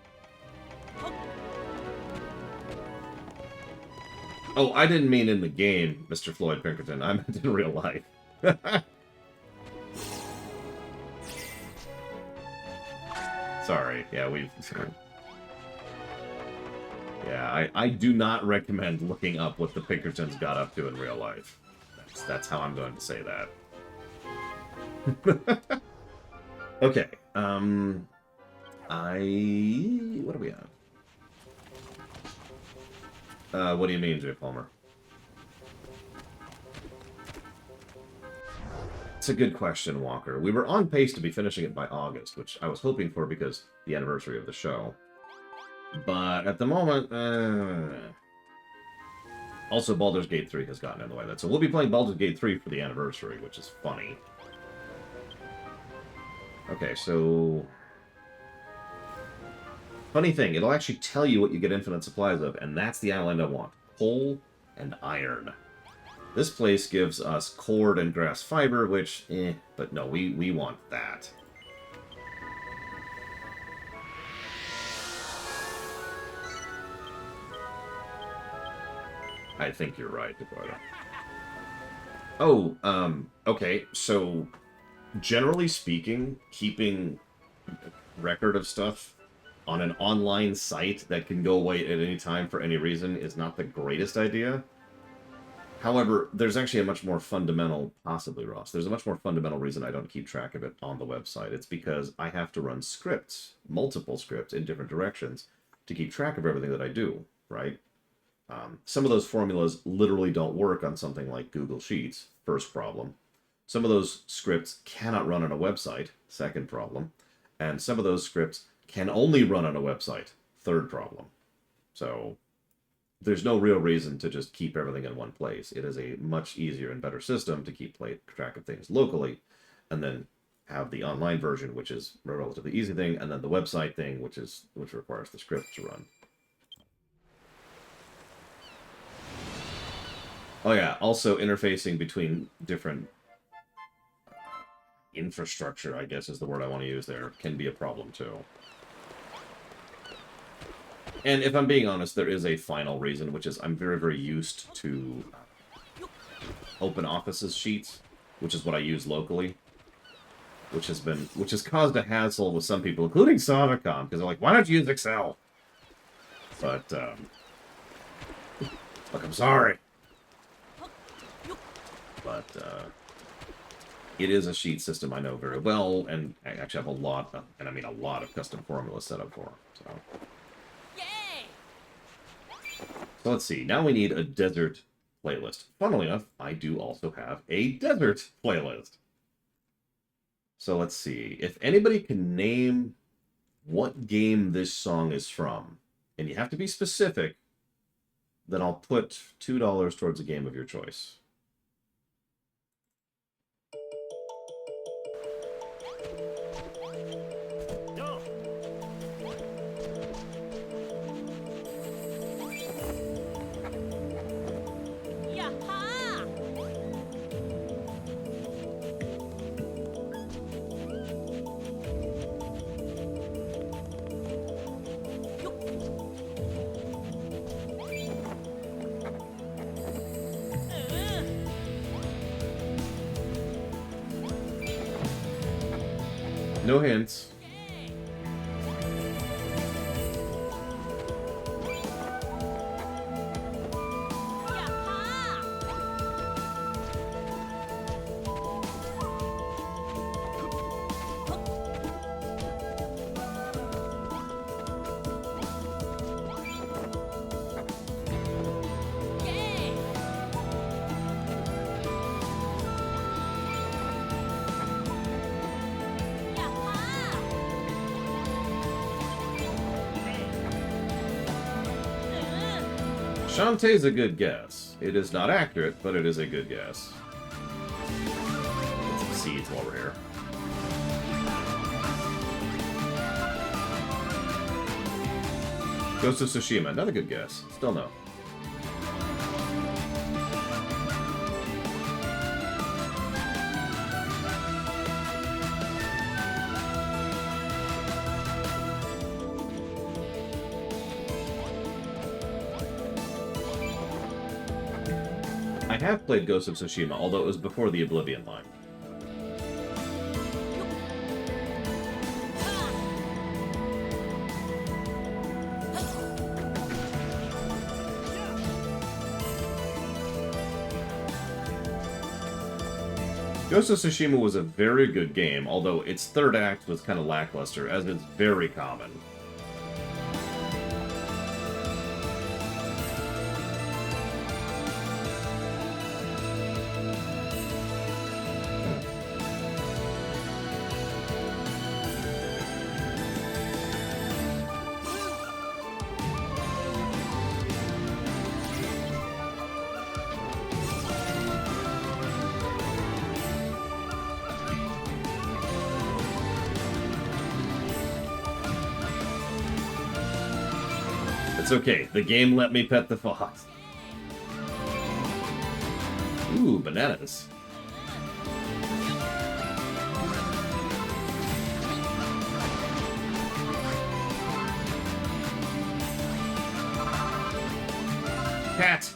[SPEAKER 1] Oh, I didn't mean in the game, Mr. Floyd Pinkerton. I meant in real life. Sorry. Yeah, Yeah, I do not recommend looking up what the Pinkertons got up to in real life. That's how I'm going to say that. Okay. What do we have? What do you mean, Jay Palmer? It's a good question, Walker. We were on pace to be finishing it by August, which I was hoping for because the anniversary of the show. But at the moment, also Baldur's Gate 3 has gotten in the way of that. So we'll be playing Baldur's Gate 3 for the anniversary, which is funny. Okay, so... Funny thing, it'll actually tell you what you get infinite supplies of, and that's the island I want. Coal and iron. This place gives us cord and grass fiber, which, but no, we want that. I think you're right, Eduardo. Oh, okay, so generally speaking, keeping record of stuff on an online site that can go away at any time for any reason is not the greatest idea. However, there's actually a much more fundamental, possibly, Ross, there's a much more fundamental reason I don't keep track of it on the website. It's because I have to run scripts, multiple scripts in different directions to keep track of everything that I do, right? Some of those formulas literally don't work on something like Google Sheets, first problem. Some of those scripts cannot run on a website, second problem. And some of those scripts can only run on a website, third problem. So there's no real reason to just keep everything in one place. It is a much easier and better system to keep track of things locally, and then have the online version, which is a relatively easy thing, and then the website thing, which requires the script to run. Oh yeah, also interfacing between different infrastructure, I guess is the word I want to use there, can be a problem too. And if I'm being honest, there is a final reason, which is I'm very, very used to open offices sheets, which is what I use locally, which has caused a hassle with some people, including Savicom, because they're like, why don't you use Excel? But, look, I'm sorry. But, it is a sheet system I know very well, and I actually have a lot of custom formulas set up for. So.
[SPEAKER 3] Yay!
[SPEAKER 1] So let's see. Now we need a desert playlist. Funnily enough, I do also have a desert playlist. So let's see. If anybody can name what game this song is from, and you have to be specific, then I'll put $2 towards a game of your choice.
[SPEAKER 3] Yaha!
[SPEAKER 1] No hints. Shantae's a good guess. It is not accurate, but it is a good guess. Get some seeds while we're here. Ghost of Tsushima, another good guess. Still no. I have played Ghost of Tsushima, although it was before the Oblivion line. Ghost of Tsushima was a very good game, although its third act was kind of lackluster, as is very common. It's okay. The game let me pet the fox. Ooh, bananas. Cat.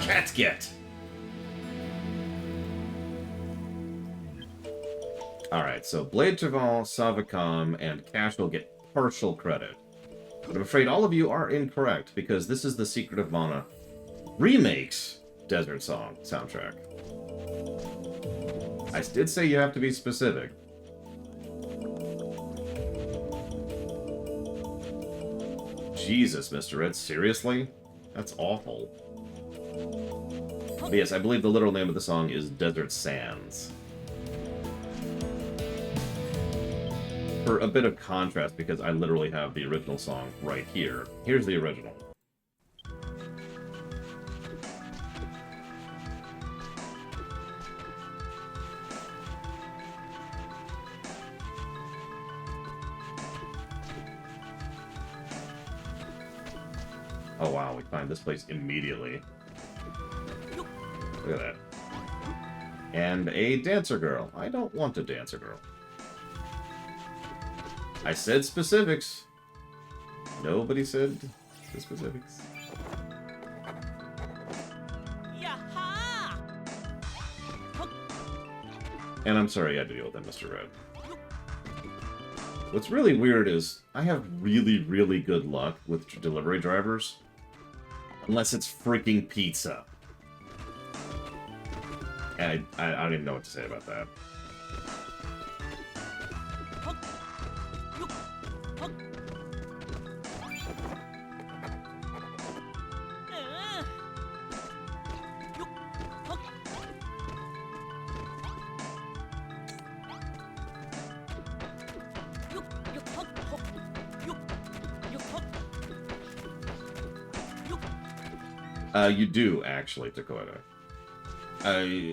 [SPEAKER 1] cats get? Alright, so Blade Travon, Savacom, and Cash will get partial credit. But I'm afraid all of you are incorrect, because this is the Secret of Mana remakes Desert Song soundtrack. I did say you have to be specific. Jesus, Mr. Red, seriously? That's awful. But yes, I believe the literal name of the song is Desert Sands. For a bit of contrast, because I literally have the original song right here. Here's the original. Oh wow, we find this place immediately. Look at that. And a dancer girl. I don't want a dancer girl. I said specifics. Nobody said the specifics.
[SPEAKER 3] Yaha!
[SPEAKER 1] And I'm sorry you had to deal with that, Mr. Red. What's really weird is I have really, really good luck with delivery drivers. Unless it's freaking pizza. And I don't even know what to say about that. You do, actually, Dakota.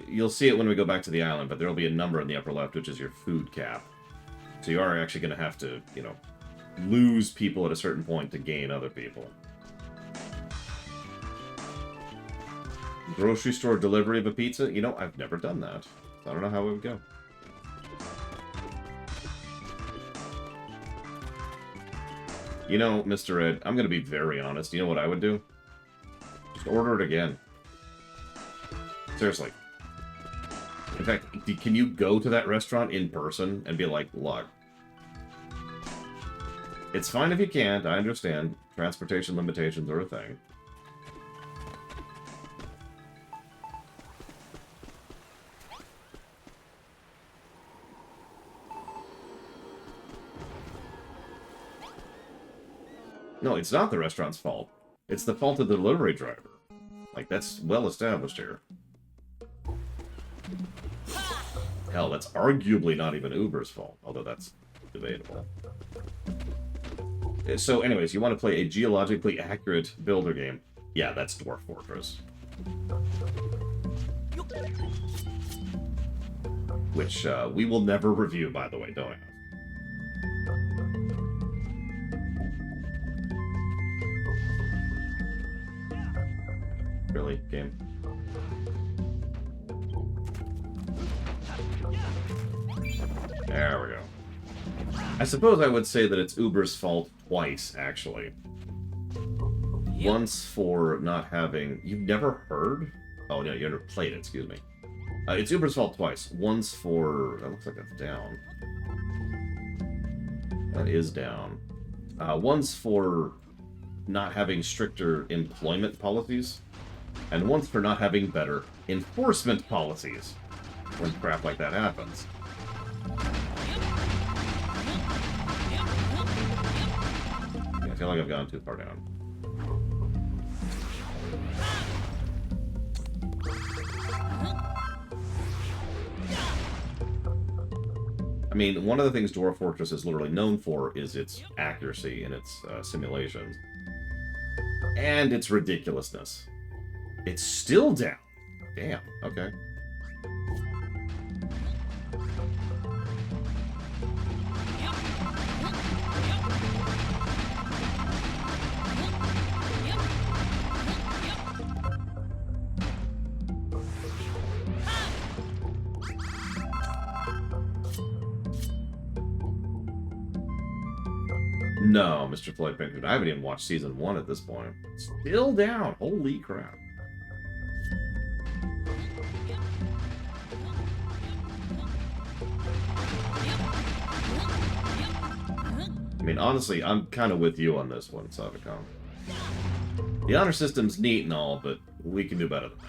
[SPEAKER 1] You'll see it when we go back to the island, but there will be a number in the upper left, which is your food cap. So you are actually going to have to, you know, lose people at a certain point to gain other people. Grocery store delivery of a pizza? You know, I've never done that. So I don't know how it would go. You know, Mr. Ed, I'm going to be very honest. You know what I would do? Just order it again. Seriously. In fact, can you go to that restaurant in person and be like, look, it's fine if you can't, I understand. Transportation limitations are a thing. No, it's not the restaurant's fault. It's the fault of the delivery driver. Like, that's well established here. Hell, that's arguably not even Uber's fault, although that's debatable. So anyways, you want to play a geologically accurate builder game. Yeah, that's Dwarf Fortress. Which we will never review, by the way, don't we? Really, game? There we go. I suppose I would say that it's Uber's fault twice, actually. Once for not having... You've never heard? Oh, no, you never played it, excuse me. It's Uber's fault twice. Once for... That looks like that's down. That is down. Once for not having stricter employment policies. And once for not having better enforcement policies. When crap like that happens. Yeah, I feel like I've gone too far down. I mean, one of the things Dwarf Fortress is literally known for is its accuracy in its simulations. And its ridiculousness. It's still down. Damn, okay. No, Mr. Floyd Pinkford. I haven't even watched season 1 at this point. Still down. Holy crap. I mean, honestly, I'm kind of with you on this one, Savicom. The honor system's neat and all, but we can do better than that.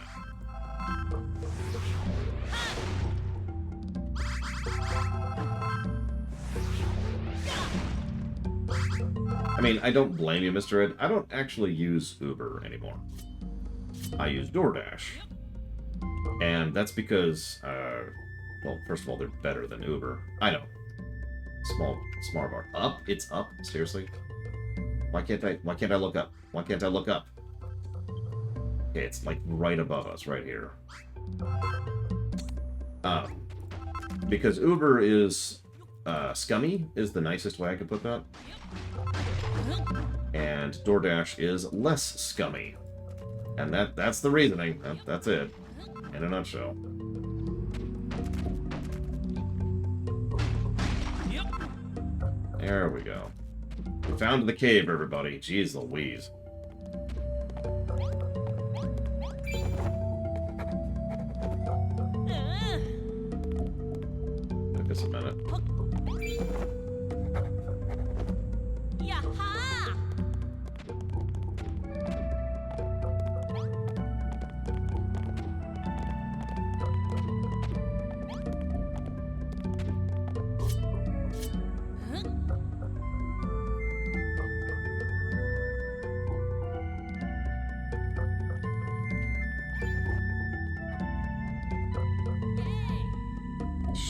[SPEAKER 1] I mean, I don't blame you, Mr. Ed. I don't actually use Uber anymore. I use DoorDash. And that's because, well, first of all, they're better than Uber. I know. Smart bar. Up? It's up? Seriously? Why can't I look up? Why can't I look up? Okay, it's like right above us, right here. Because Uber is, scummy is the nicest way I could put that. And DoorDash is less scummy. And that's the reasoning. That's it. In a nutshell. There we go. We found the cave, everybody. Jeez Louise. Took us a minute.
[SPEAKER 3] Yaha!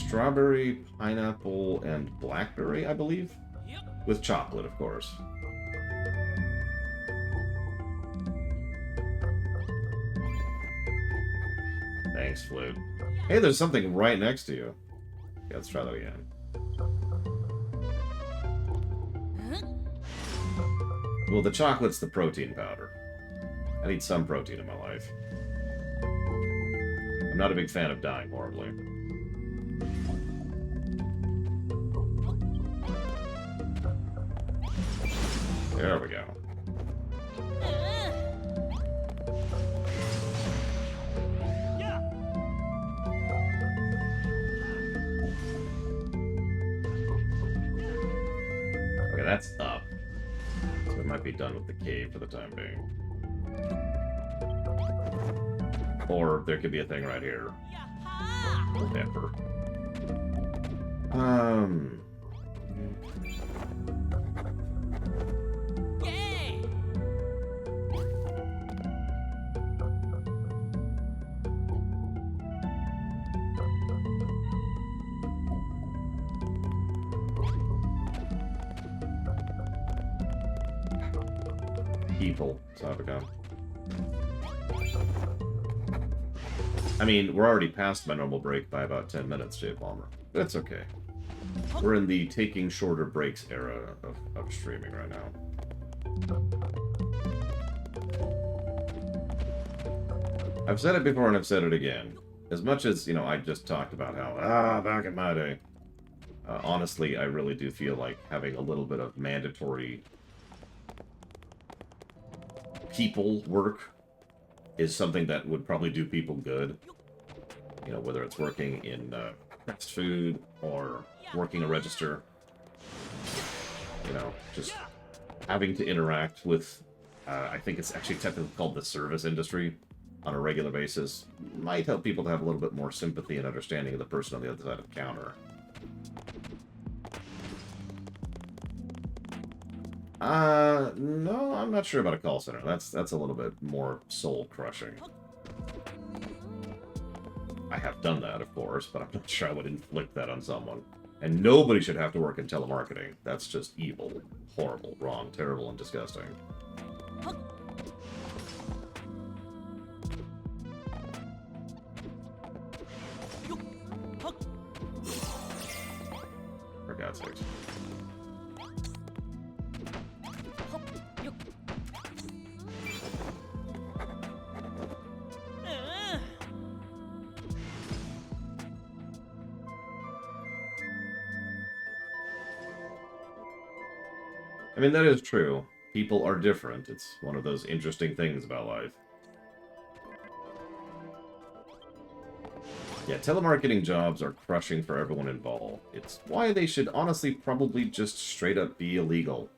[SPEAKER 1] Strawberry, pineapple, and blackberry, I believe?
[SPEAKER 3] Yep.
[SPEAKER 1] With chocolate, of course. Thanks, Flute. Hey, there's something right next to you. Yeah, let's try that again. Well, the chocolate's the protein powder. I need some protein in my life. I'm not a big fan of dying horribly. There we go.
[SPEAKER 3] Yeah.
[SPEAKER 1] Okay, that's up. So we might be done with the cave for the time being. Or there could be a thing right here.
[SPEAKER 3] Yaha!
[SPEAKER 1] Whatever.
[SPEAKER 3] Yay!
[SPEAKER 1] People, Savicom. I mean, we're already past my normal break by about 10 minutes, Jay Palmer. That's okay. We're in the taking shorter breaks era of streaming right now. I've said it before and I've said it again. As much as, you know, I just talked about how, back in my day, honestly, I really do feel like having a little bit of mandatory people work is something that would probably do people good. You know, whether it's working in fast food or working a register. You know, just having to interact with, I think it's actually technically called the service industry on a regular basis might help people to have a little bit more sympathy and understanding of the person on the other side of the counter. No, I'm not sure about a call center. That's a little bit more soul-crushing. I have done that, of course, but I'm not sure I would inflict that on someone. And nobody should have to work in telemarketing. That's just evil, horrible, wrong, terrible, and disgusting. For God's sakes. I mean, that is true. People are different. It's one of those interesting things about life. Yeah, telemarketing jobs are crushing for everyone involved. It's why they should honestly probably just straight up be illegal.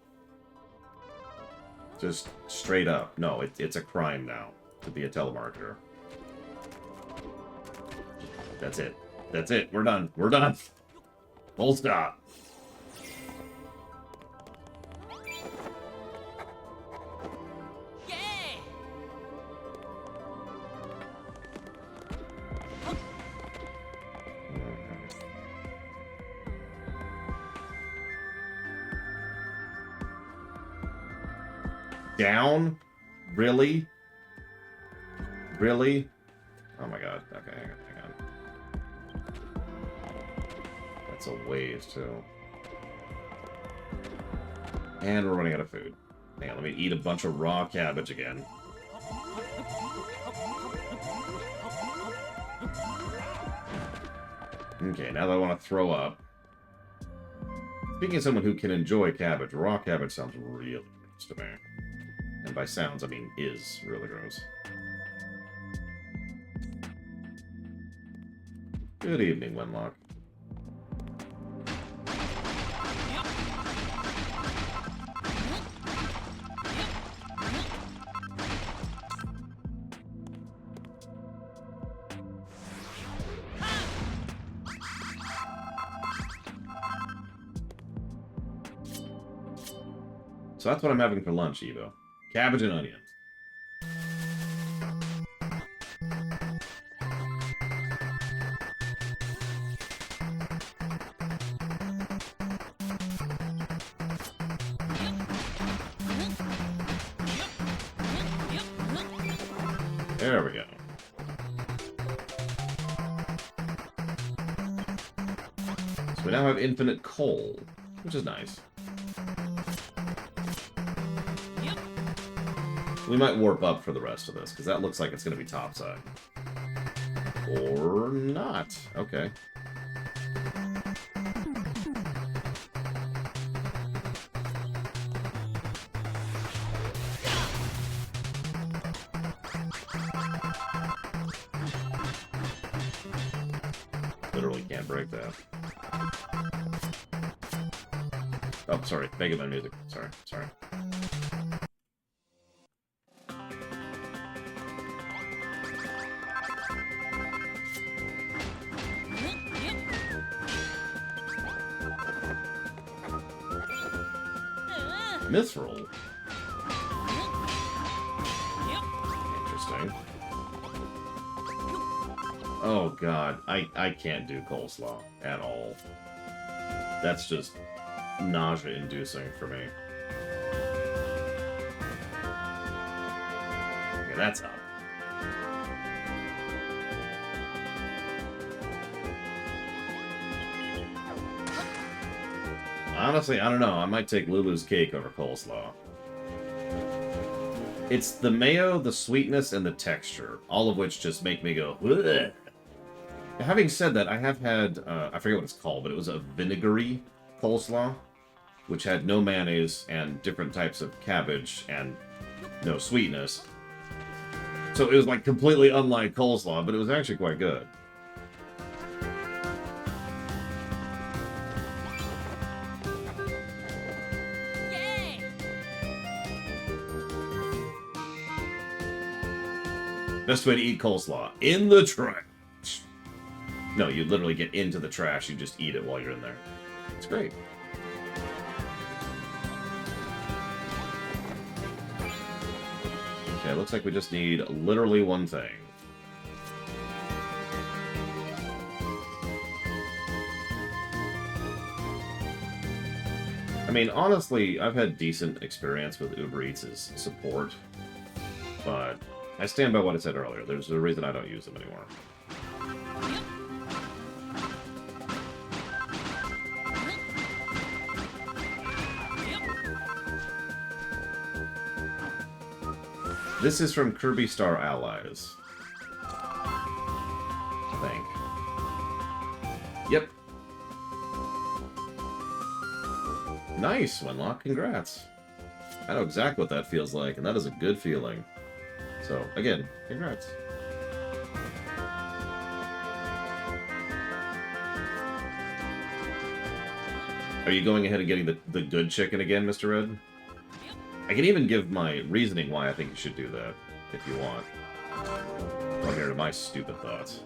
[SPEAKER 1] Just straight up. No, it's a crime now to be a telemarketer. That's it. That's it. We're done. We're done. Full stop.
[SPEAKER 3] Yay!
[SPEAKER 1] Down? Really? Really? Oh my god. Okay, hang on. That's a ways, too. And we're running out of food. Hang on, let me eat a bunch of raw cabbage again. Okay, now that I want to throw up. Speaking of someone who can enjoy cabbage, raw cabbage sounds really gross to me. And by sounds, I mean is really gross. Good evening, Wenlock. So that's what I'm having for lunch, Evo. Cabbage and onions. There we go. So we now have infinite coal, which is nice. We might warp up for the rest of this, because that looks like it's going to be topside. Or not. Okay. Literally can't break that. Oh, sorry. Mega Man music. Sorry. Mithril. Interesting. Oh god, I can't do coleslaw at all. That's just nausea-inducing for me. Okay, that's up. Honestly, I don't know. I might take Lulu's cake over coleslaw. It's the mayo, the sweetness, and the texture, all of which just make me go, ugh. Having said that, I have had, I forget what it's called, but it was a vinegary coleslaw, which had no mayonnaise and different types of cabbage and no sweetness. So it was like completely unlike coleslaw, but it was actually quite good. Best way to eat coleslaw. In the trash. No, you literally get into the trash. You just eat it while you're in there. It's great. Okay, looks like we just need literally one thing. I mean, honestly, I've had decent experience with Uber Eats' support, but I stand by what I said earlier. There's a reason I don't use them anymore. This is from Kirby Star Allies. I think. Yep. Nice, Wenlock. Congrats. I know exactly what that feels like, and that is a good feeling. So, again, congrats. Are you going ahead and getting the good chicken again, Mr. Red? I can even give my reasoning why I think you should do that, if you want. Come here to my stupid thoughts.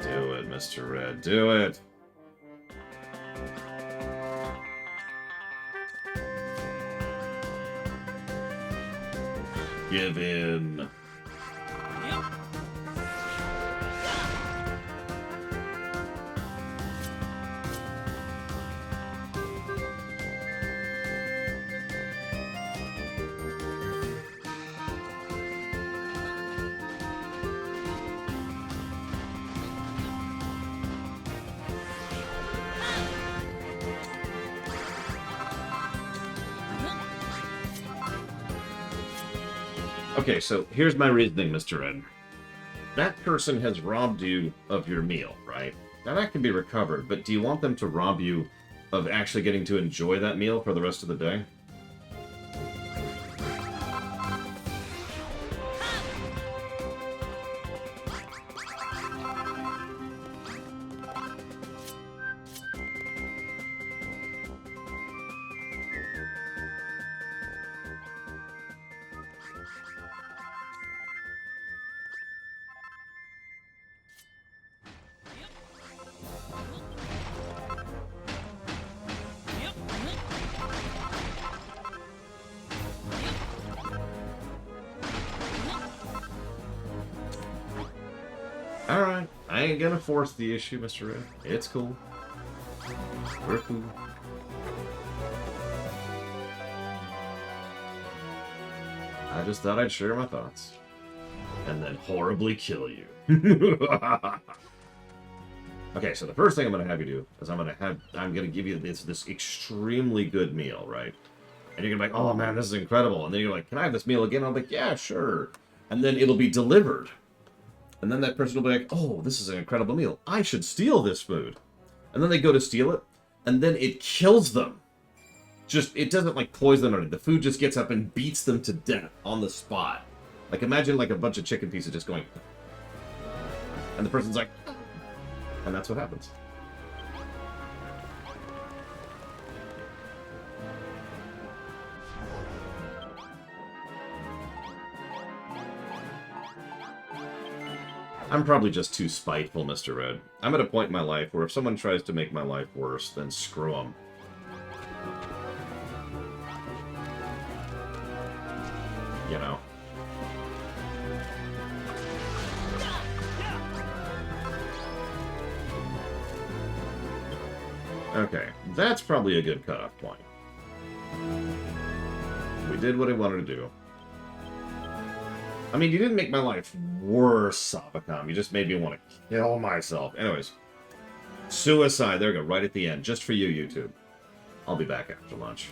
[SPEAKER 1] Do it, Mr. Red. Do it! Give in.
[SPEAKER 3] Yep.
[SPEAKER 1] Okay, so here's my reasoning, Mr. Red. That person has robbed you of your meal, right? Now that can be recovered, but do you want them to rob you of actually getting to enjoy that meal for the rest of the day?
[SPEAKER 3] Yep.
[SPEAKER 1] Alright, I ain't gonna force the issue, Mr. Red. It's cool. We're cool. I just thought I'd share my thoughts. And then horribly kill you. Okay, so the first thing I'm gonna have you do is I'm gonna give you this extremely good meal, right? And you're gonna be like, oh man, this is incredible. And then you're like, can I have this meal again? I'm like, yeah, sure. And then it'll be delivered. And then that person will be like, oh, this is an incredible meal. I should steal this food. And then they go to steal it, and then it kills them. It doesn't like poison them or anything. The food just gets up and beats them to death on the spot. Like imagine like a bunch of chicken pieces just going, and the person's like, and that's what happens. I'm probably just too spiteful, Mr. Red. I'm at a point in my life where if someone tries to make my life worse, then screw them. You know. Okay, that's probably a good cutoff point. We did what I wanted to do. I mean, you didn't make my life worse, Sabacom. You just made me want to kill myself. Anyways. Suicide. There we go. Right at the end. Just for you, YouTube. I'll be back after lunch.